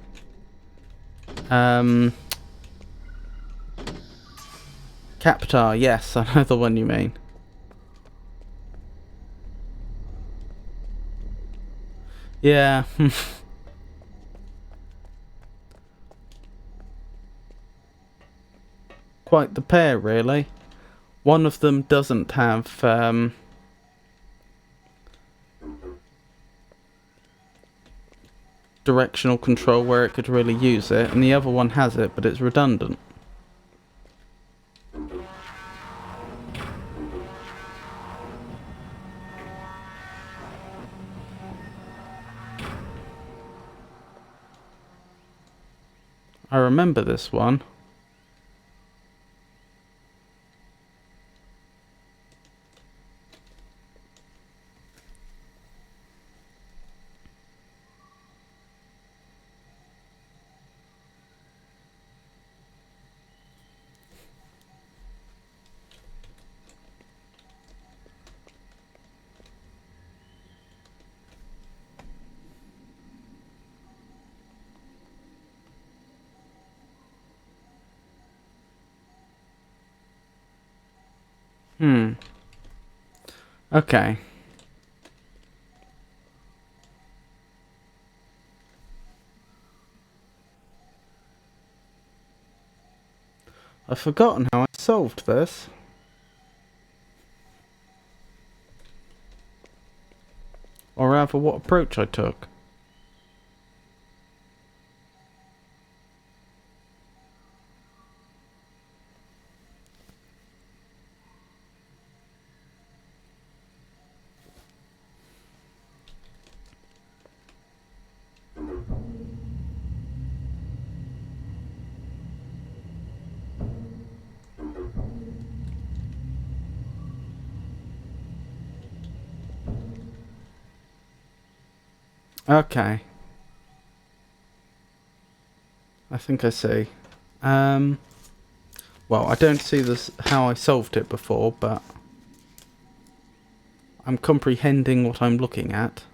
Captar. Yes, I know the one you mean. Yeah. Quite the pair, really. One of them doesn't have directional control where it could really use it, and the other one has it, but it's redundant. I remember this one. Okay. I've forgotten how I solved this. Or rather, what approach I took. Okay. I think I see. Well, I don't see this how I solved it before, but I'm comprehending what I'm looking at.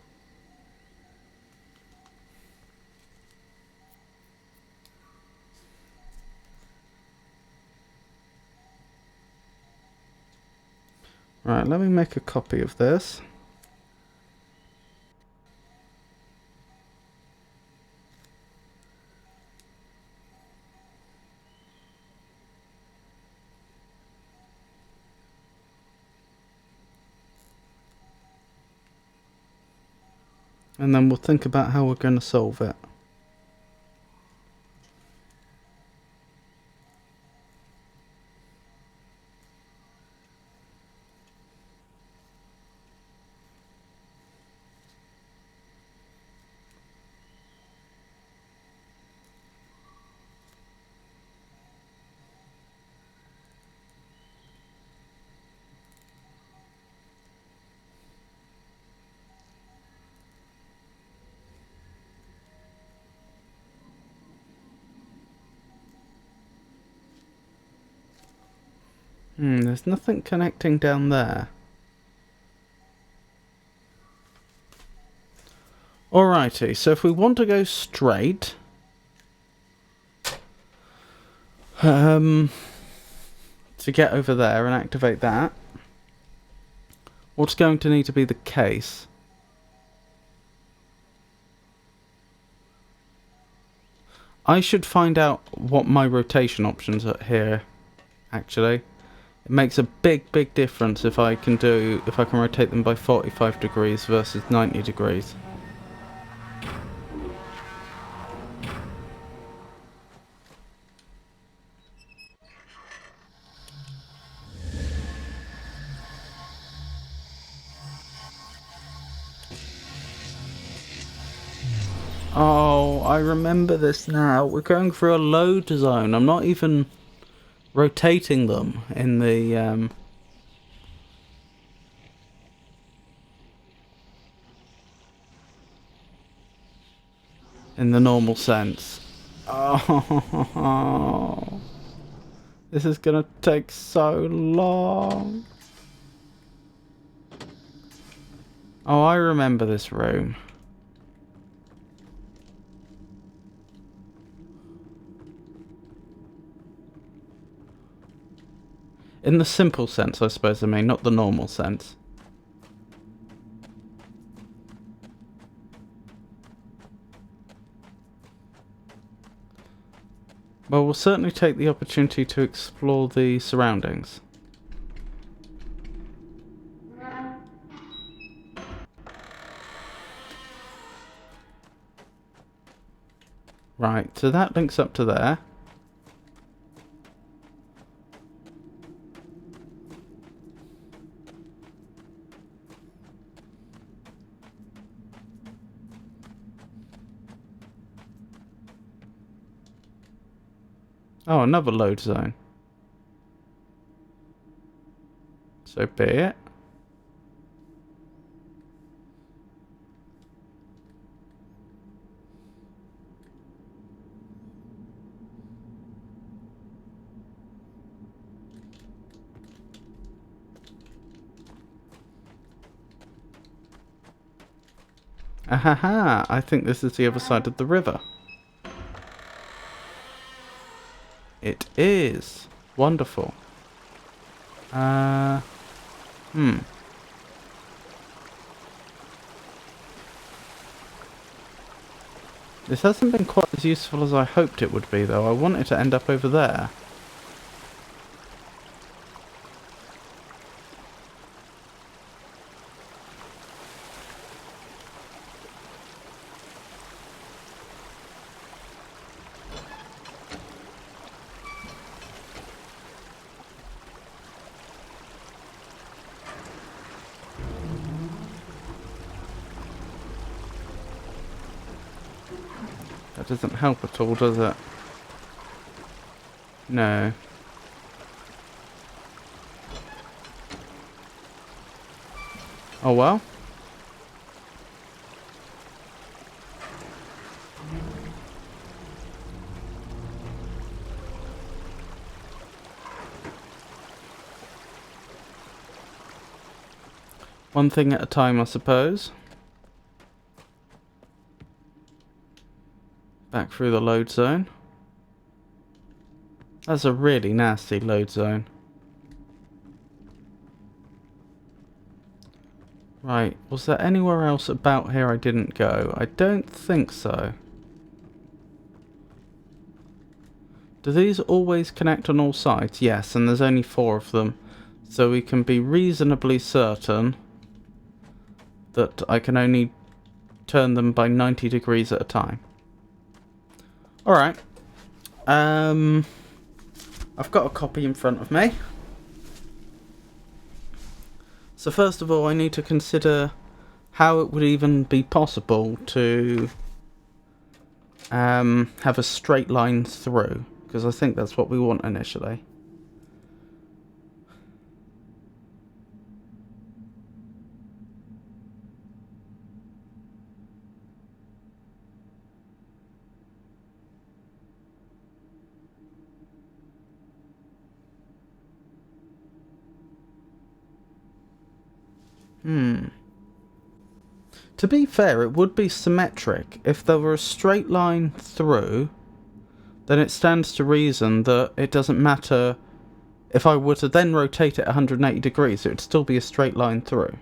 Right, let me make a copy of this. And then we'll think about how we're going to solve it. There's nothing connecting down there. Alrighty, so if we want to go straight... to get over there and activate that, what's going to need to be the case? I should find out what my rotation options are here, actually. It makes a big difference if I can rotate them by 45 degrees versus 90 degrees. Oh, I remember this now. We're going through a load zone. I'm not even rotating them in the normal sense. Oh, this is gonna take so long. Oh, I remember this room. In the simple sense, I suppose I mean, not the normal sense. Well, we'll certainly take the opportunity to explore the surroundings. Right, so that links up to there. Oh, another load zone. So be it. Ahaha, I think this is the other side of the river. It is. Wonderful. This hasn't been quite as useful as I hoped it would be, though. I want it to end up over there. That doesn't help at all, does it? No. Oh well. One thing at a time, I suppose. Back through the load zone. That's a really nasty load zone. Right, was there anywhere else about here I didn't go? I don't think so. Do these always connect on all sides? Yes, and there's only 4 of them. So we can be reasonably certain that I can only turn them by 90 degrees at a time. Alright. I've got a copy in front of me. So first of all, I need to consider how it would even be possible to have a straight line through, because I think that's what we want initially. To be fair, it would be symmetric. If there were a straight line through, then it stands to reason that it doesn't matter if I were to then rotate it 180 degrees, it would still be a straight line through.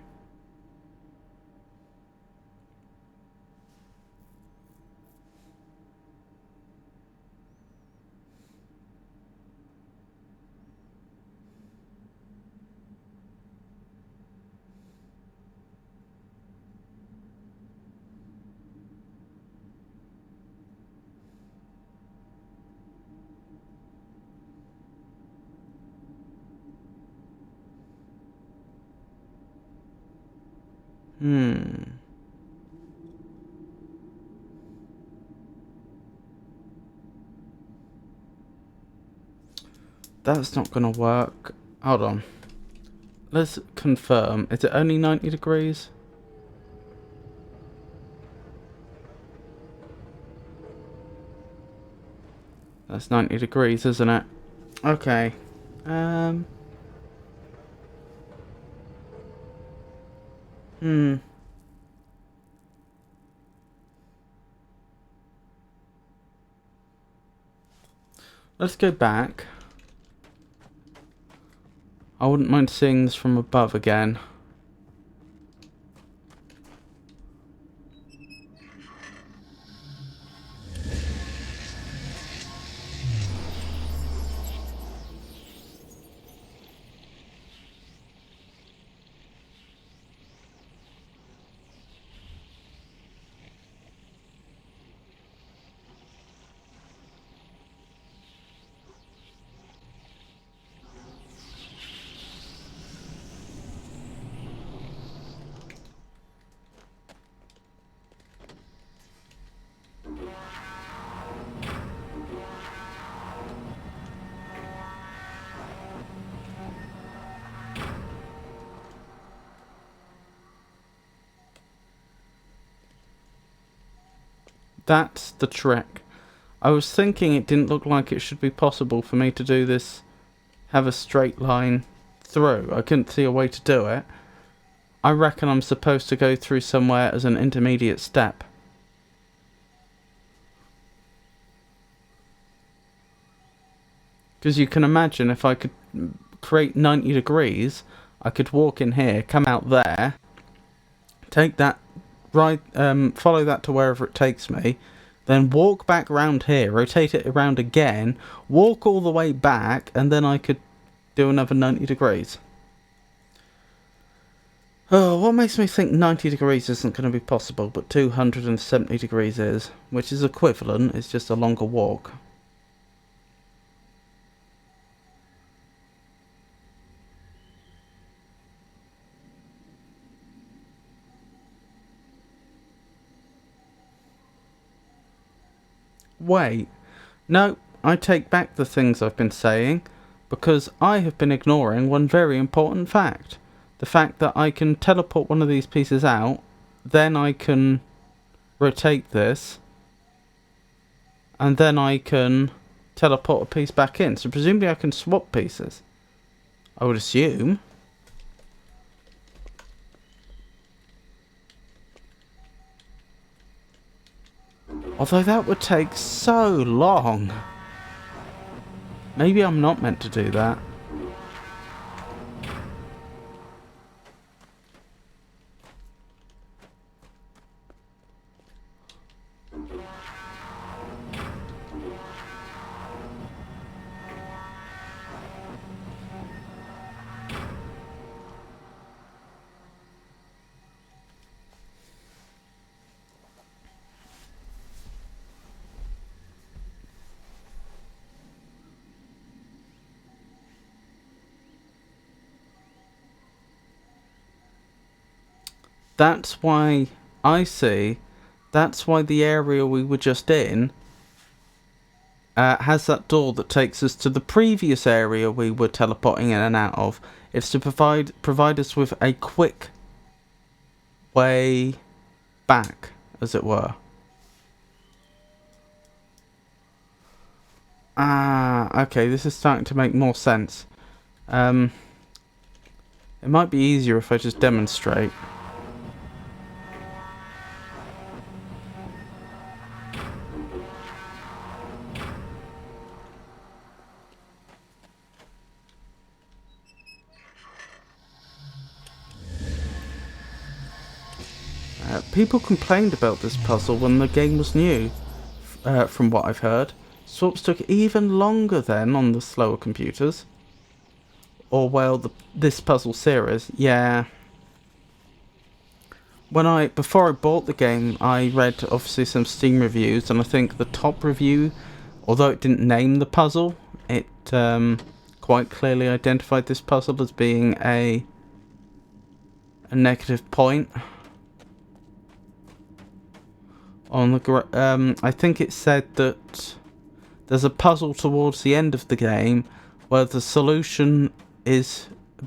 That's not going to work. Hold on. Let's confirm. Is it only 90 degrees? That's 90 degrees, isn't it? Okay. Let's go back. I wouldn't mind seeing this from above again. That's the trick. I was thinking it didn't look like it should be possible for me to do this, have a straight line through. I couldn't see a way to do it. I reckon I'm supposed to go through somewhere as an intermediate step. Because you can imagine if I could create 90 degrees, I could walk in here, come out there, take that right, follow that to wherever it takes me, then walk back around here, rotate it around again, walk all the way back, and then I could do another 90 degrees. Oh, what makes me think 90 degrees isn't going to be possible, but 270 degrees is, which is equivalent, it's just a longer walk. Wait, no, I take back the things I've been saying, because I have been ignoring one very important fact. The fact that I can teleport one of these pieces out, then I can rotate this, and then I can teleport a piece back in. So presumably I can swap pieces, I would assume. Although that would take so long. Maybe I'm not meant to do that. That's why I see. That's why the area we were just in has that door that takes us to the previous area we were teleporting in and out of. It's to provide us with a quick way back, as it were. Ah, okay, this is starting to make more sense. It might be easier if I just demonstrate. People complained about this puzzle when the game was new, from what I've heard. Swaps took even longer then on the slower computers. Or, well, this puzzle series, yeah. Before I bought the game, I read, obviously, some Steam reviews, and I think the top review, although it didn't name the puzzle, it quite clearly identified this puzzle as being a negative point. On the I think it said that there's a puzzle towards the end of the game where the solution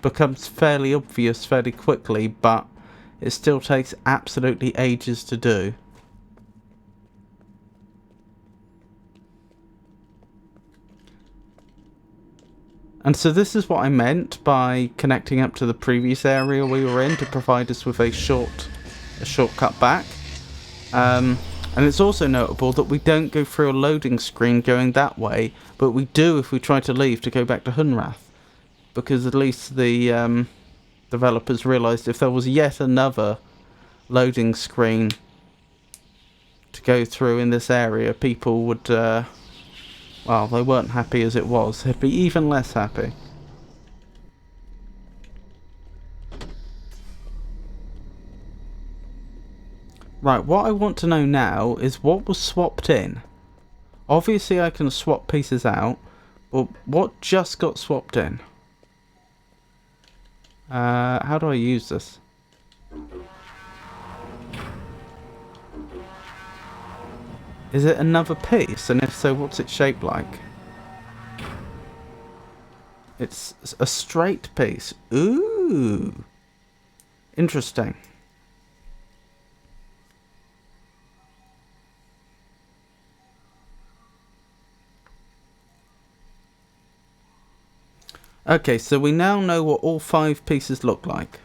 becomes fairly obvious fairly quickly, but it still takes absolutely ages to do. And so this is what I meant by connecting up to the previous area we were in to provide us with a shortcut back. And it's also notable that we don't go through a loading screen going that way, but we do if we try to leave to go back to Hunrath. Because at least the developers realised if there was yet another loading screen to go through in this area, people would, well, they weren't happy as it was. They'd be even less happy. Right, what I want to know now is what was swapped in. Obviously I can swap pieces out, but what just got swapped in? How do I use this? Is it another piece? And if so, what's it shaped like? It's a straight piece. Ooh! Interesting. Okay, so we now know what all 5 pieces look like.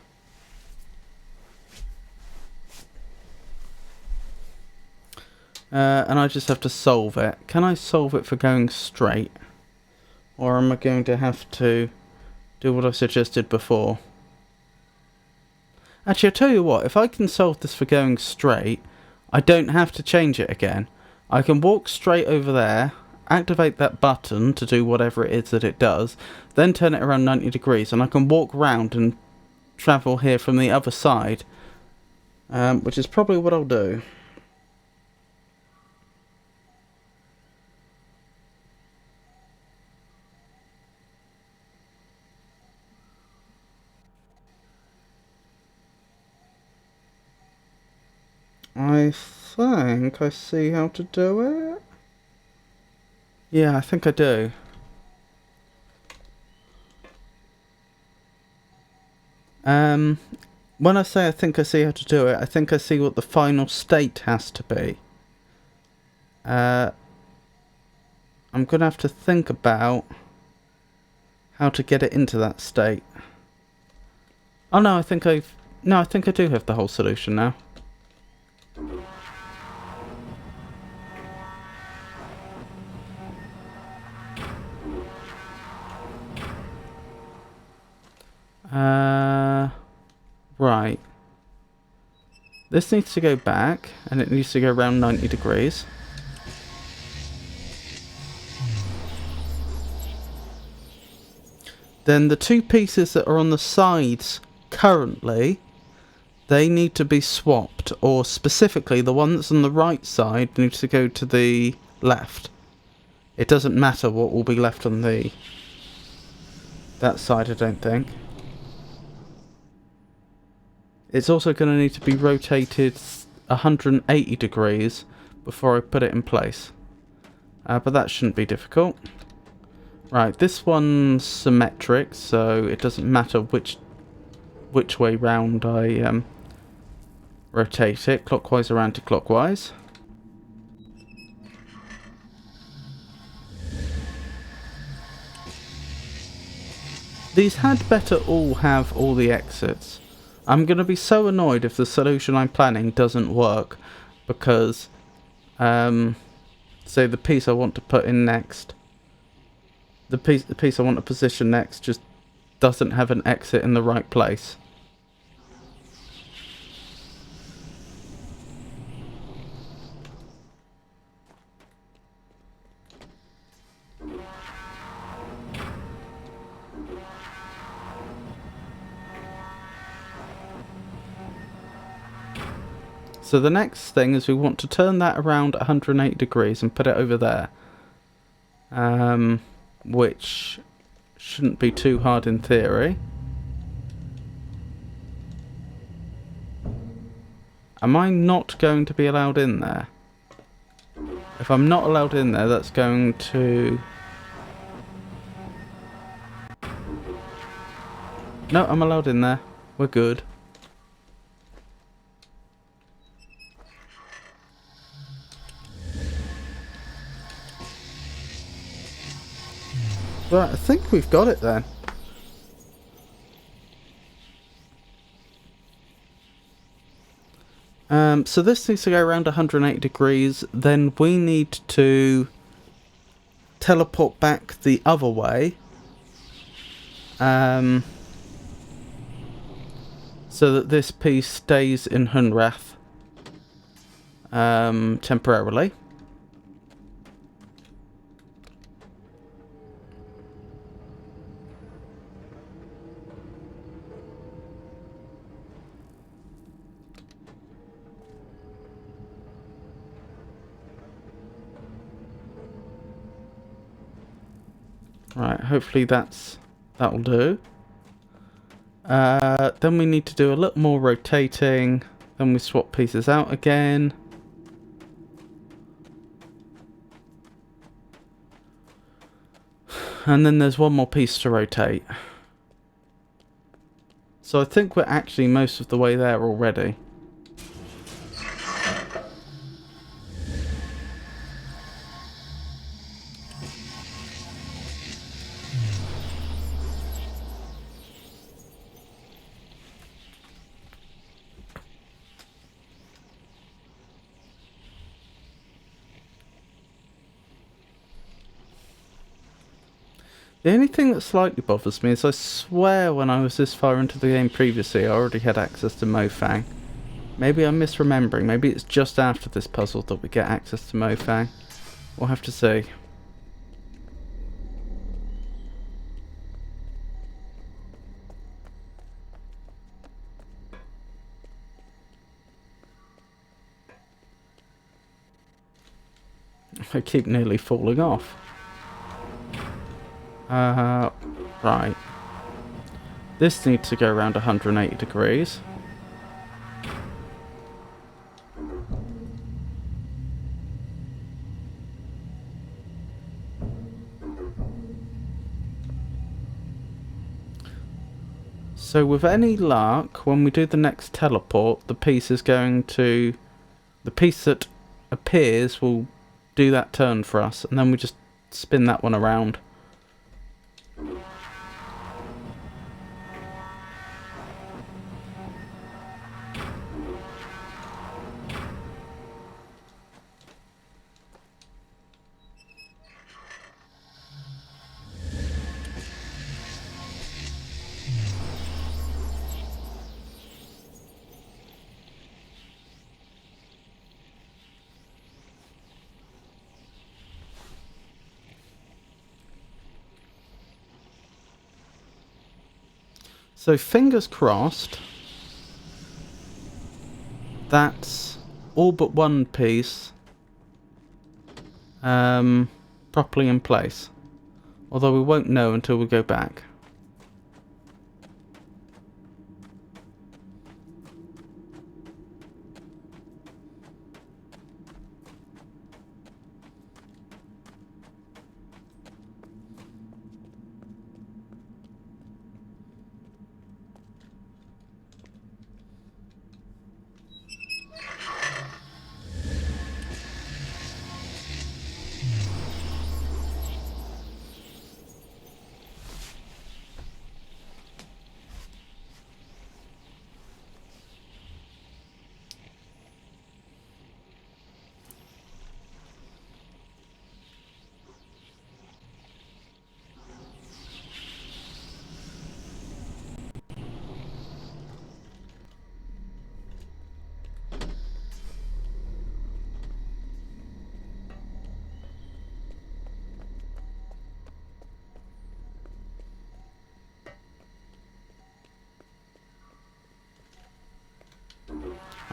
And I just have to solve it. Can I solve it for going straight? Or am I going to have to do what I suggested before? Actually, I'll tell you what, if I can solve this for going straight, I don't have to change it again. I can walk straight over there, activate that button to do whatever it is that it does, then turn it around 90 degrees, and I can walk round and travel here from the other side, which is probably what I'll do. I think I see how to do it. Yeah, I think I do. When I say I think I see how to do it, I think I see what the final state has to be. I'm gonna have to think about how to get it into that state. Oh no, I think I do have the whole solution now. Right. This needs to go back, and it needs to go around 90 degrees. Then the 2 pieces that are on the sides currently, they need to be swapped, or specifically the one that's on the right side needs to go to the left. It doesn't matter what will be left on that side, I don't think. It's also going to need to be rotated 180 degrees before I put it in place. But that shouldn't be difficult. Right, this one's symmetric, so it doesn't matter which way round I rotate it, clockwise or anti-clockwise. These had better all have all the exits. I'm going to be so annoyed if the solution I'm planning doesn't work, because, say the piece I want to put in next, the piece I want to position next just doesn't have an exit in the right place. So the next thing is we want to turn that around 180 degrees and put it over there. Which shouldn't be too hard in theory. Am I not going to be allowed in there? If I'm not allowed in there, that's going to... No, I'm allowed in there. We're good. Right, I think we've got it then. So this needs to go around 180 degrees. Then we need to teleport back the other way. So that this piece stays in Hunrath temporarily. Right, hopefully that'll do. Then we need to do a little more rotating. Then we swap pieces out again. And then there's one more piece to rotate. So I think we're actually most of the way there already. The only thing that slightly bothers me is I swear when I was this far into the game previously I already had access to Mofang. Maybe I'm misremembering, maybe it's just after this puzzle that we get access to Mofang. We'll have to see. I keep nearly falling off. Right. This needs to go around 180 degrees. So with any luck, when we do the next teleport, the piece is going to... The piece that appears will do that turn for us, and then we just spin that one around. So fingers crossed, that's all but one piece properly in place. Although we won't know until we go back.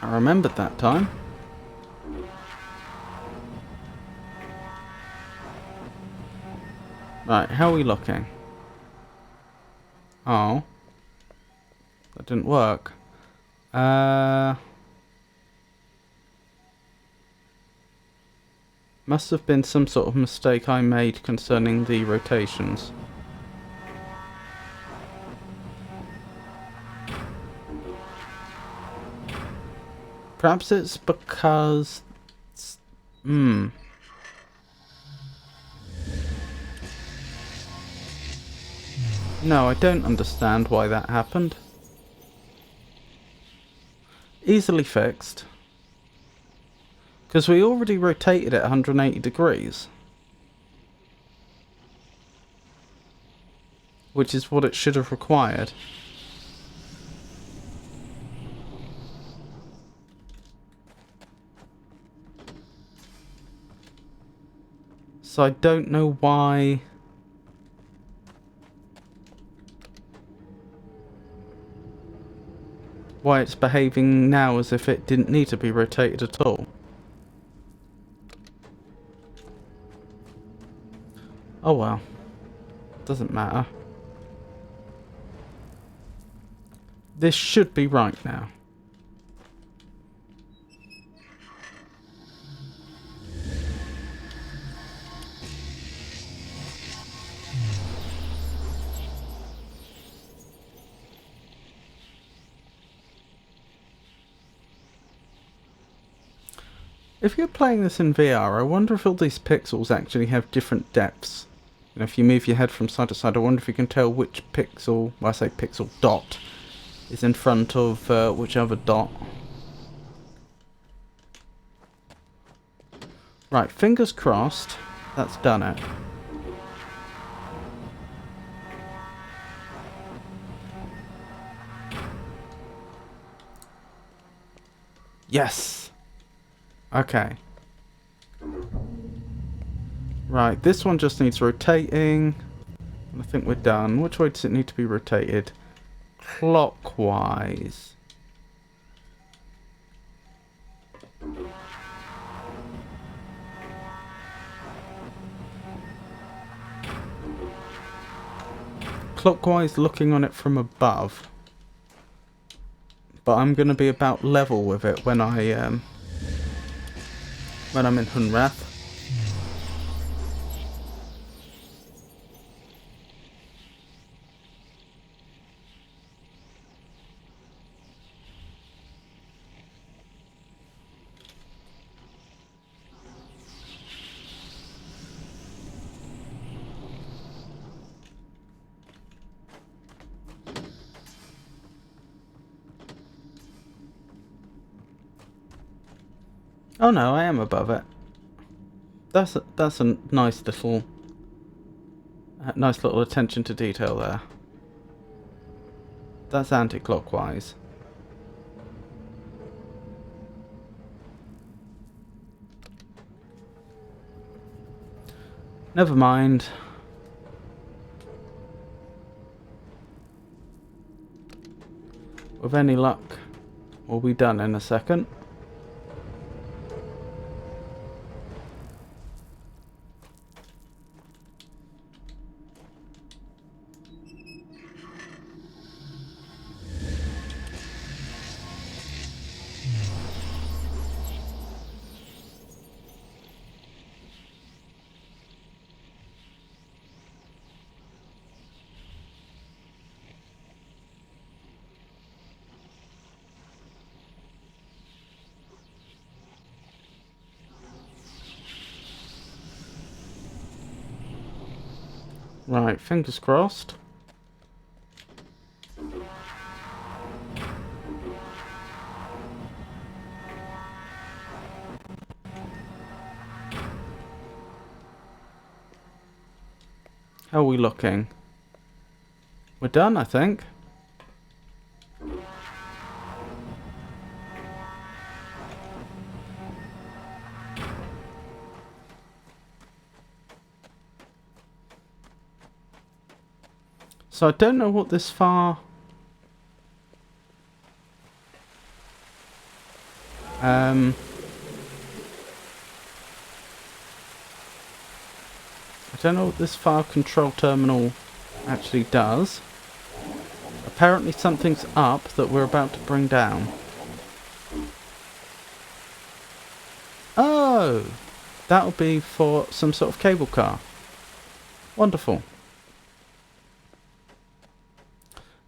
I remembered that time. Right, how are we looking? Oh. That didn't work. Must have been some sort of mistake I made concerning the rotations. Perhaps it's because... No, I don't understand why that happened. Easily fixed. Because we already rotated it 180 degrees. Which is what it should have required. So I don't know why... why it's behaving now as if it didn't need to be rotated at all. Oh well. Doesn't matter. This should be right now. If you're playing this in VR, I wonder if all these pixels actually have different depths. You know, if you move your head from side to side, I wonder if you can tell which pixel, well I say pixel, dot, is in front of which other dot. Right, fingers crossed, that's done it. Yes! Okay. Right, this one just needs rotating. I think we're done. Which way does it need to be rotated? Clockwise. Clockwise looking on it from above. But I'm going to be about level with it when I'm in Hunrath. Oh no, I am above it. That's a nice little attention to detail there. That's anti-clockwise. Never mind. With any luck, we'll be done in a second. Right, fingers crossed. How are we looking? We're done, I think. So I don't know what this far... I don't know what this file control terminal actually does. Apparently something's up that we're about to bring down. Oh! That'll be for some sort of cable car. Wonderful.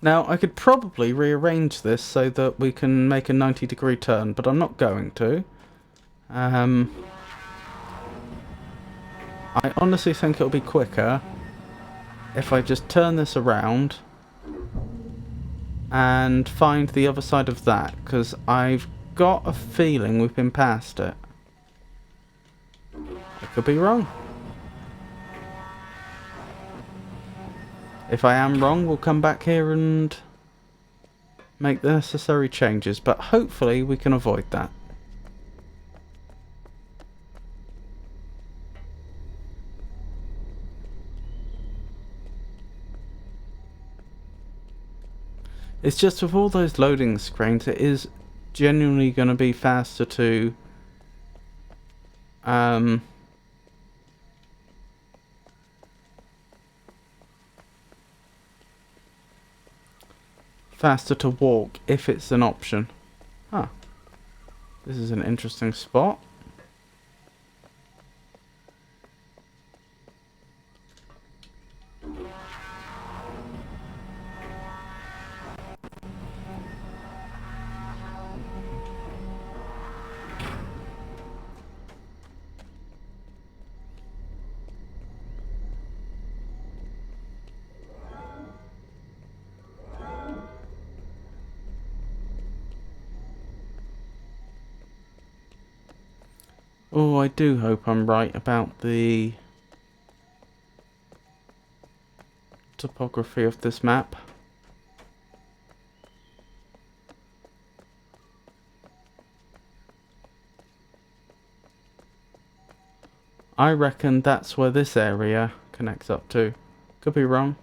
Now, I could probably rearrange this so that we can make a 90-degree turn, but I'm not going to. I honestly think it'll be quicker if I just turn this around and find the other side of that, because I've got a feeling we've been past it. I could be wrong. If I am wrong, we'll come back here and make the necessary changes, but hopefully we can avoid that. It's just with all those loading screens, it is genuinely going to be faster to walk if it's an option. Huh. This is an interesting spot. Oh, I do hope I'm right about the topography of this map. I reckon that's where this area connects up to. Could be wrong.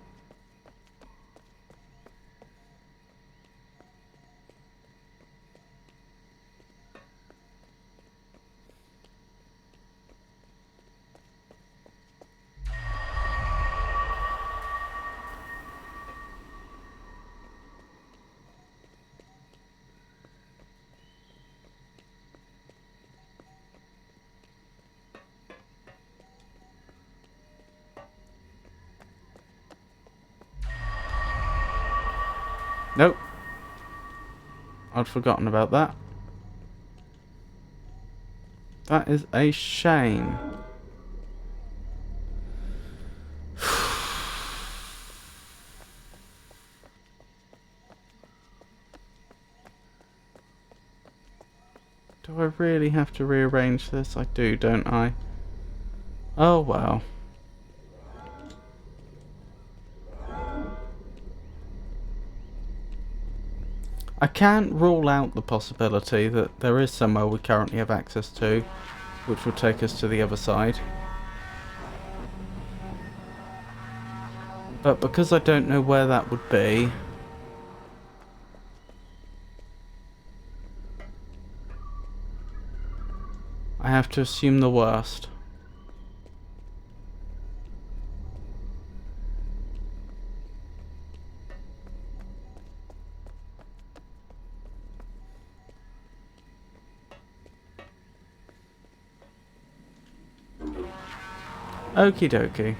Nope. I'd forgotten about that. That is a shame. Do I really have to rearrange this? I do, don't I? Oh well. I can't rule out the possibility that there is somewhere we currently have access to, which will take us to the other side. But because I don't know where that would be, I have to assume the worst. Okie dokie.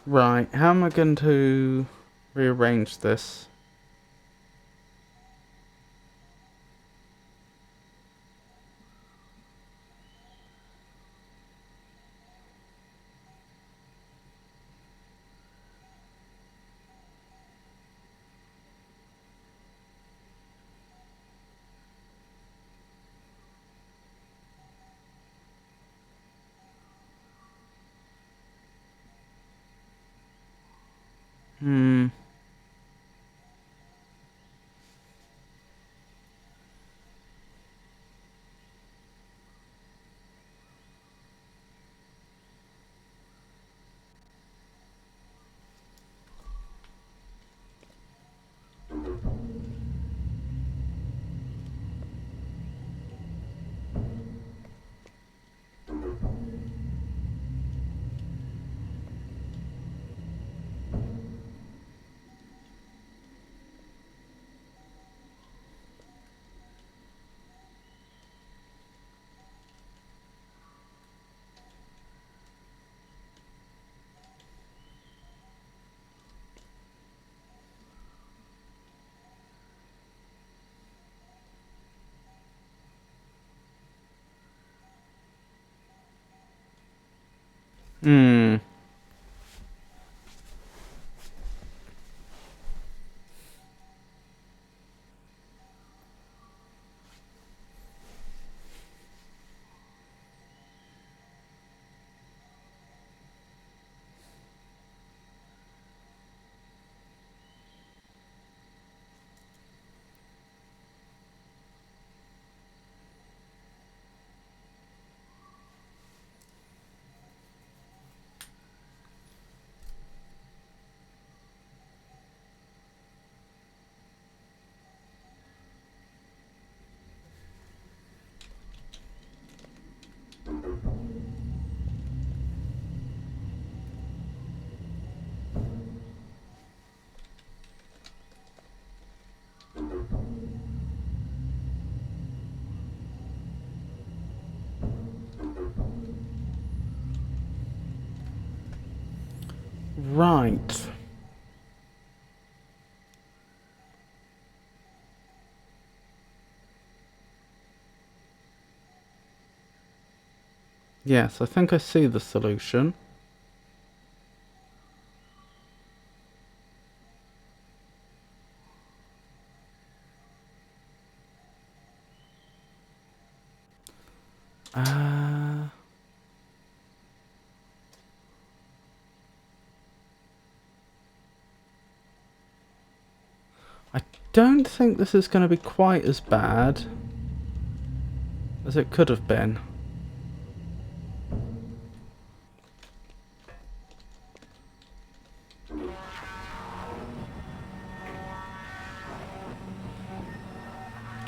Right, how am I going to rearrange this? Hmm. Right. Yes, I think I see the solution. Uh, I don't think this is going to be quite as bad as it could have been.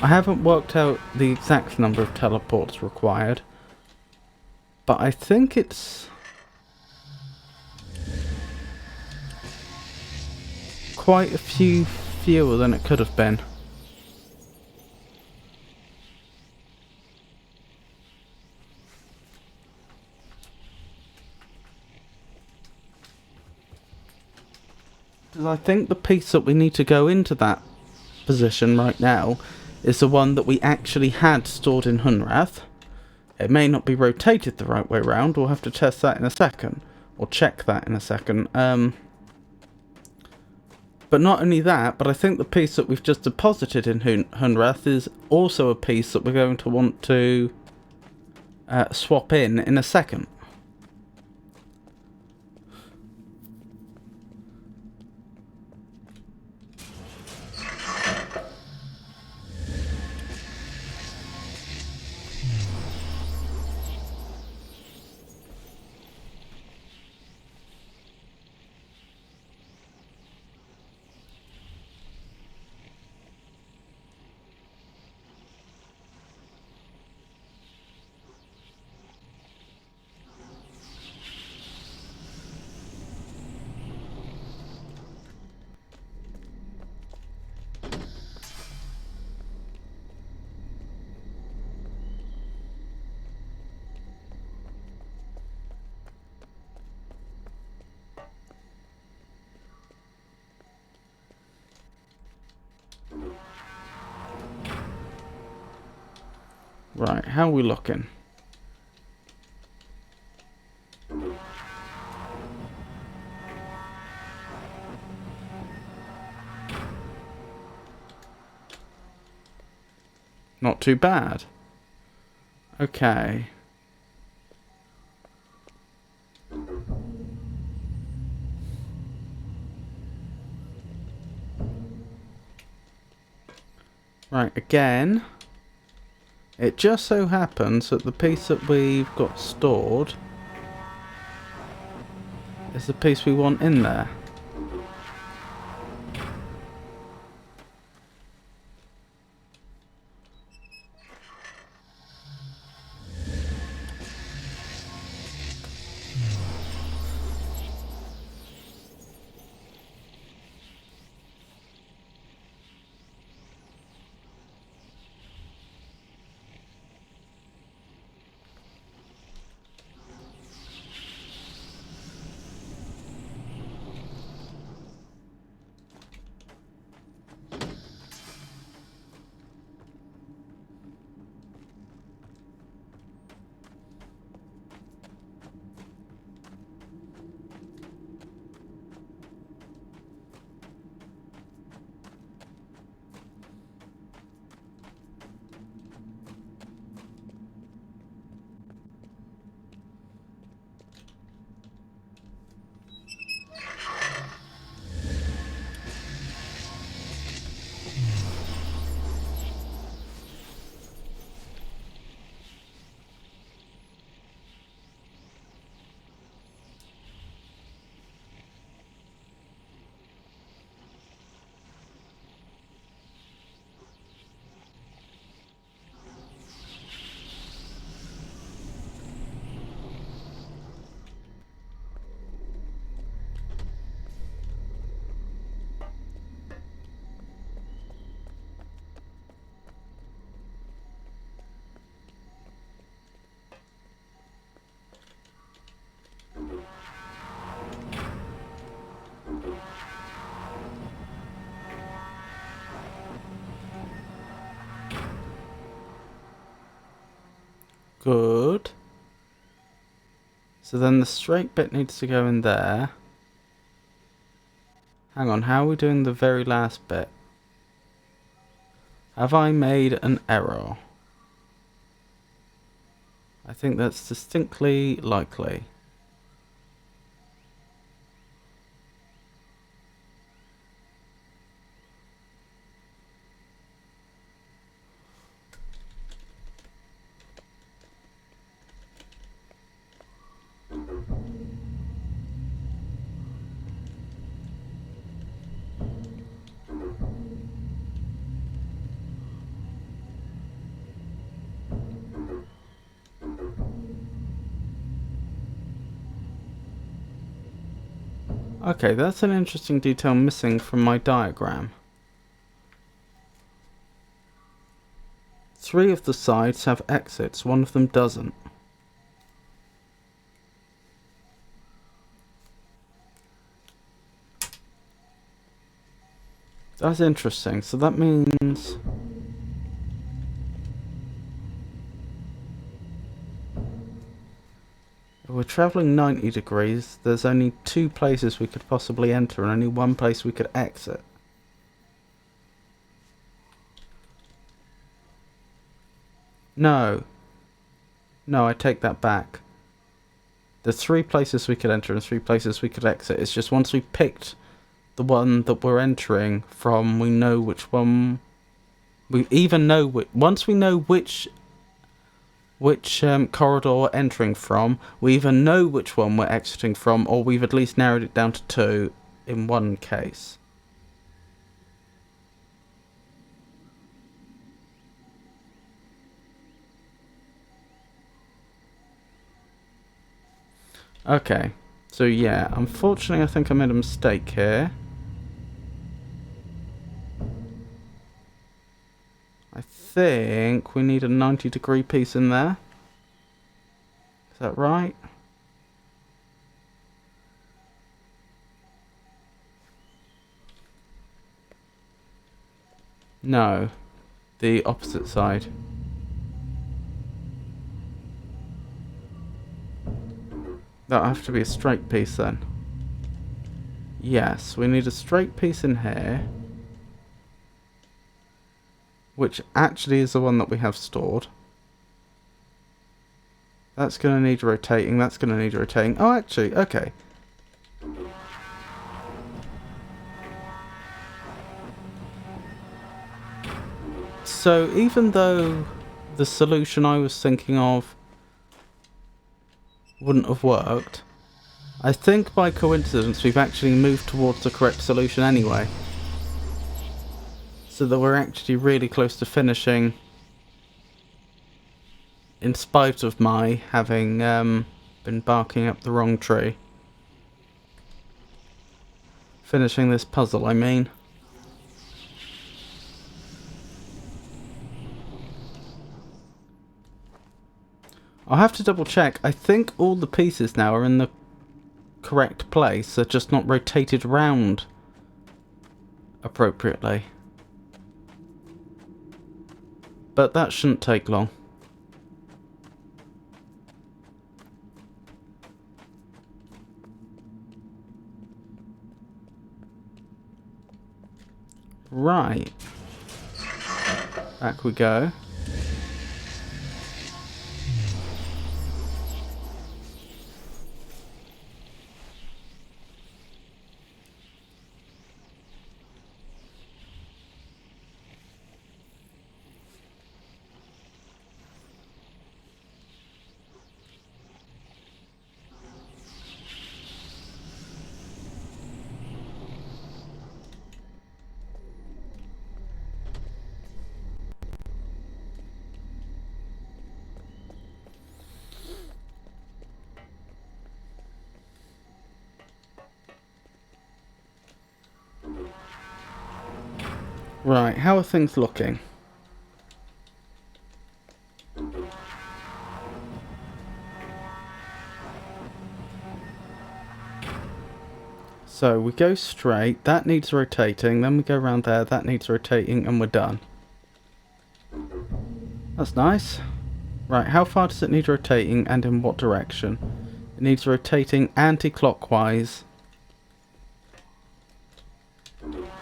I haven't worked out the exact number of teleports required, but I think it's quite a few fewer than it could have been. Because I think the piece that we need to go into that position right now is the one that we actually had stored in Hunrath. It may not be rotated the right way round. We'll have to test that in a second, or check that in a second. But not only that, but I think the piece that we've just deposited in Hunrath is also a piece that we're going to want to swap in a second. Right, how are we looking? Not too bad. Okay. Right, again, it just so happens that the piece that we've got stored is the piece we want in there. Good. So then the straight bit needs to go in there. Hang on, how are we doing the very last bit? Have I made an error? I think that's distinctly likely. Okay, that's an interesting detail missing from my diagram. 3 of the sides have exits, 1 of them doesn't. That's interesting. So that means... if we're travelling 90 degrees, there's only 2 places we could possibly enter and only 1 place we could exit. No. No, I take that back. There's 3 places we could enter and 3 places we could exit. It's just once we picked the one that we're entering from, we know which one... we even know... once we know which corridor we're entering from, we either know which one we're exiting from, or we've at least narrowed it down to 2 in one case. Okay, so yeah, unfortunately I think I made a mistake here. I think we need a 90-degree piece in there. Is that right? No, the opposite side. That'll have to be a straight piece then. Yes, we need a straight piece in here. Which actually is the one that we have stored. That's going to need rotating, that's going to need rotating. Oh, actually, okay. So even though the solution I was thinking of wouldn't have worked, I think by coincidence we've actually moved towards the correct solution anyway. So that we're actually really close to finishing, in spite of my having been barking up the wrong tree. Finishing this puzzle, I mean. I'll have to double check. I think all the pieces now are in the correct place. They're just not rotated round appropriately. But that shouldn't take long. Right. Back we go. Right, how are things looking? So we go straight, that needs rotating, then we go around there, that needs rotating, and we're done. That's nice. Right, how far does it need rotating and in what direction? It needs rotating anti-clockwise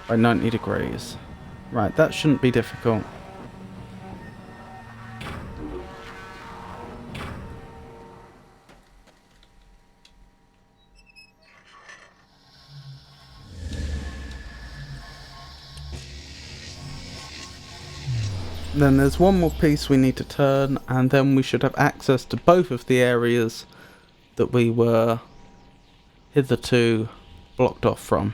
by 90 degrees. Right, that shouldn't be difficult. Then there's one more piece we need to turn, and then we should have access to both of the areas that we were hitherto blocked off from.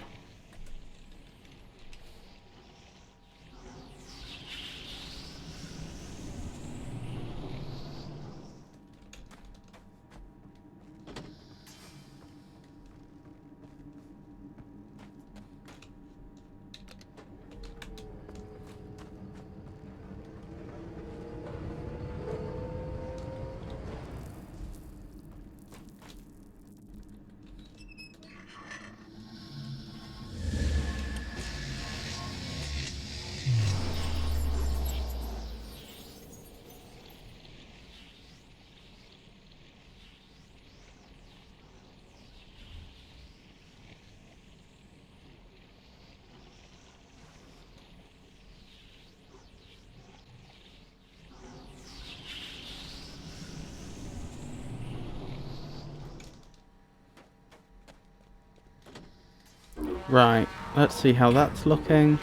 Right, let's see how that's looking.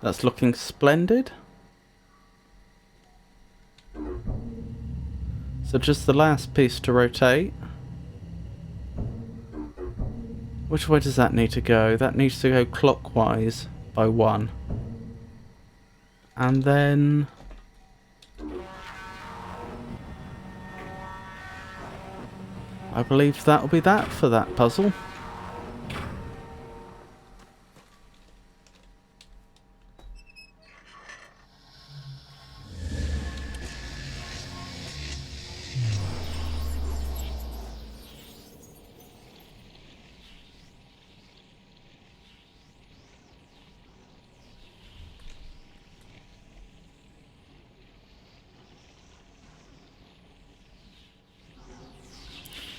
That's looking splendid. So just the last piece to rotate. Which way does that need to go? That needs to go clockwise by 1. And then... I believe that'll be that for that puzzle.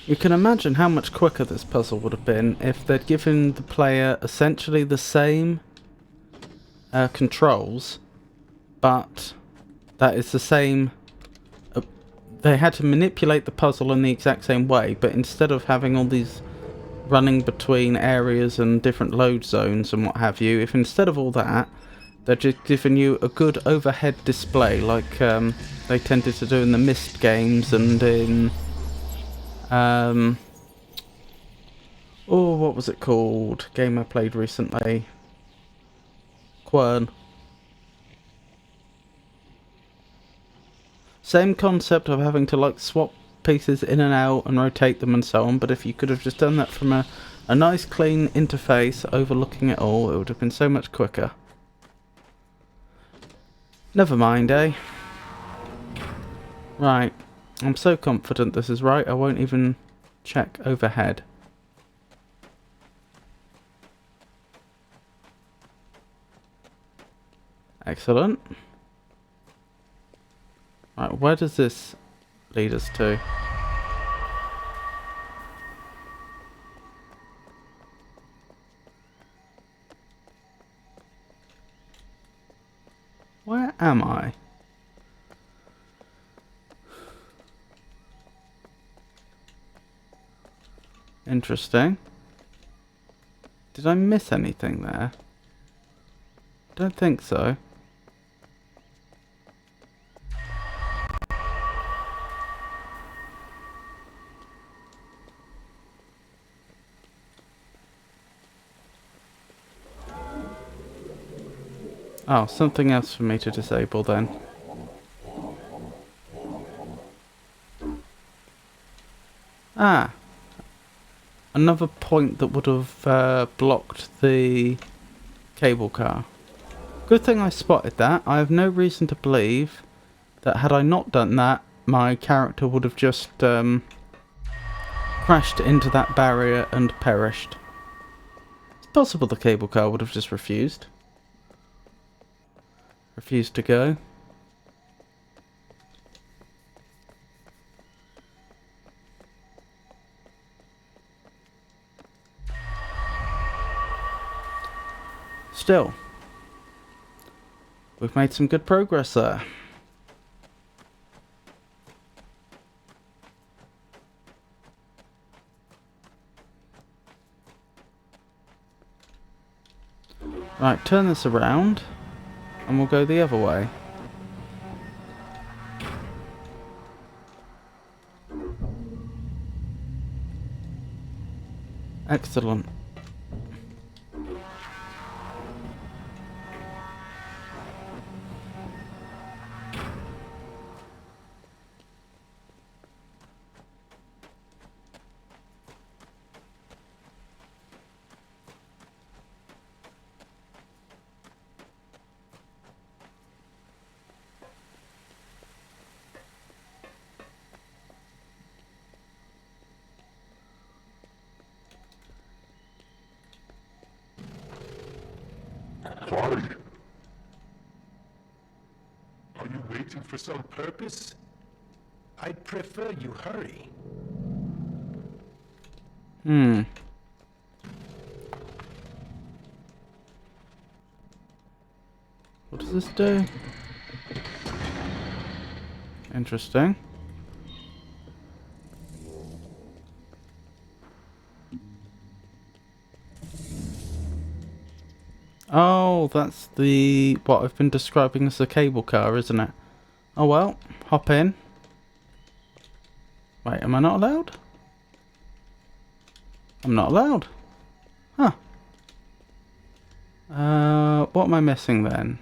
You can imagine how much quicker this puzzle would have been if they'd given the player essentially the same controls, but that is the same... they had to manipulate the puzzle in the exact same way, but instead of having all these running between areas and different load zones and what have you, if instead of all that, they're just giving you a good overhead display like they tended to do in the Myst games and in... oh, what was it called? Game I played recently. Quern. Same concept of having to like swap pieces in and out and rotate them and so on, but if you could have just done that from a nice clean interface overlooking it all, it would have been so much quicker. Never mind, eh? Right. I'm so confident this is right, I won't even check overhead. Excellent. Right, where does this lead us to? Where am I? Interesting. Did I miss anything there? Don't think so. Oh, something else for me to disable then. Ah. Another point that would have blocked the cable car. Good thing I spotted that. I have no reason to believe that had I not done that, my character would have just crashed into that barrier and perished. It's possible the cable car would have just refused. refuse to go. Still, we've made some good progress there. Right, turn this around and we'll go the other way. Excellent. Why? Are you waiting for some purpose? I'd prefer you hurry. What does this do? Interesting. Oh, that's what I've been describing as the cable car, isn't it? Oh well, hop in. Wait, am I not allowed? I'm not allowed. Huh. What am I missing then?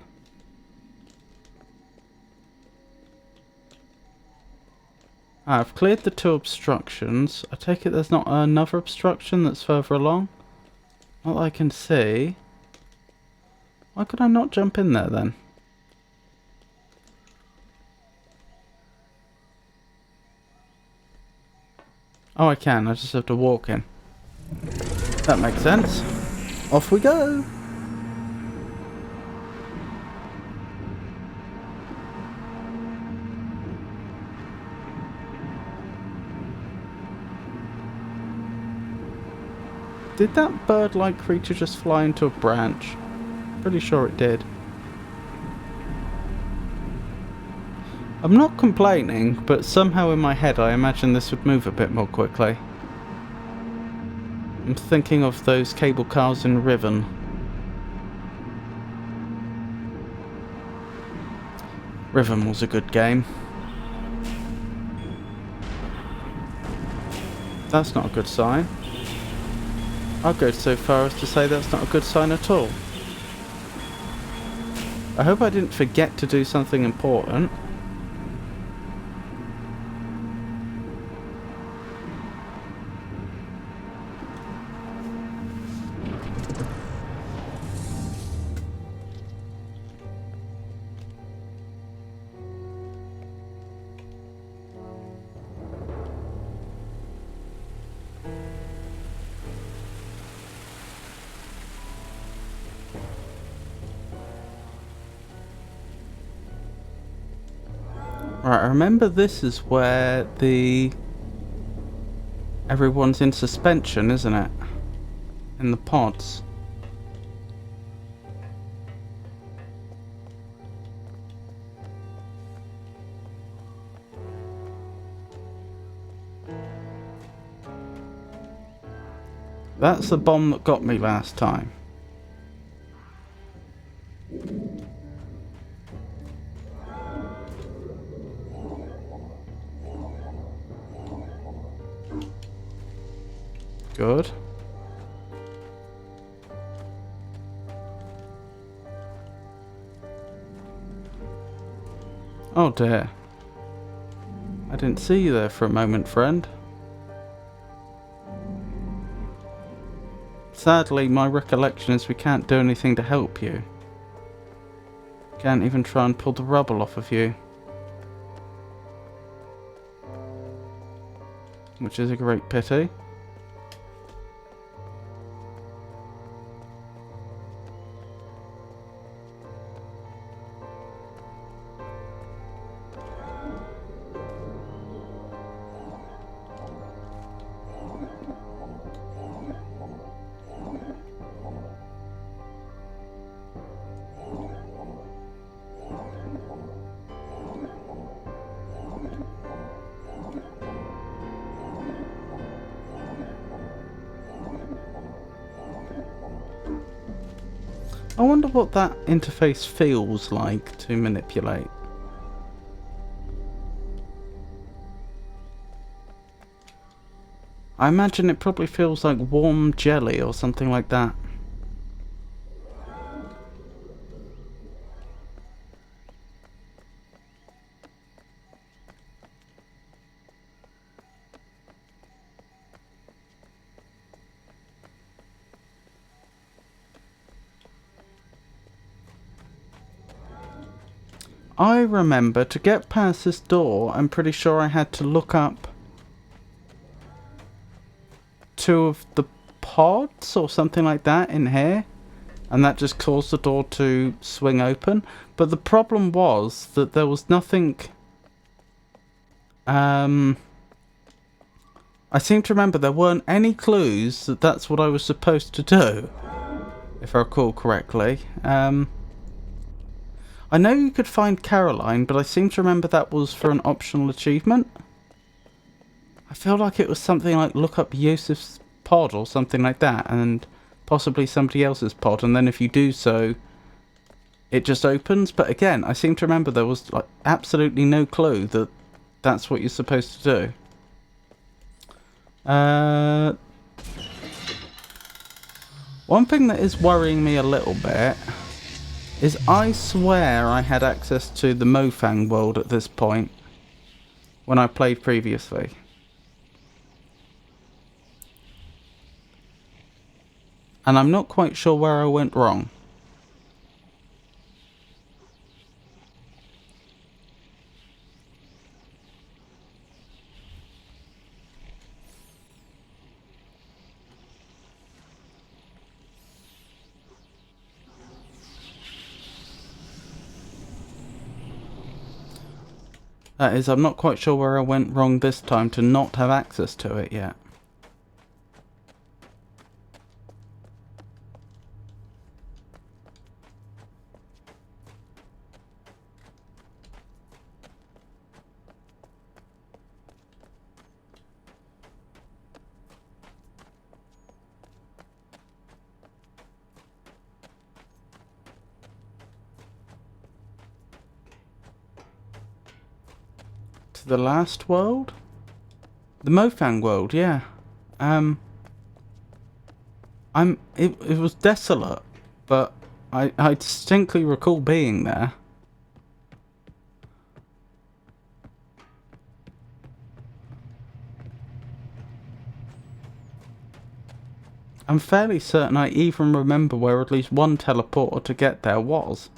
I've cleared the 2 obstructions. I take it there's not another obstruction that's further along? Not that I can see. Why could I not jump in there then? Oh, I can. I just have to walk in. That makes sense. Off we go. Did that bird-like creature just fly into a branch? Pretty sure it did. I'm not complaining, but somehow in my head I imagine this would move a bit more quickly. I'm thinking of those cable cars in Riven. Riven was a good game. That's not a good sign. I'll go so far as to say that's not a good sign at all. I hope I didn't forget to do something important. Right, I remember this is where everyone's in suspension, isn't it? In the pods. That's the bomb that got me last time. Good. Oh dear. I didn't see you there for a moment, friend. Sadly, my recollection is we can't do anything to help you. Can't even try and pull the rubble off of you. Which is a great pity. I wonder what that interface feels like to manipulate. I imagine it probably feels like warm jelly or something like that. I remember to get past this door, I'm pretty sure I had to look up 2 of the pods or something like that in here, and that just caused the door to swing open. But the problem was that there was nothing. I seem to remember there weren't any clues that that's what I was supposed to do, if I recall correctly. I know you could find Caroline, but I seem to remember that was for an optional achievement. I feel like it was something like look up Yusuf's pod or something like that, and possibly somebody else's pod, and then if you do so, it just opens. But again, I seem to remember there was like absolutely no clue that that's what you're supposed to do. One thing that is worrying me a little bit is I swear I had access to the Mofang world at this point when I played previously. And I'm not quite sure where I went wrong. That is, I'm not quite sure where I went wrong this time to not have access to it yet. The last world? The Mofang world, yeah. It was desolate, but I distinctly recall being there. I'm fairly certain I even remember where at least one teleporter to get there was.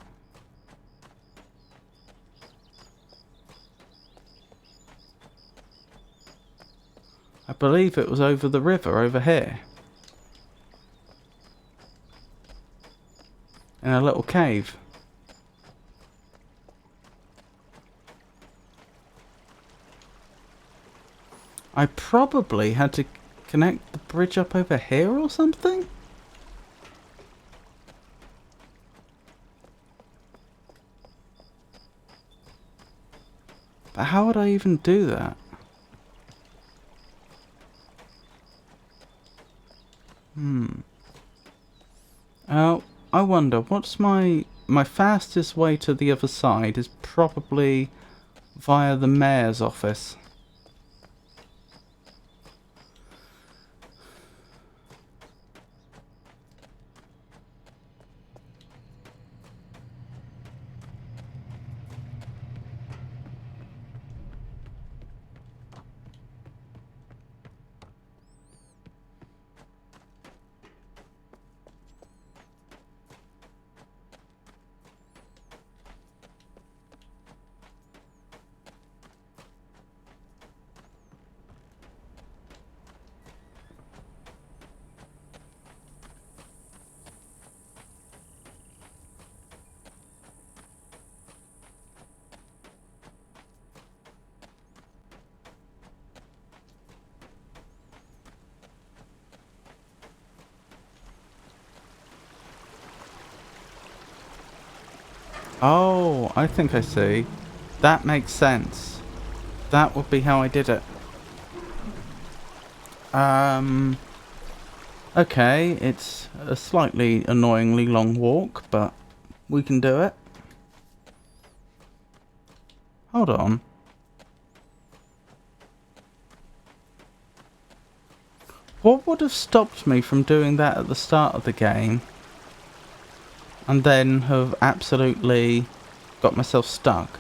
I believe it was over the river over here. In a little cave. I probably had to connect the bridge up over here or something? But how would I even do that? Oh, I wonder, what's my fastest way to the other side is probably via the mayor's office. Oh, I think I see. That makes sense. That would be how I did it. Okay, it's a slightly annoyingly long walk, but we can do it. Hold on. What would have stopped me from doing that at the start of the game and then have absolutely got myself stuck?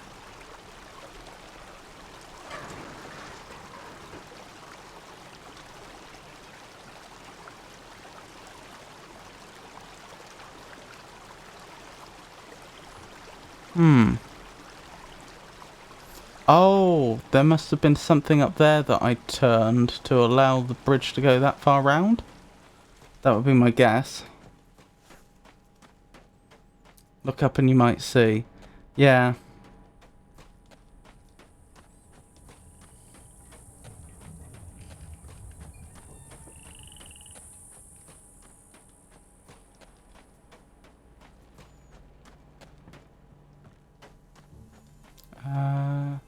Oh, there must have been something up there that I turned to allow the bridge to go that far round? That would be my guess. Look up and you might see. Yeah. Uh...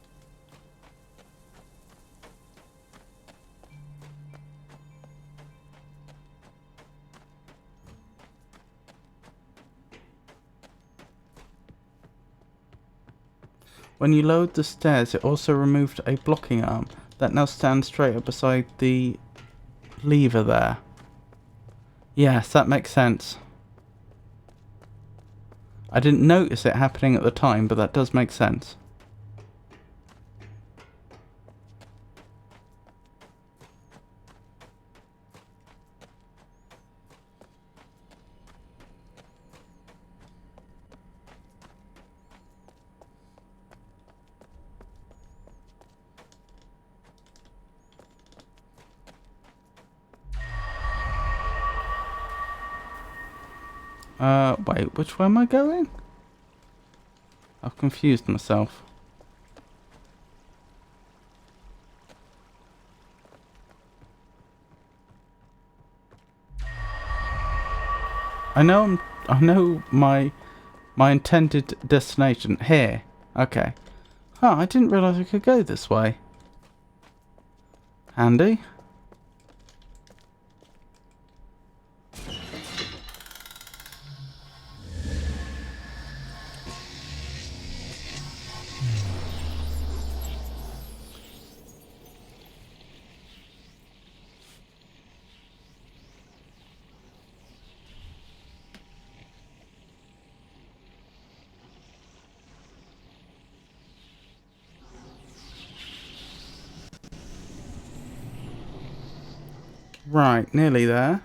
When you lowered the stairs, it also removed a blocking arm that now stands straight up beside the lever there. Yes, that makes sense. I didn't notice it happening at the time, but that does make sense. Wait, which way am I going? I've confused myself. I know my intended destination here. Okay. Oh, I didn't realise I could go this way. Handy. Right, nearly there.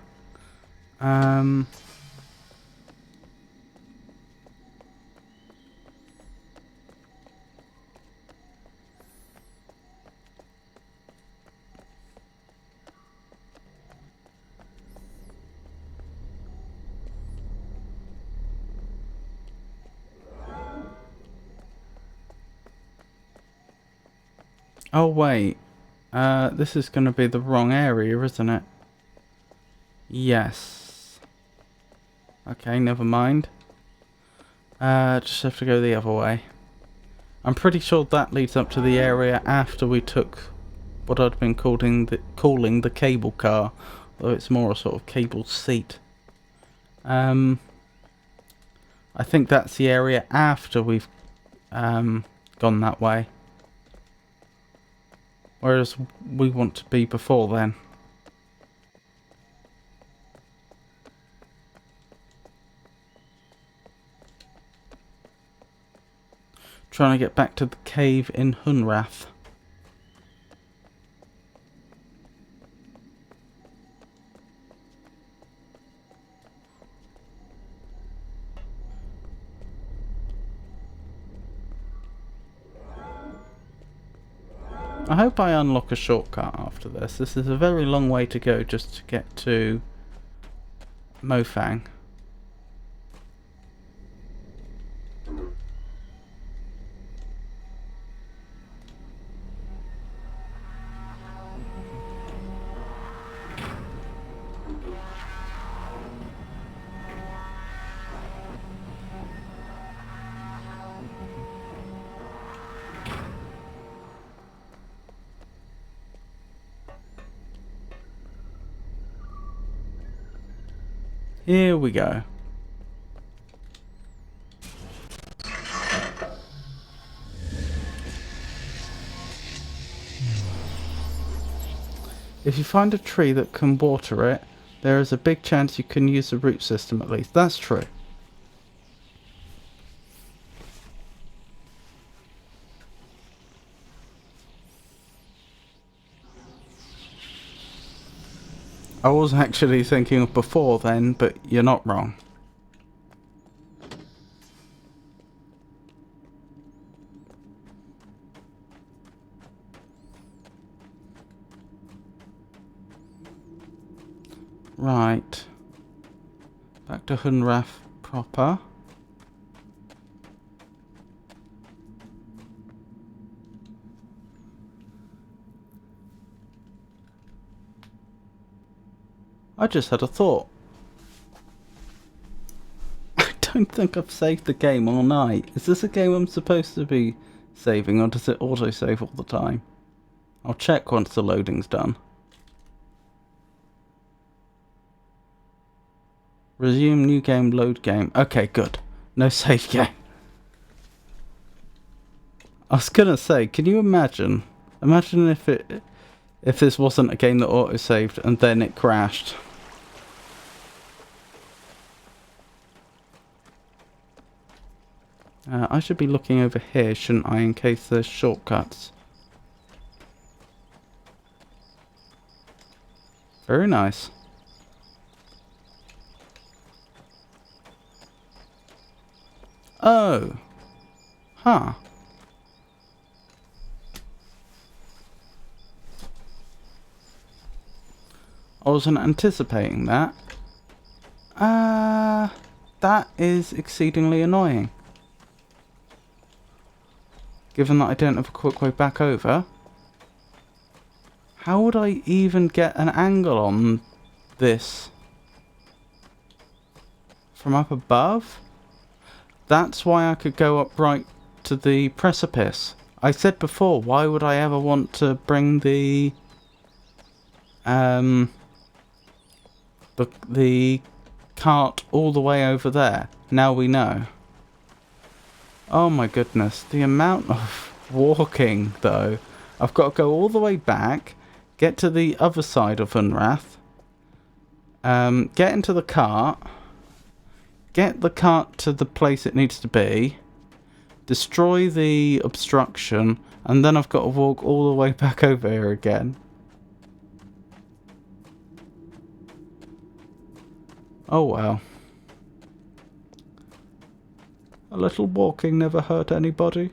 Oh wait. This is going to be the wrong area, isn't it? Yes. Okay, never mind. Just have to go the other way. I'm pretty sure that leads up to the area after we took what I'd been calling the cable car, though it's more a sort of cable seat. I think that's the area after we've gone that way. Whereas we want to be before then. Trying to get back to the cave in Hunrath. I hope I unlock a shortcut after this. This is a very long way to go just to get to Mofang. Here we go. If you find a tree that can water it, there is a big chance you can use the root system at least. That's true. I was actually thinking of before then, but you're not wrong. Right. Back to Hunrath proper. I just had a thought. I don't think I've saved the game all night. Is this a game I'm supposed to be saving, or does it auto-save all the time? I'll check once the loading's done. Resume new game, load game. Okay, good. No save game. I was gonna say, can you imagine? Imagine if this wasn't a game that auto-saved and then it crashed. I should be looking over here, shouldn't I, in case there's shortcuts. Very nice. Oh. Huh. I wasn't anticipating that. That is exceedingly annoying. Given that I don't have a quick way back over. How would I even get an angle on this? From up above? That's why I could go up right to the precipice. I said before, why would I ever want to bring the cart all the way over there? Now we know. Oh my goodness, the amount of walking though. I've got to go all the way back, get to the other side of Hunrath, get into the cart, get the cart to the place it needs to be, destroy the obstruction, and then I've got to walk all the way back over here again. Oh well. A little walking never hurt anybody.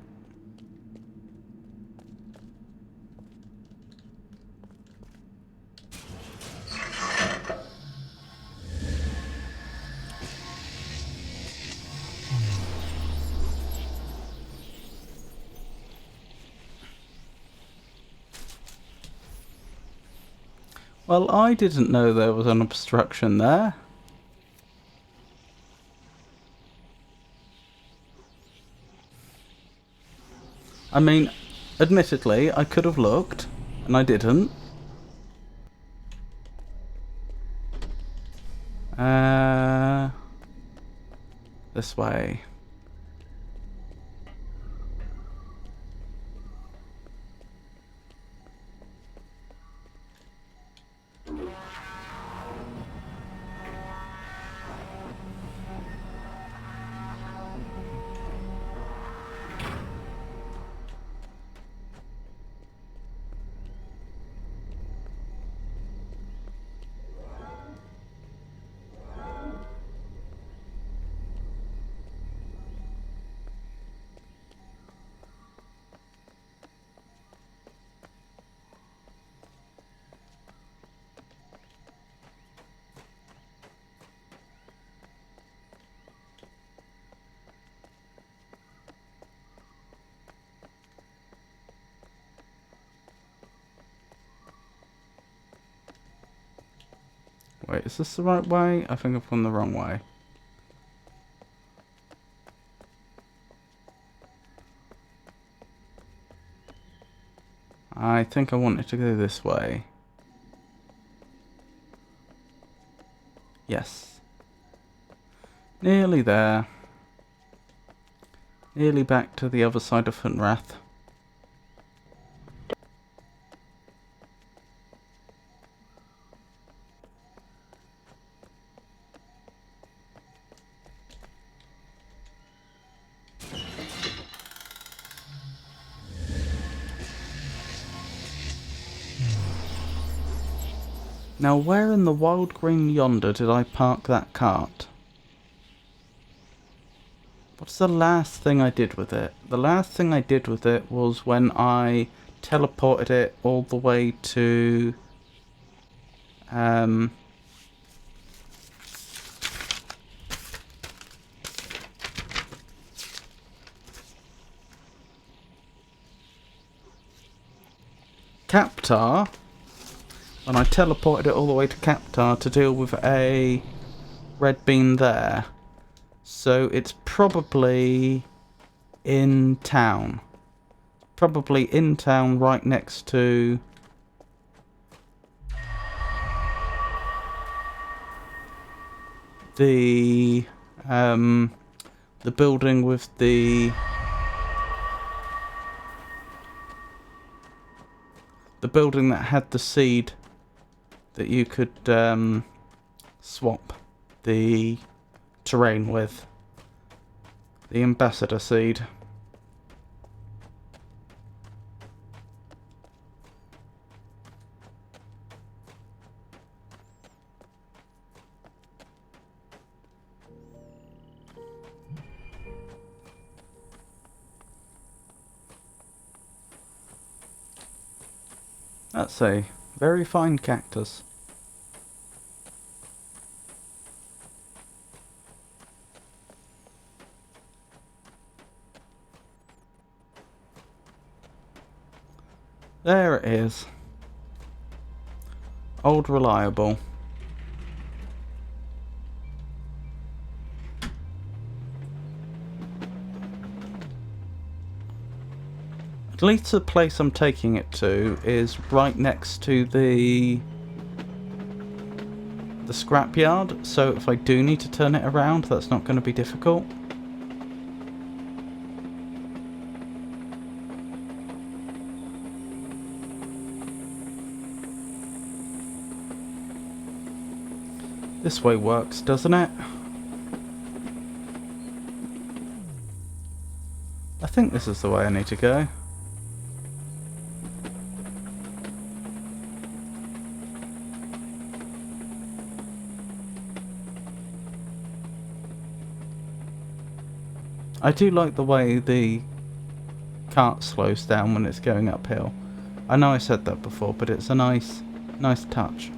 Well, I didn't know there was an obstruction there. I mean, admittedly, I could have looked, and I didn't. This way. Wait, is this the right way? I think I've gone the wrong way. I think I wanted to go this way. Yes. Nearly there. Nearly back to the other side of Hunrath. Now, where in the wild green yonder did I park that cart? What's the last thing I did with it? The last thing I did with it was when I teleported it all the way to... Captar. When I teleported it all the way to Captar to deal with a red beam there. So it's probably in town. Probably in town right next to... the building with the building that had the seed that you could swap the terrain with. The ambassador seed. That's a very fine cactus. There it is. Old Reliable. At least the place I'm taking it to is right next to the scrapyard, so if I do need to turn it around, that's not going to be difficult. This way works, doesn't it? I think this is the way I need to go. I do like the way the cart slows down when it's going uphill. I know I said that before, but it's a nice touch.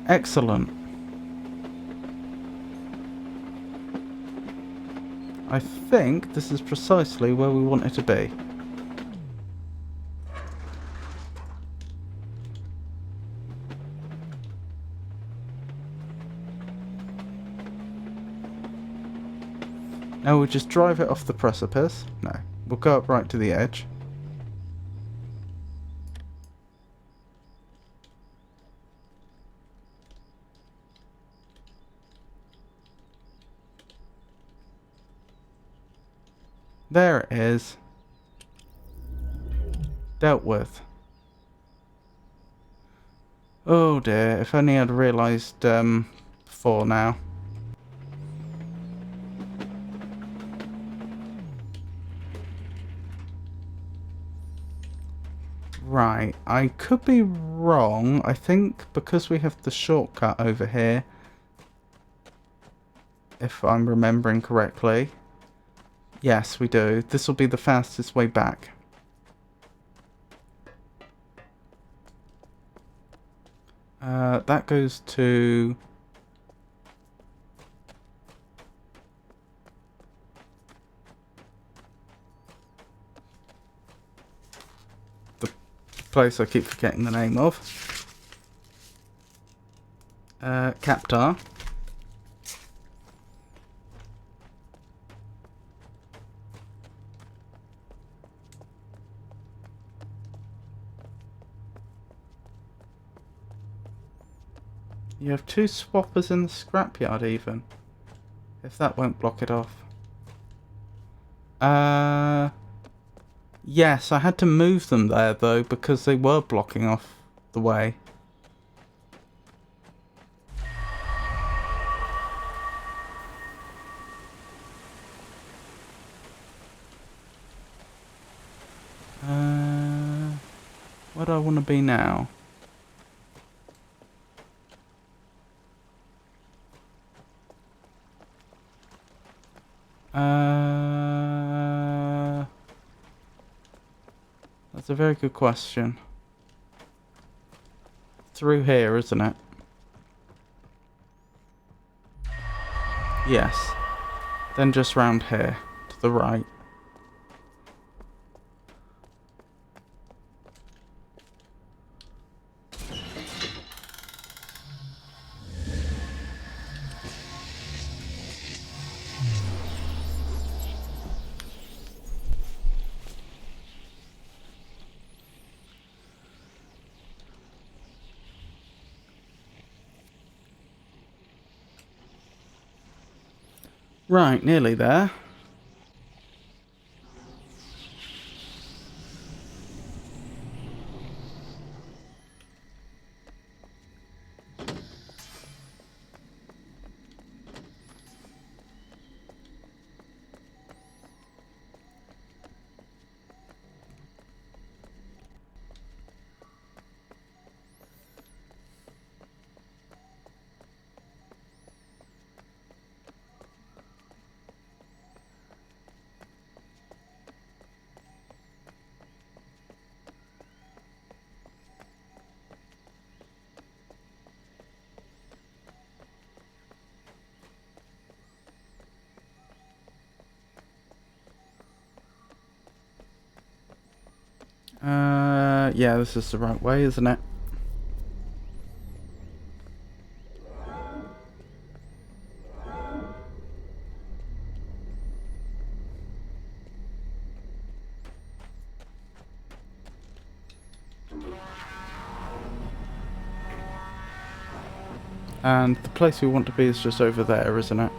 Excellent. I think this is precisely where we want it to be. Now we'll just drive it off the precipice. No, we'll go up right to the edge. There it is. Dealt with. Oh dear, if only I'd realised before now. Right, I could be wrong. I think because we have the shortcut over here, if I'm remembering correctly. Yes, we do. This will be the fastest way back. That goes to... the place I keep forgetting the name of. Captar. You have 2 swappers in the scrapyard even. If that won't block it off. Yes, I had to move them there though because they were blocking off the way. Where do I want to be now? That's a very good question. Through here, isn't it? Yes. Then just round here, to the right. Right, nearly there. Yeah, this is the right way, isn't it? And the place we want to be is just over there, isn't it?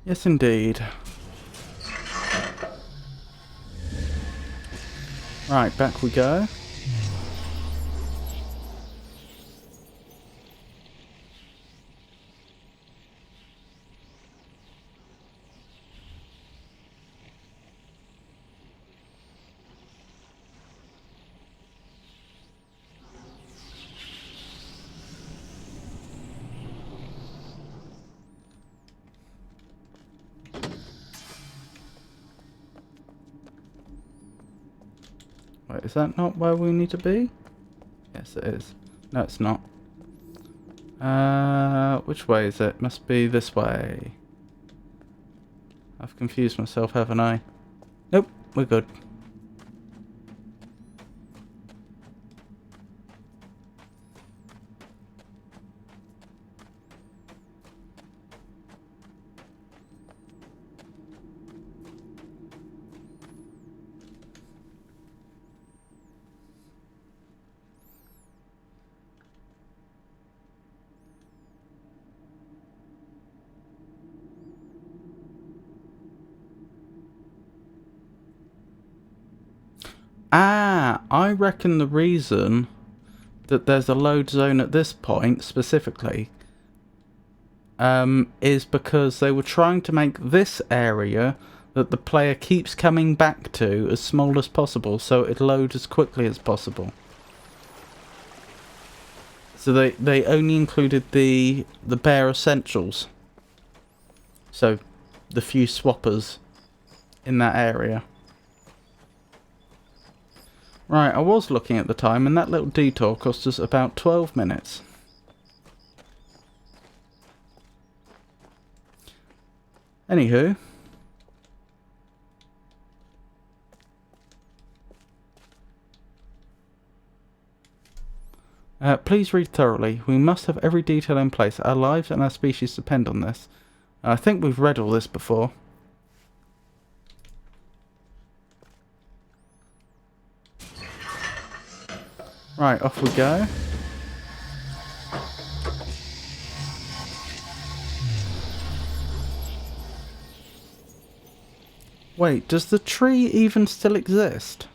Yes, indeed. Right, back we go. Wait, is that not where we need to be? Yes, it is. No, it's not. Which way is it? Must be this way. I've confused myself, haven't I? Nope, we're good. Ah, I reckon the reason that there's a load zone at this point, specifically, is because they were trying to make this area that the player keeps coming back to as small as possible, so it load as quickly as possible. So they only included the bare essentials. So, the few swappers in that area. Right, I was looking at the time, and that little detour cost us about 12 minutes. Anywho, Please read thoroughly. We must have every detail in place. Our lives and our species depend on this. I think we've read all this before. Right, off we go. Wait, does the tree even still exist?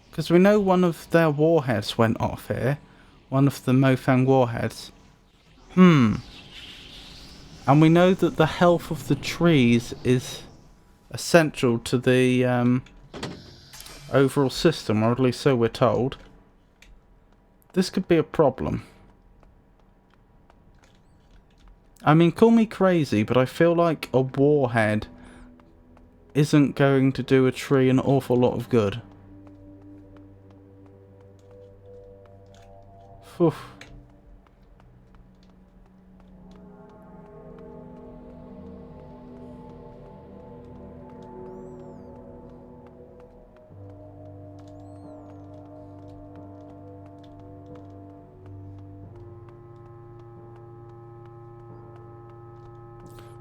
Because we know one of their warheads went off here. One of the Mofang warheads. And we know that the health of the trees is essential to the overall system, or at least so we're told. This could be a problem. I mean, call me crazy, but I feel like a warhead isn't going to do a tree an awful lot of good. Oof.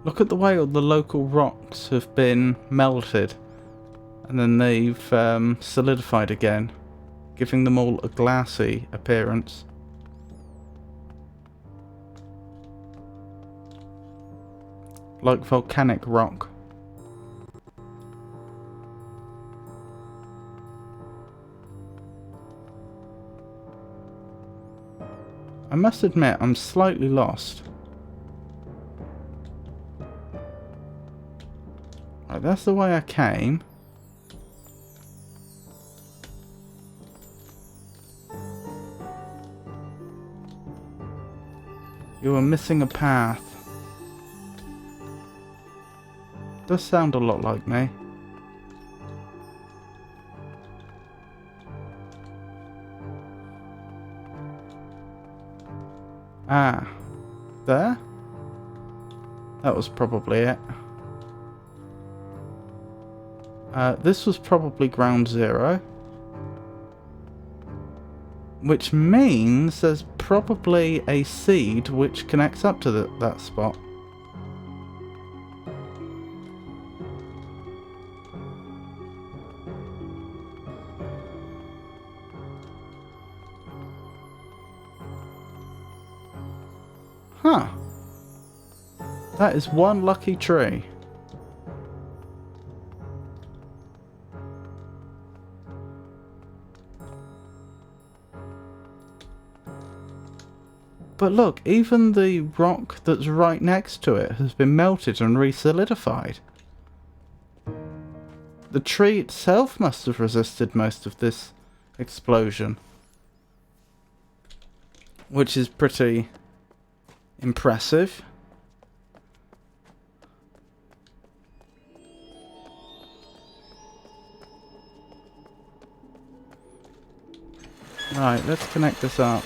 Look at the way all the local rocks have been melted and then they've solidified again, giving them all a glassy appearance. Like volcanic rock. I must admit, I'm slightly lost. Right, that's the way I came. You were missing a path. Does sound a lot like me. Ah. There? That was probably it. This was probably ground zero. Which means there's probably a seed which connects up to that spot. Huh. That is one lucky tree. But look, even the rock that's right next to it has been melted and re-solidified. The tree itself must have resisted most of this explosion. Which is pretty impressive. Right, let's connect this up.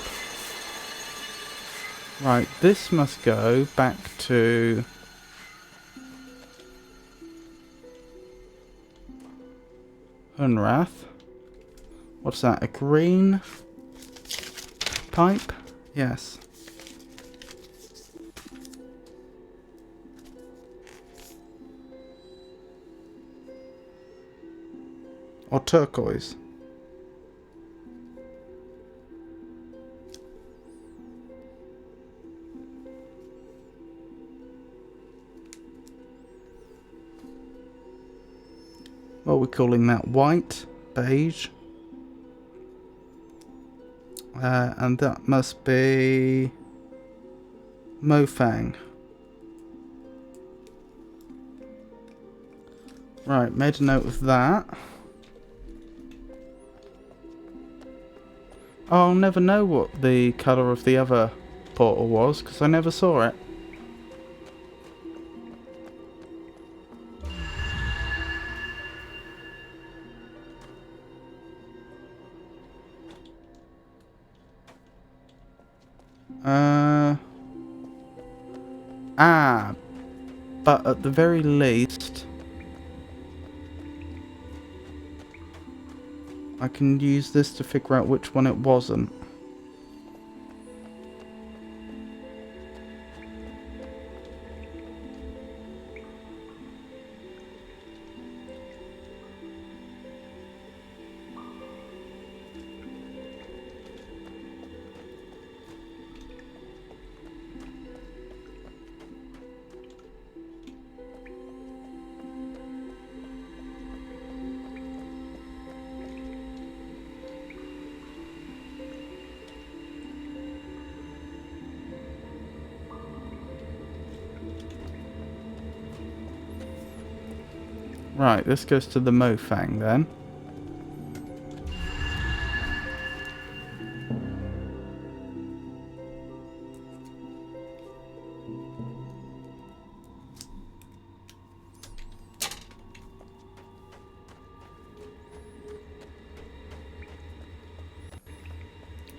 Right, this must go back to Hunrath. What's that? A green pipe? Yes. Or turquoise. What are we calling that? White? Beige? And that must be Mofang. Right, made a note of that. I'll never know what the colour of the other portal was, because I never saw it. But at the very least, I can use this to figure out which one it wasn't. Right, this goes to the Mofang then.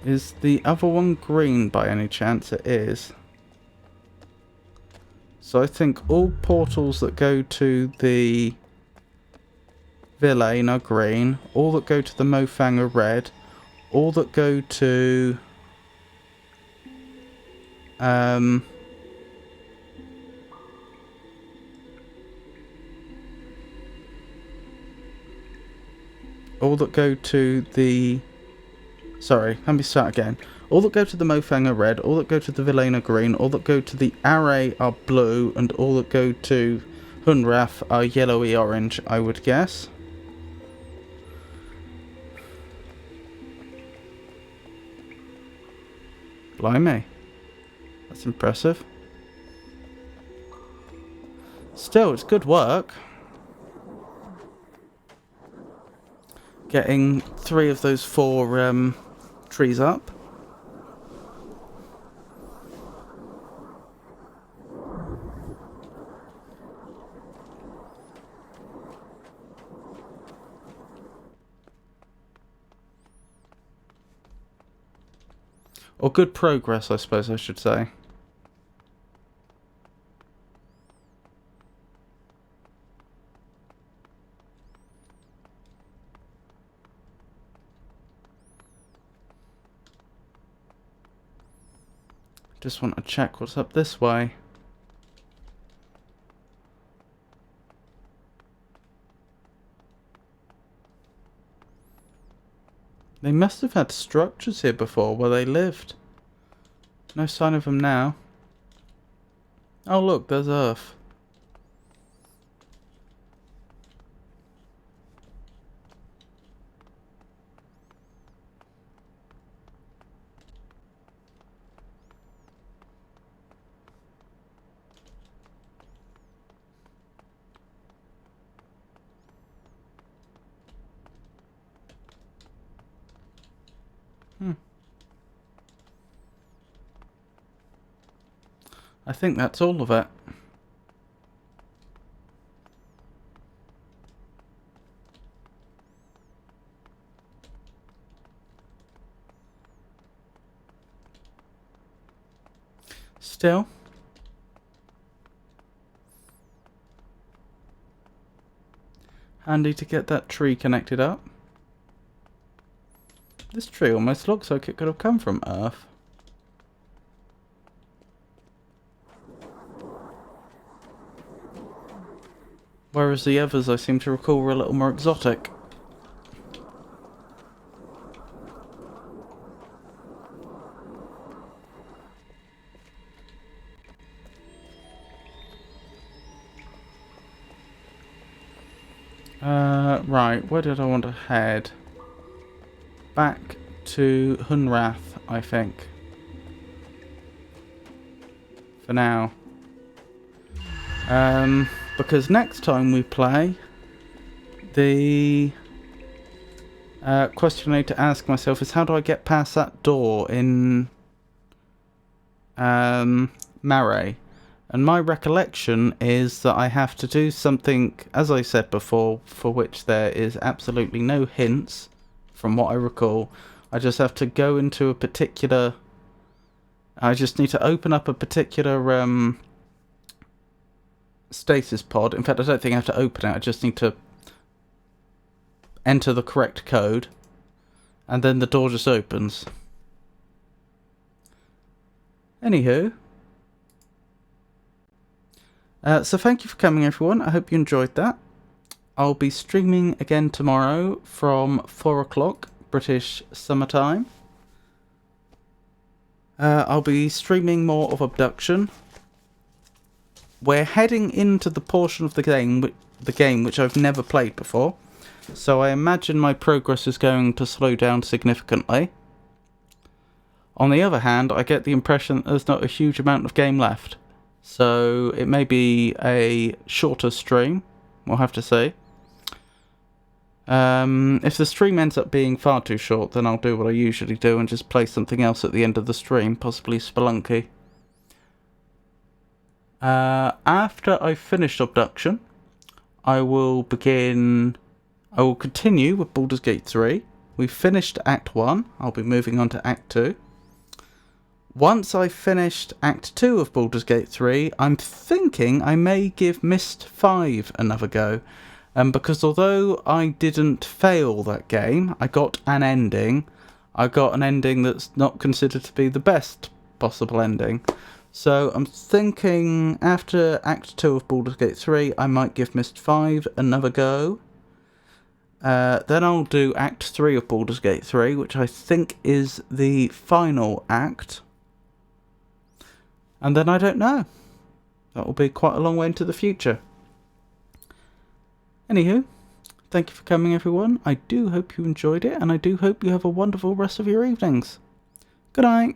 Is the other one green by any chance? It is. So I think all portals that go to the Villain are green, all that go to the Mofang are red, all that go to all that go to the... Sorry, let me start again. All that go to the Mofang are red, all that go to the Villain are green, all that go to the Array are blue, and all that go to Hunrath are yellowy orange, I would guess. Blimey. That's impressive. Still, it's good work. Getting 3 of those 4 trees up. Or good progress, I suppose I should say. Just want to check what's up this way. They must have had structures here before where they lived. No sign of them now. Oh look, there's Earth. I think that's all of it. Still. Handy to get that tree connected up. This tree almost looks like it could have come from Earth. Whereas the others I seem to recall were a little more exotic. Right, where did I want to head? Back to Hunrath, I think. For now. Because next time we play, the question I need to ask myself is how do I get past that door in Marais? And my recollection is that I have to do something, as I said before, for which there is absolutely no hints from what I recall. I just have to go into a particular... I just need to open up a particular stasis pod. In fact, I don't think I have to open it. I just need to enter the correct code. And then the door just opens. Anywho... so thank you for coming, everyone. I hope you enjoyed that. I'll be streaming again tomorrow from 4 o'clock British summertime. I'll be streaming more of Obduction. We're heading into the portion of the game which I've never played before, so I imagine my progress is going to slow down significantly. On the other hand, I get the impression that there's not a huge amount of game left. So it may be a shorter stream, we'll have to see. If the stream ends up being far too short, then I'll do what I usually do and just play something else at the end of the stream, possibly Spelunky. After I've finished Obduction, I will continue with Baldur's Gate 3. We've finished Act 1, I'll be moving on to Act 2. Once I've finished Act 2 of Baldur's Gate 3, I'm thinking I may give Myst 5 another go. Because although I didn't fail that game, I got an ending. I got an ending that's not considered to be the best possible ending. So I'm thinking after Act 2 of Baldur's Gate 3, I might give Myst 5 another go. Then I'll do Act 3 of Baldur's Gate 3, which I think is the final act. And then I don't know. That will be quite a long way into the future. Anywho, thank you for coming, everyone. I do hope you enjoyed it, and I do hope you have a wonderful rest of your evenings. Good night.